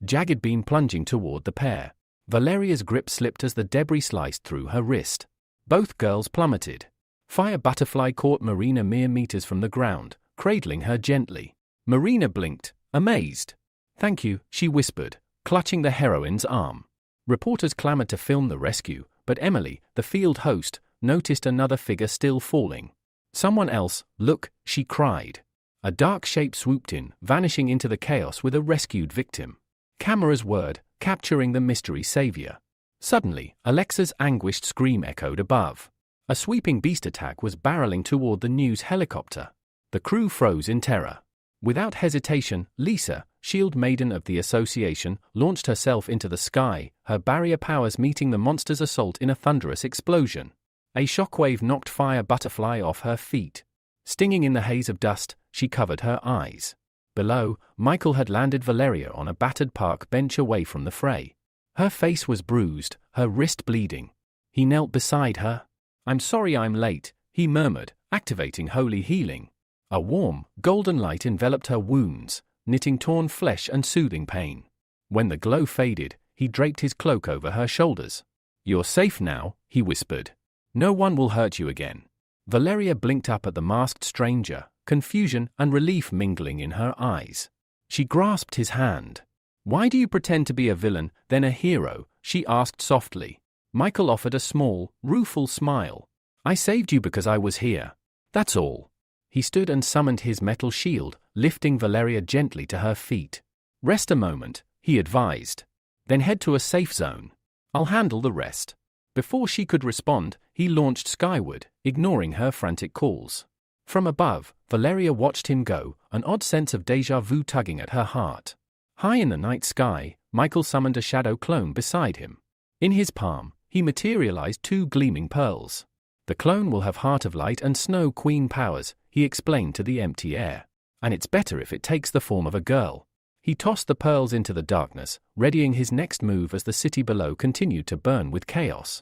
jagged beam plunging toward the pair. Valeria's grip slipped as the debris sliced through her wrist. Both girls plummeted. Fire Butterfly caught Marina mere meters from the ground, cradling her gently. Marina blinked, amazed. "Thank you," she whispered, clutching the heroine's arm. Reporters clamored to film the rescue, but Emily, the field host, noticed another figure still falling. "Someone else, look," she cried. A dark shape swooped in, vanishing into the chaos with a rescued victim. Camera's word, capturing the mystery savior. Suddenly, Alexa's anguished scream echoed above. A sweeping beast attack was barreling toward the news helicopter. The crew froze in terror. Without hesitation, Lisa, shield maiden of the association, launched herself into the sky, her barrier powers meeting the monster's assault in a thunderous explosion. A shockwave knocked Fire Butterfly off her feet. Stinging in the haze of dust, she covered her eyes. Below, Michael had landed Valeria on a battered park bench away from the fray. Her face was bruised, her wrist bleeding. He knelt beside her. "I'm sorry I'm late," he murmured, activating holy healing. A warm, golden light enveloped her wounds, knitting torn flesh and soothing pain. When the glow faded, he draped his cloak over her shoulders. "You're safe now," he whispered. "No one will hurt you again." Valeria blinked up at the masked stranger, confusion and relief mingling in her eyes. She grasped his hand. "Why do you pretend to be a villain, then a hero?" she asked softly. Michael offered a small, rueful smile. "I saved you because I was here. That's all." He stood and summoned his metal shield, lifting Valeria gently to her feet. "Rest a moment," he advised. "Then head to a safe zone. I'll handle the rest." Before she could respond, he launched skyward, ignoring her frantic calls. From above, Valeria watched him go, an odd sense of déjà vu tugging at her heart. High in the night sky, Michael summoned a shadow clone beside him. In his palm, he materialized 2 gleaming pearls. "The clone will have Heart of Light and Snow Queen powers," he explained to the empty air. "And it's better if it takes the form of a girl." He tossed the pearls into the darkness, readying his next move as the city below continued to burn with chaos.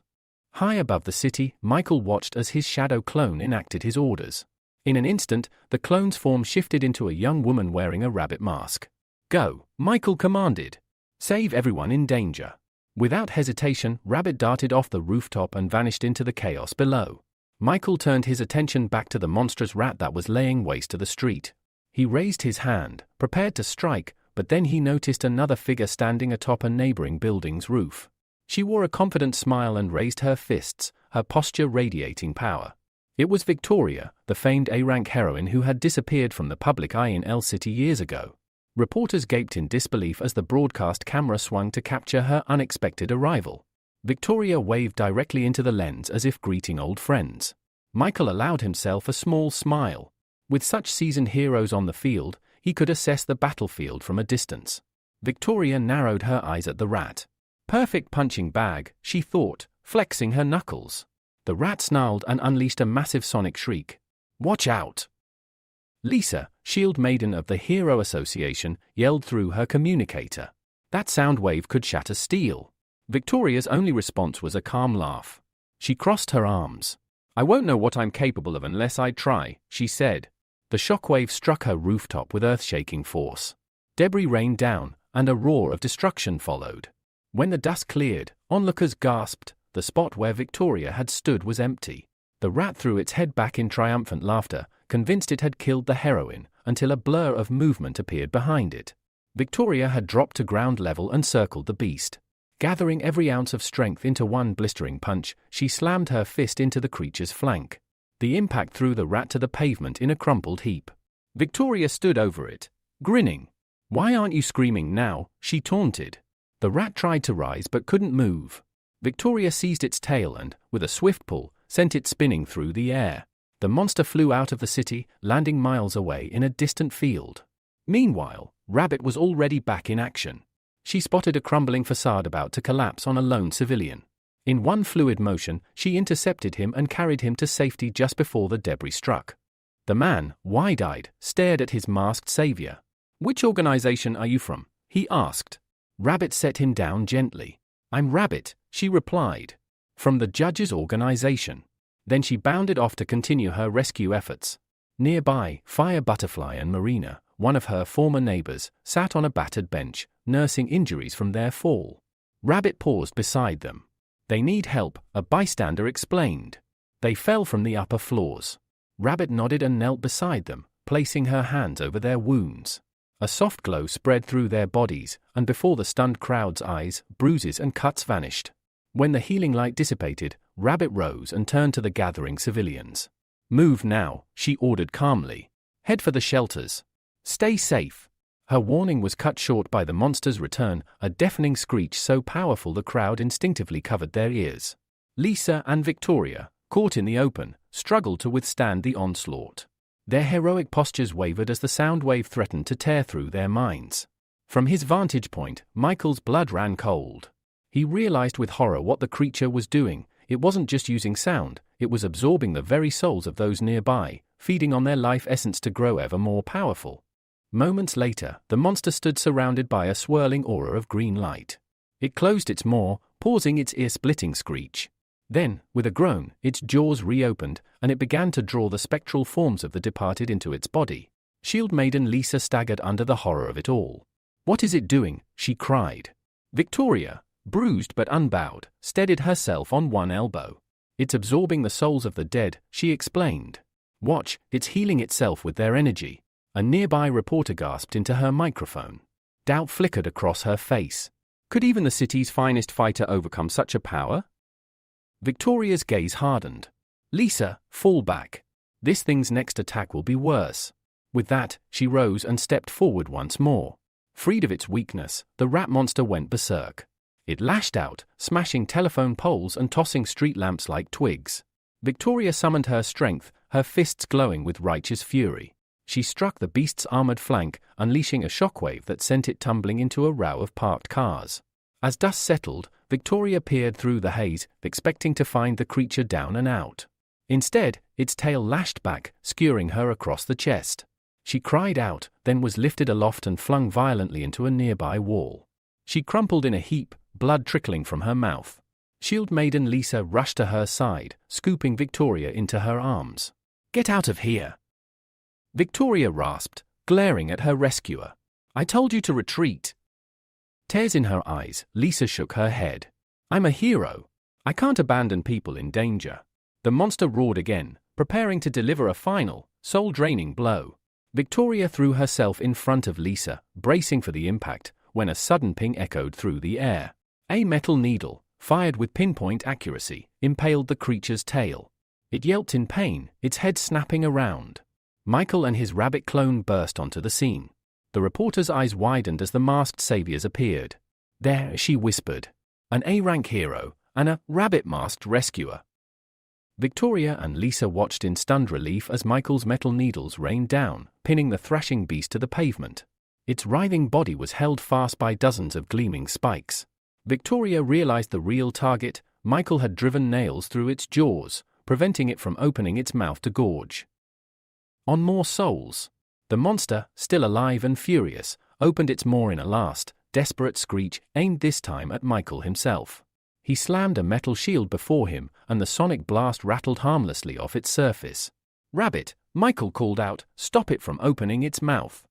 High above the city, Michael watched as his shadow clone enacted his orders. In an instant, the clone's form shifted into a young woman wearing a rabbit mask. "Go," Michael commanded. "Save everyone in danger." Without hesitation, Rabbit darted off the rooftop and vanished into the chaos below. Michael turned his attention back to the monstrous rat that was laying waste to the street. He raised his hand, prepared to strike, but then he noticed another figure standing atop a neighboring building's roof. She wore a confident smile and raised her fists, her posture radiating power. It was Victoria, the famed A-rank heroine who had disappeared from the public eye in L City years ago. Reporters gaped in disbelief as the broadcast camera swung to capture her unexpected arrival. Victoria waved directly into the lens as if greeting old friends. Michael allowed himself a small smile. With such seasoned heroes on the field, he could assess the battlefield from a distance. Victoria narrowed her eyes at the rat. "Perfect punching bag," she thought, flexing her knuckles. The rat snarled and unleashed a massive sonic shriek. "Watch out!" Lisa, Shield Maiden of the Hero Association, yelled through her communicator. That sound wave could shatter steel. Victoria's only response was a calm laugh. She crossed her arms. "I won't know what I'm capable of unless I try," she said. The shockwave struck her rooftop with earth-shaking force. Debris rained down, and a roar of destruction followed. When the dust cleared, onlookers gasped. The spot where Victoria had stood was empty. The rat threw its head back in triumphant laughter, convinced it had killed the heroine, until a blur of movement appeared behind it. Victoria had dropped to ground level and circled the beast. Gathering every ounce of strength into one blistering punch, she slammed her fist into the creature's flank. The impact threw the rat to the pavement in a crumpled heap. Victoria stood over it, grinning. "Why aren't you screaming now?" she taunted. The rat tried to rise but couldn't move. Victoria seized its tail and, with a swift pull, sent it spinning through the air. The monster flew out of the city, landing miles away in a distant field. Meanwhile, Rabbit was already back in action. She spotted a crumbling facade about to collapse on a lone civilian. In one fluid motion, she intercepted him and carried him to safety just before the debris struck. The man, wide-eyed, stared at his masked savior. "Which organization are you from?" he asked. Rabbit set him down gently. "I'm Rabbit," she replied. "From the judge's organization." Then she bounded off to continue her rescue efforts. Nearby, Fire Butterfly and Marina, one of her former neighbors, sat on a battered bench, nursing injuries from their fall. Rabbit paused beside them. "They need help," a bystander explained. "They fell from the upper floors." Rabbit nodded and knelt beside them, placing her hands over their wounds. A soft glow spread through their bodies, and before the stunned crowd's eyes, bruises and cuts vanished. When the healing light dissipated, Rabbit rose and turned to the gathering civilians. "Move now," she ordered calmly. "Head for the shelters. Stay safe." Her warning was cut short by the monster's return, a deafening screech so powerful the crowd instinctively covered their ears. Lisa and Victoria, caught in the open, struggled to withstand the onslaught. Their heroic postures wavered as the sound wave threatened to tear through their minds. From his vantage point, Michael's blood ran cold. He realized with horror what the creature was doing. It wasn't just using sound, it was absorbing the very souls of those nearby, feeding on their life essence to grow ever more powerful. Moments later, the monster stood surrounded by a swirling aura of green light. It closed its maw, pausing its ear-splitting screech. Then, with a groan, its jaws reopened, and it began to draw the spectral forms of the departed into its body. Shield Maiden Lisa staggered under the horror of it all. "What is it doing?" she cried. Victoria, bruised but unbowed, steadied herself on one elbow. "It's absorbing the souls of the dead," she explained. "Watch, it's healing itself with their energy." A nearby reporter gasped into her microphone. Doubt flickered across her face. Could even the city's finest fighter overcome such a power? Victoria's gaze hardened. "Lisa, fall back. This thing's next attack will be worse." With that, she rose and stepped forward once more. Freed of its weakness, the rat monster went berserk. It lashed out, smashing telephone poles and tossing street lamps like twigs. Victoria summoned her strength, her fists glowing with righteous fury. She struck the beast's armored flank, unleashing a shockwave that sent it tumbling into a row of parked cars. As dust settled, Victoria peered through the haze, expecting to find the creature down and out. Instead, its tail lashed back, skewering her across the chest. She cried out, then was lifted aloft and flung violently into a nearby wall. She crumpled in a heap, blood trickling from her mouth. Shield Maiden Lisa rushed to her side, scooping Victoria into her arms. "Get out of here!" Victoria rasped, glaring at her rescuer. "I told you to retreat." Tears in her eyes, Lisa shook her head. "I'm a hero. I can't abandon people in danger." The monster roared again, preparing to deliver a final, soul-draining blow. Victoria threw herself in front of Lisa, bracing for the impact, when a sudden ping echoed through the air. A metal needle, fired with pinpoint accuracy, impaled the creature's tail. It yelped in pain, its head snapping around. Michael and his rabbit clone burst onto the scene. The reporter's eyes widened as the masked saviors appeared. "There," she whispered. "An A-rank hero, and a rabbit-masked rescuer." Victoria and Lisa watched in stunned relief as Michael's metal needles rained down, pinning the thrashing beast to the pavement. Its writhing body was held fast by dozens of gleaming spikes. Victoria realized the real target. Michael had driven nails through its jaws, preventing it from opening its mouth to gorge. On more souls. The monster, still alive and furious, opened its maw in a last, desperate screech, aimed this time at Michael himself. He slammed a metal shield before him, and the sonic blast rattled harmlessly off its surface. "Rabbit," Michael called out, "stop it from opening its mouth."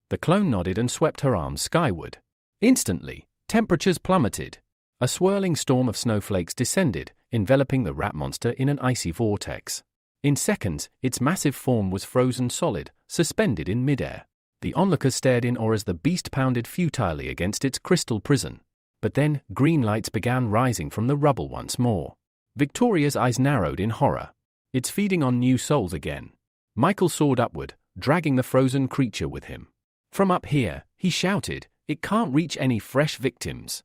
The clone nodded and swept her arms skyward. Instantly, temperatures plummeted. A swirling storm of snowflakes descended, enveloping the rat monster in an icy vortex. In seconds, its massive form was frozen solid, suspended in midair. The onlookers stared in awe as the beast pounded futilely against its crystal prison. But then, green lights began rising from the rubble once more. Victoria's eyes narrowed in horror. "It's feeding on new souls again." Michael soared upward, dragging the frozen creature with him. "From up here," he shouted, "it can't reach any fresh victims."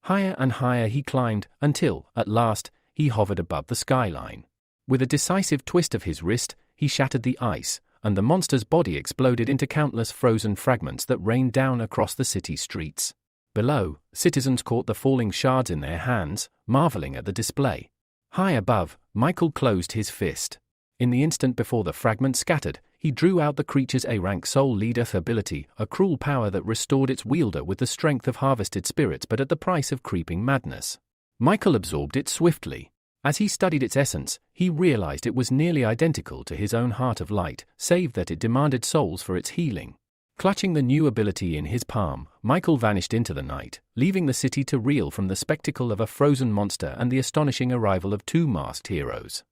Higher and higher he climbed, until, at last, he hovered above the skyline. With a decisive twist of his wrist, he shattered the ice, and the monster's body exploded into countless frozen fragments that rained down across the city streets. Below, citizens caught the falling shards in their hands, marveling at the display. High above, Michael closed his fist. In the instant before the fragments scattered, he drew out the creature's A-rank soul leader ability, a cruel power that restored its wielder with the strength of harvested spirits but at the price of creeping madness. Michael absorbed it swiftly. As he studied its essence, he realized it was nearly identical to his own Heart of Light, save that it demanded souls for its healing. Clutching the new ability in his palm, Michael vanished into the night, leaving the city to reel from the spectacle of a frozen monster and the astonishing arrival of two masked heroes.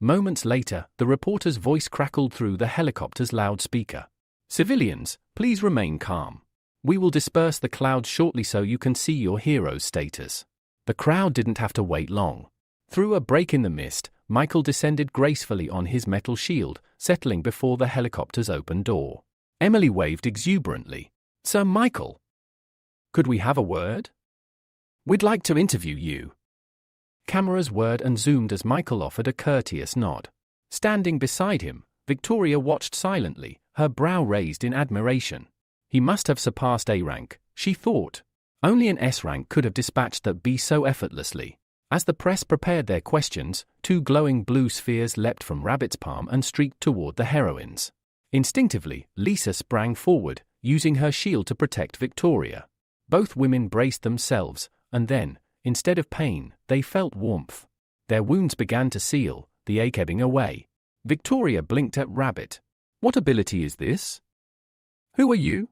Moments later, the reporter's voice crackled through the helicopter's loudspeaker. "Civilians, please remain calm. We will disperse the clouds shortly so you can see your hero's status." The crowd didn't have to wait long. Through a break in the mist, Michael descended gracefully on his metal shield, settling before the helicopter's open door. Emily waved exuberantly. "Sir Michael, could we have a word? We'd like to interview you." Cameras whirred and zoomed as Michael offered a courteous nod. Standing beside him, Victoria watched silently, her brow raised in admiration. He must have surpassed A-rank, she thought. Only an S-rank could have dispatched that beast so effortlessly. As the press prepared their questions, two glowing blue spheres leapt from Rabbit's palm and streaked toward the heroines. Instinctively, Lisa sprang forward, using her shield to protect Victoria. Both women braced themselves, and then, instead of pain, they felt warmth. Their wounds began to seal, the ache ebbing away. Victoria blinked at Rabbit. "What ability is this?" "Who are you?"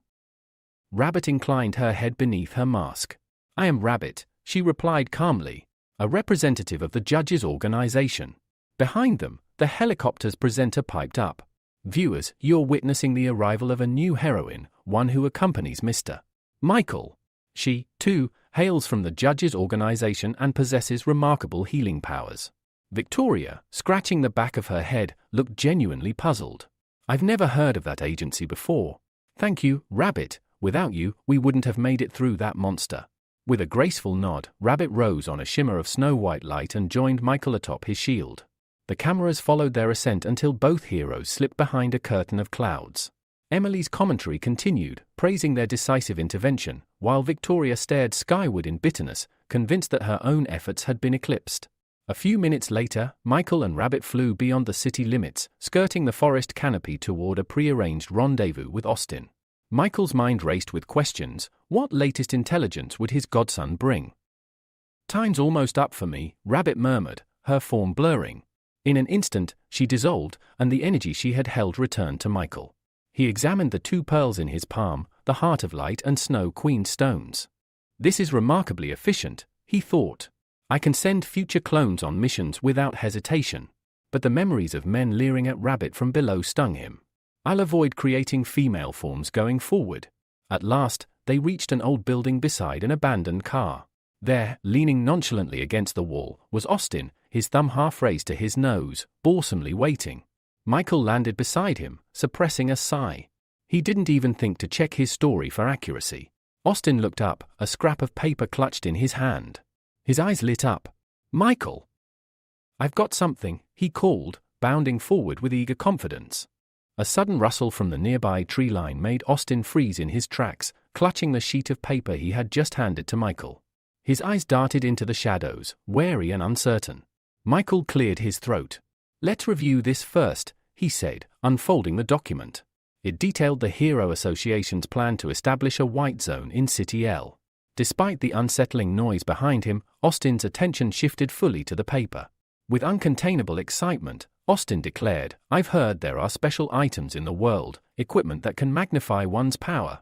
Rabbit inclined her head beneath her mask. "I am Rabbit," she replied calmly, "a representative of the judges' organization." Behind them, the helicopter's presenter piped up. "Viewers, you're witnessing the arrival of a new heroine, one who accompanies Mr. Michael. She, too, hails from the judges' organization and possesses remarkable healing powers." Victoria, scratching the back of her head, looked genuinely puzzled. "I've never heard of that agency before." "Thank you, Rabbit. Without you, we wouldn't have made it through that monster." With a graceful nod, Rabbit rose on a shimmer of snow-white light and joined Michael atop his shield. The cameras followed their ascent until both heroes slipped behind a curtain of clouds. Emily's commentary continued, praising their decisive intervention, while Victoria stared skyward in bitterness, convinced that her own efforts had been eclipsed. A few minutes later, Michael and Rabbit flew beyond the city limits, skirting the forest canopy toward a prearranged rendezvous with Austin. Michael's mind raced with questions. What latest intelligence would his godson bring? "Time's almost up for me," Rabbit murmured, her form blurring. In an instant, she dissolved, and the energy she had held returned to Michael. He examined the two pearls in his palm, the Heart of Light and Snow Queen stones. "This is remarkably efficient," he thought. "I can send future clones on missions without hesitation." But the memories of men leering at Rabbit from below stung him. "I'll avoid creating female forms going forward." At last, they reached an old building beside an abandoned car. There, leaning nonchalantly against the wall, was Austin, his thumb half raised to his nose, boresomely waiting. Michael landed beside him, suppressing a sigh. He didn't even think to check his story for accuracy. Austin looked up, a scrap of paper clutched in his hand. His eyes lit up. "Michael!" "I've got something," he called, bounding forward with eager confidence. A sudden rustle from the nearby tree line made Austin freeze in his tracks, clutching the sheet of paper he had just handed to Michael. His eyes darted into the shadows, wary and uncertain. Michael cleared his throat. "Let's review this first," he said, unfolding the document. It detailed the Hero Association's plan to establish a white zone in City L. Despite the unsettling noise behind him, Austin's attention shifted fully to the paper. With uncontainable excitement, Austin declared, "I've heard there are special items in the world, equipment that can magnify one's power.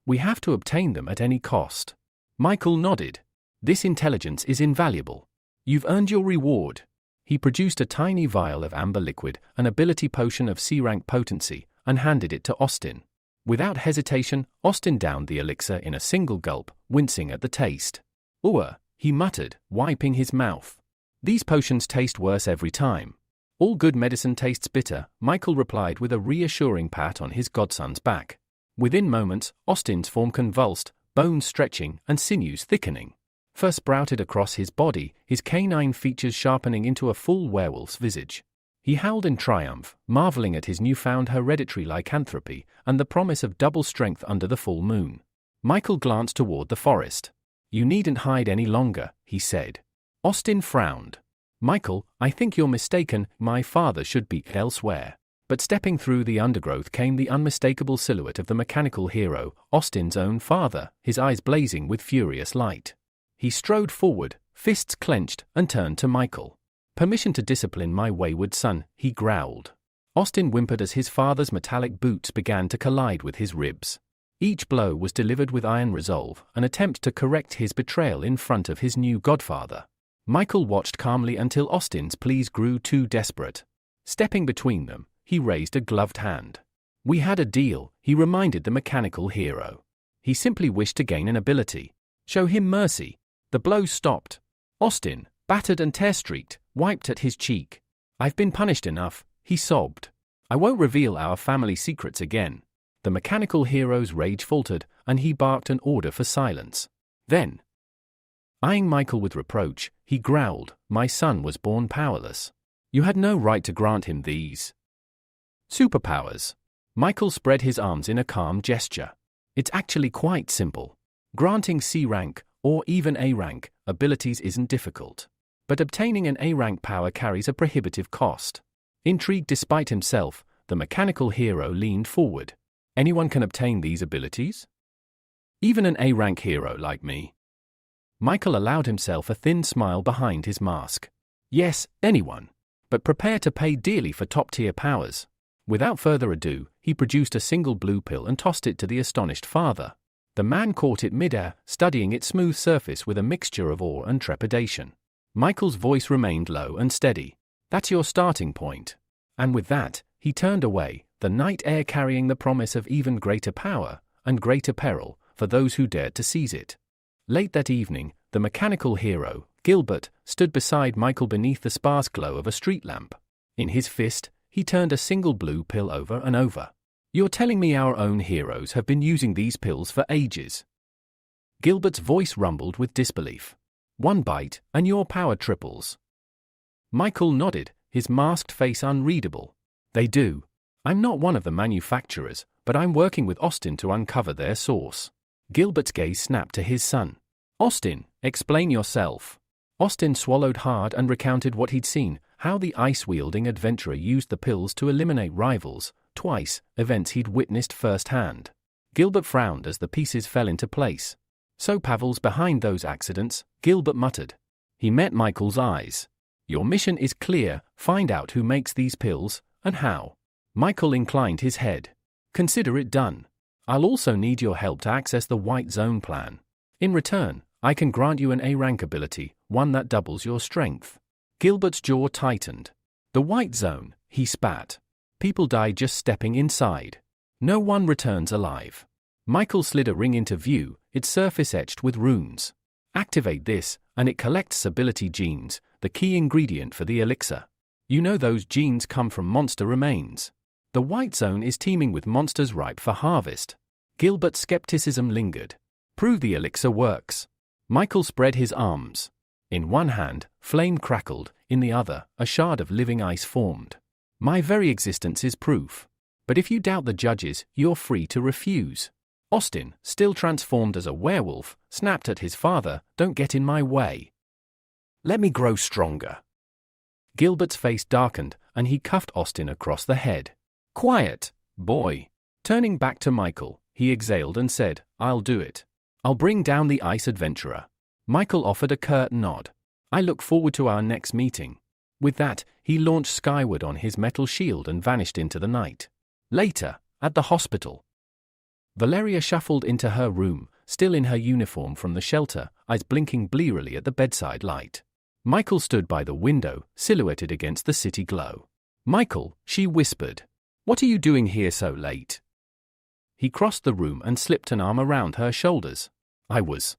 We have to obtain them at any cost." Michael nodded. "This intelligence is invaluable. You've earned your reward." He produced a tiny vial of amber liquid, an ability potion of C-rank potency, and handed it to Austin. Without hesitation, Austin downed the elixir in a single gulp, wincing at the taste. "Ooh," he muttered, wiping his mouth. "These potions taste worse every time." "All good medicine tastes bitter," Michael replied with a reassuring pat on his godson's back. Within moments, Austin's form convulsed, bones stretching and sinews thickening. Fur sprouted across his body, his canine features sharpening into a full werewolf's visage. He howled in triumph, marveling at his newfound hereditary lycanthropy and the promise of double strength under the full moon. Michael glanced toward the forest. "You needn't hide any longer," he said. Austin frowned. "Michael, I think you're mistaken. My father should be elsewhere." But stepping through the undergrowth came the unmistakable silhouette of the mechanical hero, Austin's own father, his eyes blazing with furious light. He strode forward, fists clenched, and turned to Michael. "Permission to discipline my wayward son," he growled. Austin whimpered as his father's metallic boots began to collide with his ribs. Each blow was delivered with iron resolve, an attempt to correct his betrayal in front of his new godfather. Michael watched calmly until Austin's pleas grew too desperate. Stepping between them, he raised a gloved hand. "We had a deal," he reminded the mechanical hero. He simply wished to gain an ability. Show him mercy. The blows stopped. Austin, battered and tear-streaked, wiped at his cheek. "I've been punished enough," he sobbed. "I won't reveal our family secrets again." The mechanical hero's rage faltered, and he barked an order for silence. Then, eyeing Michael with reproach, he growled, "My son was born powerless. You had no right to grant him these superpowers." Michael spread his arms in a calm gesture. "It's actually quite simple. Granting C-rank, or even A-rank, abilities isn't difficult. But obtaining an A-rank power carries a prohibitive cost." Intrigued despite himself, The mechanical hero leaned forward. Anyone can obtain these abilities? Even an A-rank hero like me? Michael allowed himself a thin smile behind his mask. Yes, anyone. But prepare to pay dearly for top-tier powers. Without further ado, he produced a single blue pill and tossed it to the astonished father. The man caught it mid-air, studying its smooth surface with a mixture of awe and trepidation. Michael's voice remained low and steady. That's your starting point. And with that, he turned away, the night air carrying the promise of even greater power and greater peril for those who dared to seize it. Late that evening, the mechanical hero, Gilbert, stood beside Michael beneath the sparse glow of a street lamp. In his fist, he turned a single blue pill over and over. You're telling me our own heroes have been using these pills for ages? Gilbert's voice rumbled with disbelief. One bite, and your power triples. Michael nodded, his masked face unreadable. They do. I'm not one of the manufacturers, but I'm working with Austin to uncover their source. Gilbert's gaze snapped to his son. Austin, explain yourself. Austin swallowed hard and recounted what he'd seen, how the ice-wielding adventurer used the pills to eliminate rivals, twice, events he'd witnessed firsthand. Gilbert frowned as the pieces fell into place. So Pavel's behind those accidents, Gilbert muttered. He met Michael's eyes. Your mission is clear, find out who makes these pills, and how. Michael inclined his head. Consider it done. I'll also need your help to access the White Zone plan. In return, I can grant you an A-rank ability, one that doubles your strength. Gilbert's jaw tightened. The White Zone, he spat. People die just stepping inside. No one returns alive. Michael slid a ring into view, its surface etched with runes. Activate this, and it collects ability genes, the key ingredient for the elixir. You know those genes come from monster remains. The White Zone is teeming with monsters ripe for harvest. Gilbert's skepticism lingered. Prove the elixir works. Michael spread his arms. In one hand, flame crackled, in the other, a shard of living ice formed. My very existence is proof. But if you doubt the judges, you're free to refuse. Austin, still transformed as a werewolf, snapped at his father, don't get in my way. Let me grow stronger. Gilbert's face darkened, and he cuffed Austin across the head. Quiet, boy. Turning back to Michael, he exhaled and said, I'll do it. I'll bring down the ice adventurer. Michael offered a curt nod. I look forward to our next meeting. With that, he launched skyward on his metal shield and vanished into the night. Later, at the hospital. Valeria shuffled into her room, still in her uniform from the shelter, eyes blinking blearily at the bedside light. Michael stood by the window, silhouetted against the city glow. Michael, she whispered. What are you doing here so late? He crossed the room and slipped an arm around her shoulders. I was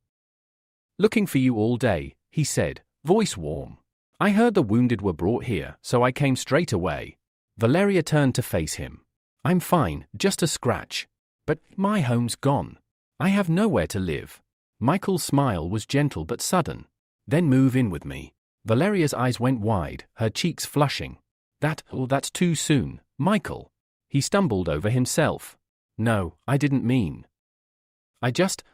looking for you all day, he said, voice warm. I heard the wounded were brought here, so I came straight away. Valeria turned to face him. I'm fine, just a scratch. But my home's gone. I have nowhere to live. Michael's smile was gentle but sudden. Then move in with me. Valeria's eyes went wide, her cheeks flushing. That's too soon, Michael. He stumbled over himself. No, I didn't mean.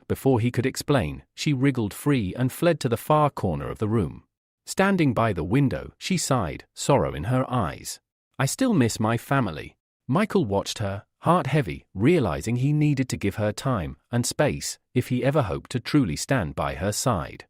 Before he could explain, she wriggled free and fled to the far corner of the room. Standing by the window, she sighed, sorrow in her eyes. I still miss my family. Michael watched her, heart heavy, realizing he needed to give her time and space if he ever hoped to truly stand by her side.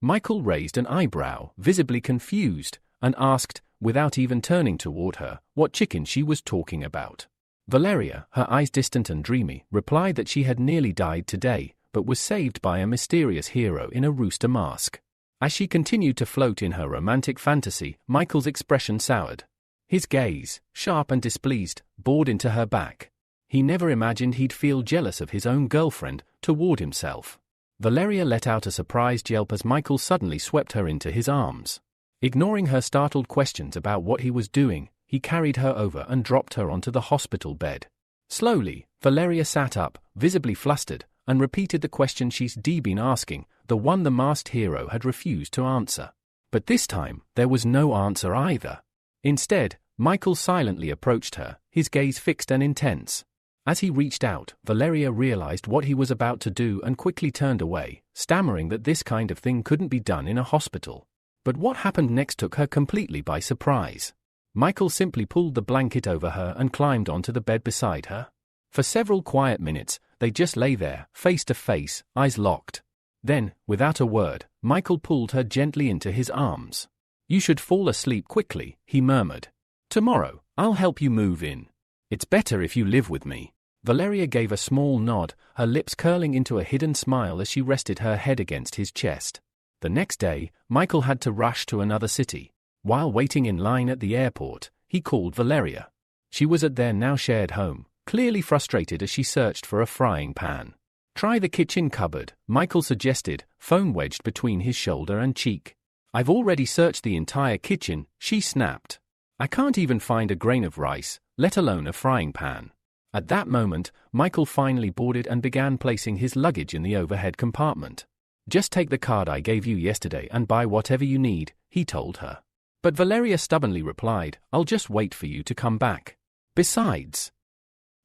Michael raised an eyebrow, visibly confused, and asked, without even turning toward her, what chicken she was talking about. Valeria, her eyes distant and dreamy, replied that she had nearly died today, but was saved by a mysterious hero in a rooster mask. As she continued to float in her romantic fantasy, Michael's expression soured. His gaze, sharp and displeased, bored into her back. He never imagined he'd feel jealous of his own girlfriend toward himself. Valeria let out a surprised yelp as Michael suddenly swept her into his arms. Ignoring her startled questions about what he was doing, he carried her over and dropped her onto the hospital bed. Slowly, Valeria sat up, visibly flustered, and repeated the question she'd been asking, the one the masked hero had refused to answer. But this time, there was no answer either. Instead, Michael silently approached her, his gaze fixed and intense. As he reached out, Valeria realized what he was about to do and quickly turned away, stammering that this kind of thing couldn't be done in a hospital. But what happened next took her completely by surprise. Michael simply pulled the blanket over her and climbed onto the bed beside her. For several quiet minutes, they just lay there, face to face, eyes locked. Then, without a word, Michael pulled her gently into his arms. "You should fall asleep quickly," he murmured. "Tomorrow, I'll help you move in. It's better if you live with me." Valeria gave a small nod, her lips curling into a hidden smile as she rested her head against his chest. The next day, Michael had to rush to another city. While waiting in line at the airport, he called Valeria. She was at their now shared home, clearly frustrated as she searched for a frying pan. "Try the kitchen cupboard," Michael suggested, phone wedged between his shoulder and cheek. "I've already searched the entire kitchen," she snapped. "I can't even find a grain of rice, let alone a frying pan." At that moment, Michael finally boarded and began placing his luggage in the overhead compartment. "Just take the card I gave you yesterday and buy whatever you need," he told her. But Valeria stubbornly replied, "I'll just wait for you to come back. Besides,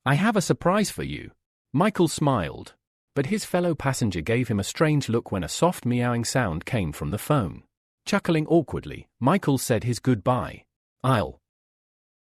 I have a surprise for you." Michael smiled, but his fellow passenger gave him a strange look when a soft meowing sound came from the phone. Chuckling awkwardly, Michael said his goodbye. "I'll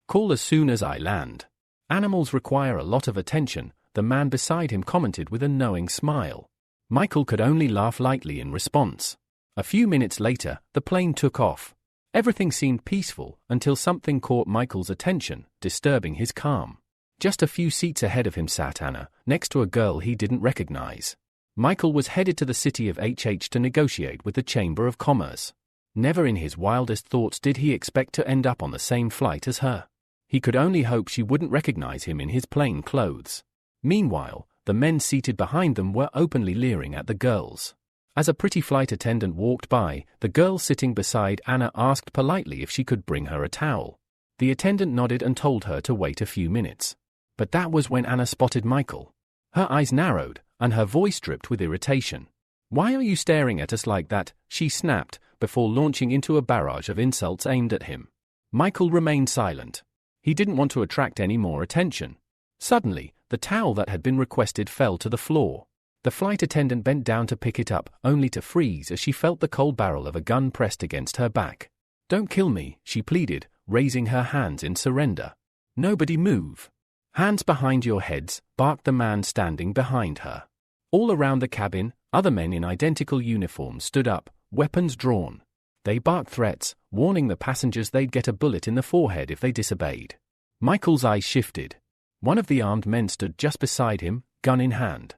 call as soon as I land." "Animals require a lot of attention," the man beside him commented with a knowing smile. Michael could only laugh lightly in response. A few minutes later, the plane took off. Everything seemed peaceful until something caught Michael's attention, disturbing his calm. Just a few seats ahead of him sat Anna, next to a girl he didn't recognize. Michael was headed to the city of HH to negotiate with the Chamber of Commerce. Never in his wildest thoughts did he expect to end up on the same flight as her. He could only hope she wouldn't recognize him in his plain clothes. Meanwhile, the men seated behind them were openly leering at the girls. As a pretty flight attendant walked by, the girl sitting beside Anna asked politely if she could bring her a towel. The attendant nodded and told her to wait a few minutes. But that was when Anna spotted Michael. Her eyes narrowed, and her voice dripped with irritation. "Why are you staring at us like that?" she snapped, before launching into a barrage of insults aimed at him. Michael remained silent. He didn't want to attract any more attention. Suddenly, the towel that had been requested fell to the floor. The flight attendant bent down to pick it up, only to freeze as she felt the cold barrel of a gun pressed against her back. "Don't kill me," she pleaded, raising her hands in surrender. "Nobody move." "Hands behind your heads," barked the man standing behind her. All around the cabin, other men in identical uniforms stood up, weapons drawn. They barked threats, warning the passengers they'd get a bullet in the forehead if they disobeyed. Michael's eyes shifted. One of the armed men stood just beside him, gun in hand.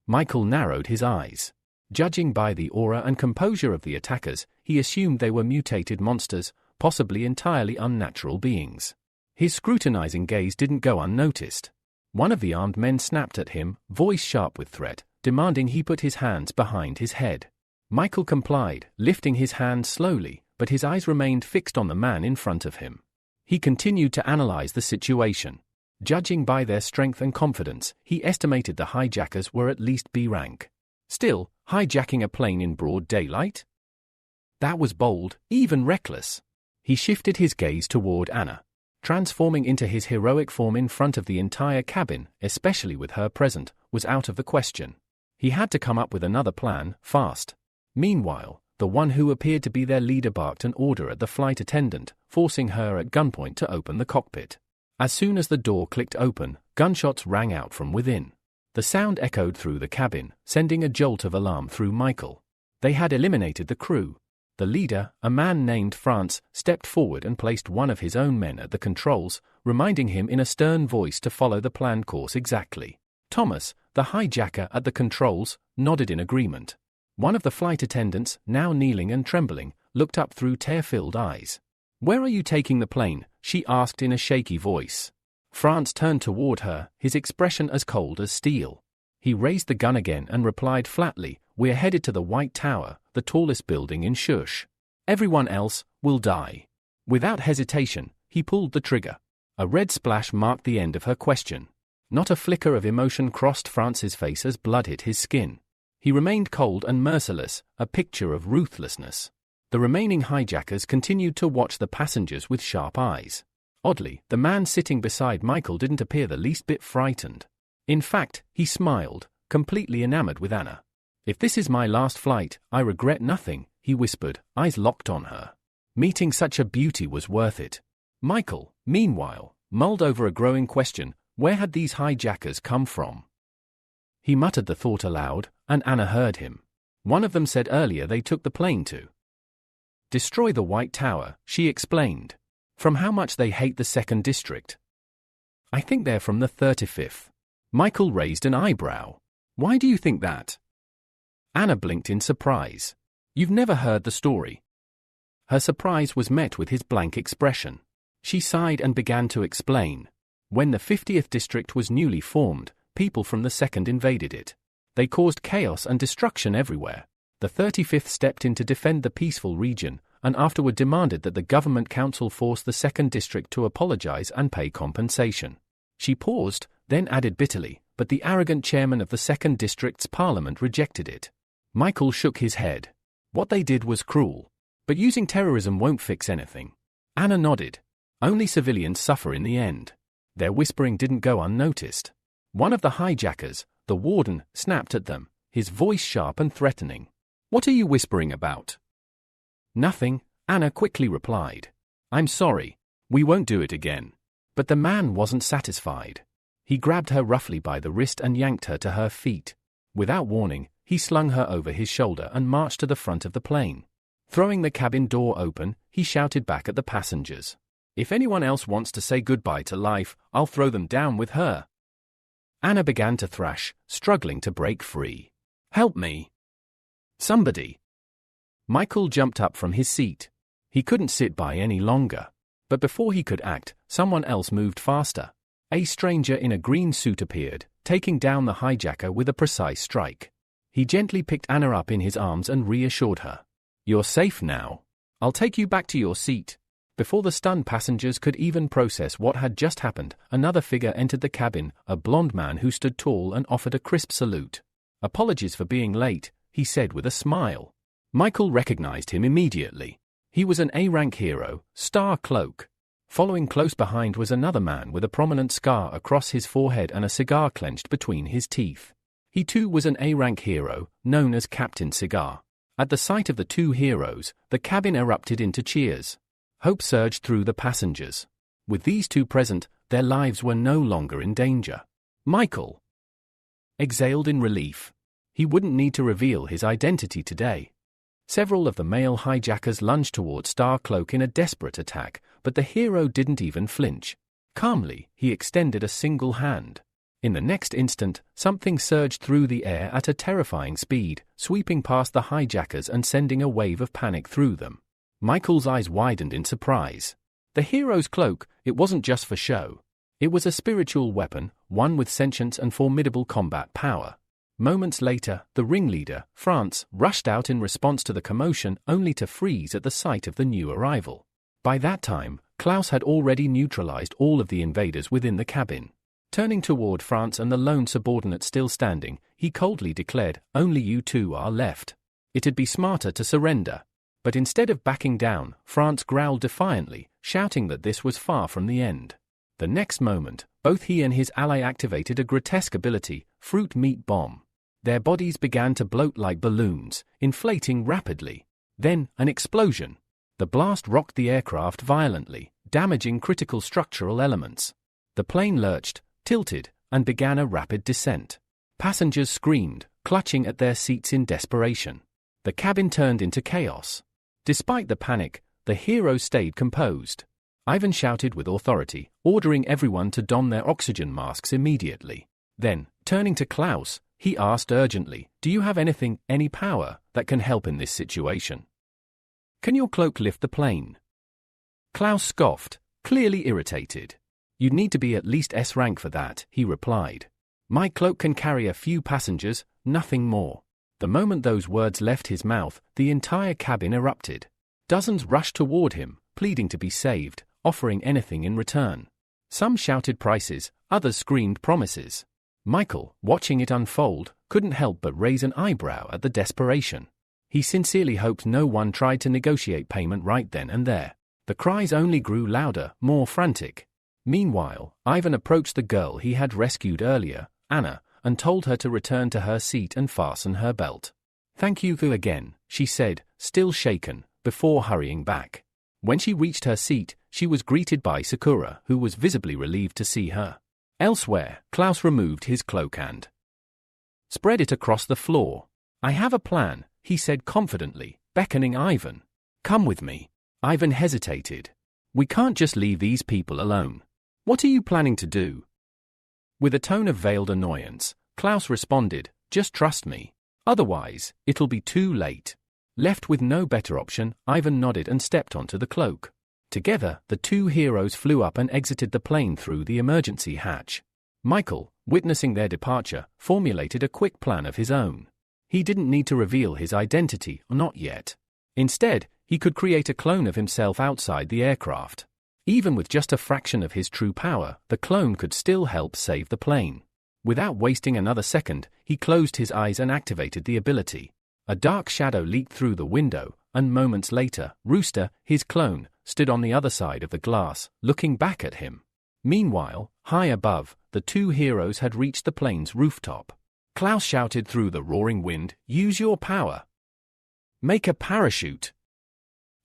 Michael narrowed his eyes. Judging by the aura and composure of the attackers, he assumed they were mutated monsters, possibly entirely unnatural beings. His scrutinizing gaze didn't go unnoticed. One of the armed men snapped at him, voice sharp with threat, demanding he put his hands behind his head. Michael complied, lifting his hands slowly, but his eyes remained fixed on the man in front of him. He continued to analyze the situation. Judging by their strength and confidence, he estimated the hijackers were at least B rank. Still, hijacking a plane in broad daylight? That was bold, even reckless. He shifted his gaze toward Anna. Transforming into his heroic form in front of the entire cabin, especially with her present, was out of the question. He had to come up with another plan, fast. Meanwhile, the one who appeared to be their leader barked an order at the flight attendant, forcing her at gunpoint to open the cockpit. As soon as the door clicked open, gunshots rang out from within. The sound echoed through the cabin, sending a jolt of alarm through Michael. They had eliminated the crew. The leader, a man named France, stepped forward and placed one of his own men at the controls, reminding him in a stern voice to follow the planned course exactly. Thomas, the hijacker at the controls, nodded in agreement. One of the flight attendants, now kneeling and trembling, looked up through tear-filled eyes. "Where are you taking the plane?" she asked in a shaky voice. France turned toward her, his expression as cold as steel. He raised the gun again and replied flatly, "We're headed to the White Tower, the tallest building in Shush. Everyone else will die." Without hesitation, he pulled the trigger. A red splash marked the end of her question. Not a flicker of emotion crossed France's face as blood hit his skin. He remained cold and merciless, a picture of ruthlessness. The remaining hijackers continued to watch the passengers with sharp eyes. Oddly, the man sitting beside Michael didn't appear the least bit frightened. In fact, he smiled, completely enamored with Anna. "If this is my last flight, I regret nothing," he whispered, eyes locked on her. "Meeting such a beauty was worth it." Michael, meanwhile, mulled over a growing question: where had these hijackers come from? He muttered the thought aloud, and Anna heard him. One of them said earlier they took the plane to destroy the White Tower, she explained. From how much they hate the 2nd District. I think they're from the 35th. Michael raised an eyebrow. Why do you think that? Anna blinked in surprise. You've never heard the story. Her surprise was met with his blank expression. She sighed and began to explain. When the 50th District was newly formed, people from the 2nd invaded it. They caused chaos and destruction everywhere. The 35th stepped in to defend the peaceful region, and afterward demanded that the government council force the 2nd District to apologize and pay compensation. She paused, then added bitterly, but the arrogant chairman of the 2nd District's parliament rejected it. Michael shook his head. What they did was cruel. But using terrorism won't fix anything. Anna nodded. Only civilians suffer in the end. Their whispering didn't go unnoticed. One of the hijackers, the warden, snapped at them, his voice sharp and threatening. What are you whispering about? Nothing, Anna quickly replied. I'm sorry. We won't do it again. But the man wasn't satisfied. He grabbed her roughly by the wrist and yanked her to her feet. Without warning, he slung her over his shoulder and marched to the front of the plane. Throwing the cabin door open, he shouted back at the passengers. If anyone else wants to say goodbye to life, I'll throw them down with her. Anna began to thrash, struggling to break free. Help me. Somebody. Michael jumped up from his seat. He couldn't sit by any longer. But before he could act, someone else moved faster. A stranger in a green suit appeared, taking down the hijacker with a precise strike. He gently picked Anna up in his arms and reassured her. You're safe now. I'll take you back to your seat. Before the stunned passengers could even process what had just happened, another figure entered the cabin, a blond man who stood tall and offered a crisp salute. Apologies for being late, he said with a smile. Michael recognized him immediately. He was an A-rank hero, Star Cloak. Following close behind was another man with a prominent scar across his forehead and a cigar clenched between his teeth. He too was an A-rank hero, known as Captain Cigar. At the sight of the two heroes, the cabin erupted into cheers. Hope surged through the passengers. With these two present, their lives were no longer in danger. Michael exhaled in relief. He wouldn't need to reveal his identity today. Several of the male hijackers lunged toward Star Cloak in a desperate attack, but the hero didn't even flinch. Calmly, he extended a single hand. In the next instant, something surged through the air at a terrifying speed, sweeping past the hijackers and sending a wave of panic through them. Michael's eyes widened in surprise. The hero's cloak, it wasn't just for show. It was a spiritual weapon, one with sentience and formidable combat power. Moments later, the ringleader, France, rushed out in response to the commotion only to freeze at the sight of the new arrival. By that time, Klaus had already neutralized all of the invaders within the cabin. Turning toward France and the lone subordinate still standing, he coldly declared, "Only you two are left. It'd be smarter to surrender." But instead of backing down, France growled defiantly, shouting that this was far from the end. The next moment, both he and his ally activated a grotesque ability, Fruit Meat Bomb. Their bodies began to bloat like balloons, inflating rapidly. Then, an explosion. The blast rocked the aircraft violently, damaging critical structural elements. The plane lurched, tilted, and began a rapid descent. Passengers screamed, clutching at their seats in desperation. The cabin turned into chaos. Despite the panic, the heroes stayed composed. Ivan shouted with authority, ordering everyone to don their oxygen masks immediately. Then, turning to Klaus, he asked urgently, "Do you have anything, any power, that can help in this situation? Can your cloak lift the plane?" Klaus scoffed, clearly irritated. "You'd need to be at least S rank for that," he replied. "My cloak can carry a few passengers, nothing more." The moment those words left his mouth, the entire cabin erupted. Dozens rushed toward him, pleading to be saved, offering anything in return. Some shouted prices, others screamed promises. Michael, watching it unfold, couldn't help but raise an eyebrow at the desperation. He sincerely hoped no one tried to negotiate payment right then and there. The cries only grew louder, more frantic. Meanwhile, Ivan approached the girl he had rescued earlier, Anna, and told her to return to her seat and fasten her belt. "Thank you again," she said, still shaken, before hurrying back. When she reached her seat, she was greeted by Sakura, who was visibly relieved to see her. Elsewhere, Klaus removed his cloak and spread it across the floor. "I have a plan," he said confidently, beckoning Ivan. "Come with me." Ivan hesitated. "We can't just leave these people alone. What are you planning to do?" With a tone of veiled annoyance, Klaus responded, "Just trust me. Otherwise, it'll be too late." Left with no better option, Ivan nodded and stepped onto the cloak. Together, the two heroes flew up and exited the plane through the emergency hatch. Michael, witnessing their departure, formulated a quick plan of his own. He didn't need to reveal his identity, not yet. Instead, he could create a clone of himself outside the aircraft. Even with just a fraction of his true power, the clone could still help save the plane. Without wasting another second, he closed his eyes and activated the ability. A dark shadow leaked through the window, and moments later, Rooster, his clone, stood on the other side of the glass, looking back at him. Meanwhile, high above, the two heroes had reached the plane's rooftop. Klaus shouted through the roaring wind, "Use your power! Make a parachute!"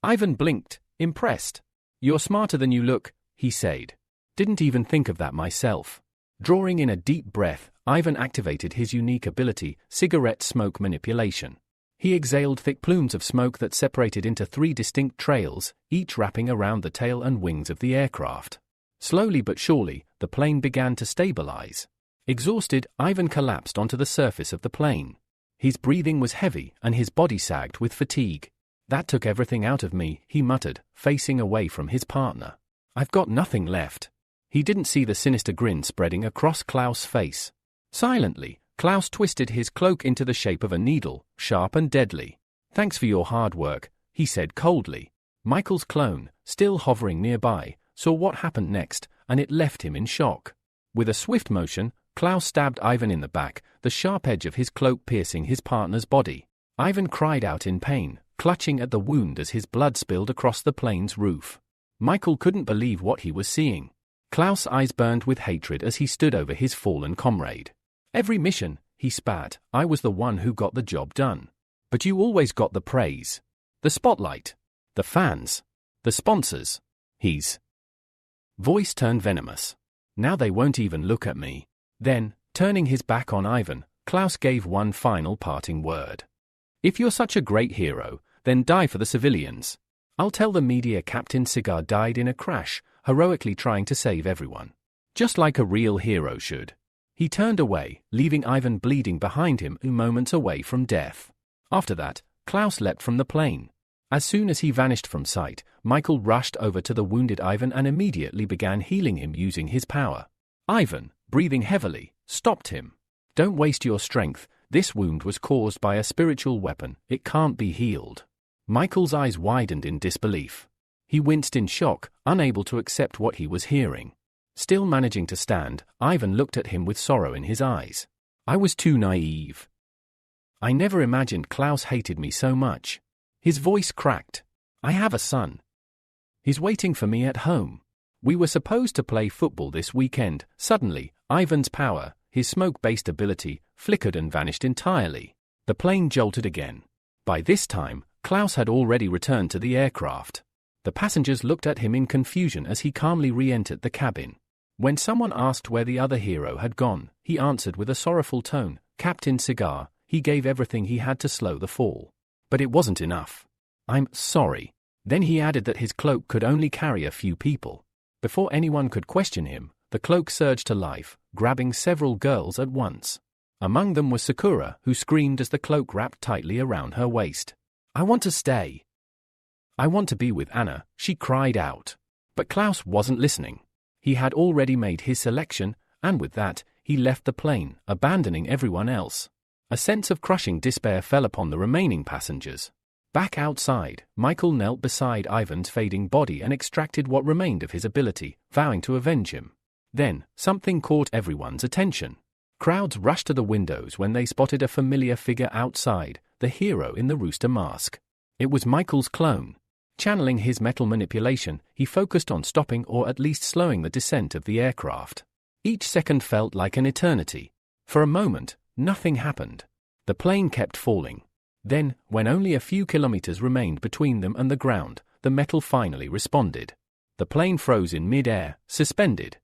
Ivan blinked, impressed. "You're smarter than you look," he said. "Didn't even think of that myself." Drawing in a deep breath, Ivan activated his unique ability, cigarette smoke manipulation. He exhaled thick plumes of smoke that separated into 3 distinct trails, each wrapping around the tail and wings of the aircraft. Slowly but surely, the plane began to stabilize. Exhausted, Ivan collapsed onto the surface of the plane. His breathing was heavy and his body sagged with fatigue. "That took everything out of me," he muttered, facing away from his partner. "I've got nothing left." He didn't see the sinister grin spreading across Klaus' face. Silently, Klaus twisted his cloak into the shape of a needle, sharp and deadly. "Thanks for your hard work," he said coldly. Michael's clone, still hovering nearby, saw what happened next, and it left him in shock. With a swift motion, Klaus stabbed Ivan in the back, the sharp edge of his cloak piercing his partner's body. Ivan cried out in pain, clutching at the wound as his blood spilled across the plane's roof. Michael couldn't believe what he was seeing. Klaus' eyes burned with hatred as he stood over his fallen comrade. "Every mission," he spat, "I was the one who got the job done. But you always got the praise. The spotlight. The fans. The sponsors." His voice turned venomous. "Now they won't even look at me." Then, turning his back on Ivan, Klaus gave one final parting word. "If you're such a great hero, then die for the civilians. I'll tell the media Captain Cigar died in a crash, heroically trying to save everyone. Just like a real hero should." He turned away, leaving Ivan bleeding behind him moments away from death. After that, Klaus leapt from the plane. As soon as he vanished from sight, Michael rushed over to the wounded Ivan and immediately began healing him using his power. Ivan, breathing heavily, stopped him. "Don't waste your strength. This wound was caused by a spiritual weapon. It can't be healed." Michael's eyes widened in disbelief. He winced in shock, unable to accept what he was hearing. Still managing to stand, Ivan looked at him with sorrow in his eyes. "I was too naive. I never imagined Klaus hated me so much." His voice cracked. "I have a son. He's waiting for me at home. We were supposed to play football this weekend." Suddenly, Ivan's power, his smoke-based ability, flickered and vanished entirely. The plane jolted again. By this time, Klaus had already returned to the aircraft. The passengers looked at him in confusion as he calmly re-entered the cabin. When someone asked where the other hero had gone, he answered with a sorrowful tone, "Captain Cigar, he gave everything he had to slow the fall. But it wasn't enough. I'm sorry." Then he added that his cloak could only carry a few people. Before anyone could question him, the cloak surged to life, grabbing several girls at once. Among them was Sakura, who screamed as the cloak wrapped tightly around her waist. "I want to stay. I want to be with Anna," she cried out. But Klaus wasn't listening. He had already made his selection, and with that, he left the plane, abandoning everyone else. A sense of crushing despair fell upon the remaining passengers. Back outside, Michael knelt beside Ivan's fading body and extracted what remained of his ability, vowing to avenge him. Then, something caught everyone's attention. Crowds rushed to the windows when they spotted a familiar figure outside, the hero in the rooster mask. It was Michael's clone. Channeling his metal manipulation, he focused on stopping or at least slowing the descent of the aircraft. Each second felt like an eternity. For a moment, nothing happened. The plane kept falling. Then, when only a few kilometers remained between them and the ground, the metal finally responded. The plane froze in mid-air, suspended,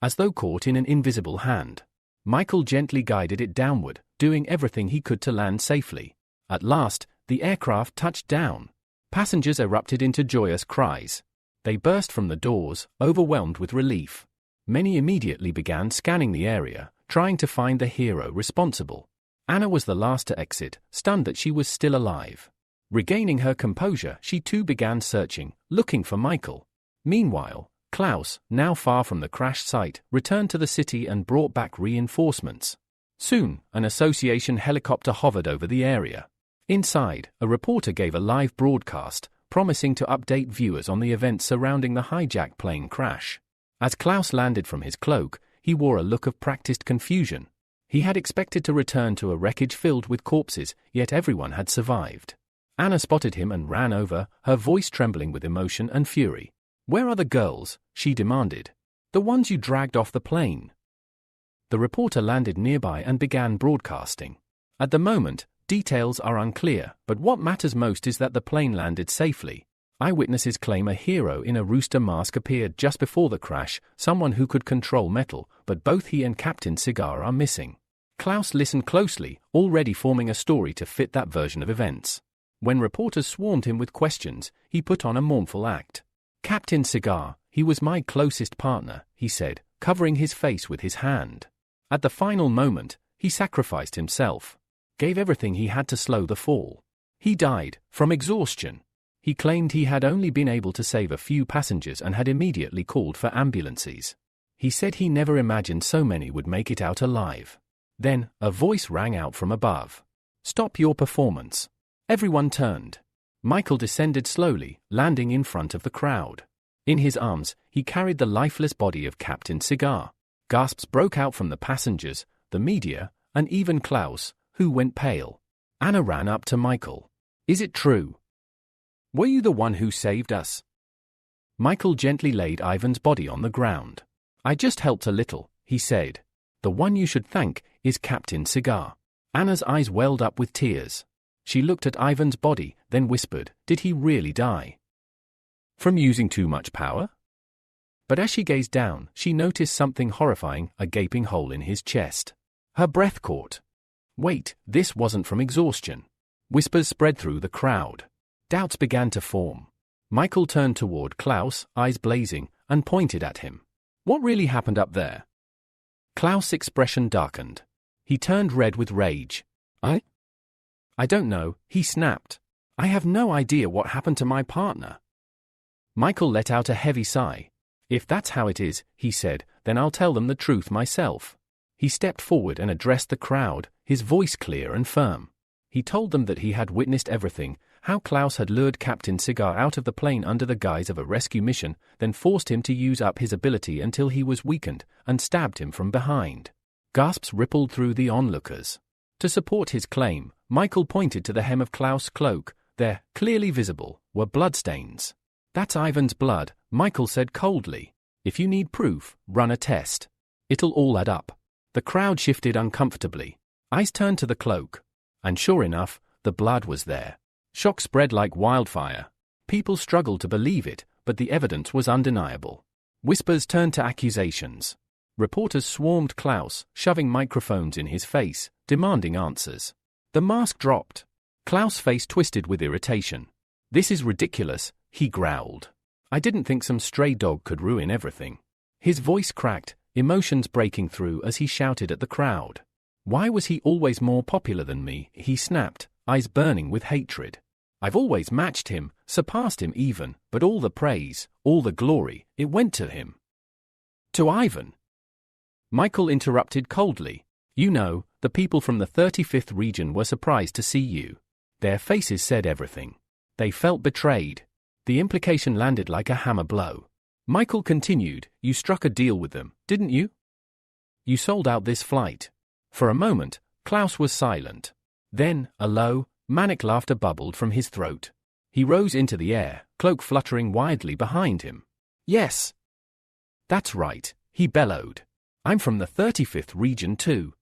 as though caught in an invisible hand. Michael gently guided it downward, doing everything he could to land safely. At last, the aircraft touched down. Passengers erupted into joyous cries. They burst from the doors, overwhelmed with relief. Many immediately began scanning the area, trying to find the hero responsible. Anna was the last to exit, stunned that she was still alive. Regaining her composure, she too began searching, looking for Michael. Meanwhile, Klaus, now far from the crash site, returned to the city and brought back reinforcements. Soon, an association helicopter hovered over the area. Inside, a reporter gave a live broadcast, promising to update viewers on the events surrounding the hijacked plane crash. As Klaus landed from his cloak, he wore a look of practiced confusion. He had expected to return to a wreckage filled with corpses, yet everyone had survived. Anna spotted him and ran over, her voice trembling with emotion and fury. "Where are the girls?" she demanded. "The ones you dragged off the plane." The reporter landed nearby and began broadcasting. At the moment, details are unclear, but what matters most is that the plane landed safely. Eyewitnesses claim a hero in a rooster mask appeared just before the crash, someone who could control metal, but both he and Captain Cigar are missing. Klaus listened closely, already forming a story to fit that version of events. When reporters swarmed him with questions, he put on a mournful act. "Captain Cigar, he was my closest partner," he said, covering his face with his hand. At the final moment, he sacrificed himself. Gave everything he had to slow the fall. He died, from exhaustion. He claimed he had only been able to save a few passengers and had immediately called for ambulances. He said he never imagined so many would make it out alive. Then, a voice rang out from above. "Stop your performance." Everyone turned. Michael descended slowly, landing in front of the crowd. In his arms, he carried the lifeless body of Captain Cigar. Gasps broke out from the passengers, the media, and even Klaus, who went pale. Anna ran up to Michael. "Is it true? Were you the one who saved us?" Michael gently laid Ivan's body on the ground. "I just helped a little," he said. "The one you should thank is Captain Cigar." Anna's eyes welled up with tears. She looked at Ivan's body, then whispered, "Did he really die? From using too much power?" But as she gazed down, she noticed something horrifying, a gaping hole in his chest. Her breath caught. Wait, this wasn't from exhaustion. Whispers spread through the crowd. Doubts began to form. Michael turned toward Klaus, eyes blazing, and pointed at him. "What really happened up there?" Klaus' expression darkened. He turned red with rage. I don't know," he snapped. "I have no idea what happened to my partner." Michael let out a heavy sigh. "If that's how it is," he said, "then I'll tell them the truth myself." He stepped forward and addressed the crowd, his voice clear and firm. He told them that he had witnessed everything, how Klaus had lured Captain Cigar out of the plane under the guise of a rescue mission, then forced him to use up his ability until he was weakened, and stabbed him from behind. Gasps rippled through the onlookers. To support his claim, Michael pointed to the hem of Klaus' cloak. There, clearly visible, were bloodstains. "That's Ivan's blood," Michael said coldly. "If you need proof, run a test. It'll all add up." The crowd shifted uncomfortably. Eyes turned to the cloak. And sure enough, the blood was there. Shock spread like wildfire. People struggled to believe it, but the evidence was undeniable. Whispers turned to accusations. Reporters swarmed Klaus, shoving microphones in his face, demanding answers. The mask dropped. Klaus' face twisted with irritation. "This is ridiculous," he growled. "I didn't think some stray dog could ruin everything." His voice cracked, emotions breaking through as he shouted at the crowd. "Why was he always more popular than me?" he snapped, eyes burning with hatred. "I've always matched him, surpassed him even, but all the praise, all the glory, it went to him." "To Ivan?" Michael interrupted coldly. "You know, the people from the 35th region were surprised to see you. Their faces said everything. They felt betrayed." The implication landed like a hammer blow. Michael continued, "You struck a deal with them, didn't you? You sold out this flight." For a moment, Klaus was silent. Then, a low, manic laughter bubbled from his throat. He rose into the air, cloak fluttering wildly behind him. "Yes. That's right," he bellowed. "I'm from the 35th region too."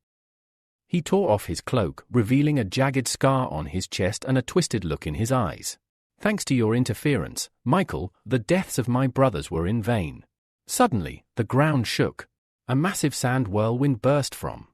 He tore off his cloak, revealing a jagged scar on his chest and a twisted look in his eyes. Thanks to your interference, Michael, the deaths of my brothers were in vain. Suddenly, the ground shook. A massive sand whirlwind burst from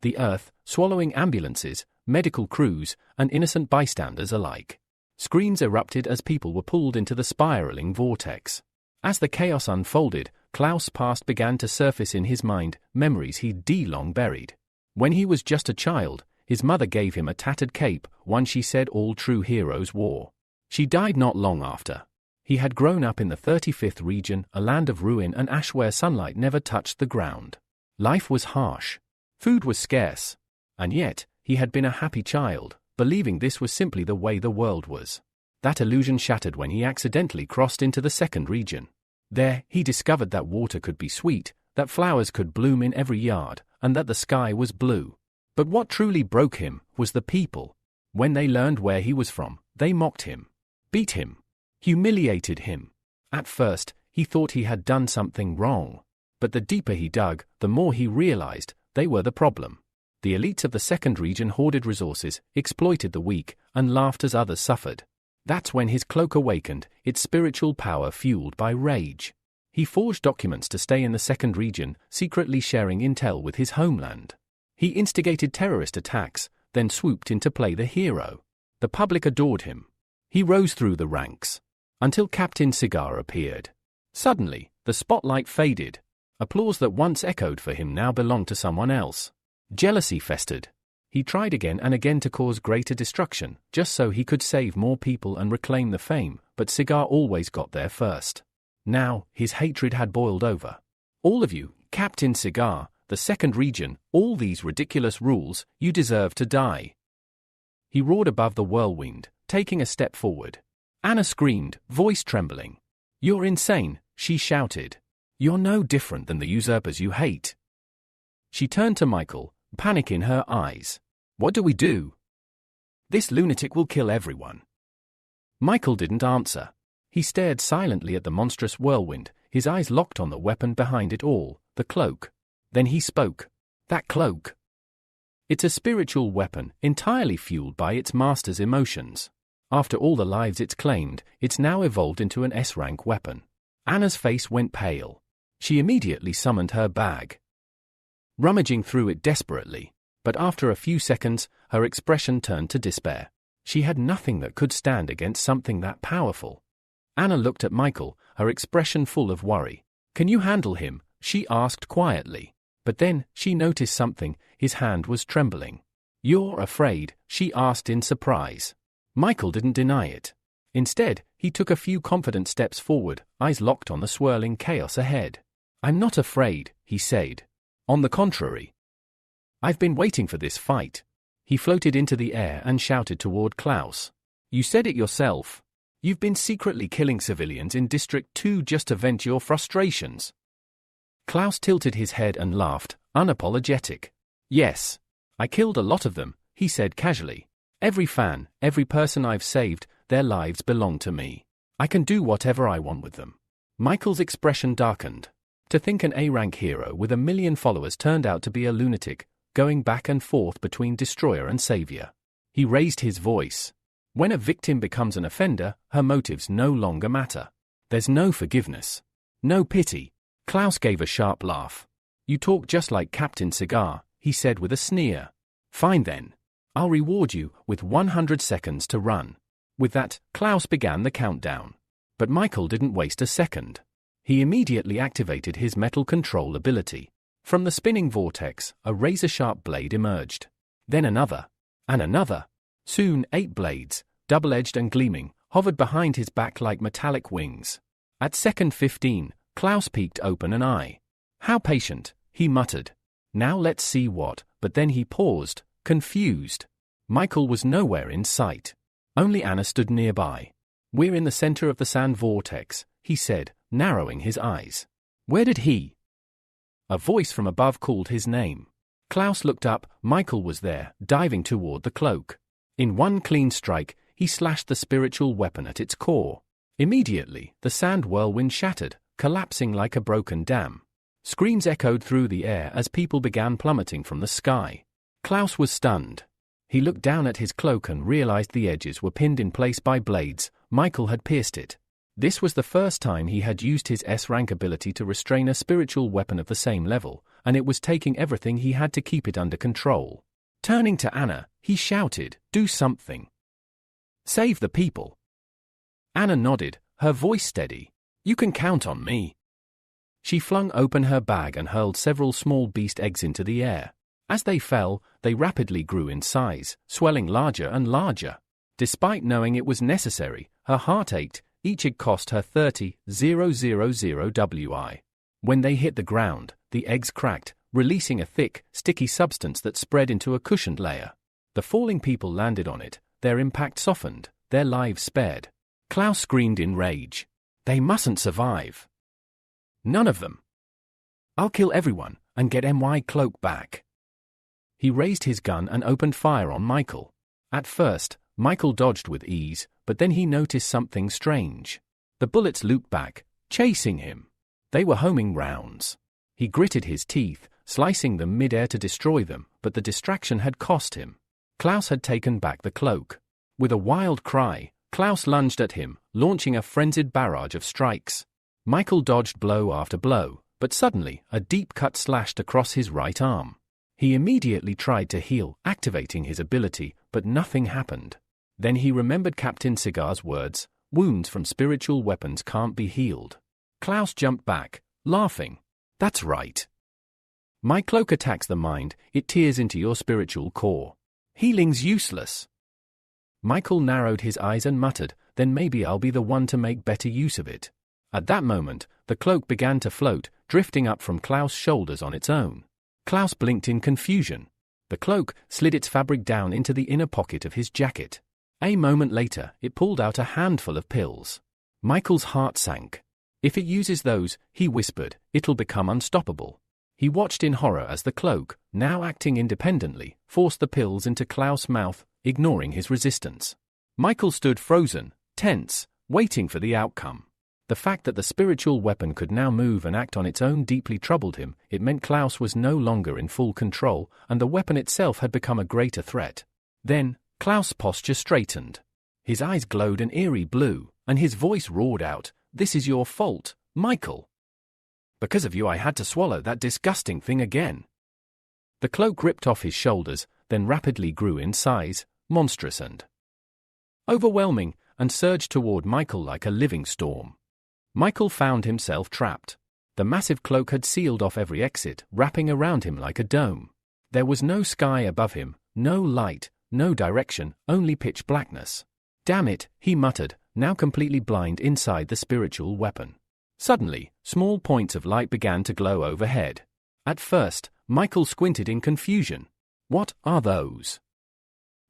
the earth, swallowing ambulances, medical crews, and innocent bystanders alike. Screams erupted as people were pulled into the spiraling vortex. As the chaos unfolded, Klaus' past began to surface in his mind, memories he'd long buried. When he was just a child, his mother gave him a tattered cape, one she said all true heroes wore. She died not long after. He had grown up in the 35th region, a land of ruin and ash where sunlight never touched the ground. Life was harsh. Food was scarce. And yet, he had been a happy child, believing this was simply the way the world was. That illusion shattered when he accidentally crossed into the 2nd region. There, he discovered that water could be sweet, that flowers could bloom in every yard, and that the sky was blue. But what truly broke him was the people. When they learned where he was from, they mocked him, beat him, humiliated him. At first, he thought he had done something wrong. But the deeper he dug, the more he realized they were the problem. The elites of the 2nd region hoarded resources, exploited the weak, and laughed as others suffered. That's when his cloak awakened, its spiritual power fueled by rage. He forged documents to stay in the 2nd region, secretly sharing intel with his homeland. He instigated terrorist attacks, then swooped in to play the hero. The public adored him. He rose through the ranks, until Captain Cigar appeared. Suddenly, the spotlight faded. Applause that once echoed for him now belonged to someone else. Jealousy festered. He tried again and again to cause greater destruction, just so he could save more people and reclaim the fame, but Cigar always got there first. Now, his hatred had boiled over. All of you, Captain Cigar, the 2nd region, all these ridiculous rules, you deserve to die. He roared above the whirlwind, taking a step forward. Anna screamed, voice trembling. You're insane, she shouted. You're no different than the usurpers you hate. She turned to Michael, panic in her eyes. What do we do? This lunatic will kill everyone. Michael didn't answer. He stared silently at the monstrous whirlwind, his eyes locked on the weapon behind it all, the cloak. Then he spoke. That cloak. It's a spiritual weapon, entirely fueled by its master's emotions. After all the lives it's claimed, it's now evolved into an S-rank weapon. Anna's face went pale. She immediately summoned her bag, rummaging through it desperately. But after a few seconds, her expression turned to despair. She had nothing that could stand against something that powerful. Anna looked at Michael, her expression full of worry. Can you handle him? She asked quietly. But then, she noticed something, his hand was trembling. You're afraid? She asked in surprise. Michael didn't deny it. Instead, he took a few confident steps forward, eyes locked on the swirling chaos ahead. I'm not afraid, he said. On the contrary. I've been waiting for this fight. He floated into the air and shouted toward Klaus. You said it yourself. You've been secretly killing civilians in District 2 just to vent your frustrations. Klaus tilted his head and laughed, unapologetic. Yes. I killed a lot of them, he said casually. Every fan, every person I've saved, their lives belong to me. I can do whatever I want with them. Michael's expression darkened. To think an A-rank hero with 1 million followers turned out to be a lunatic, going back and forth between destroyer and savior. He raised his voice. When a victim becomes an offender, her motives no longer matter. There's no forgiveness. No pity. Klaus gave a sharp laugh. You talk just like Captain Cigar, he said with a sneer. Fine then. I'll reward you with 100 seconds to run. With that, Klaus began the countdown. But Michael didn't waste a second. He immediately activated his metal control ability. From the spinning vortex, a razor-sharp blade emerged. Then another. And another. Soon 8 blades, double-edged and gleaming, hovered behind his back like metallic wings. At second 15, Klaus peeked open an eye. How patient, he muttered. Now let's see what, but then he paused, confused. Michael was nowhere in sight. Only Anna stood nearby. We're in the center of the sand vortex, he said, narrowing his eyes. Where did he? A voice from above called his name. Klaus looked up. Michael was there, diving toward the cloak. In one clean strike, he slashed the spiritual weapon at its core. Immediately, the sand whirlwind shattered, collapsing like a broken dam. Screams echoed through the air as people began plummeting from the sky. Klaus was stunned. He looked down at his cloak and realized the edges were pinned in place by blades. Michael had pierced it. This was the first time he had used his S-rank ability to restrain a spiritual weapon of the same level, and it was taking everything he had to keep it under control. Turning to Anna, he shouted, "Do something. Save the people." Anna nodded, her voice steady. "You can count on me." She flung open her bag and hurled several small beast eggs into the air. As they fell, they rapidly grew in size, swelling larger and larger. Despite knowing it was necessary, her heart ached. Each egg cost her 30,000 WI. When they hit the ground, the eggs cracked, releasing a thick, sticky substance that spread into a cushioned layer. The falling people landed on it, their impact softened, their lives spared. Klaus screamed in rage. "They mustn't survive. None of them. I'll kill everyone and get my cloak back." He raised his gun and opened fire on Michael. At first, Michael dodged with ease, but then he noticed something strange. The bullets looped back, chasing him. They were homing rounds. He gritted his teeth, slicing them mid-air to destroy them, but the distraction had cost him. Klaus had taken back the cloak. With a wild cry, Klaus lunged at him, launching a frenzied barrage of strikes. Michael dodged blow after blow, but suddenly, a deep cut slashed across his right arm. He immediately tried to heal, activating his ability, but nothing happened. Then he remembered Captain Cigar's words, "Wounds from spiritual weapons can't be healed." Klaus jumped back, laughing. "That's right. My cloak attacks the mind, it tears into your spiritual core. Healing's useless." Michael narrowed his eyes and muttered, "Then maybe I'll be the one to make better use of it." At that moment, the cloak began to float, drifting up from Klaus' shoulders on its own. Klaus blinked in confusion. The cloak slid its fabric down into the inner pocket of his jacket. A moment later, it pulled out a handful of pills. Michael's heart sank. "If it uses those," he whispered, "it'll become unstoppable." He watched in horror as the cloak, now acting independently, forced the pills into Klaus' mouth, ignoring his resistance. Michael stood frozen, tense, waiting for the outcome. The fact that the spiritual weapon could now move and act on its own deeply troubled him. It meant Klaus was no longer in full control, and the weapon itself had become a greater threat. Then, Klaus' posture straightened. His eyes glowed an eerie blue, and his voice roared out, "This is your fault, Michael. Because of you I had to swallow that disgusting thing again." The cloak ripped off his shoulders, then rapidly grew in size, monstrous and overwhelming, and surged toward Michael like a living storm. Michael found himself trapped. The massive cloak had sealed off every exit, wrapping around him like a dome. There was no sky above him, no light, no direction, only pitch blackness. "Damn it," he muttered, now completely blind inside the spiritual weapon. Suddenly, small points of light began to glow overhead. At first, Michael squinted in confusion. "What are those?"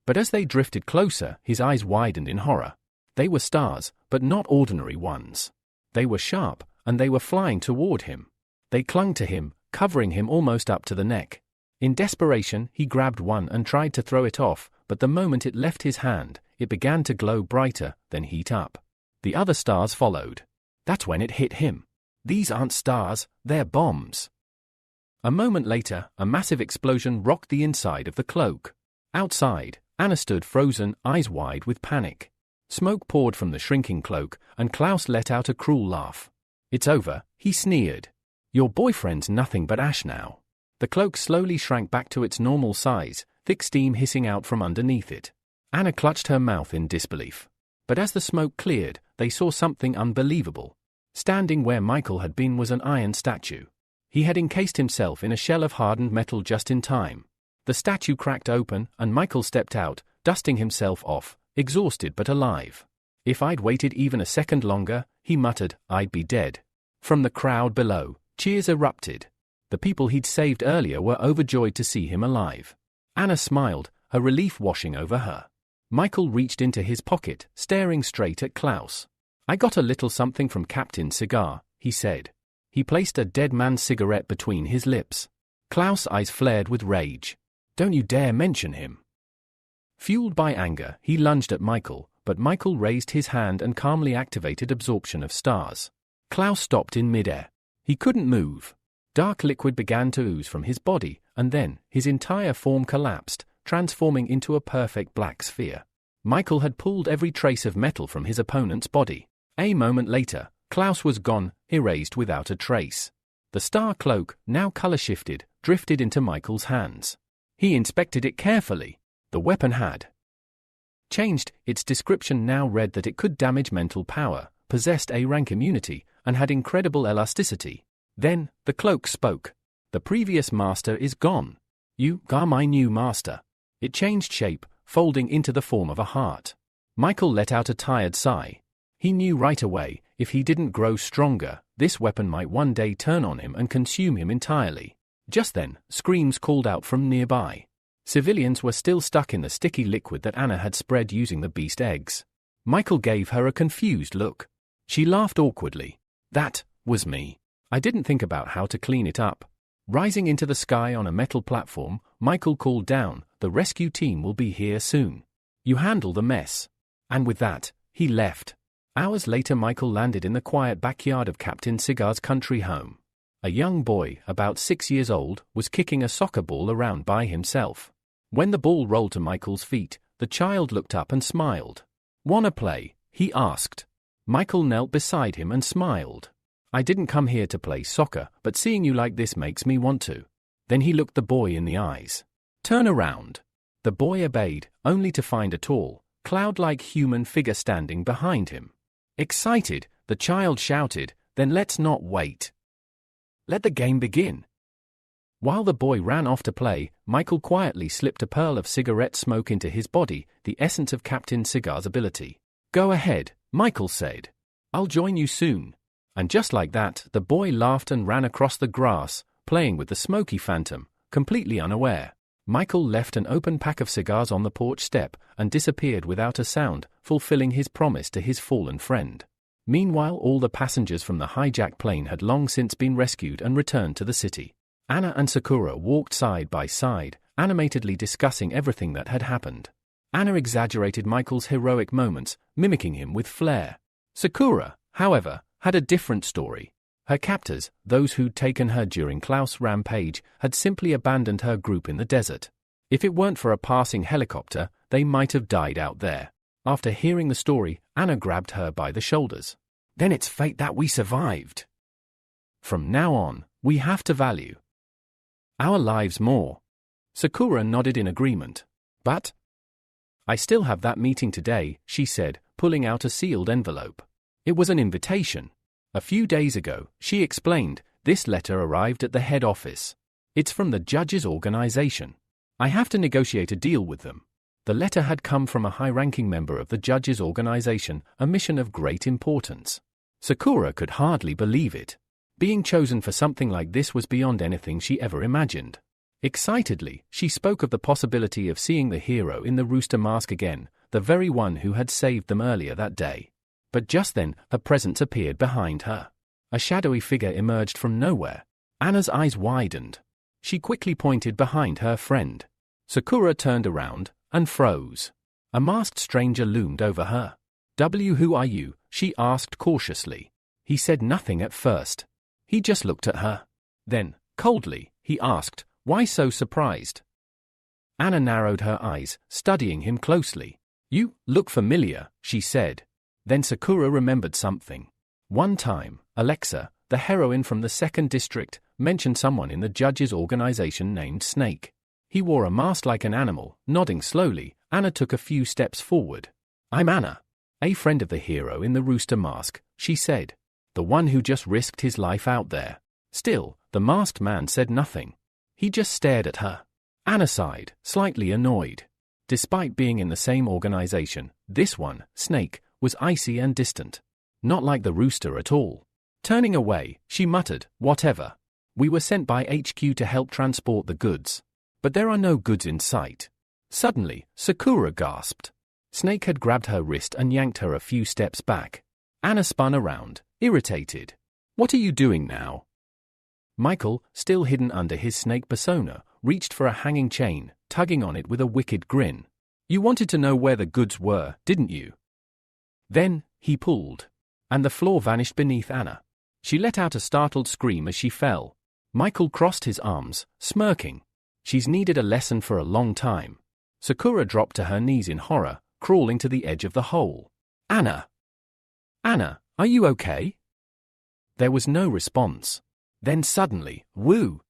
But as they drifted closer, his eyes widened in horror. They were stars, but not ordinary ones. They were sharp, and they were flying toward him. They clung to him, covering him almost up to the neck. In desperation, he grabbed one and tried to throw it off, but the moment it left his hand, it began to glow brighter, then heat up. The other stars followed. That's when it hit him. These aren't stars, they're bombs. A moment later, a massive explosion rocked the inside of the cloak. Outside, Anna stood frozen, eyes wide with panic. Smoke poured from the shrinking cloak, and Klaus let out a cruel laugh. "It's over," he sneered. "Your boyfriend's nothing but ash now." The cloak slowly shrank back to its normal size, thick steam hissing out from underneath it. Anna clutched her mouth in disbelief. But as the smoke cleared, they saw something unbelievable. Standing where Michael had been was an iron statue. He had encased himself in a shell of hardened metal just in time. The statue cracked open, and Michael stepped out, dusting himself off, exhausted but alive. "If I'd waited even a second longer," he muttered, "I'd be dead." From the crowd below, cheers erupted. The people he'd saved earlier were overjoyed to see him alive. Anna smiled, her relief washing over her. Michael reached into his pocket, staring straight at Klaus. "I got a little something from Captain Cigar," he said. He placed a dead man's cigarette between his lips. Klaus' eyes flared with rage. "Don't you dare mention him." Fueled by anger, he lunged at Michael, but Michael raised his hand and calmly activated absorption of stars. Klaus stopped in midair. He couldn't move. Dark liquid began to ooze from his body, and then, his entire form collapsed, transforming into a perfect black sphere. Michael had pulled every trace of metal from his opponent's body. A moment later, Klaus was gone, erased without a trace. The star cloak, now color-shifted, drifted into Michael's hands. He inspected it carefully. The weapon had changed. Its description now read that it could damage mental power, possessed A-rank immunity, and had incredible elasticity. Then, the cloak spoke. The previous master is gone. You are my new master. It changed shape, folding into the form of a heart. Michael let out a tired sigh. He knew right away, if he didn't grow stronger, this weapon might one day turn on him and consume him entirely. Just then, screams called out from nearby. Civilians were still stuck in the sticky liquid that Anna had spread using the beast eggs. Michael gave her a confused look. She laughed awkwardly. That was me. I didn't think about how to clean it up. Rising into the sky on a metal platform, Michael called down, "The rescue team will be here soon. You handle the mess." And with that, he left. Hours later, Michael landed in the quiet backyard of Captain Cigar's country home. A young boy, about 6 years old, was kicking a soccer ball around by himself. When the ball rolled to Michael's feet, the child looked up and smiled. "Wanna play?" he asked. Michael knelt beside him and smiled. "I didn't come here to play soccer, but seeing you like this makes me want to." Then he looked the boy in the eyes. "Turn around." The boy obeyed, only to find a tall, cloud-like human figure standing behind him. Excited, the child shouted, "Then let's not wait. Let the game begin." While the boy ran off to play, Michael quietly slipped a pearl of cigarette smoke into his body, the essence of Captain Cigar's ability. "Go ahead," Michael said. "I'll join you soon." And just like that, the boy laughed and ran across the grass, playing with the smoky phantom, completely unaware. Michael left an open pack of cigars on the porch step and disappeared without a sound, fulfilling his promise to his fallen friend. Meanwhile, all the passengers from the hijacked plane had long since been rescued and returned to the city. Anna and Sakura walked side by side, animatedly discussing everything that had happened. Anna exaggerated Michael's heroic moments, mimicking him with flair. Sakura, however, had a different story. Her captors, those who'd taken her during Klaus' rampage, had simply abandoned her group in the desert. If it weren't for a passing helicopter, they might have died out there. After hearing the story, Anna grabbed her by the shoulders. "Then it's fate that we survived. From now on, we have to value our lives more." Sakura nodded in agreement. "But I still have that meeting today," she said, pulling out a sealed envelope. It was an invitation. A few days ago, she explained, this letter arrived at the head office. "It's from the judges' organization. I have to negotiate a deal with them." The letter had come from a high-ranking member of the judges' organization, a mission of great importance. Sakura could hardly believe it. Being chosen for something like this was beyond anything she ever imagined. Excitedly, she spoke of the possibility of seeing the hero in the rooster mask again, the very one who had saved them earlier that day. But just then, a presence appeared behind her. A shadowy figure emerged from nowhere. Anna's eyes widened. She quickly pointed behind her friend. Sakura turned around and froze. A masked stranger loomed over her. Who are you?" she asked cautiously. He said nothing at first. He just looked at her. Then, coldly, he asked, "Why so surprised?" Anna narrowed her eyes, studying him closely. "You look familiar," she said. Then Sakura remembered something. One time, Alexa, the heroine from the 2nd District, mentioned someone in the judges' organization named Snake. He wore a mask like an animal. Nodding slowly, Anna took a few steps forward. "I'm Anna, a friend of the hero in the rooster mask," she said. "The one who just risked his life out there." Still, the masked man said nothing. He just stared at her. Anna sighed, slightly annoyed. Despite being in the same organization, this one, Snake, was icy and distant. Not like the rooster at all. Turning away, she muttered, "Whatever. We were sent by HQ to help transport the goods. But there are no goods in sight." Suddenly, Sakura gasped. Snake had grabbed her wrist and yanked her a few steps back. Anna spun around, irritated. "What are you doing now?" Michael, still hidden under his snake persona, reached for a hanging chain, tugging on it with a wicked grin. "You wanted to know where the goods were, didn't you?" Then, he pulled. And the floor vanished beneath Anna. She let out a startled scream as she fell. Michael crossed his arms, smirking. "She's needed a lesson for a long time." Sakura dropped to her knees in horror, crawling to the edge of the hole. Anna! Anna, are you okay? There was no response. Then suddenly, woo!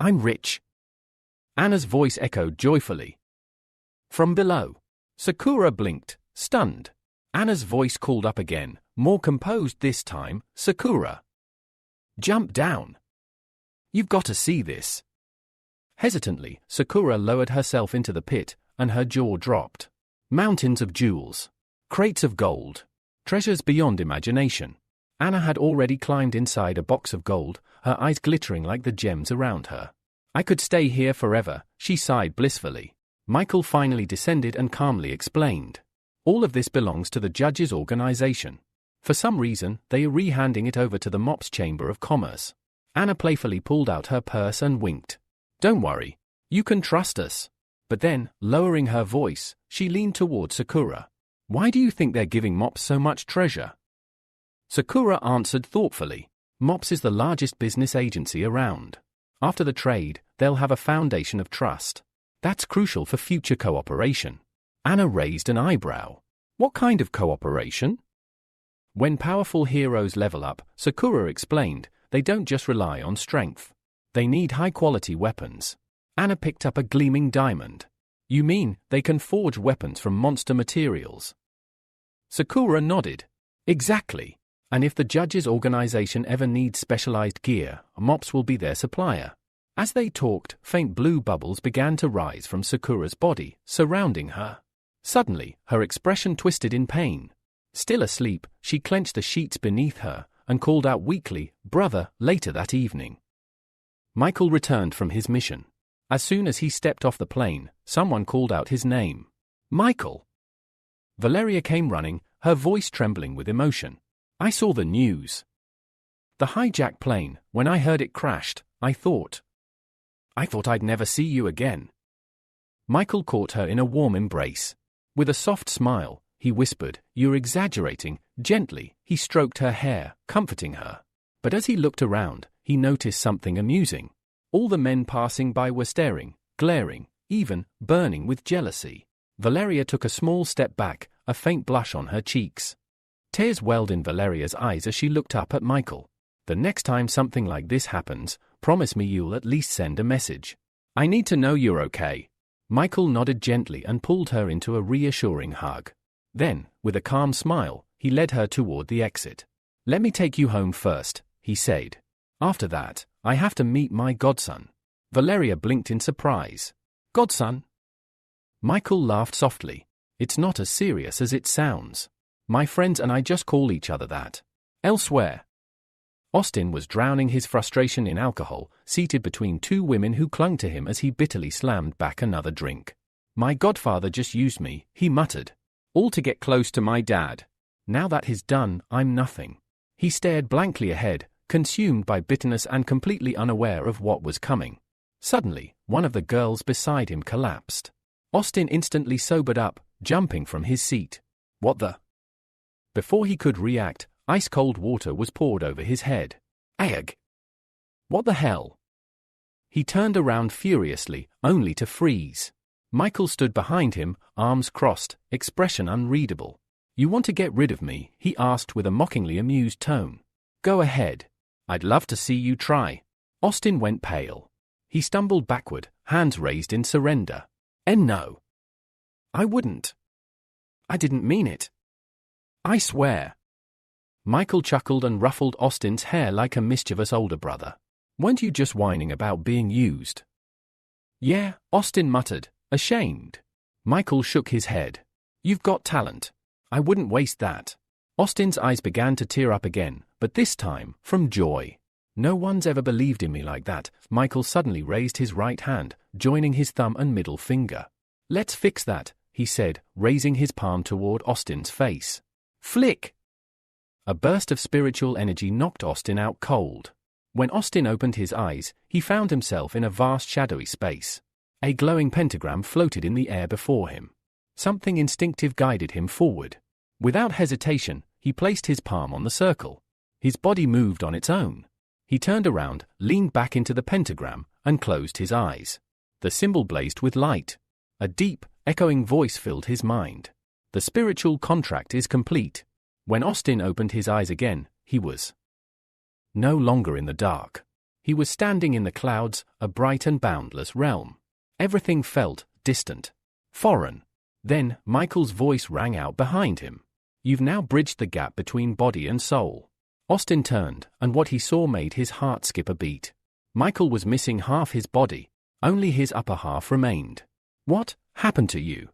I'm rich. Anna's voice echoed joyfully. From below. Sakura blinked, stunned. Anna's voice called up again, more composed this time. Sakura! Jump down! You've got to see this. Hesitantly, Sakura lowered herself into the pit, and her jaw dropped. Mountains of jewels. Crates of gold. Treasures beyond imagination. Anna had already climbed inside a box of gold, her eyes glittering like the gems around her. I could stay here forever, she sighed blissfully. Michael finally descended and calmly explained. All of this belongs to the judge's organization. For some reason, they are re-handing it over to the MOPS Chamber of Commerce. Anna playfully pulled out her purse and winked. Don't worry. You can trust us. But then, lowering her voice, she leaned toward Sakura. Why do you think they're giving MOPS so much treasure? Sakura answered thoughtfully. MOPS is the largest business agency around. After the trade, they'll have a foundation of trust. That's crucial for future cooperation. Anna raised an eyebrow. What kind of cooperation? When powerful heroes level up, Sakura explained, they don't just rely on strength. They need high-quality weapons. Anna picked up a gleaming diamond. You mean, they can forge weapons from monster materials? Sakura nodded. Exactly. And if the judge's organization ever needs specialized gear, MOPS will be their supplier. As they talked, faint blue bubbles began to rise from Sakura's body, surrounding her. Suddenly, her expression twisted in pain. Still asleep, she clenched the sheets beneath her, and called out weakly, "Brother," later that evening. Michael returned from his mission. As soon as he stepped off the plane, someone called out his name. Michael! Valeria came running, her voice trembling with emotion. I saw the news. The hijacked plane, when I heard it crashed, I thought I'd never see you again. Michael caught her in a warm embrace. With a soft smile, he whispered, "You're exaggerating." Gently, he stroked her hair, comforting her. But as he looked around, he noticed something amusing. All the men passing by were staring, glaring, even burning with jealousy. Valeria took a small step back, a faint blush on her cheeks. Tears welled in Valeria's eyes as she looked up at Michael. The next time something like this happens, promise me you'll at least send a message. I need to know you're okay. Michael nodded gently and pulled her into a reassuring hug. Then, with a calm smile, he led her toward the exit. Let me take you home first, he said. After that, I have to meet my godson. Valeria blinked in surprise. Godson? Michael laughed softly. It's not as serious as it sounds. My friends and I just call each other that. Elsewhere. Austin was drowning his frustration in alcohol, seated between two women who clung to him as he bitterly slammed back another drink. My godfather just used me, he muttered. All to get close to my dad. Now that he's done, I'm nothing. He stared blankly ahead, consumed by bitterness and completely unaware of what was coming. Suddenly, one of the girls beside him collapsed. Austin instantly sobered up, jumping from his seat. What the? Before he could react, ice-cold water was poured over his head. Ag! What the hell? He turned around furiously, only to freeze. Michael stood behind him, arms crossed, expression unreadable. You want to get rid of me? He asked with a mockingly amused tone. Go ahead. I'd love to see you try. Austin went pale. He stumbled backward, hands raised in surrender. No. I wouldn't. I didn't mean it. I swear. Michael chuckled and ruffled Austin's hair like a mischievous older brother. Weren't you just whining about being used? Yeah, Austin muttered, ashamed. Michael shook his head. You've got talent. I wouldn't waste that. Austin's eyes began to tear up again, but this time, from joy. No one's ever believed in me like that. Michael suddenly raised his right hand, joining his thumb and middle finger. Let's fix that, he said, raising his palm toward Austin's face. Flick! A burst of spiritual energy knocked Austin out cold. When Austin opened his eyes, he found himself in a vast shadowy space. A glowing pentagram floated in the air before him. Something instinctive guided him forward. Without hesitation, he placed his palm on the circle. His body moved on its own. He turned around, leaned back into the pentagram, and closed his eyes. The symbol blazed with light. A deep, echoing voice filled his mind. The spiritual contract is complete. When Austin opened his eyes again, he was no longer in the dark. He was standing in the clouds, a bright and boundless realm. Everything felt distant, foreign. Then, Michael's voice rang out behind him. You've now bridged the gap between body and soul. Austin turned, and what he saw made his heart skip a beat. Michael was missing half his body. Only his upper half remained. What happened to you?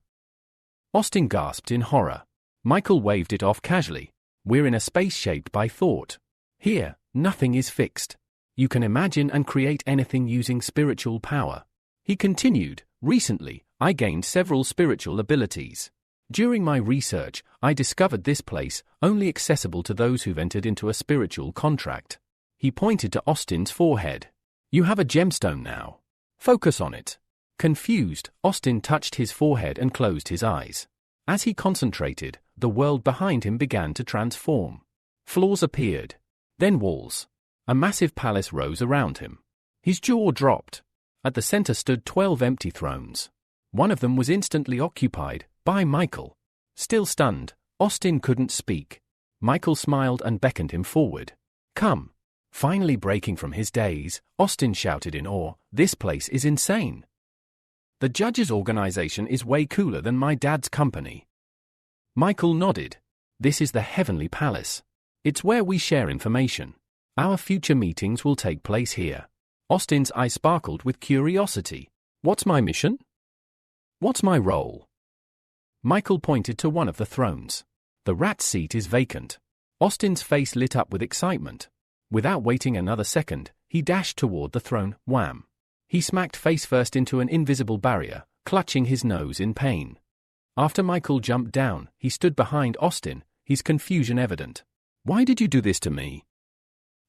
Austin gasped in horror. Michael waved it off casually. We're in a space shaped by thought. Here, nothing is fixed. You can imagine and create anything using spiritual power. He continued, recently, I gained several spiritual abilities. During my research, I discovered this place, only accessible to those who've entered into a spiritual contract. He pointed to Austin's forehead. You have a gemstone now. Focus on it. Confused, Austin touched his forehead and closed his eyes. As he concentrated, the world behind him began to transform. Floors appeared. Then walls. A massive palace rose around him. His jaw dropped. At the center stood 12 empty thrones. One of them was instantly occupied by Michael. Still stunned, Austin couldn't speak. Michael smiled and beckoned him forward. Come. Finally breaking from his daze, Austin shouted in awe, this place is insane. The judge's organization is way cooler than my dad's company. Michael nodded. This is the Heavenly Palace. It's where we share information. Our future meetings will take place here. Austin's eyes sparkled with curiosity. What's my mission? What's my role? Michael pointed to one of the thrones. The rat's seat is vacant. Austin's face lit up with excitement. Without waiting another second, he dashed toward the throne, wham. He smacked face first into an invisible barrier, clutching his nose in pain. After Michael jumped down, he stood behind Austin, his confusion evident. Why did you do this to me?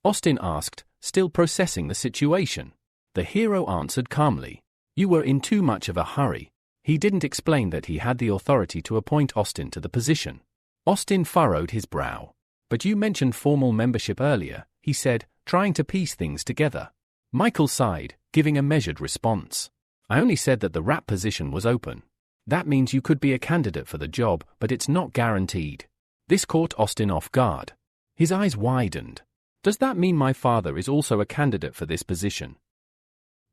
Austin asked, still processing the situation. The hero answered calmly. You were in too much of a hurry. He didn't explain that he had the authority to appoint Austin to the position. Austin furrowed his brow. But you mentioned formal membership earlier, he said, trying to piece things together. Michael sighed, giving a measured response. I only said that the rat position was open. That means you could be a candidate for the job, but it's not guaranteed. This caught Austin off guard. His eyes widened. Does that mean my father is also a candidate for this position?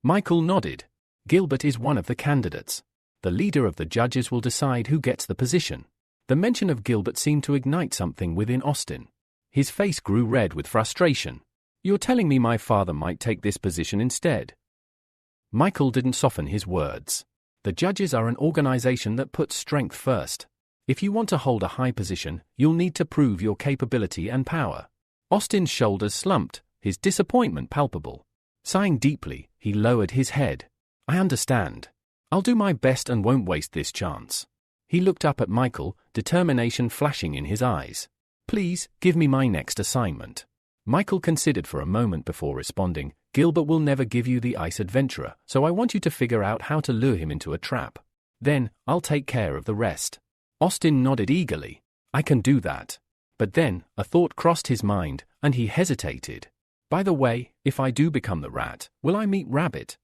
Michael nodded. Gilbert is one of the candidates. The leader of the judges will decide who gets the position. The mention of Gilbert seemed to ignite something within Austin. His face grew red with frustration. You're telling me my father might take this position instead? Michael didn't soften his words. The judges are an organization that puts strength first. If you want to hold a high position, you'll need to prove your capability and power. Austin's shoulders slumped, his disappointment palpable. Sighing deeply, he lowered his head. I understand. I'll do my best and won't waste this chance. He looked up at Michael, determination flashing in his eyes. Please, give me my next assignment. Michael considered for a moment before responding. Gilbert will never give you the ice adventurer, so I want you to figure out how to lure him into a trap. Then, I'll take care of the rest. Austin nodded eagerly. I can do that. But then, a thought crossed his mind, and he hesitated. By the way, if I do become the rat, will I meet Rabbit?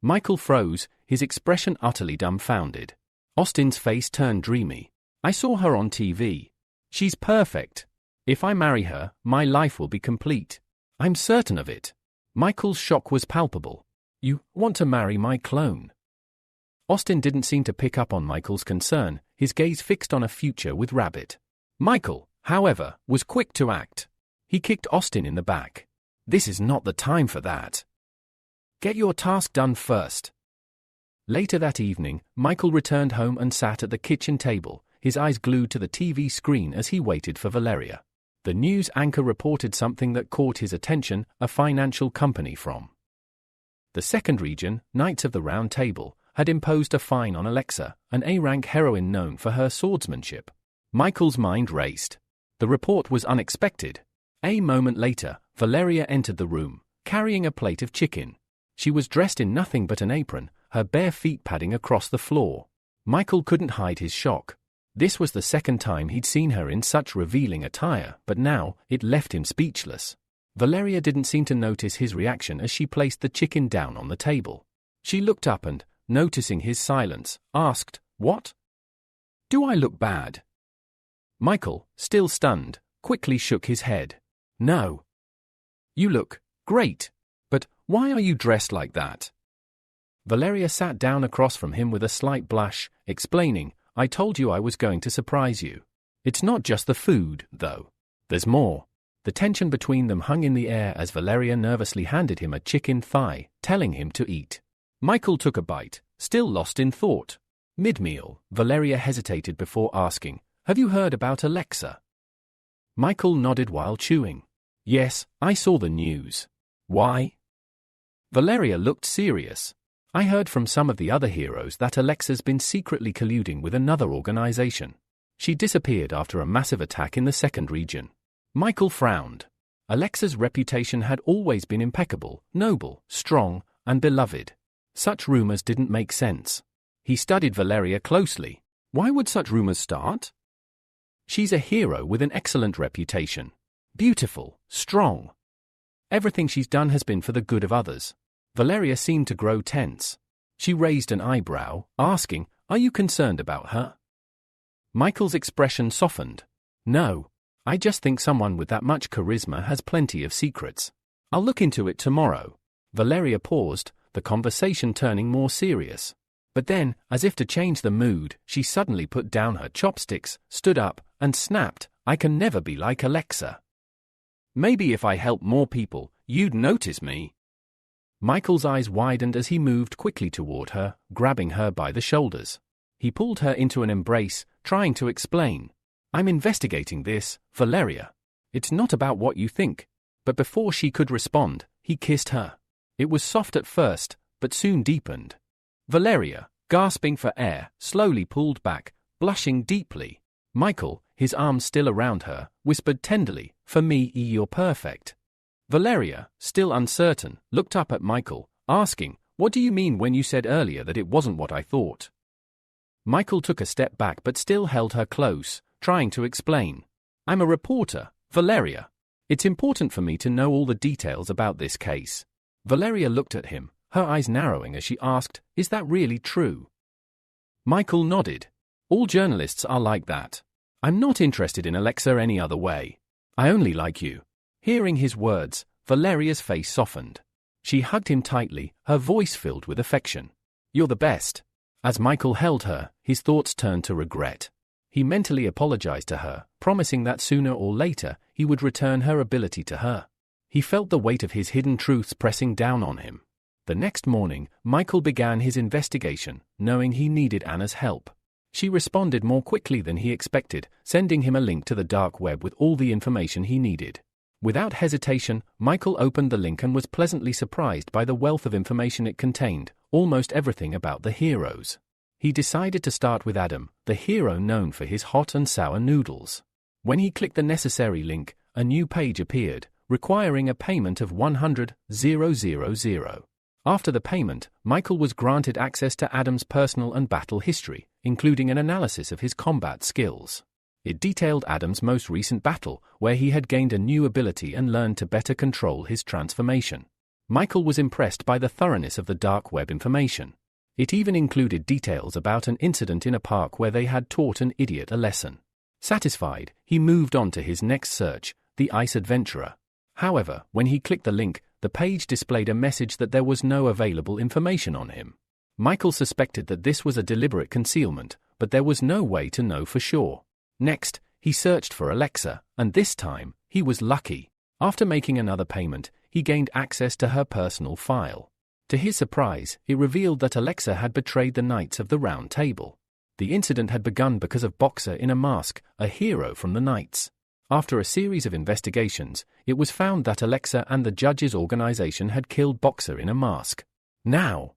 Michael froze, his expression utterly dumbfounded. Austin's face turned dreamy. I saw her on TV. She's perfect. If I marry her, my life will be complete. I'm certain of it. Michael's shock was palpable. You want to marry my clone? Austin didn't seem to pick up on Michael's concern, his gaze fixed on a future with Rabbit. Michael, however, was quick to act. He kicked Austin in the back. This is not the time for that. Get your task done first. Later that evening, Michael returned home and sat at the kitchen table, his eyes glued to the TV screen as he waited for Valeria. The news anchor reported something that caught his attention, a financial company from the second region, Knights of the Round Table, had imposed a fine on Alexa, an A-rank heroine known for her swordsmanship. Michael's mind raced. The report was unexpected. A moment later, Valeria entered the room, carrying a plate of chicken. She was dressed in nothing but an apron, her bare feet padding across the floor. Michael couldn't hide his shock. This was the second time he'd seen her in such revealing attire, but now, it left him speechless. Valeria didn't seem to notice his reaction as she placed the chicken down on the table. She looked up and, noticing his silence, asked, "What? Do I look bad?" Michael, still stunned, quickly shook his head. "No. You look great. But why are you dressed like that?" Valeria sat down across from him with a slight blush, explaining, "I told you I was going to surprise you. It's not just the food, though. There's more." The tension between them hung in the air as Valeria nervously handed him a chicken thigh, telling him to eat. Michael took a bite, still lost in thought. Mid-meal, Valeria hesitated before asking, "Have you heard about Alexa?" Michael nodded while chewing. "Yes, I saw the news." "Why?" Valeria looked serious. "I heard from some of the other heroes that Alexa's been secretly colluding with another organization. She disappeared after a massive attack in the second region." Michael frowned. Alexa's reputation had always been impeccable, noble, strong, and beloved. Such rumors didn't make sense. He studied Valeria closely. Why would such rumors start? She's a hero with an excellent reputation. Beautiful, strong. Everything she's done has been for the good of others. Valeria seemed to grow tense. She raised an eyebrow, asking, "Are you concerned about her?" Michael's expression softened. "No. I just think someone with that much charisma has plenty of secrets. I'll look into it tomorrow." Valeria paused, the conversation turning more serious. But then, as if to change the mood, she suddenly put down her chopsticks, stood up, and snapped, "I can never be like Alexa. Maybe if I help more people, you'd notice me." Michael's eyes widened as he moved quickly toward her, grabbing her by the shoulders. He pulled her into an embrace, trying to explain. "I'm investigating this, Valeria. It's not about what you think." But before she could respond, he kissed her. It was soft at first, but soon deepened. Valeria, gasping for air, slowly pulled back, blushing deeply. Michael, his arms still around her, whispered tenderly, "For me, you're perfect." Valeria, still uncertain, looked up at Michael, asking, "What do you mean when you said earlier that it wasn't what I thought?" Michael took a step back but still held her close, trying to explain. "I'm a reporter, Valeria. It's important for me to know all the details about this case." Valeria looked at him, her eyes narrowing as she asked, "Is that really true?" Michael nodded. "All journalists are like that. I'm not interested in Alexa any other way. I only like you." Hearing his words, Valeria's face softened. She hugged him tightly, her voice filled with affection. "You're the best." As Michael held her, his thoughts turned to regret. He mentally apologized to her, promising that sooner or later he would return her ability to her. He felt the weight of his hidden truths pressing down on him. The next morning, Michael began his investigation, knowing he needed Anna's help. She responded more quickly than he expected, sending him a link to the dark web with all the information he needed. Without hesitation, Michael opened the link and was pleasantly surprised by the wealth of information it contained, almost everything about the heroes. He decided to start with Adam, the hero known for his hot and sour noodles. When he clicked the necessary link, a new page appeared, requiring a payment of 100,000. After the payment, Michael was granted access to Adam's personal and battle history, including an analysis of his combat skills. It detailed Adam's most recent battle, where he had gained a new ability and learned to better control his transformation. Michael was impressed by the thoroughness of the dark web information. It even included details about an incident in a park where they had taught an idiot a lesson. Satisfied, he moved on to his next search, the Ice Adventurer. However, when he clicked the link, the page displayed a message that there was no available information on him. Michael suspected that this was a deliberate concealment, but there was no way to know for sure. Next, he searched for Alexa, and this time, he was lucky. After making another payment, he gained access to her personal file. To his surprise, it revealed that Alexa had betrayed the Knights of the Round Table. The incident had begun because of Boxer in a mask, a hero from the Knights. After a series of investigations, it was found that Alexa and the judges' organization had killed Boxer in a mask. Now,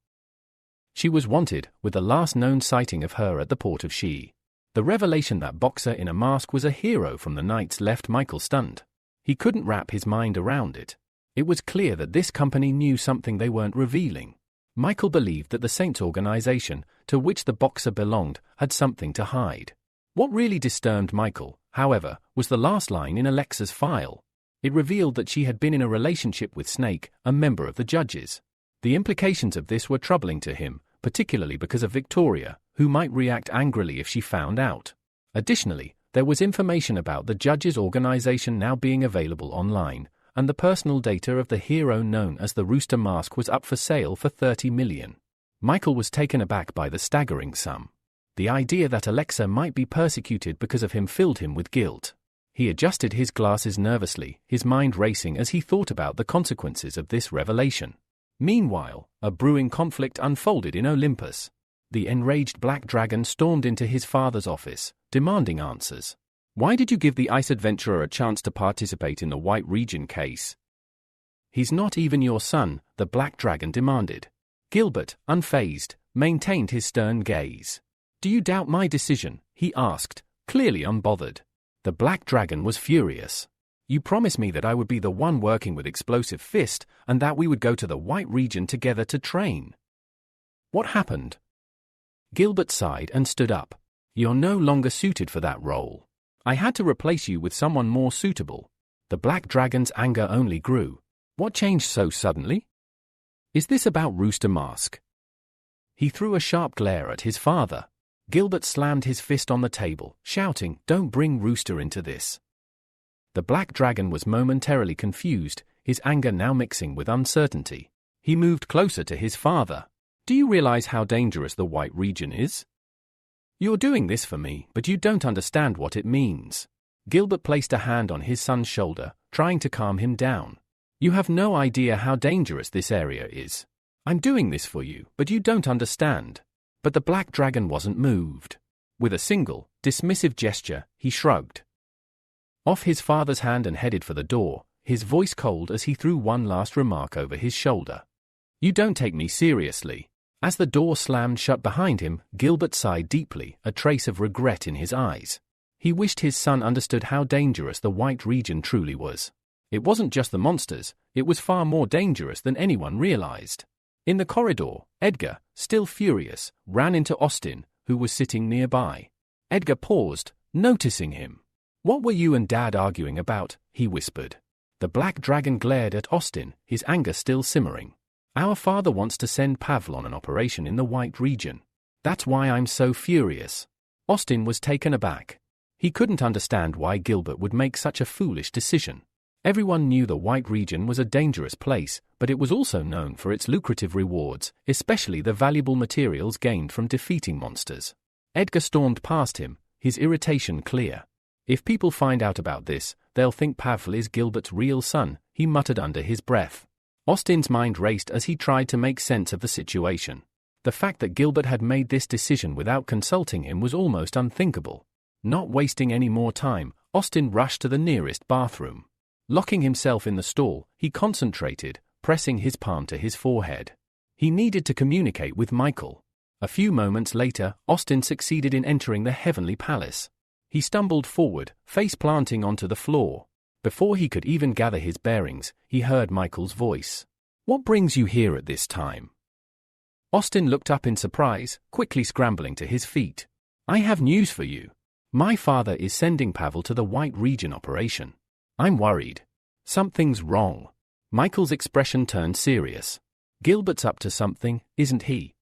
she was wanted, with the last known sighting of her at the port of Shi. The revelation that Boxer in a mask was a hero from the Knights left Michael stunned. He couldn't wrap his mind around it. It was clear that this company knew something they weren't revealing. Michael believed that the Saints organization, to which the Boxer belonged, had something to hide. What really disturbed Michael, however, was the last line in Alexa's file. It revealed that she had been in a relationship with Snake, a member of the judges. The implications of this were troubling to him, particularly because of Victoria, who might react angrily if she found out. Additionally, there was information about the judge's organization now being available online, and the personal data of the hero known as the Rooster Mask was up for sale for $30 million. Michael was taken aback by the staggering sum. The idea that Alexa might be persecuted because of him filled him with guilt. He adjusted his glasses nervously, his mind racing as he thought about the consequences of this revelation. Meanwhile, a brewing conflict unfolded in Olympus. The enraged Black Dragon stormed into his father's office, demanding answers. Why did you give the ice adventurer a chance to participate in the White Region case? He's not even your son, the Black Dragon demanded. Gilbert, unfazed, maintained his stern gaze. Do you doubt my decision? He asked, clearly unbothered. The Black Dragon was furious. You promised me that I would be the one working with Explosive Fist and that we would go to the White Region together to train. What happened? Gilbert sighed and stood up. You're no longer suited for that role. I had to replace you with someone more suitable. The Black Dragon's anger only grew. What changed so suddenly? Is this about Rooster Mask? He threw a sharp glare at his father. Gilbert slammed his fist on the table, shouting, Don't bring Rooster into this. The Black Dragon was momentarily confused, his anger now mixing with uncertainty. He moved closer to his father. Do you realize how dangerous the White Region is? You're doing this for me, but you don't understand what it means. Gilbert placed a hand on his son's shoulder, trying to calm him down. You have no idea how dangerous this area is. I'm doing this for you, but you don't understand. But the Black Dragon wasn't moved. With a single, dismissive gesture, he shrugged off his father's hand and headed for the door, his voice cold as he threw one last remark over his shoulder. You don't take me seriously. As the door slammed shut behind him, Gilbert sighed deeply, a trace of regret in his eyes. He wished his son understood how dangerous the White Region truly was. It wasn't just the monsters, it was far more dangerous than anyone realized. In the corridor, Edgar, still furious, ran into Austin, who was sitting nearby. Edgar paused, noticing him. What were you and Dad arguing about? He whispered. The Black Dragon glared at Austin, his anger still simmering. Our father wants to send Pavel on an operation in the White Region. That's why I'm so furious. Austin was taken aback. He couldn't understand why Gilbert would make such a foolish decision. Everyone knew the White Region was a dangerous place, but it was also known for its lucrative rewards, especially the valuable materials gained from defeating monsters. Edgar stormed past him, his irritation clear. If people find out about this, they'll think Pavel is Gilbert's real son, he muttered under his breath. Austin's mind raced as he tried to make sense of the situation. The fact that Gilbert had made this decision without consulting him was almost unthinkable. Not wasting any more time, Austin rushed to the nearest bathroom. Locking himself in the stall, he concentrated, pressing his palm to his forehead. He needed to communicate with Michael. A few moments later, Austin succeeded in entering the Heavenly Palace. He stumbled forward, face planting onto the floor. Before he could even gather his bearings, he heard Michael's voice. What brings you here at this time? Austin looked up in surprise, quickly scrambling to his feet. I have news for you. My father is sending Pavel to the White Region operation. I'm worried. Something's wrong. Michael's expression turned serious. Gilbert's up to something, isn't he?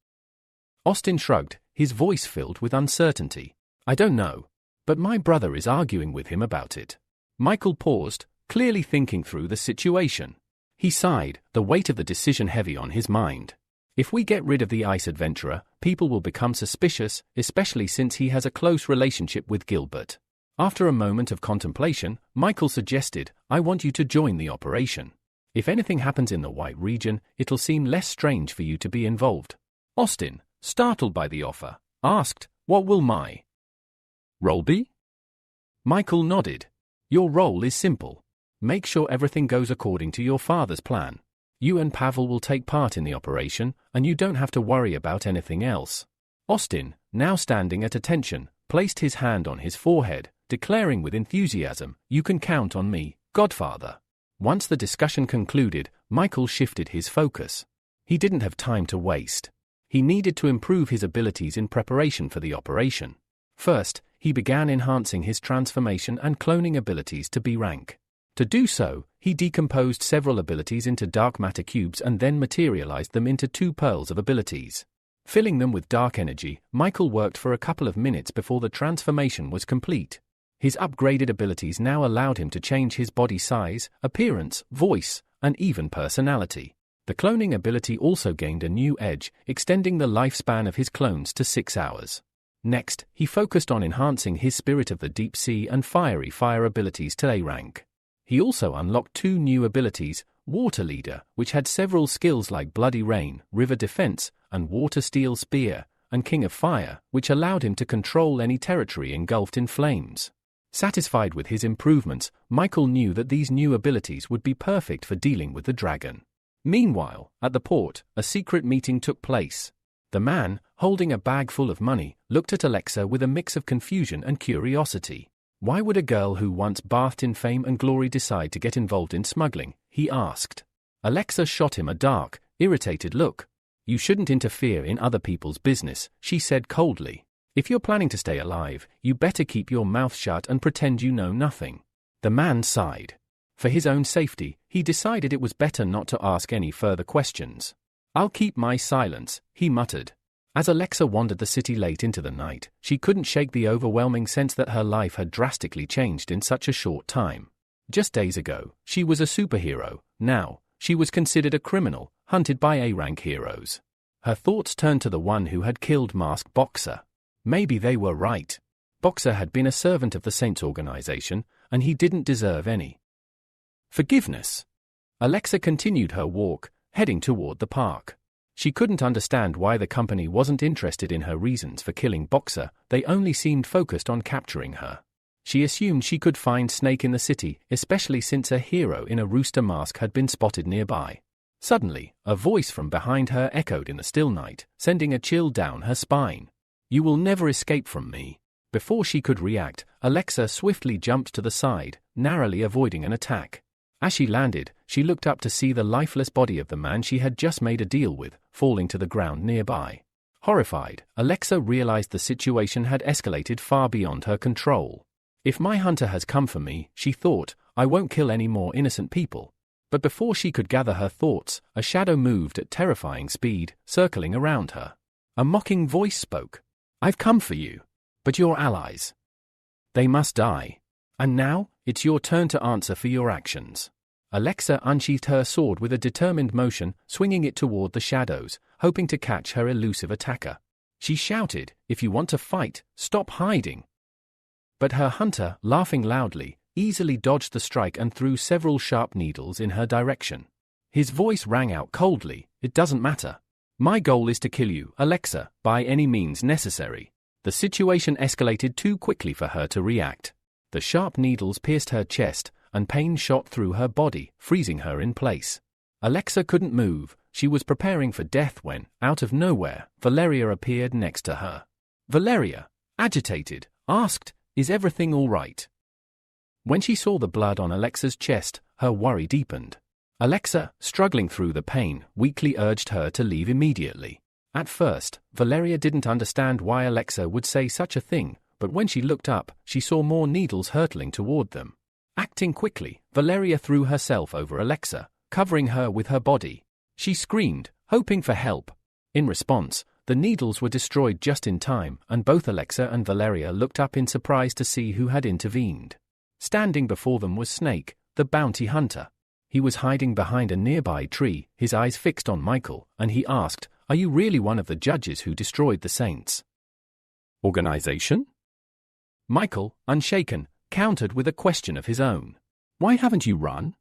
Austin shrugged, his voice filled with uncertainty. I don't know. But my brother is arguing with him about it. Michael paused, clearly thinking through the situation. He sighed, the weight of the decision heavy on his mind. If we get rid of the ice adventurer, people will become suspicious, especially since he has a close relationship with Gilbert. After a moment of contemplation, Michael suggested, I want you to join the operation. If anything happens in the White Region, it'll seem less strange for you to be involved. Austin, startled by the offer, asked, What will my role be? Michael nodded. Your role is simple. Make sure everything goes according to your father's plan. You and Pavel will take part in the operation, and you don't have to worry about anything else. Austin, now standing at attention, placed his hand on his forehead, declaring with enthusiasm, You can count on me, Godfather. Once the discussion concluded, Michael shifted his focus. He didn't have time to waste. He needed to improve his abilities in preparation for the operation. First, he began enhancing his transformation and cloning abilities to B-rank. To do so, he decomposed several abilities into dark matter cubes and then materialized them into 2 pearls of abilities. Filling them with dark energy, Michael worked for a couple of minutes before the transformation was complete. His upgraded abilities now allowed him to change his body size, appearance, voice, and even personality. The cloning ability also gained a new edge, extending the lifespan of his clones to 6 hours. Next, he focused on enhancing his Spirit of the Deep Sea and Fiery Fire abilities to A rank. He also unlocked 2 new abilities, Water Leader, which had several skills like Bloody Rain, River Defense, and Water Steel Spear, and King of Fire, which allowed him to control any territory engulfed in flames. Satisfied with his improvements, Michael knew that these new abilities would be perfect for dealing with the dragon. Meanwhile, at the port, a secret meeting took place. The man, holding a bag full of money, looked at Alexa with a mix of confusion and curiosity. Why would a girl who once bathed in fame and glory decide to get involved in smuggling? He asked. Alexa shot him a dark, irritated look. You shouldn't interfere in other people's business, she said coldly. If you're planning to stay alive, you better keep your mouth shut and pretend you know nothing. The man sighed. For his own safety, he decided it was better not to ask any further questions. I'll keep my silence, he muttered. As Alexa wandered the city late into the night, she couldn't shake the overwhelming sense that her life had drastically changed in such a short time. Just days ago, she was a superhero. Now, she was considered a criminal, hunted by A-rank heroes. Her thoughts turned to the one who had killed Masked Boxer. Maybe they were right. Boxer had been a servant of the Saints organization, and he didn't deserve any forgiveness. Alexa continued her walk, heading toward the park. She couldn't understand why the company wasn't interested in her reasons for killing Boxer, they only seemed focused on capturing her. She assumed she could find Snake in the city, especially since a hero in a rooster mask had been spotted nearby. Suddenly, a voice from behind her echoed in the still night, sending a chill down her spine. You will never escape from me. Before she could react, Alexa swiftly jumped to the side, narrowly avoiding an attack. As she landed, she looked up to see the lifeless body of the man she had just made a deal with, falling to the ground nearby. Horrified, Alexa realized the situation had escalated far beyond her control. If my hunter has come for me, she thought, I won't kill any more innocent people. But before she could gather her thoughts, a shadow moved at terrifying speed, circling around her. A mocking voice spoke. I've come for you. But your allies. They must die. And now, it's your turn to answer for your actions. Alexa unsheathed her sword with a determined motion, swinging it toward the shadows, hoping to catch her elusive attacker. She shouted, if you want to fight, stop hiding. But her hunter, laughing loudly, easily dodged the strike and threw several sharp needles in her direction. His voice rang out coldly, it doesn't matter. My goal is to kill you, Alexa, by any means necessary. The situation escalated too quickly for her to react. The sharp needles pierced her chest, and pain shot through her body, freezing her in place. Alexa couldn't move. She was preparing for death when, out of nowhere, Valeria appeared next to her. Valeria, agitated, asked, is everything all right? When she saw the blood on Alexa's chest, her worry deepened. Alexa, struggling through the pain, weakly urged her to leave immediately. At first, Valeria didn't understand why Alexa would say such a thing, but when she looked up, she saw more needles hurtling toward them. Acting quickly, Valeria threw herself over Alexa, covering her with her body. She screamed, hoping for help. In response, the needles were destroyed just in time, and both Alexa and Valeria looked up in surprise to see who had intervened. Standing before them was Snake, the bounty hunter. He was hiding behind a nearby tree, his eyes fixed on Michael, and he asked, are you really one of the judges who destroyed the Saints organization? Michael, unshaken, countered with a question of his own. Why haven't you run?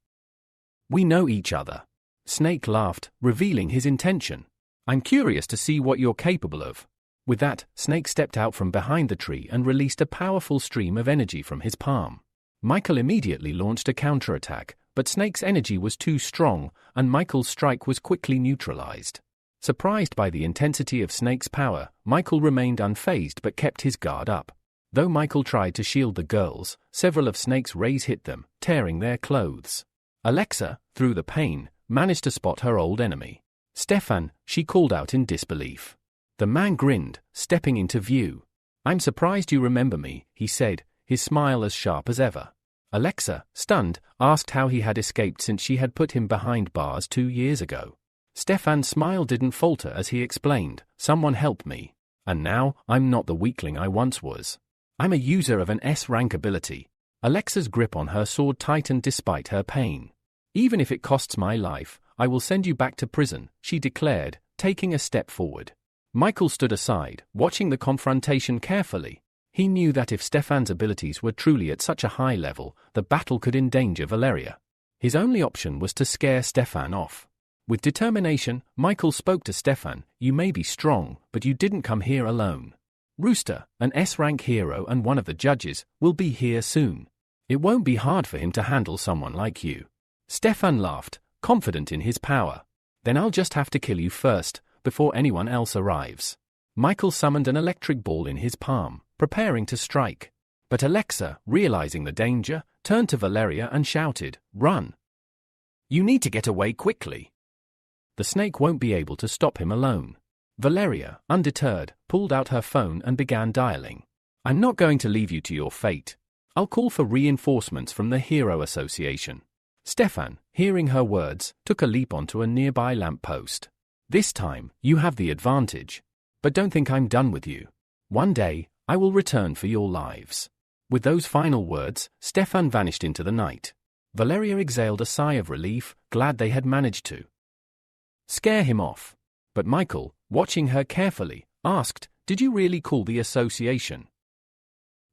We know each other. Snake laughed, revealing his intention. I'm curious to see what you're capable of. With that, Snake stepped out from behind the tree and released a powerful stream of energy from his palm. Michael immediately launched a counterattack, but Snake's energy was too strong, and Michael's strike was quickly neutralized. Surprised by the intensity of Snake's power, Michael remained unfazed but kept his guard up. Though Michael tried to shield the girls, several of Snake's rays hit them, tearing their clothes. Alexa, through the pain, managed to spot her old enemy. Stefan, she called out in disbelief. The man grinned, stepping into view. I'm surprised you remember me, he said, his smile as sharp as ever. Alexa, stunned, asked how he had escaped since she had put him behind bars 2 years ago. Stefan's smile didn't falter as he explained, "Someone help me. And now, I'm not the weakling I once was. I'm a user of an S-rank ability." Alexa's grip on her sword tightened despite her pain. "Even if it costs my life, I will send you back to prison," she declared, taking a step forward. Michael stood aside, watching the confrontation carefully. He knew that if Stefan's abilities were truly at such a high level, the battle could endanger Valeria. His only option was to scare Stefan off. With determination, Michael spoke to Stefan, "You may be strong, but you didn't come here alone. Rooster, an S-rank hero and one of the judges, will be here soon. It won't be hard for him to handle someone like you." Stefan laughed, confident in his power. "Then I'll just have to kill you first, before anyone else arrives." Michael summoned an electric ball in his palm, preparing to strike. But Alexa, realizing the danger, turned to Valeria and shouted, "Run! You need to get away quickly. The snake won't be able to stop him alone." Valeria, undeterred, pulled out her phone and began dialing. "I'm not going to leave you to your fate. I'll call for reinforcements from the Hero Association." Stefan, hearing her words, took a leap onto a nearby lamppost. "This time, you have the advantage. But don't think I'm done with you. One day, I will return for your lives." With those final words, Stefan vanished into the night. Valeria exhaled a sigh of relief, glad they had managed to scare him off. But Michael, watching her carefully, asked, "Did you really call the association?"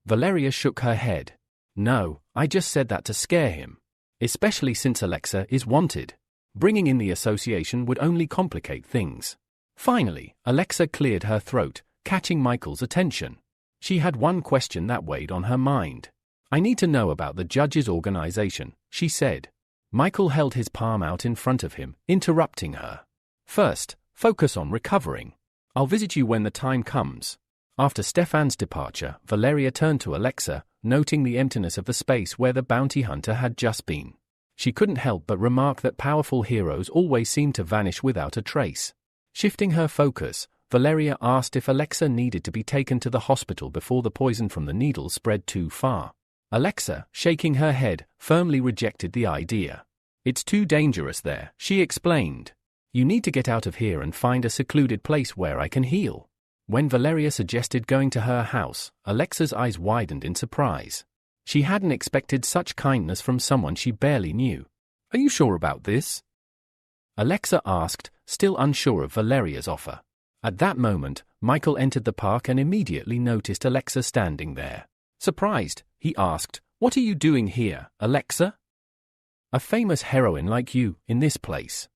Valeria shook her head. "No, I just said that to scare him. Especially since Alexa is wanted. Bringing in the association would only complicate things." Finally, Alexa cleared her throat, catching Michael's attention. She had one question that weighed on her mind. "I need to know about the judges' organization," she said. Michael held his palm out in front of him, interrupting her. "First, focus on recovering. I'll visit you when the time comes." After Stefan's departure, Valeria turned to Alexa, noting the emptiness of the space where the bounty hunter had just been. She couldn't help but remark that powerful heroes always seem to vanish without a trace. Shifting her focus, Valeria asked if Alexa needed to be taken to the hospital before the poison from the needle spread too far. Alexa, shaking her head, firmly rejected the idea. "It's too dangerous there," she explained. "You need to get out of here and find a secluded place where I can heal." When Valeria suggested going to her house, Alexa's eyes widened in surprise. She hadn't expected such kindness from someone she barely knew. "Are you sure about this?" Alexa asked, still unsure of Valeria's offer. At that moment, Michael entered the park and immediately noticed Alexa standing there. Surprised, he asked, "What are you doing here, Alexa? A famous heroine like you, in this place?"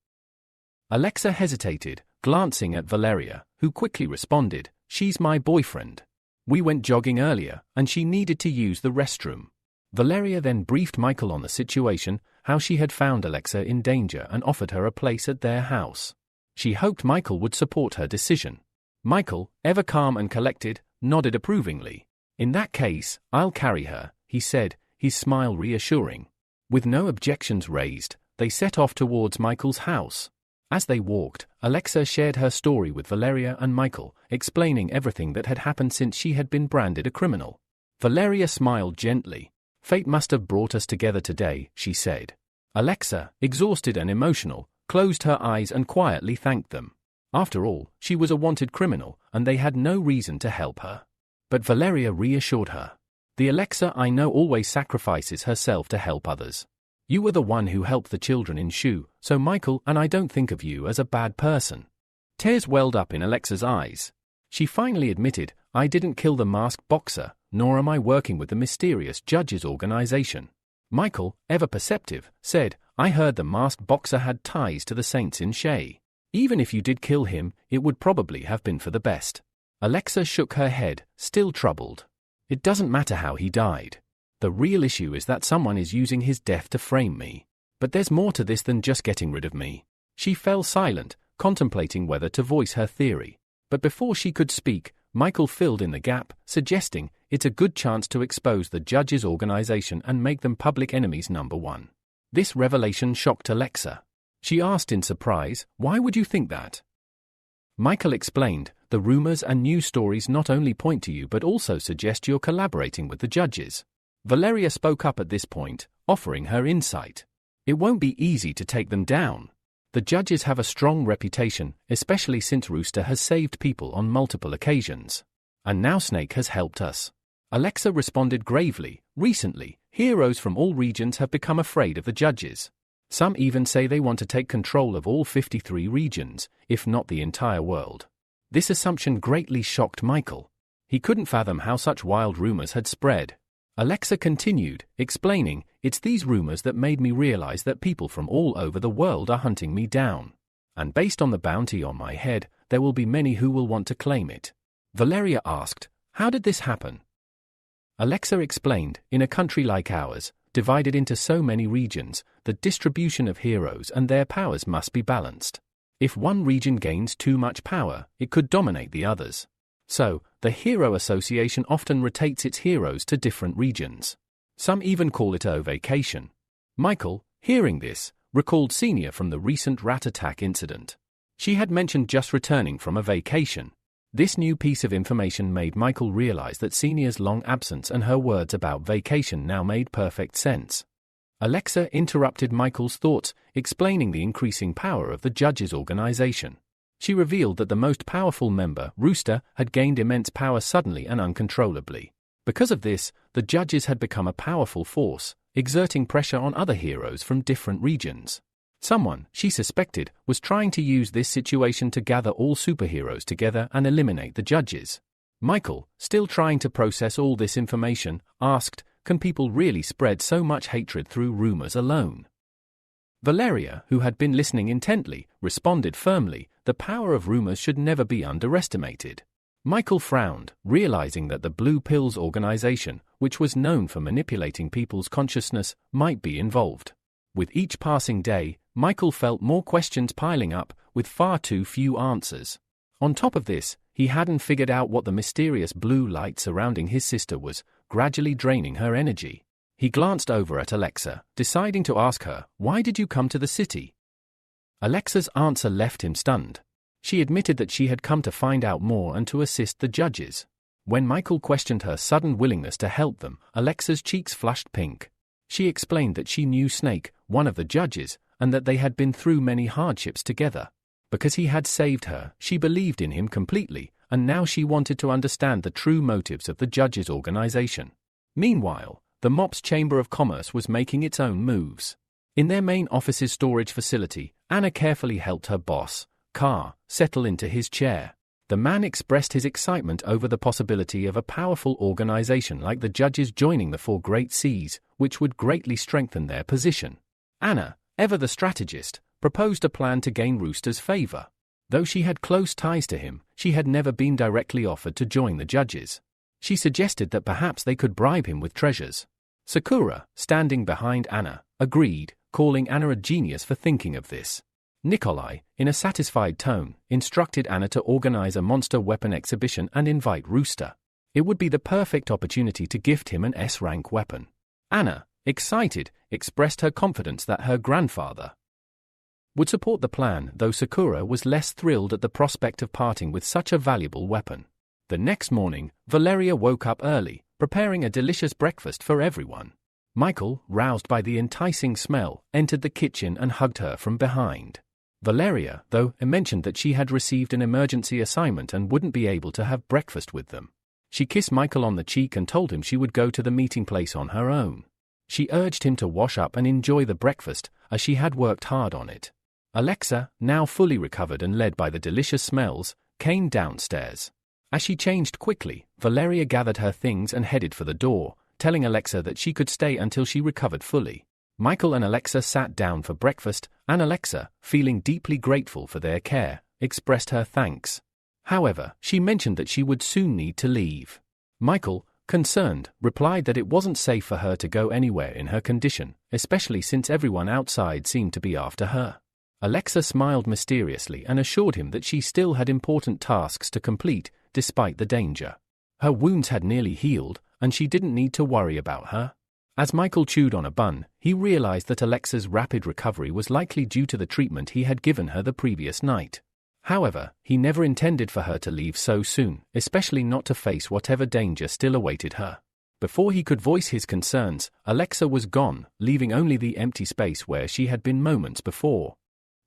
Alexa hesitated, glancing at Valeria, who quickly responded, "She's my boyfriend. We went jogging earlier, and she needed to use the restroom." Valeria then briefed Michael on the situation, how she had found Alexa in danger and offered her a place at their house. She hoped Michael would support her decision. Michael, ever calm and collected, nodded approvingly. "In that case, I'll carry her," he said, his smile reassuring. With no objections raised, they set off towards Michael's house. As they walked, Alexa shared her story with Valeria and Michael, explaining everything that had happened since she had been branded a criminal. Valeria smiled gently. "Fate must have brought us together today," she said. Alexa, exhausted and emotional, closed her eyes and quietly thanked them. After all, she was a wanted criminal, and they had no reason to help her. But Valeria reassured her. "The Alexa I know always sacrifices herself to help others. You were the one who helped the children in Shu, so Michael and I don't think of you as a bad person." Tears welled up in Alexa's eyes. She finally admitted, "I didn't kill the masked boxer, nor am I working with the mysterious judges' organization." Michael, ever perceptive, said, "I heard the masked boxer had ties to the saints in Shay. Even if you did kill him, it would probably have been for the best." Alexa shook her head, still troubled. "It doesn't matter how he died. The real issue is that someone is using his death to frame me. But there's more to this than just getting rid of me." She fell silent, contemplating whether to voice her theory. But before she could speak, Michael filled in the gap, suggesting, "It's a good chance to expose the judges' organization and make them public enemies number one." This revelation shocked Alexa. She asked in surprise, "Why would you think that?" Michael explained, "The rumors and news stories not only point to you but also suggest you're collaborating with the judges." Valeria spoke up at this point, offering her insight. "It won't be easy to take them down. The judges have a strong reputation, especially since Rooster has saved people on multiple occasions. And now Snake has helped us. Alexa responded gravely, recently, heroes from all regions have become afraid of the judges. Some even say they want to take control of all 53 regions, if not the entire world. This assumption greatly shocked Michael. He couldn't fathom how such wild rumors had spread. Alexa continued, explaining, "It's these rumors that made me realize that people from all over the world are hunting me down. And based on the bounty on my head, there will be many who will want to claim it." Valeria asked, "How did this happen?" Alexa explained, "In a country like ours, divided into so many regions, the distribution of heroes and their powers must be balanced. If one region gains too much power, it could dominate the others. So, the Hero Association often rotates its heroes to different regions. Some even call it a vacation." Michael, hearing this, recalled Senior from the recent rat attack incident. She had mentioned just returning from a vacation. This new piece of information made Michael realize that Senior's long absence and her words about vacation now made perfect sense. Alexa interrupted Michael's thoughts, explaining the increasing power of the judges' organization. She revealed that the most powerful member, Rooster, had gained immense power suddenly and uncontrollably. Because of this, the judges had become a powerful force, exerting pressure on other heroes from different regions. Someone, she suspected, was trying to use this situation to gather all superheroes together and eliminate the judges. Michael, still trying to process all this information, asked, "Can people really spread so much hatred through rumors alone?" Valeria, who had been listening intently, responded firmly, "The power of rumors should never be underestimated." Michael frowned, realizing that the Blue Pills organization, which was known for manipulating people's consciousness, might be involved. With each passing day, Michael felt more questions piling up, with far too few answers. On top of this, he hadn't figured out what the mysterious blue light surrounding his sister was, gradually draining her energy. He glanced over at Alexa, deciding to ask her, "Why did you come to the city?" Alexa's answer left him stunned. She admitted that she had come to find out more and to assist the judges. When Michael questioned her sudden willingness to help them, Alexa's cheeks flushed pink. She explained that she knew Snake, one of the judges, and that they had been through many hardships together. Because he had saved her, she believed in him completely, and now she wanted to understand the true motives of the judges' organization. Meanwhile, the MOPS Chamber of Commerce was making its own moves. In their main office's storage facility, Anna carefully helped her boss, Carr, settle into his chair. The man expressed his excitement over the possibility of a powerful organization like the judges joining the Four Great Seas, which would greatly strengthen their position. Anna, ever the strategist, proposed a plan to gain Rooster's favor. Though she had close ties to him, she had never been directly offered to join the judges. She suggested that perhaps they could bribe him with treasures. Sakura, standing behind Anna, agreed, calling Anna a genius for thinking of this. Nikolai, in a satisfied tone, instructed Anna to organize a monster weapon exhibition and invite Rooster. It would be the perfect opportunity to gift him an S-rank weapon. Anna, excited, expressed her confidence that her grandfather would support the plan, though Sakura was less thrilled at the prospect of parting with such a valuable weapon. The next morning, Valeria woke up early, preparing a delicious breakfast for everyone. Michael, roused by the enticing smell, entered the kitchen and hugged her from behind. Valeria, though, mentioned that she had received an emergency assignment and wouldn't be able to have breakfast with them. She kissed Michael on the cheek and told him she would go to the meeting place on her own. She urged him to wash up and enjoy the breakfast, as she had worked hard on it. Alexa, now fully recovered and led by the delicious smells, came downstairs. As she changed quickly, Valeria gathered her things and headed for the door, telling Alexa that she could stay until she recovered fully. Michael and Alexa sat down for breakfast, and Alexa, feeling deeply grateful for their care, expressed her thanks. However, she mentioned that she would soon need to leave. Michael, concerned, replied that it wasn't safe for her to go anywhere in her condition, especially since everyone outside seemed to be after her. Alexa smiled mysteriously and assured him that she still had important tasks to complete, despite the danger. Her wounds had nearly healed, and she didn't need to worry about her. As Michael chewed on a bun, he realized that Alexa's rapid recovery was likely due to the treatment he had given her the previous night. However, he never intended for her to leave so soon, especially not to face whatever danger still awaited her. Before he could voice his concerns, Alexa was gone, leaving only the empty space where she had been moments before.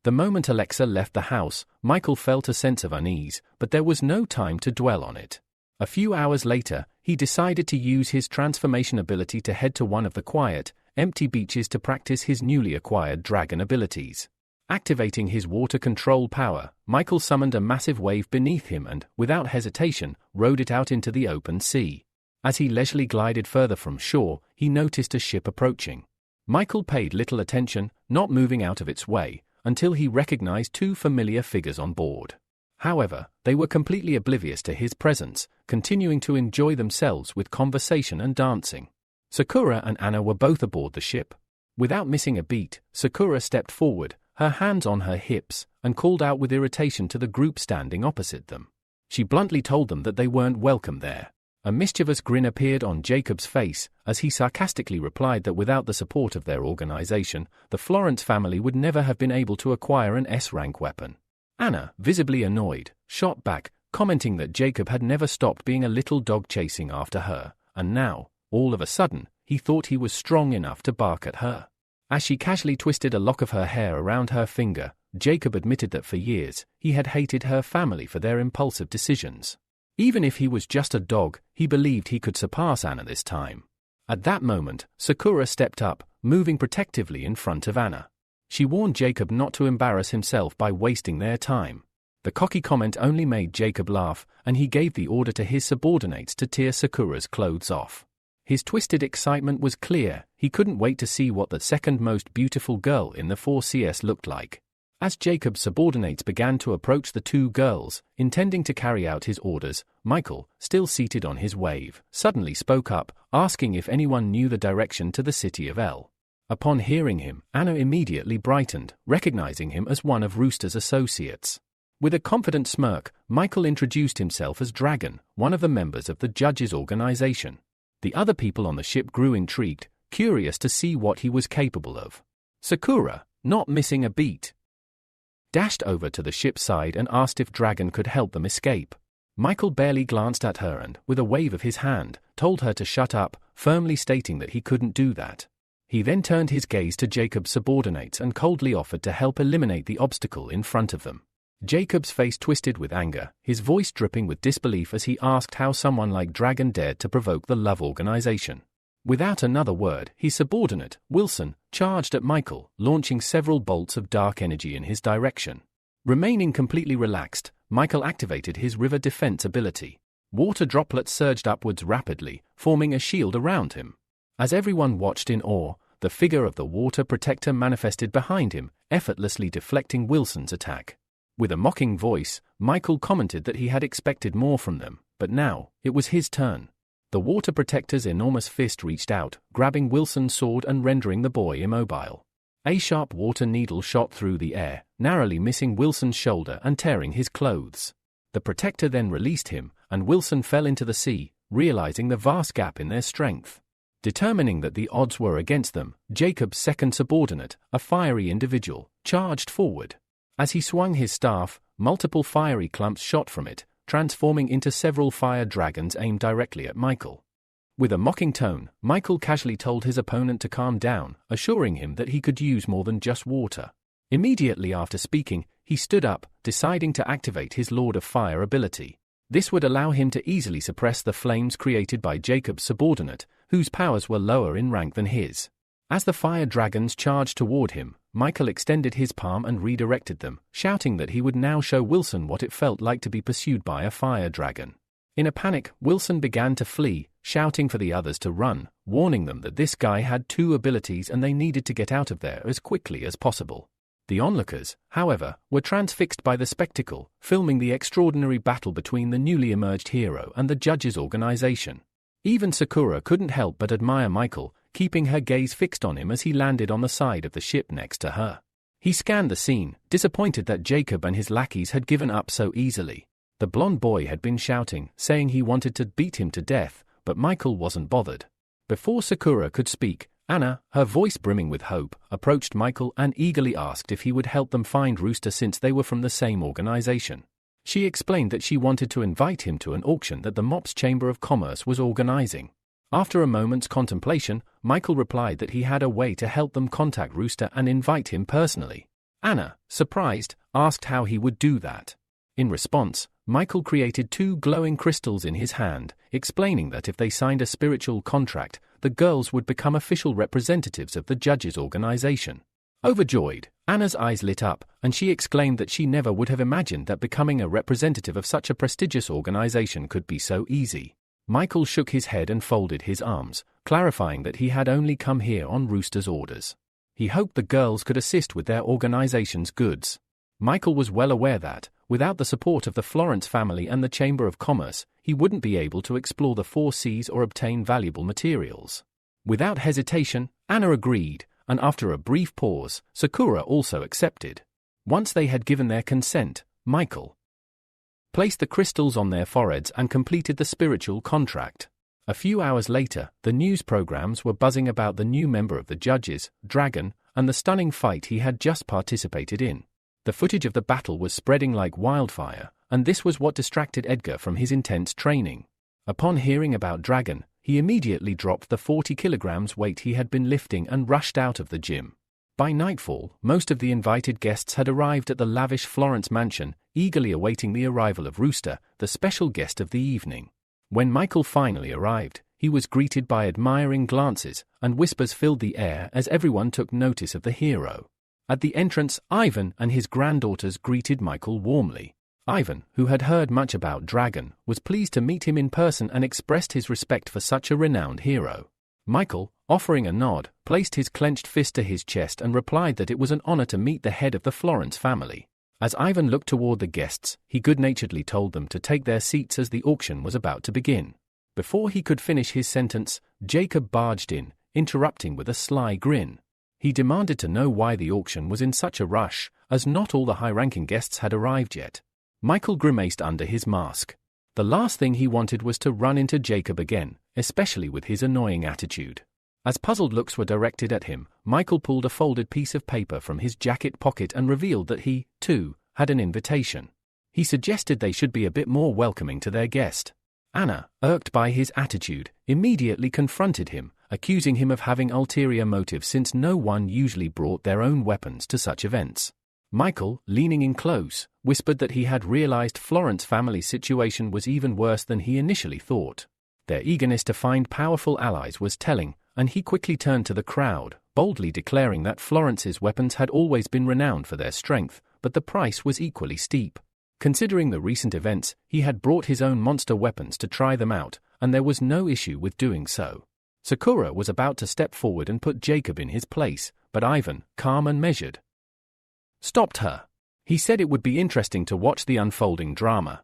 The moment Alexa left the house, Michael felt a sense of unease, but there was no time to dwell on it. A few hours later, he decided to use his transformation ability to head to one of the quiet, empty beaches to practice his newly acquired dragon abilities. Activating his water control power, Michael summoned a massive wave beneath him and, without hesitation, rode it out into the open sea. As he leisurely glided further from shore, he noticed a ship approaching. Michael paid little attention, not moving out of its way, until he recognized two familiar figures on board. However, they were completely oblivious to his presence, continuing to enjoy themselves with conversation and dancing. Sakura and Anna were both aboard the ship. Without missing a beat, Sakura stepped forward, her hands on her hips, and called out with irritation to the group standing opposite them. She bluntly told them that they weren't welcome there. A mischievous grin appeared on Jacob's face as he sarcastically replied that without the support of their organization, the Florence family would never have been able to acquire an S-rank weapon. Anna, visibly annoyed, shot back, commenting that Jacob had never stopped being a little dog chasing after her, and now, all of a sudden, he thought he was strong enough to bark at her. As she casually twisted a lock of her hair around her finger, Jacob admitted that for years, he had hated her family for their impulsive decisions. Even if he was just a dog, he believed he could surpass Anna this time. At that moment, Sakura stepped up, moving protectively in front of Anna. She warned Jacob not to embarrass himself by wasting their time. The cocky comment only made Jacob laugh, and he gave the order to his subordinates to tear Sakura's clothes off. His twisted excitement was clear. He couldn't wait to see what the second most beautiful girl in the 4CS looked like. As Jacob's subordinates began to approach the two girls, intending to carry out his orders, Michael, still seated on his wave, suddenly spoke up, asking if anyone knew the direction to the city of L. Upon hearing him, Anna immediately brightened, recognizing him as one of Rooster's associates. With a confident smirk, Michael introduced himself as Dragon, one of the members of the judges' organization. The other people on the ship grew intrigued, curious to see what he was capable of. Sakura, not missing a beat, dashed over to the ship's side and asked if Dragon could help them escape. Michael barely glanced at her and, with a wave of his hand, told her to shut up, firmly stating that he couldn't do that. He then turned his gaze to Jacob's subordinates and coldly offered to help eliminate the obstacle in front of them. Jacob's face twisted with anger, his voice dripping with disbelief as he asked how someone like Dragon dared to provoke the Love Organization. Without another word, his subordinate, Wilson, charged at Michael, launching several bolts of dark energy in his direction. Remaining completely relaxed, Michael activated his river defense ability. Water droplets surged upwards rapidly, forming a shield around him. As everyone watched in awe, the figure of the water protector manifested behind him, effortlessly deflecting Wilson's attack. With a mocking voice, Michael commented that he had expected more from them, but now, it was his turn. The water protector's enormous fist reached out, grabbing Wilson's sword and rendering the boy immobile. A sharp water needle shot through the air, narrowly missing Wilson's shoulder and tearing his clothes. The protector then released him, and Wilson fell into the sea, realizing the vast gap in their strength. Determining that the odds were against them, Jacob's second subordinate, a fiery individual, charged forward. As he swung his staff, multiple fiery clumps shot from it, transforming into several fire dragons aimed directly at Michael. With a mocking tone, Michael casually told his opponent to calm down, assuring him that he could use more than just water. Immediately after speaking, he stood up, deciding to activate his Lord of Fire ability. This would allow him to easily suppress the flames created by Jacob's subordinate, whose powers were lower in rank than his. As the fire dragons charged toward him, Michael extended his palm and redirected them, shouting that he would now show Wilson what it felt like to be pursued by a fire dragon. In a panic, Wilson began to flee, shouting for the others to run, warning them that this guy had two abilities and they needed to get out of there as quickly as possible. The onlookers, however, were transfixed by the spectacle, filming the extraordinary battle between the newly emerged hero and the judges' organization. Even Sakura couldn't help but admire Michael, keeping her gaze fixed on him as he landed on the side of the ship next to her. He scanned the scene, disappointed that Jacob and his lackeys had given up so easily. The blonde boy had been shouting, saying he wanted to beat him to death, but Michael wasn't bothered. Before Sakura could speak, Anna, her voice brimming with hope, approached Michael and eagerly asked if he would help them find Rooster since they were from the same organization. She explained that she wanted to invite him to an auction that the MOPS Chamber of Commerce was organizing. After a moment's contemplation, Michael replied that he had a way to help them contact Rooster and invite him personally. Anna, surprised, asked how he would do that. In response, Michael created 2 glowing crystals in his hand, explaining that if they signed a spiritual contract, the girls would become official representatives of the judges' organization. Overjoyed, Anna's eyes lit up, and she exclaimed that she never would have imagined that becoming a representative of such a prestigious organization could be so easy. Michael shook his head and folded his arms, clarifying that he had only come here on Rooster's orders. He hoped the girls could assist with their organization's goods. Michael was well aware that, without the support of the Florence family and the Chamber of Commerce, he wouldn't be able to explore the 4 seas or obtain valuable materials. Without hesitation, Anna agreed, and after a brief pause, Sakura also accepted. Once they had given their consent, Michael placed the crystals on their foreheads and completed the spiritual contract. A few hours later, the news programs were buzzing about the new member of the judges, Dragon, and the stunning fight he had just participated in. The footage of the battle was spreading like wildfire, and this was what distracted Edgar from his intense training. Upon hearing about Dragon, he immediately dropped the 40 kilograms weight he had been lifting and rushed out of the gym. By nightfall, most of the invited guests had arrived at the lavish Florence mansion, eagerly awaiting the arrival of Rooster, the special guest of the evening. When Michael finally arrived, he was greeted by admiring glances, and whispers filled the air as everyone took notice of the hero. At the entrance, Ivan and his granddaughters greeted Michael warmly. Ivan, who had heard much about Dragon, was pleased to meet him in person and expressed his respect for such a renowned hero. Michael, offering a nod, placed his clenched fist to his chest and replied that it was an honor to meet the head of the Florence family. As Ivan looked toward the guests, he good-naturedly told them to take their seats as the auction was about to begin. Before he could finish his sentence, Jacob barged in, interrupting with a sly grin. He demanded to know why the auction was in such a rush, as not all the high-ranking guests had arrived yet. Michael grimaced under his mask. The last thing he wanted was to run into Jacob again, especially with his annoying attitude. As puzzled looks were directed at him, Michael pulled a folded piece of paper from his jacket pocket and revealed that he, too, had an invitation. He suggested they should be a bit more welcoming to their guest. Anna, irked by his attitude, immediately confronted him, accusing him of having ulterior motives since no one usually brought their own weapons to such events. Michael, leaning in close, whispered that he had realized Florence family's situation was even worse than he initially thought. Their eagerness to find powerful allies was telling, and he quickly turned to the crowd, boldly declaring that Florence's weapons had always been renowned for their strength, but the price was equally steep. Considering the recent events, he had brought his own monster weapons to try them out, and there was no issue with doing so. Sakura was about to step forward and put Jacob in his place, but Ivan, calm and measured, stopped her. He said it would be interesting to watch the unfolding drama.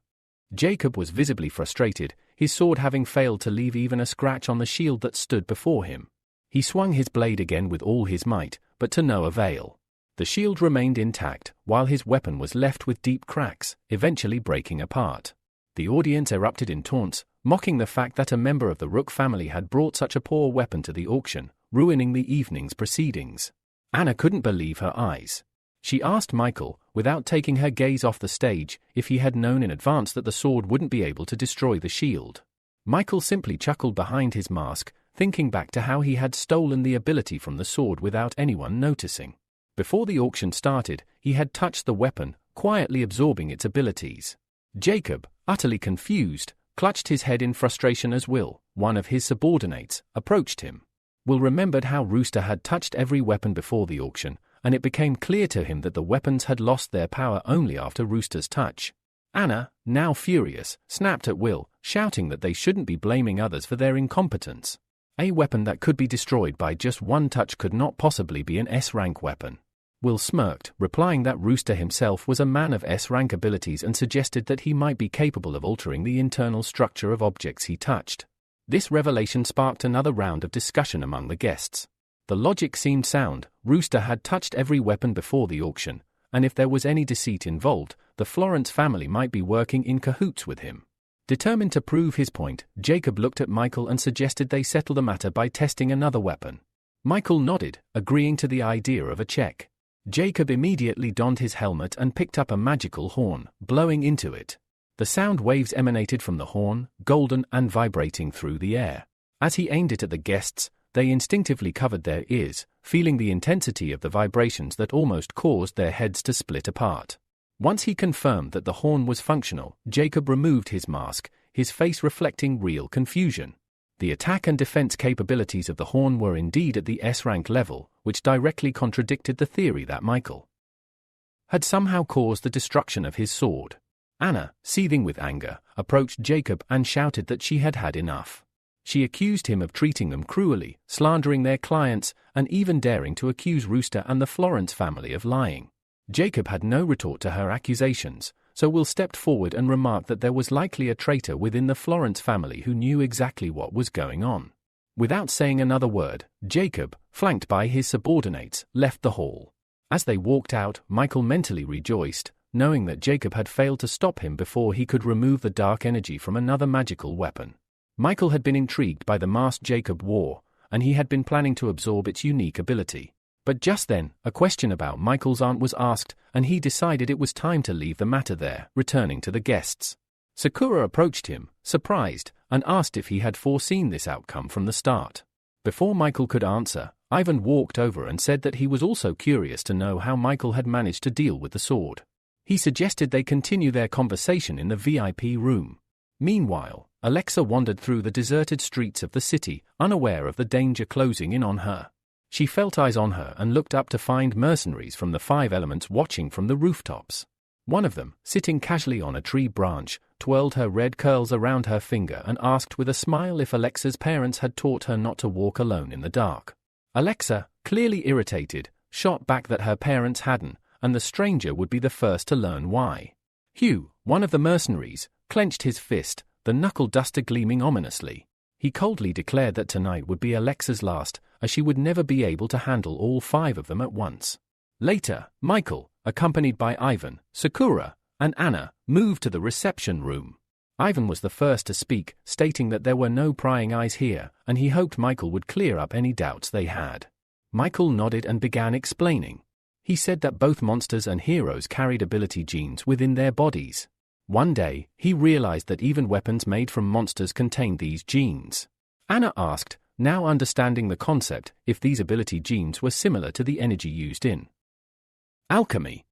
Jacob was visibly frustrated, his sword having failed to leave even a scratch on the shield that stood before him. He swung his blade again with all his might, but to no avail. The shield remained intact, while his weapon was left with deep cracks, eventually breaking apart. The audience erupted in taunts, mocking the fact that a member of the Rook family had brought such a poor weapon to the auction, ruining the evening's proceedings. Anna couldn't believe her eyes. She asked Michael, without taking her gaze off the stage, if he had known in advance that the sword wouldn't be able to destroy the shield. Michael simply chuckled behind his mask, thinking back to how he had stolen the ability from the sword without anyone noticing. Before the auction started, he had touched the weapon, quietly absorbing its abilities. Jacob, utterly confused, clutched his head in frustration as Will, one of his subordinates, approached him. Will remembered how Rooster had touched every weapon before the auction, and it became clear to him that the weapons had lost their power only after Rooster's touch. Anna, now furious, snapped at Will, shouting that they shouldn't be blaming others for their incompetence. A weapon that could be destroyed by just one touch could not possibly be an S-rank weapon. Will smirked, replying that Rooster himself was a man of S-rank abilities and suggested that he might be capable of altering the internal structure of objects he touched. This revelation sparked another round of discussion among the guests. The logic seemed sound. Rooster had touched every weapon before the auction, and if there was any deceit involved, the Florence family might be working in cahoots with him. Determined to prove his point, Jacob looked at Michael and suggested they settle the matter by testing another weapon. Michael nodded, agreeing to the idea of a check. Jacob immediately donned his helmet and picked up a magical horn, blowing into it. The sound waves emanated from the horn, golden and vibrating through the air. As he aimed it at the guests, they instinctively covered their ears, feeling the intensity of the vibrations that almost caused their heads to split apart. Once he confirmed that the horn was functional, Jacob removed his mask, his face reflecting real confusion. The attack and defense capabilities of the horn were indeed at the S-rank level, which directly contradicted the theory that Michael had somehow caused the destruction of his sword. Anna, seething with anger, approached Jacob and shouted that she had had enough. She accused him of treating them cruelly, slandering their clients, and even daring to accuse Rooster and the Florence family of lying. Jacob had no retort to her accusations, so Will stepped forward and remarked that there was likely a traitor within the Florence family who knew exactly what was going on. Without saying another word, Jacob, flanked by his subordinates, left the hall. As they walked out, Michael mentally rejoiced, knowing that Jacob had failed to stop him before he could remove the dark energy from another magical weapon. Michael had been intrigued by the mask Jacob wore, and he had been planning to absorb its unique ability. But just then, a question about Michael's aunt was asked, and he decided it was time to leave the matter there, returning to the guests. Sakura approached him, surprised, and asked if he had foreseen this outcome from the start. Before Michael could answer, Ivan walked over and said that he was also curious to know how Michael had managed to deal with the sword. He suggested they continue their conversation in the VIP room. Meanwhile, Alexa wandered through the deserted streets of the city, unaware of the danger closing in on her. She felt eyes on her and looked up to find mercenaries from the Five Elements watching from the rooftops. One of them, sitting casually on a tree branch, twirled her red curls around her finger and asked with a smile if Alexa's parents had taught her not to walk alone in the dark. Alexa, clearly irritated, shot back that her parents hadn't, and the stranger would be the first to learn why. Hugh, one of the mercenaries, clenched his fist, the knuckle duster gleaming ominously. He coldly declared that tonight would be Alexa's last, as she would never be able to handle all five of them at once. Later, Michael, accompanied by Ivan, Sakura, and Anna, moved to the reception room. Ivan was the first to speak, stating that there were no prying eyes here, and he hoped Michael would clear up any doubts they had. Michael nodded and began explaining. He said that both monsters and heroes carried ability genes within their bodies. One day, he realized that even weapons made from monsters contained these genes. Anna asked, now understanding the concept, if these ability genes were similar to the energy used in alchemy.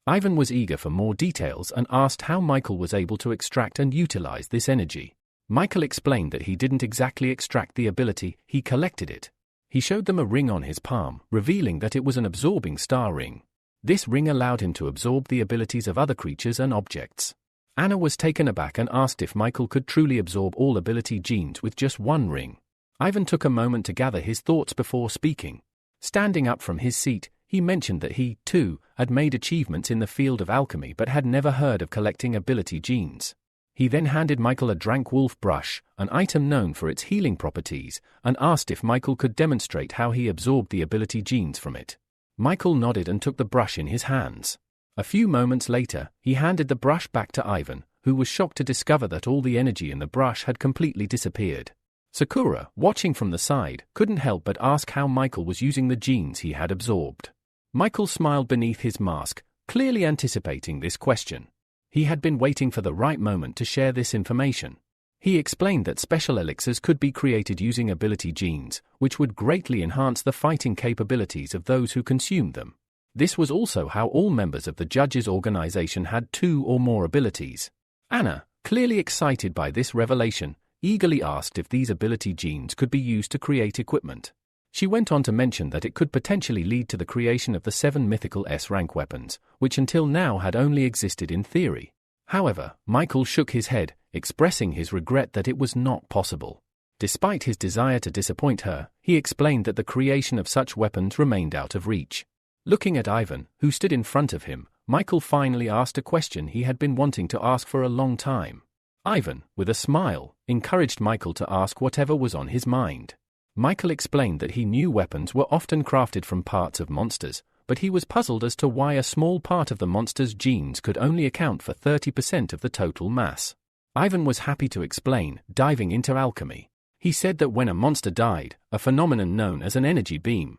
Ivan was eager for more details and asked how Michael was able to extract and utilize this energy. Michael explained that he didn't exactly extract the ability, he collected it. He showed them a ring on his palm, revealing that it was an absorbing star ring. This ring allowed him to absorb the abilities of other creatures and objects. Anna was taken aback and asked if Michael could truly absorb all ability genes with just one ring. Ivan took a moment to gather his thoughts before speaking. Standing up from his seat, he mentioned that he, too, had made achievements in the field of alchemy but had never heard of collecting ability genes. He then handed Michael a Drank Wolf brush, an item known for its healing properties, and asked if Michael could demonstrate how he absorbed the ability genes from it. Michael nodded and took the brush in his hands. A few moments later, he handed the brush back to Ivan, who was shocked to discover that all the energy in the brush had completely disappeared. Sakura, watching from the side, couldn't help but ask how Michael was using the genes he had absorbed. Michael smiled beneath his mask, clearly anticipating this question. He had been waiting for the right moment to share this information. He explained that special elixirs could be created using ability genes, which would greatly enhance the fighting capabilities of those who consumed them. This was also how all members of the judges' organization had 2 or more abilities. Anna, clearly excited by this revelation, eagerly asked if these ability genes could be used to create equipment. She went on to mention that it could potentially lead to the creation of the 7 mythical S-rank weapons, which until now had only existed in theory. However, Michael shook his head, expressing his regret that it was not possible. Despite his desire to disappoint her, he explained that the creation of such weapons remained out of reach. Looking at Ivan, who stood in front of him, Michael finally asked a question he had been wanting to ask for a long time. Ivan, with a smile, encouraged Michael to ask whatever was on his mind. Michael explained that he knew weapons were often crafted from parts of monsters, but he was puzzled as to why a small part of the monster's genes could only account for 30% of the total mass. Ivan was happy to explain, diving into alchemy. He said that when a monster died, a phenomenon known as an energy beam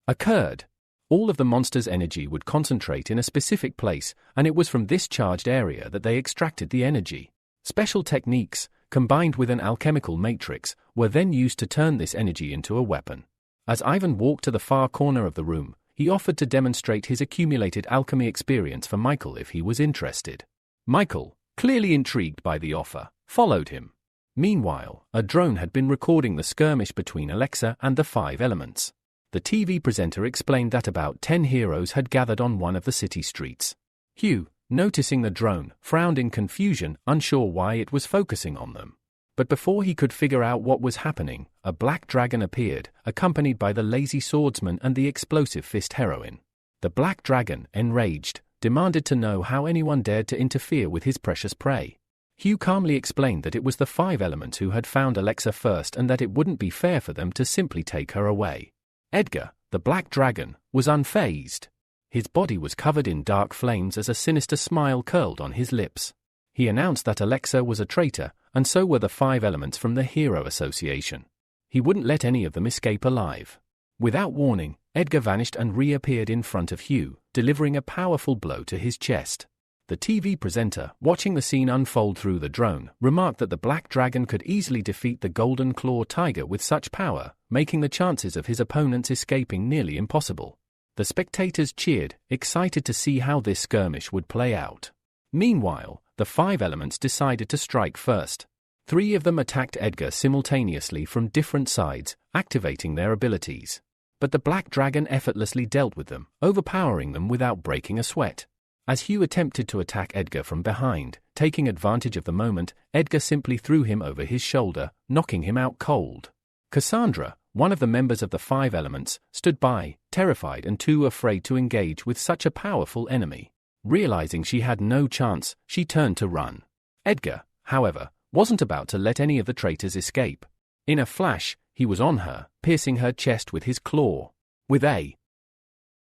occurred. All of the monster's energy would concentrate in a specific place, and it was from this charged area that they extracted the energy. Special techniques, combined with an alchemical matrix, were then used to turn this energy into a weapon. As Ivan walked to the far corner of the room, he offered to demonstrate his accumulated alchemy experience for Michael if he was interested. Michael, clearly intrigued by the offer, followed him. Meanwhile, a drone had been recording the skirmish between Alexa and the Five Elements. The TV presenter explained that about 10 heroes had gathered on one of the city streets. Hugh, noticing the drone, frowned in confusion, unsure why it was focusing on them. But before he could figure out what was happening, a black dragon appeared, accompanied by the lazy swordsman and the explosive fist heroine. The black dragon, enraged, demanded to know how anyone dared to interfere with his precious prey. Hugh calmly explained that it was the Five Elements who had found Alexa first and that it wouldn't be fair for them to simply take her away. Edgar, the black dragon, was unfazed. His body was covered in dark flames as a sinister smile curled on his lips. He announced that Alexa was a traitor, and so were the Five Elements from the Hero Association. He wouldn't let any of them escape alive. Without warning, Edgar vanished and reappeared in front of Hugh, delivering a powerful blow to his chest. The TV presenter, watching the scene unfold through the drone, remarked that the black dragon could easily defeat the Golden Claw Tiger with such power, making the chances of his opponents escaping nearly impossible. The spectators cheered, excited to see how this skirmish would play out. Meanwhile, the Five Elements decided to strike first. 3 of them attacked Edgar simultaneously from different sides, activating their abilities. But the black dragon effortlessly dealt with them, overpowering them without breaking a sweat. As Hugh attempted to attack Edgar from behind, taking advantage of the moment, Edgar simply threw him over his shoulder, knocking him out cold. Cassandra, one of the members of the Five Elements, stood by, terrified and too afraid to engage with such a powerful enemy. Realizing she had no chance, she turned to run. Edgar, however, wasn't about to let any of the traitors escape. In a flash, he was on her, piercing her chest with his claw. With a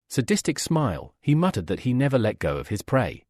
sadistic smile, he muttered that he never let go of his prey.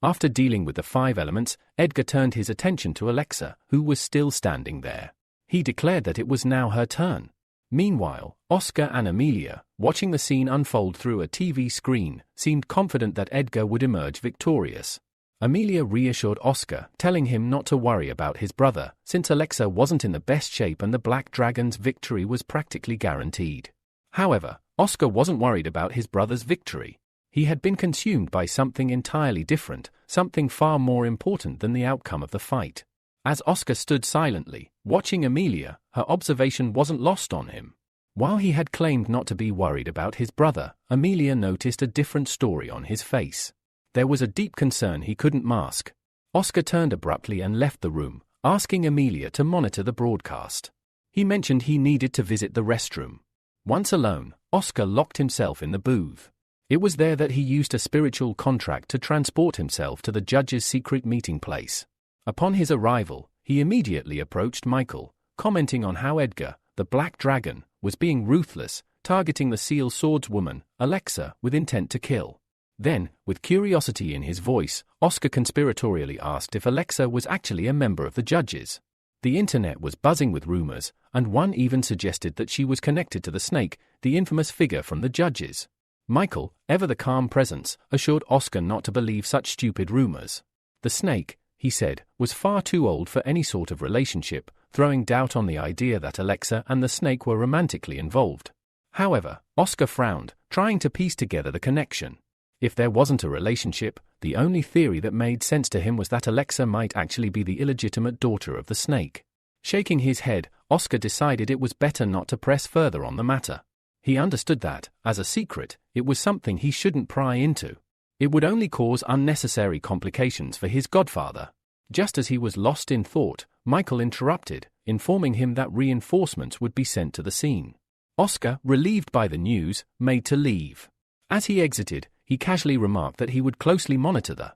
After dealing with the Five Elements, Edgar turned his attention to Alexa, who was still standing there. He declared that it was now her turn. Meanwhile, Oscar and Amelia, watching the scene unfold through a TV screen, seemed confident that Edgar would emerge victorious. Amelia reassured Oscar, telling him not to worry about his brother, since Alexa wasn't in the best shape and the Black Dragon's victory was practically guaranteed. However, Oscar wasn't worried about his brother's victory. He had been consumed by something entirely different, something far more important than the outcome of the fight. As Oscar stood silently, watching Amelia, her observation wasn't lost on him. While he had claimed not to be worried about his brother, Amelia noticed a different story on his face. There was a deep concern he couldn't mask. Oscar turned abruptly and left the room, asking Amelia to monitor the broadcast. He mentioned he needed to visit the restroom. Once alone, Oscar locked himself in the booth. It was there that he used a spiritual contract to transport himself to the judge's secret meeting place. Upon his arrival, he immediately approached Michael, commenting on how Edgar, the Black Dragon, was being ruthless, targeting the Seal Swordswoman, Alexa, with intent to kill. Then, with curiosity in his voice, Oscar conspiratorially asked if Alexa was actually a member of the judges. The internet was buzzing with rumors, and one even suggested that she was connected to the Snake, the infamous figure from the judges. Michael, ever the calm presence, assured Oscar not to believe such stupid rumors. The Snake, he said, was far too old for any sort of relationship, throwing doubt on the idea that Alexa and the Snake were romantically involved. However, Oscar frowned, trying to piece together the connection. If there wasn't a relationship, the only theory that made sense to him was that Alexa might actually be the illegitimate daughter of the Snake. Shaking his head, Oscar decided it was better not to press further on the matter. He understood that, as a secret, it was something he shouldn't pry into. It would only cause unnecessary complications for his godfather. Just as he was lost in thought, Michael interrupted, informing him that reinforcements would be sent to the scene. Oscar, relieved by the news, made to leave. As he exited, he casually remarked that he would closely monitor the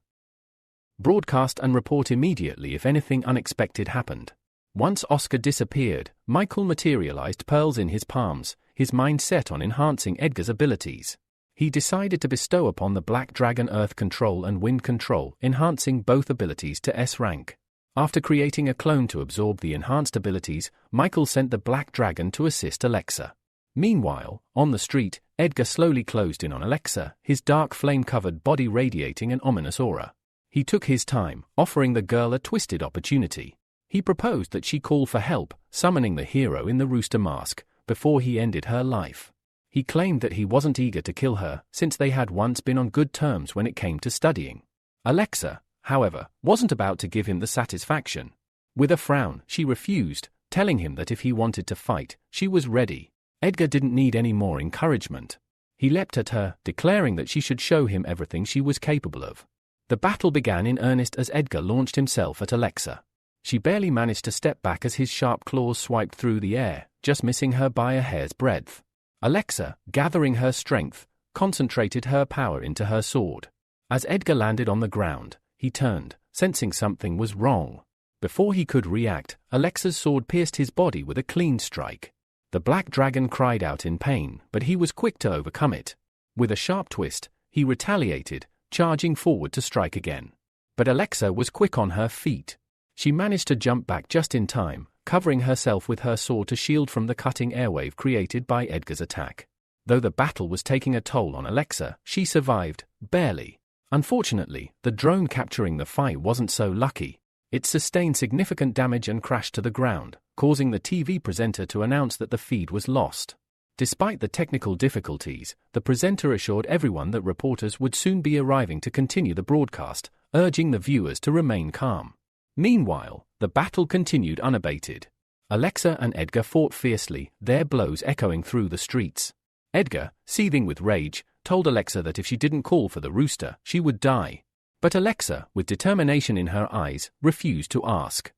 broadcast and report immediately if anything unexpected happened. Once Oscar disappeared, Michael materialized pearls in his palms, his mind set on enhancing Edgar's abilities. He decided to bestow upon the Black Dragon Earth Control and Wind Control, enhancing both abilities to S rank. After creating a clone to absorb the enhanced abilities, Michael sent the Black Dragon to assist Alexa. Meanwhile, on the street, Edgar slowly closed in on Alexa, his dark flame-covered body radiating an ominous aura. He took his time, offering the girl a twisted opportunity. He proposed that she call for help, summoning the hero in the rooster mask, before he ended her life. He claimed that he wasn't eager to kill her since they had once been on good terms when it came to studying. Alexa, however, wasn't about to give him the satisfaction. With a frown, she refused, telling him that if he wanted to fight, she was ready. Edgar didn't need any more encouragement. He leapt at her, declaring that she should show him everything she was capable of. The battle began in earnest as Edgar launched himself at Alexa. She barely managed to step back as his sharp claws swiped through the air, just missing her by a hair's breadth. Alexa, gathering her strength, concentrated her power into her sword. As Edgar landed on the ground, he turned, sensing something was wrong. Before he could react, Alexa's sword pierced his body with a clean strike. The black dragon cried out in pain, but he was quick to overcome it. With a sharp twist, he retaliated, charging forward to strike again. But Alexa was quick on her feet. She managed to jump back just in time, covering herself with her sword to shield from the cutting airwave created by Edgar's attack. Though the battle was taking a toll on Alexa, she survived, barely. Unfortunately, the drone capturing the fight wasn't so lucky. It sustained significant damage and crashed to the ground, causing the TV presenter to announce that the feed was lost. Despite the technical difficulties, the presenter assured everyone that reporters would soon be arriving to continue the broadcast, urging the viewers to remain calm. Meanwhile, the battle continued unabated. Alexa and Edgar fought fiercely, their blows echoing through the streets. Edgar, seething with rage, told Alexa that if she didn't call for the rooster, she would die. But Alexa, with determination in her eyes, refused to ask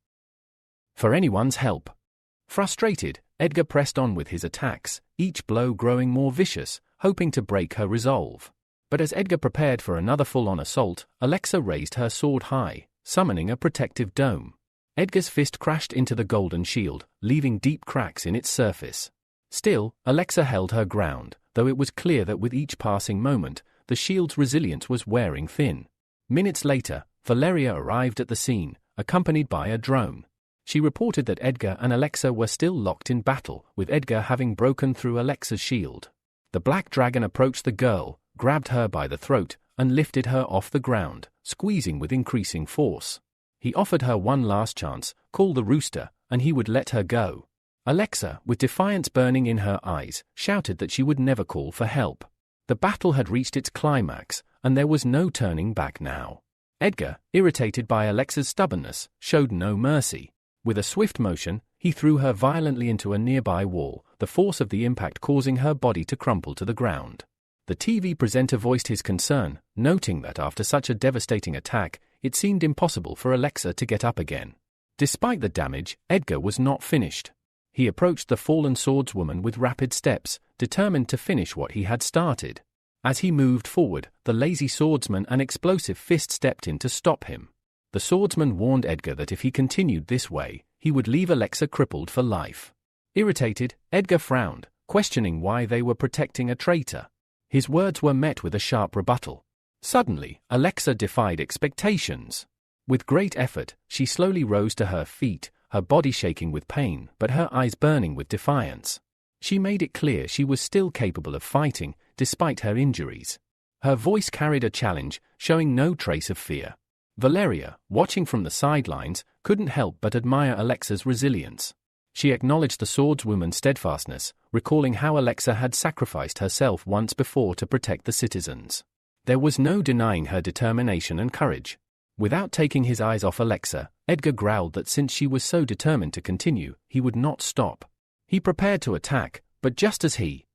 for anyone's help. Frustrated, Edgar pressed on with his attacks, each blow growing more vicious, hoping to break her resolve. But as Edgar prepared for another full-on assault, Alexa raised her sword high, summoning a protective dome. Edgar's fist crashed into the golden shield, leaving deep cracks in its surface. Still, Alexa held her ground, though it was clear that with each passing moment, the shield's resilience was wearing thin. Minutes later, Valeria arrived at the scene, accompanied by a drone. She reported that Edgar and Alexa were still locked in battle, with Edgar having broken through Alexa's shield. The black dragon approached the girl, grabbed her by the throat, and lifted her off the ground, squeezing with increasing force. He offered her one last chance, call the rooster, and he would let her go. Alexa, with defiance burning in her eyes, shouted that she would never call for help. The battle had reached its climax, and there was no turning back now. Edgar, irritated by Alexa's stubbornness, showed no mercy. With a swift motion, he threw her violently into a nearby wall, the force of the impact causing her body to crumple to the ground. The TV presenter voiced his concern, noting that after such a devastating attack, it seemed impossible for Alexa to get up again. Despite the damage, Edgar was not finished. He approached the fallen swordswoman with rapid steps, determined to finish what he had started. As he moved forward, the lazy swordsman and explosive fist stepped in to stop him. The swordsman warned Edgar that if he continued this way, he would leave Alexa crippled for life. Irritated, Edgar frowned, questioning why they were protecting a traitor. His words were met with a sharp rebuttal. Suddenly, Alexa defied expectations. With great effort, she slowly rose to her feet, her body shaking with pain but her eyes burning with defiance. She made it clear she was still capable of fighting, despite her injuries. Her voice carried a challenge, showing no trace of fear. Valeria, watching from the sidelines, couldn't help but admire Alexa's resilience. She acknowledged the swordswoman's steadfastness, recalling how Alexa had sacrificed herself once before to protect the citizens. There was no denying her determination and courage. Without taking his eyes off Alexa, Edgar growled that since she was so determined to continue, he would not stop. He prepared to attack, but just as he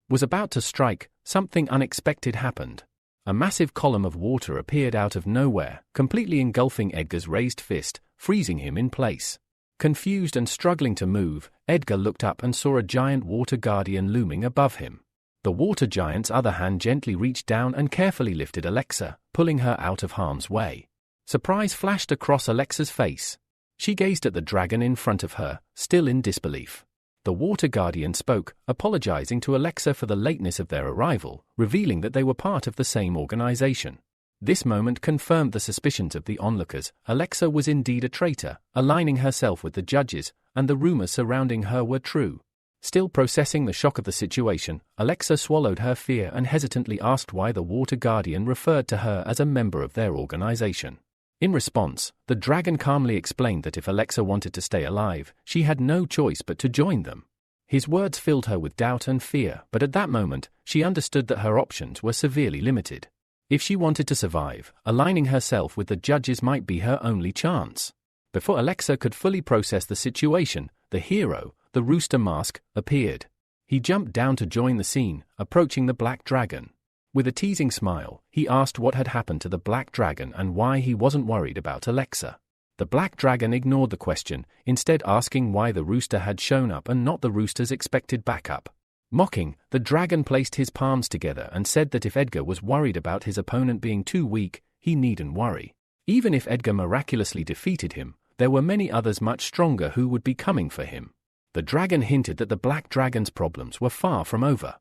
was about to strike, something unexpected happened. A massive column of water appeared out of nowhere, completely engulfing Edgar's raised fist, freezing him in place. Confused and struggling to move, Edgar looked up and saw a giant water guardian looming above him. The water giant's other hand gently reached down and carefully lifted Alexa, pulling her out of harm's way. Surprise flashed across Alexa's face. She gazed at the dragon in front of her, still in disbelief. The water guardian spoke, apologizing to Alexa for the lateness of their arrival, revealing that they were part of the same organization. This moment confirmed the suspicions of the onlookers. Alexa was indeed a traitor, aligning herself with the judges, and the rumors surrounding her were true. Still processing the shock of the situation, Alexa swallowed her fear and hesitantly asked why the water guardian referred to her as a member of their organization. In response, the dragon calmly explained that if Alexa wanted to stay alive, she had no choice but to join them. His words filled her with doubt and fear, but at that moment, she understood that her options were severely limited. If she wanted to survive, aligning herself with the judges might be her only chance. Before Alexa could fully process the situation, the hero, the rooster mask, appeared. He jumped down to join the scene, approaching the black dragon. With a teasing smile, he asked what had happened to the black dragon and why he wasn't worried about Alexa. The black dragon ignored the question, instead asking why the rooster had shown up and not the rooster's expected backup. Mocking, the dragon placed his palms together and said that if Edgar was worried about his opponent being too weak, he needn't worry. Even if Edgar miraculously defeated him, there were many others much stronger who would be coming for him. The dragon hinted that the black dragon's problems were far from over.